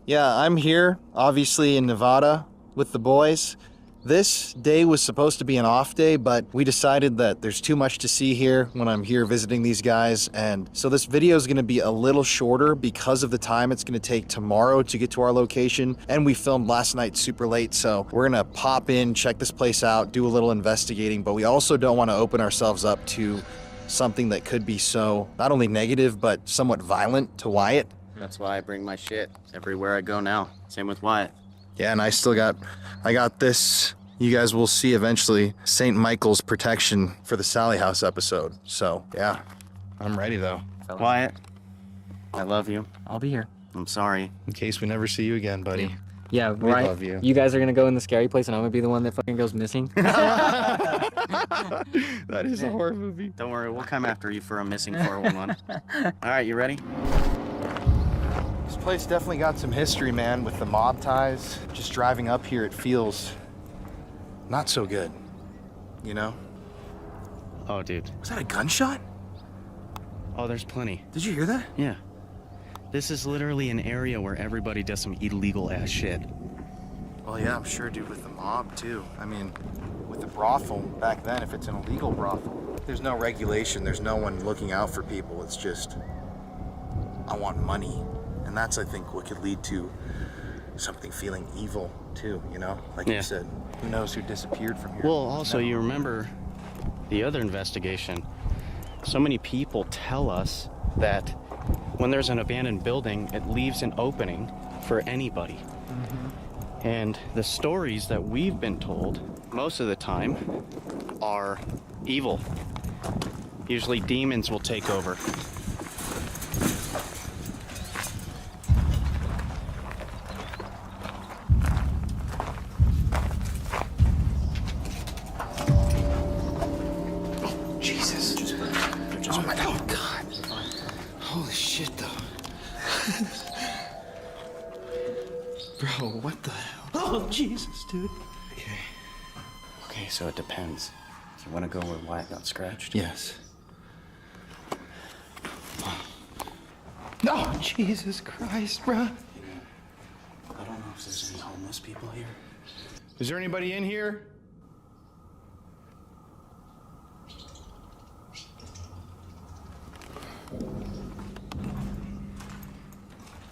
yeah, I'm here, obviously in Nevada with the boys. This day was supposed to be an off day, but we decided that there's too much to see here when I'm here visiting these guys. And so this video is going to be a little shorter because of the time it's going to take tomorrow to get to our location. And we filmed last night super late, so we're going to pop in, check this place out, do a little investigating, but we also don't want to open ourselves up to something that could be so not only negative, but somewhat violent to Wyatt. That's why I bring my shit everywhere I go now. Same with Wyatt. Yeah, and I got this, you guys will see eventually, St. Michael's protection for the Sally House episode. So, yeah, I'm ready though. Wyatt, I love you. I'll be here. I'm sorry. In case we never see you again, buddy. Yeah, we right. love you. You guys are gonna go in the scary place, and I'm gonna be the one that fucking goes missing. That is a horror movie. Don't worry, we'll come after you for a missing 411. All right, you ready? This place definitely got some history, man, with the mob ties. Just driving up here, it feels not so good, you know? Oh, dude. Was that a gunshot? Oh, there's plenty. Did you hear that? Yeah. This is literally an area where everybody does some illegal ass shit. Well, yeah, I'm sure, dude, with the mob, too. I mean, with the brothel back then, if it's an illegal brothel, there's no regulation, there's no one looking out for people. It's just, I want money. And that's, I think, what could lead to something feeling evil, too, you know? Like you said, who knows who disappeared from here? Well, also, you remember the other investigation. So many people tell us that when there's an abandoned building, it leaves an opening for anybody. And the stories that we've been told, most of the time, are evil. Usually demons will take over. Bro, what the hell? Oh, Jesus, dude. Okay, so it depends. You want to go where Wyatt got scratched? Yes. Oh, Jesus Christ, bro. I don't know if there's any homeless people here. Is there anybody in here?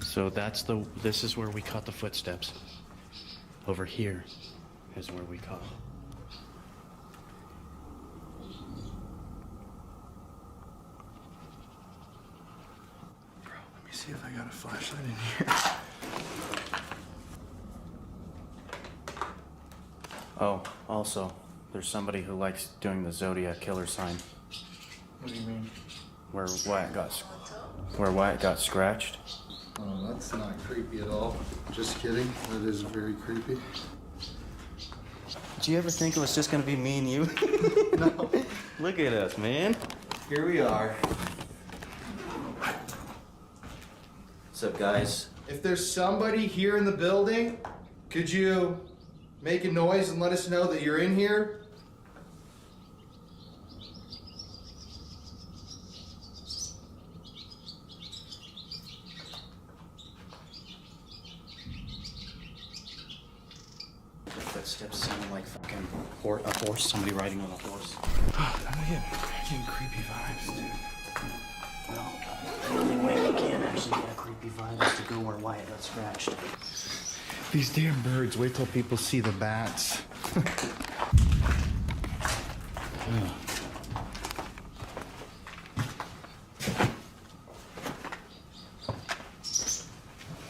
So this is where we caught the footsteps. Over here is where we caught. Bro, let me see if I got a flashlight in here. Oh, also, there's somebody who likes doing the Zodiac killer sign. What do you mean? Where Wyatt got Where Wyatt got scratched? Oh, that's not creepy at all. Just kidding. That is very creepy. Did you ever think it was just gonna be me and you? No. Look at us, man. Here we are. What's up, guys? If there's somebody here in the building, could you make a noise and let us know that you're in here? Footsteps sounding like fucking a horse, somebody riding on a horse. I'm getting creepy vibes, dude. The only way we can actually get a creepy vibe is to go where Wyatt got scratched. These damn birds, wait till people see the bats.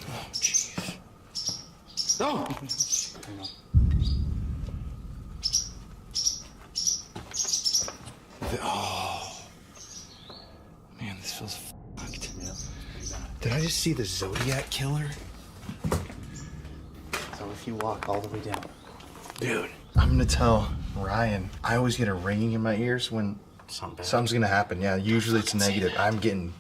Oh, jeez. Oh! Oh. Man, this feels fucked. Yeah. Did I just see the Zodiac Killer? So if you walk all the way down. Dude, I'm gonna tell Ryan, I always get a ringing in my ears when something's gonna happen. Yeah, usually it's negative. I'm getting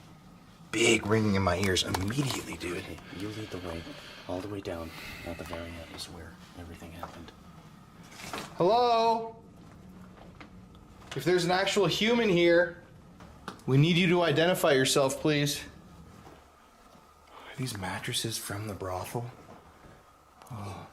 big ringing in my ears immediately, dude. Okay, you lead the way, all the way down. At the very end is where everything happened. Hello? If there's an actual human here, we need you to identify yourself, please. Are these mattresses from the brothel? Oh.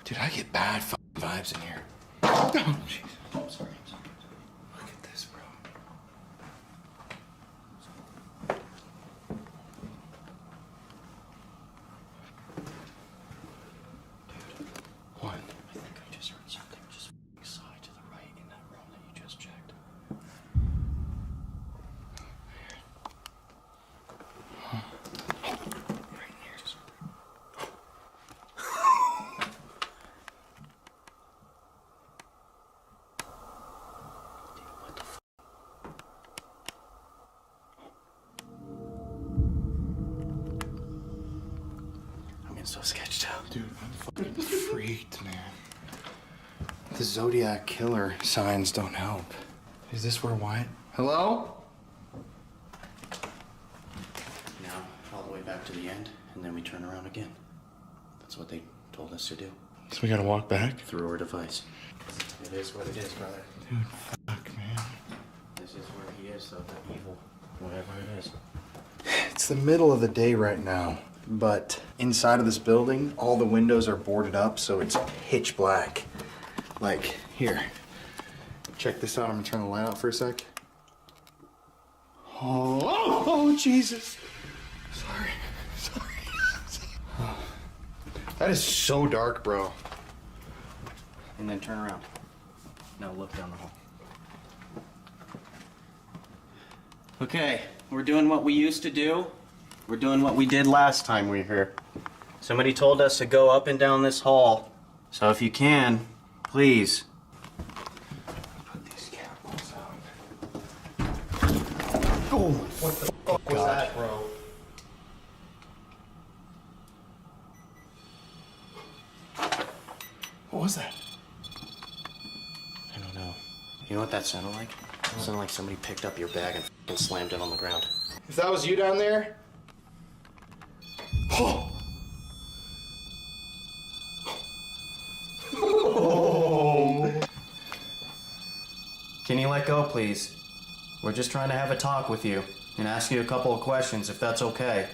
Dude, I get bad vibes in here. Oh, jeez. I'm sorry. Look at this, bro. Dude, what? I think I just heard something just sigh to the right in that room that you just checked. So sketched out. Dude, I'm fucking freaked, man. The Zodiac Killer signs don't help. Is this where Wyatt? Hello? Now, all the way back to the end, and then we turn around again. That's what they told us to do. So we gotta walk back? Through our device. It is what it is, brother. Dude, fuck, man. This is where he is, though, the evil, whatever it is. It's the middle of the day right now, but inside of this building, all the windows are boarded up, so it's pitch black. Like, here. Check this out. I'm gonna turn the light out for a sec. Oh, Jesus. Sorry. Oh. That is so dark, bro. And then turn around. Now look down the hall. Okay, we're doing what we used to do. We're doing what we did last time we were here. Somebody told us to go up and down this hall. So if you can, please. Put these candles out. Oh, what the fuck was that, bro? What was that? I don't know. You know what that sounded like? It sounded like somebody picked up your bag and f***ing slammed it on the ground. If that was you down there? Oh! Oh. Can you let go, please? We're just trying to have a talk with you and ask you a couple of questions, if that's okay.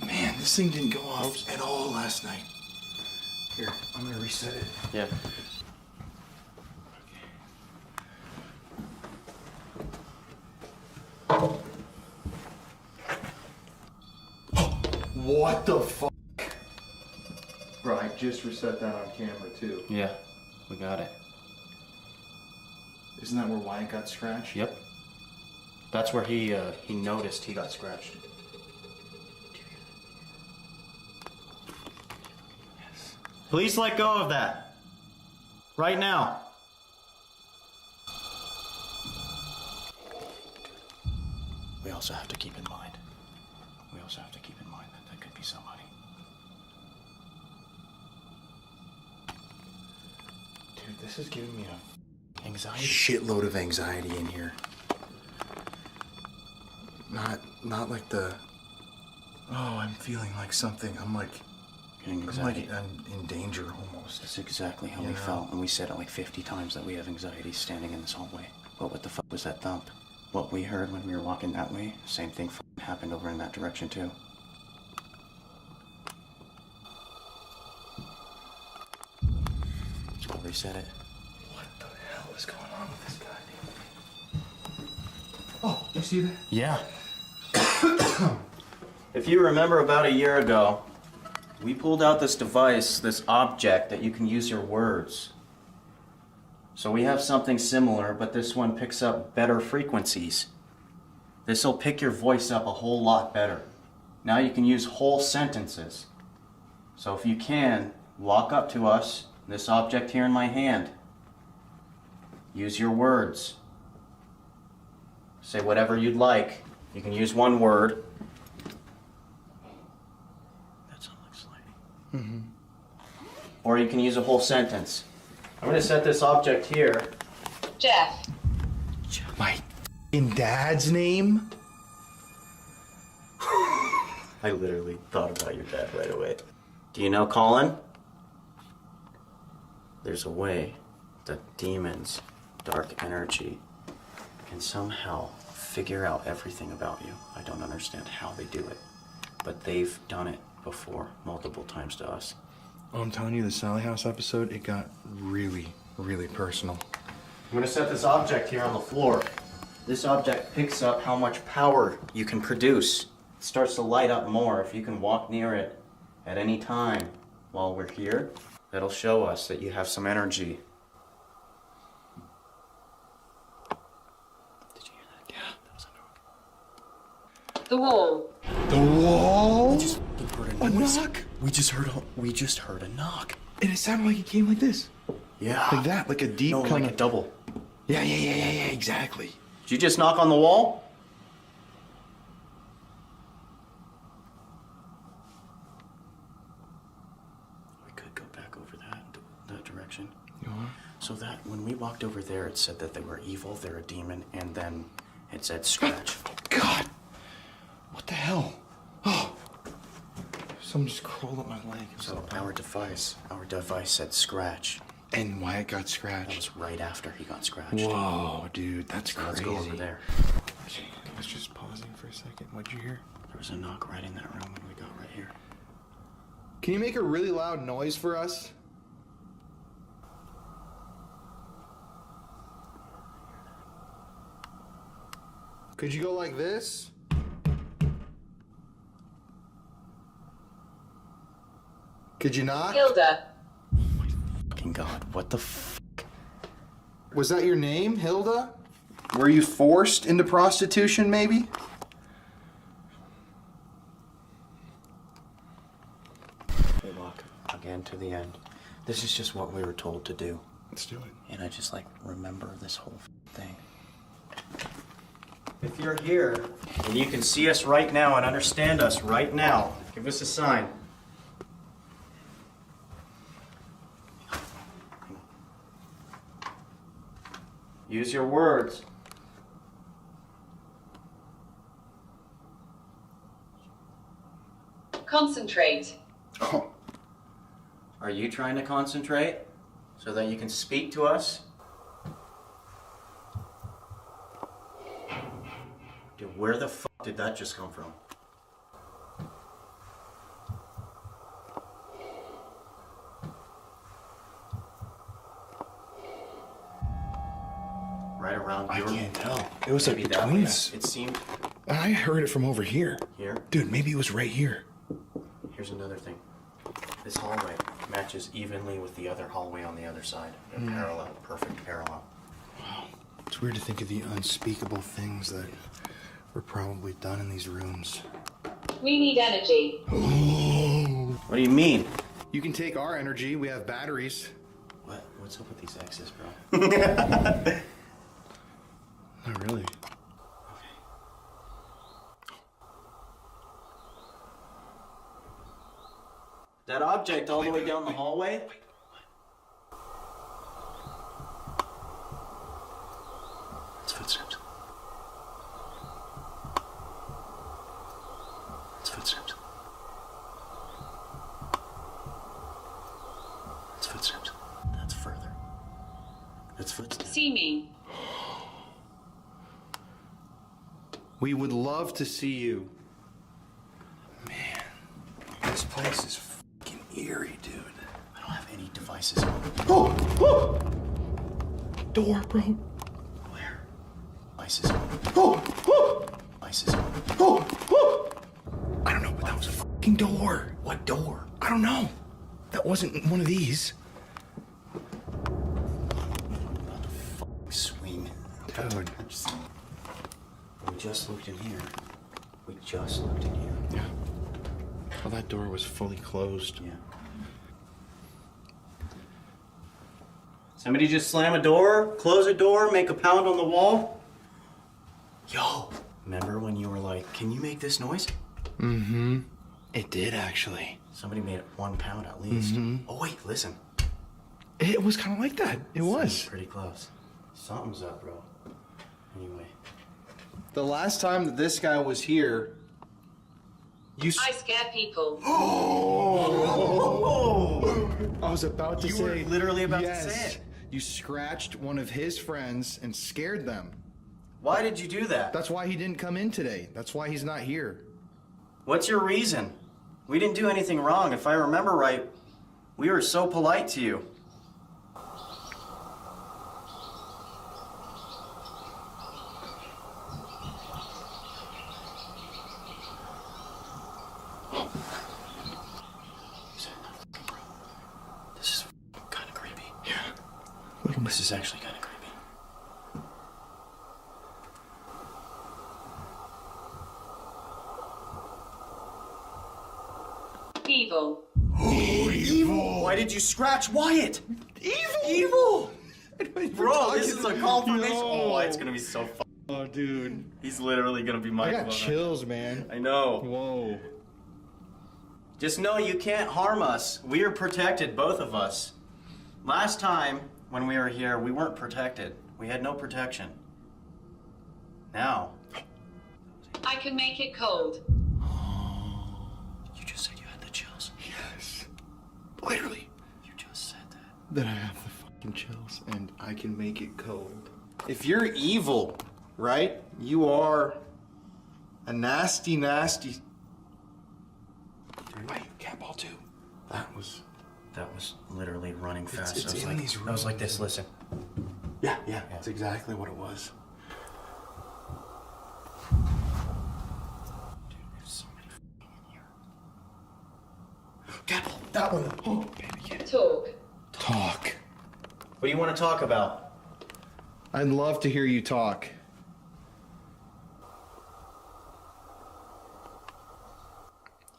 Man, this thing didn't go off at all last night. Here, I'm gonna reset it. Yeah. What the fuck? Bro, I just reset that on camera too. Yeah, we got it. Isn't that where Wyatt got scratched? Yep. That's where he noticed he got scratched. Yes. Please let go of that. Right now. We also have to keep in mind. That could be somebody. Dude, this is giving me a Anxiety. shitload of anxiety in here. Not like the, oh, I'm feeling like something. I'm like Anxiety. I'm in danger almost. That's exactly how we felt, and we said it like 50 times that we have anxiety standing in this hallway. But what the fuck was that thump? What we heard when we were walking that way, same thing happened over in that direction too. I'll reset it. What the hell is going on with this guy? Oh, you see that? Yeah. If you remember about a year ago, we pulled out this device, this object that you can use your words. So we have something similar, but this one picks up better frequencies. This will pick your voice up a whole lot better. Now you can use whole sentences. So if you can, walk up to us, this object here in my hand. Use your words. Say whatever you'd like. You can use one word. That sounds like sliding. Mm-hmm. Or you can use a whole sentence. I'm going to set this object here. Jeff. My dad's name? I literally thought about your dad right away. Do you know Colin? There's a way that demons, dark energy, can somehow figure out everything about you. I don't understand how they do it, but they've done it before multiple times to us. Oh, I'm telling you, the Sally House episode, it got really, really personal. I'm going to set this object here on the floor. This object picks up how much power you can produce. It starts to light up more if you can walk near it at any time while we're here. That'll show us that you have some energy. Did you hear that? Yeah, that was under. The wall. The wall? We just heard a noise. Knock? We just heard a knock. And it sounded like it came like this. Yeah. Like that, like a deep No, kind like of a double. Yeah, exactly. Did you just knock on the wall? We could go back over that direction. You are? So that when we walked over there, it said that they were evil, they're a demon, and then it said scratch. Oh, God. What the hell? Oh. Someone just crawled up my leg. So our device said scratch. And Wyatt got scratched. That was right after he got scratched. Whoa, dude, that's So crazy. let's go over there. Okay, I was just pausing for a second. What'd you hear? There was a knock right in that room when we got right here. Can you make a really loud noise for us? Could you go like this? Could you not? Hilda. Fucking God, what the f? Was that your name, Hilda? Were you forced into prostitution, maybe? We walk again to the end. This is just what we were told to do. Let's do it. And I just remember this whole thing. If you're here and you can see us right now and understand us right now, give us a sign. Use your words. Concentrate. Oh. Are you trying to concentrate so that you can speak to us? Dude, where the fuck did that just come from? Right around I your... can't tell. It was like Maybe that between way. us. It seemed... I heard it from over here. Here? Dude, maybe it was right here. Here's another thing. This hallway. Matches evenly with the other hallway on the other side. They're parallel, perfect parallel. Wow. It's weird to think of the unspeakable things that were probably done in these rooms. We need energy. What do you mean? You can take our energy. We have batteries. What? What's up with these X's, bro? Not really. That object all the way down the hallway? It's footsteps. It's footsteps. It's footsteps. That's further. It's footsteps. See me. We would love to see you. Man, this place is fucking eerie, dude. I don't have any devices on. Oh! Door, bro. Where? Devices on. Oh! Devices on. Oh! I don't know, but that was a fucking door. What door? I don't know. That wasn't one of these. Swing. Dude. We just looked in here. We just looked in here. Yeah. Well, that door was fully closed. Yeah. Somebody just slam a door, close a door, make a pound on the wall? Yo! Remember when you were like, can you make this noise? Mm-hmm. It did, actually. Somebody made it 1 pound at least. Mm-hmm. Oh, wait, listen. It was kind of like that. It was. Pretty close. Something's up, bro. Anyway. The last time that this guy was here, you... I scare people. Oh! I was about to say... You were literally about yes, to say it. You scratched one of his friends and scared them. Why did you do that? That's why he didn't come in today. That's why he's not here. What's your reason? We didn't do anything wrong. If I remember right, we were so polite to you. This is kind of creepy. Yeah. This is actually kind of creepy. Evil. Oh, evil! Why did you scratch Wyatt? Evil! Bro, this is a confirmation. Oh, it's gonna be so fun. Oh, dude. He's literally gonna be my I got chills, man. I know. Whoa. Just know you can't harm us. We are protected, both of us. Last time, when we were here, we weren't protected. We had no protection. Now. I can make it cold. You just said you had the chills. Yes. Literally. You just said that. That I have the fucking chills and I can make it cold. If you're evil, right? You are a nasty, nasty... Wait, cat ball too. That was literally running fast. It's in these rooms. I was like this, listen. Yeah, that's exactly what it was. Dude, there's so many in here. Cat ball, that one. Oh, baby, get Talk. Talk. What do you want to talk about? I'd love to hear you talk.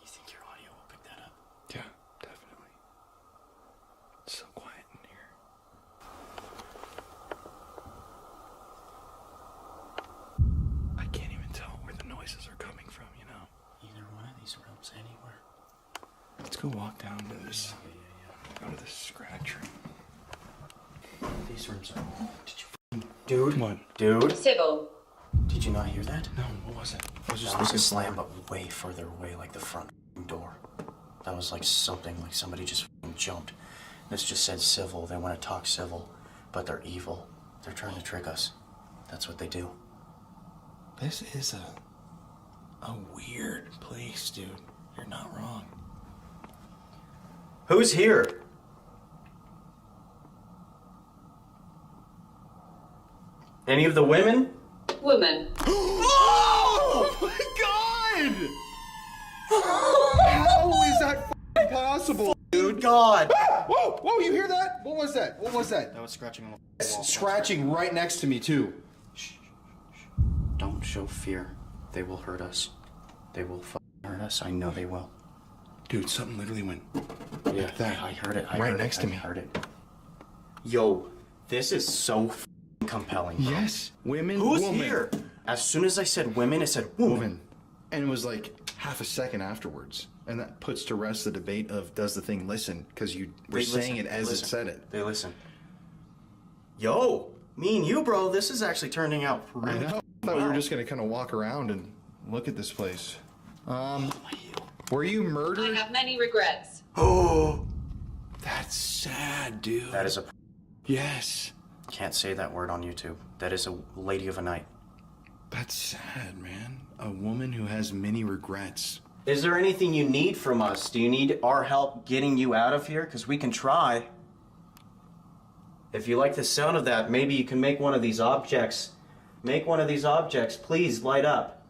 You think your audio will pick that up? Yeah, definitely. It's so quiet in here. I can't even tell where the noises are coming from, you know? Either one of these rooms, anywhere. Let's go walk down to this. Go to this scratch room. These rooms are... Did you... Dude? What? Dude? Civil. Did you not hear that? No, what was it? I was just That was a looking slam, but way further away, like the front door. That was like something, like somebody just jumped. This just said civil. They want to talk civil, but they're evil. They're trying to trick us. That's what they do. This is a weird place, dude. You're not wrong. Who's here? Any of the women? Woman. Oh my god! How is that possible, dude? God! Whoa! Whoa! You hear that? What was that? What was that? That was scratching on the wall. Scratching right next to me too. Don't show fear. They will hurt us. They will hurt us. I know they will. Dude, something literally went Yeah, like that. I heard it. Right next to me. I heard it. Yo, this is so compelling. Bro. Yes. Women. Who's woman. here? As soon as I said women, it said woman. And it was like half a second afterwards. And that puts to rest the debate of does the thing listen? Because you were saying it as it said it. They listen. Yo, me and you, bro, this is actually turning out I really know. I thought we were just going to kind of walk around and look at this place. Were you murdered? I have many regrets. Oh, that's sad, dude. That is a... Yes. Can't say that word on YouTube. That is a lady of a night. That's sad, man. A woman who has many regrets. Is there anything you need from us? Do you need our help getting you out of here? Because we can try. If you like the sound of that, maybe you can make one of these objects. Make one of these objects. Please light up.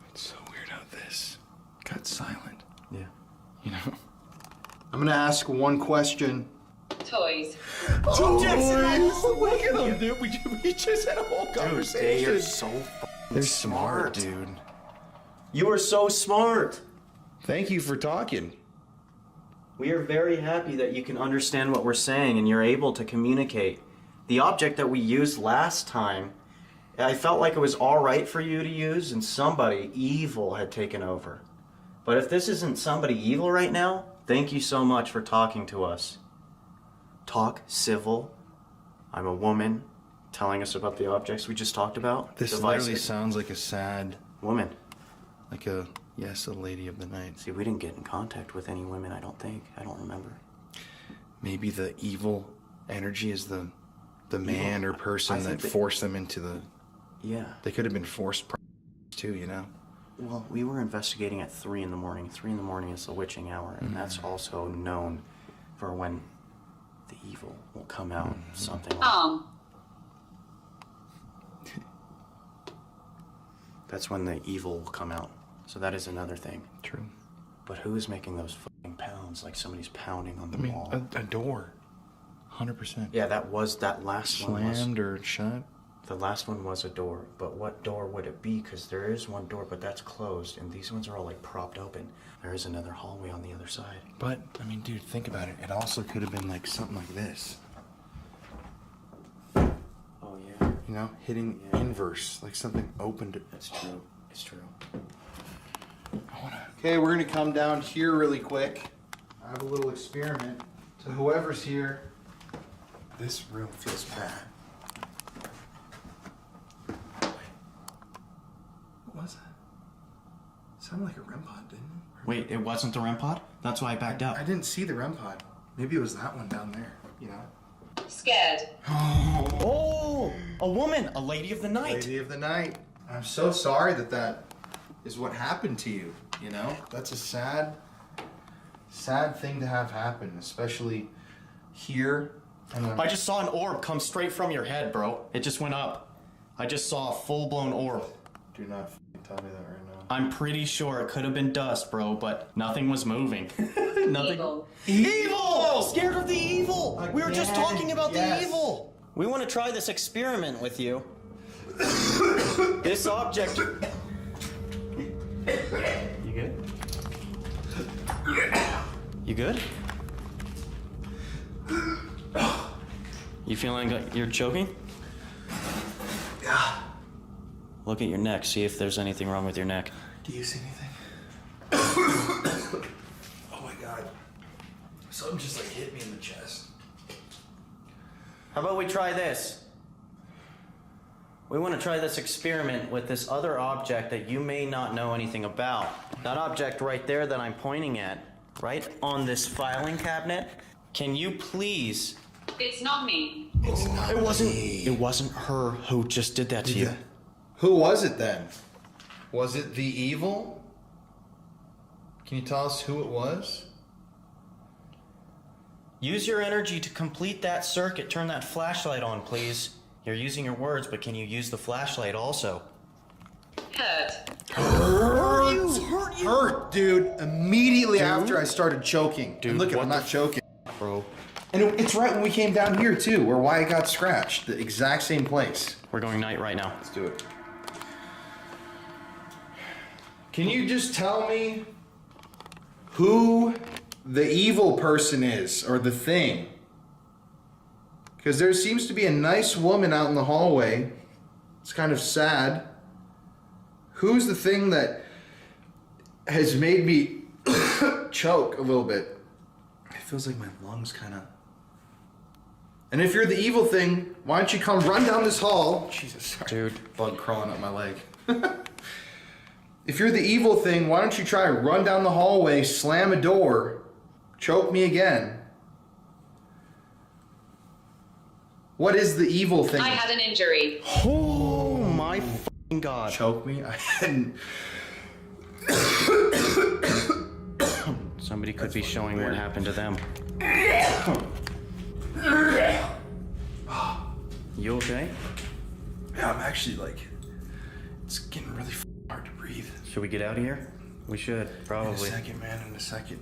It's so weird how this got silent. Yeah. You know? I'm going to ask one question. Toys. Objects! Look at them, dude. We just had a whole conversation. They are so They're smart, dude. You are so smart. Thank you for talking. We are very happy that you can understand what we're saying and you're able to communicate. The object that we used last time, I felt like it was all right for you to use and somebody evil had taken over. But if this isn't somebody evil right now, thank you so much for talking to us. Talk civil. I'm a woman telling us about the objects we just talked about. This literally sounds like a sad woman. Like a, yes, a lady of the night. See, we didn't get in contact with any women, I don't think. I don't remember. Maybe the evil energy is the man or person that forced them into the... Yeah. They could have been forced too, you know? Well, we were investigating at 3 in the morning. 3 in the morning is the witching hour, and that's also known for when the evil will come out, something like That's when the evil will come out. So that is another thing. True. But who is making those fucking pounds like somebody's pounding on the wall? A door. 100%. Yeah, that last one was... Slammed or shut? The last one was a door, but what door would it be? Because there is one door, but that's closed, and these ones are all like propped open. There is another hallway on the other side. But, I mean, dude, think about it. It also could have been like something like this. Oh, yeah. You know, hitting inverse, like something opened. That's true. It's true. Okay, we're gonna come down here really quick. I have a little experiment. So whoever's here, this room feels bad. What was that? Sounded like a REM pod, didn't it? Wait, it wasn't the REM pod? That's why I backed up. I didn't see the REM pod. Maybe it was that one down there, you know? Scared. Oh, a woman, a lady of the night. Lady of the night. I'm so sorry that is what happened to you, you know? That's a sad thing to have happen, especially here. I just saw an orb come straight from your head, bro. It just went up. I just saw a full-blown orb. Do not tell me that right now. I'm pretty sure it could have been dust, bro, but nothing was moving. Nothing. Evil. Evil! Scared of the evil! Again? We were just talking about Yes. the evil! We want to try this experiment with you. This object... You good? You good? You feeling like you're choking? Yeah. Look at your neck, see if there's anything wrong with your neck. Do you see anything? Oh my god. Something just like hit me in the chest. How about we try this? We want to try this experiment with this other object that you may not know anything about. That object right there that I'm pointing at, right on this filing cabinet. Can you please... It's not me. It's not It wasn't her who just did that to you. Who was it then? Was it the evil? Can you tell us who it was? Use your energy to complete that circuit. Turn that flashlight on, please. You're using your words, but can you use the flashlight also? Hurt, dude. Immediately after I started choking. Dude, And look, what I'm the not choking. Bro. And it's right when we came down here, too, where Wyatt got scratched. The exact same place. We're going night right now. Let's do it. Can you just tell me who the evil person is, or the thing? Because there seems to be a nice woman out in the hallway. It's kind of sad. Who's the thing that has made me choke a little bit? It feels like my lungs kind of... And if you're the evil thing, why don't you come run down this hall? Jesus, sorry. Dude. Bug crawling up my leg. If you're the evil thing, why don't you try and run down the hallway, slam a door, choke me again? What is the evil thing? I had an injury. Oh my fucking god. Choke me? I hadn't... Somebody could be showing what happened to them. You okay? Yeah, I'm actually like... It's getting really hard to breathe. Should we get out of here? We should, probably. In a second, man, in a second.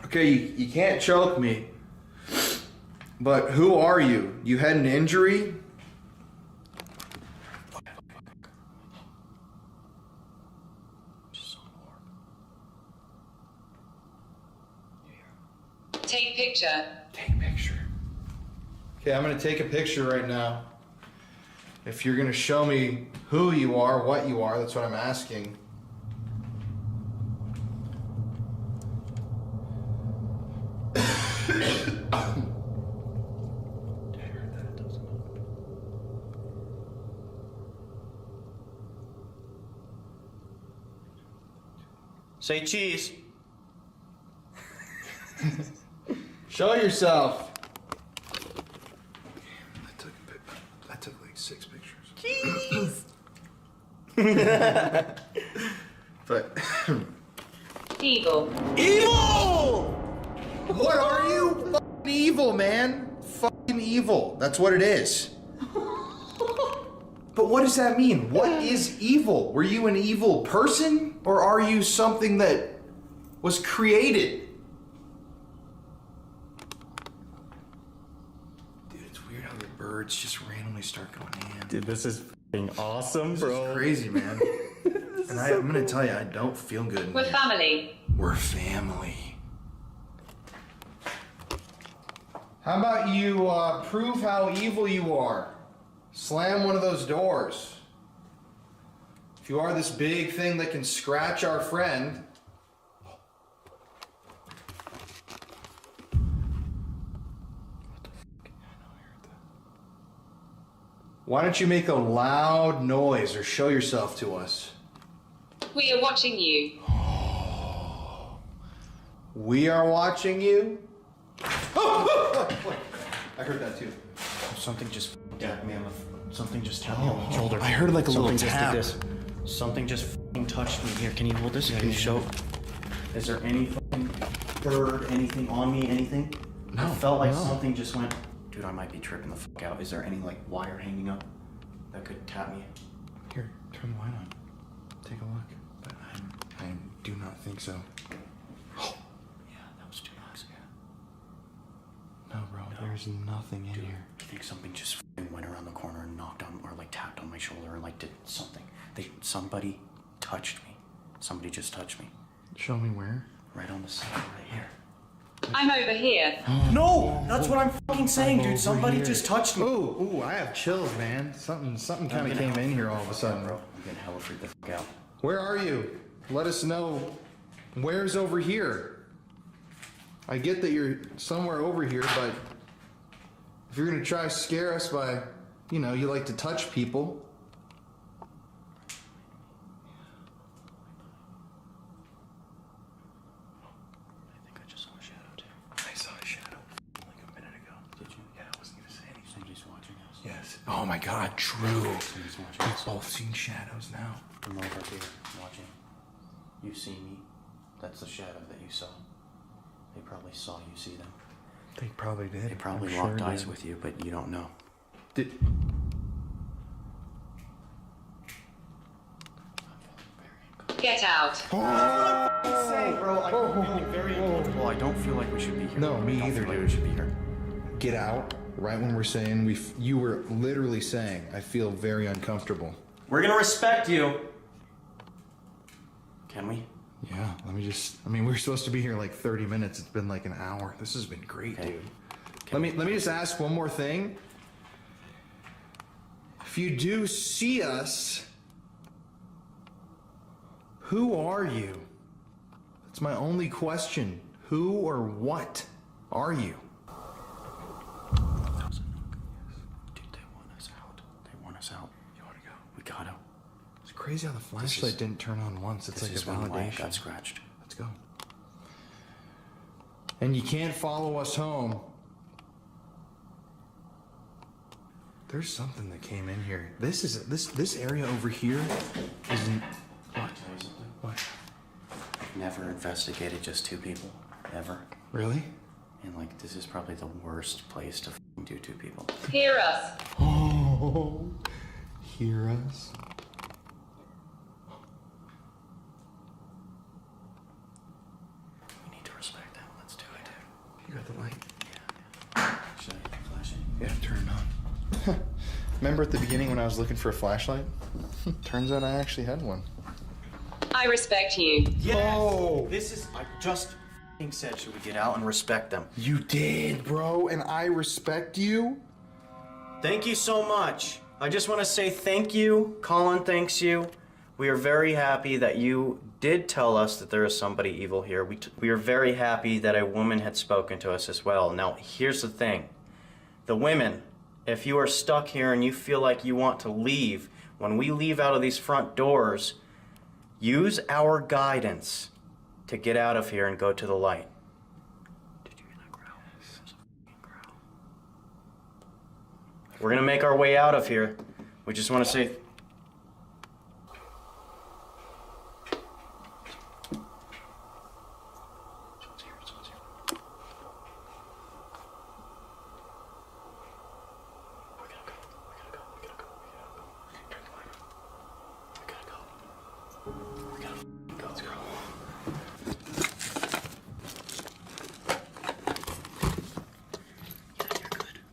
Okay, you can't choke me. But who are you? You had an injury? Take picture. Take picture. Okay, I'm gonna take a picture right now. If you're gonna show me who you are, what you are, that's what I'm asking. Say cheese. Show yourself. I took like 6 pictures. Cheese. But Evil. evil! What are you? Fucking evil, man. Fucking evil. That's what it is. But what does that mean? What is evil? Were you an evil person? Or are you something that was created? Dude, it's weird how the birds just randomly start going in. Dude, this is f***ing awesome, bro. This is crazy, man. And I'm gonna tell you, I don't feel good in We're here. family. We're family. How about you prove how evil you are? Slam one of those doors. If you are this big thing that can scratch our friend. Why don't you make a loud noise or show yourself to us? We are watching you. We are watching you. I heard that too. Something just tapped me on the. Something just tapped me on the shoulder. I heard like a little Something tap. just did this. Something just f***ing touched me. Here, can you hold this? Can you show? Is there any fucking bird, anything on me, anything? No, I felt like no. something just went. Dude, I might be tripping the fuck out. Is there any like wire hanging up that could tap me? Here, turn the light on. Take a look. But I do not think so. Yeah, that was 2 knocks. No, bro, there's nothing in here. I think something just f***ing went around the corner and knocked on, or like tapped on my shoulder, or like did something. Somebody touched me. Somebody just touched me. Show me where. Right on the side, right here. I'm over here. No, that's what I'm fucking saying, dude. Somebody just touched me. Ooh, I have chills, man. Something kind of came in here all of a sudden, bro. I'm getting hella freaked the fuck out. Where are you? Let us know. Where's over here? I get that you're somewhere over here, but if you're gonna try to scare us by, you know, you like to touch people. I think I just saw a shadow too. I saw a shadow like a minute ago. Did you? Yeah, I wasn't gonna say anything. Somebody's watching us. Yes. Oh my God, true. Somebody's watching We've us. both seen shadows now. I'm over here watching. You see me. That's the shadow that you saw. They probably saw you see them. They probably did. They probably I'm locked sure eyes did. with you, but you don't know. Did... Get out. Bro, I'm feeling very uncomfortable. I don't feel like we should be here. No, me either, Like we dude. should be here. Get out right when we're saying you were literally saying, I feel very uncomfortable. We're gonna respect you. Can we? Yeah, we were supposed to be here like 30 minutes. It's been like an hour. This has been great, dude. Let me just ask one more thing. If you do see us, who are you? That's my only question. Who or what are you? That was a knock. Dude, they want us out. They want us out. You wanna go? We gotta. It's crazy how the flashlight didn't turn on once. It's like a This is when Wyatt validation. got scratched. Let's go. And you can't follow us home. There's something that came in here. This area over here isn't. What? What? Never investigated just 2 people. Ever. Really? And like, this is probably the worst place to f***ing do 2 people. Hear us. Oh, hear us. We need to respect them. Let's do it, dude. You got the light? Yeah. Should I flash it? Yeah, turn it on. Remember at the beginning when I was looking for a flashlight? Turns out I actually had one. I respect you. Yes! Oh. This is, I just f***ing said, should we get out and respect them? You did, bro, and I respect you. Thank you so much. I just want to say thank you. Colin thanks you. We are very happy that you did tell us that there is somebody evil here. We are very happy that a woman had spoken to us as well. Now, here's the thing. The women, if you are stuck here and you feel like you want to leave, when we leave out of these front doors, use our guidance to get out of here and go to the light. Did you hear that growl? That was a f***ing growl. We're gonna make our way out of here. We just want to say...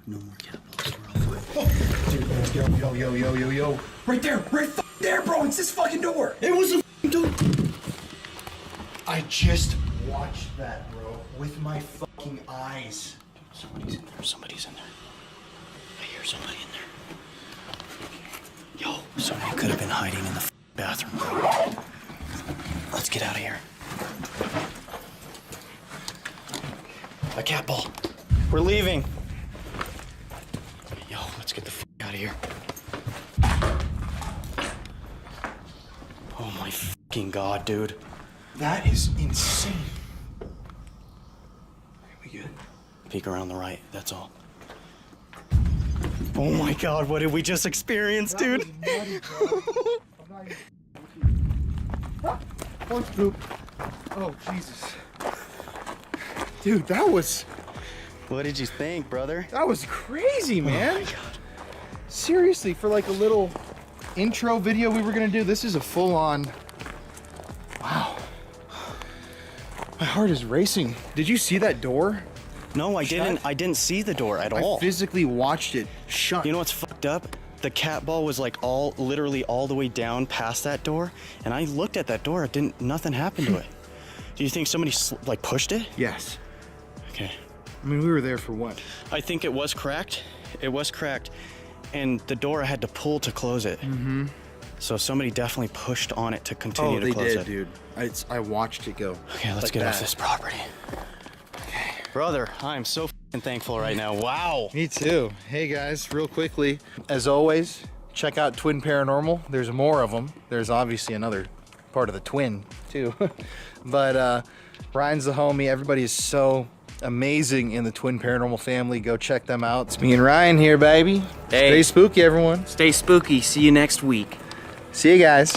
No more cat balls. Dude, yo. Right there, there, bro. It's this fucking door. It was a f***ing door. I just watched that, bro, with my fucking eyes. Somebody's in there. Somebody's in there. I hear somebody in there. Yo, somebody could have been hiding in the bathroom. Let's get out of here. A cat ball. We're leaving. Yo, let's get the out of here. Oh my fucking god, dude. That is insane. Are we good? Peek around the right, that's all. Oh my god, what did we just experience, dude? Oh, Jesus. Dude, that was... What did you think, brother? That was crazy, man. Oh my god. Seriously, for like a little intro video we were gonna do, this is a full-on... Wow. My heart is racing. Did you see that door? No, I didn't. I didn't see the door at all. I physically watched it shut. You know what's fucked up? The cat ball was like literally all the way down past that door, and I looked at that door. Nothing happened to it. Do you think somebody like pushed it? Yes. Okay. I mean, we were there for what? I think it was cracked. It was cracked, and the door I had to pull to close it. Mm-hmm. So somebody definitely pushed on it to continue to close it. Oh, they did, dude. I watched it go. Okay, let's get off this property. Okay. Brother, I'm so f***ing thankful right now. Wow. Me too. Hey guys, real quickly, as always, check out Twin Paranormal. There's more of them. There's obviously another part of the twin too. But Ryan's the homie. Everybody is so amazing in the Twin Paranormal family. Go check them out. It's me and Ryan here, baby. Hey. Stay spooky, everyone. Stay spooky. See you next week. See you guys.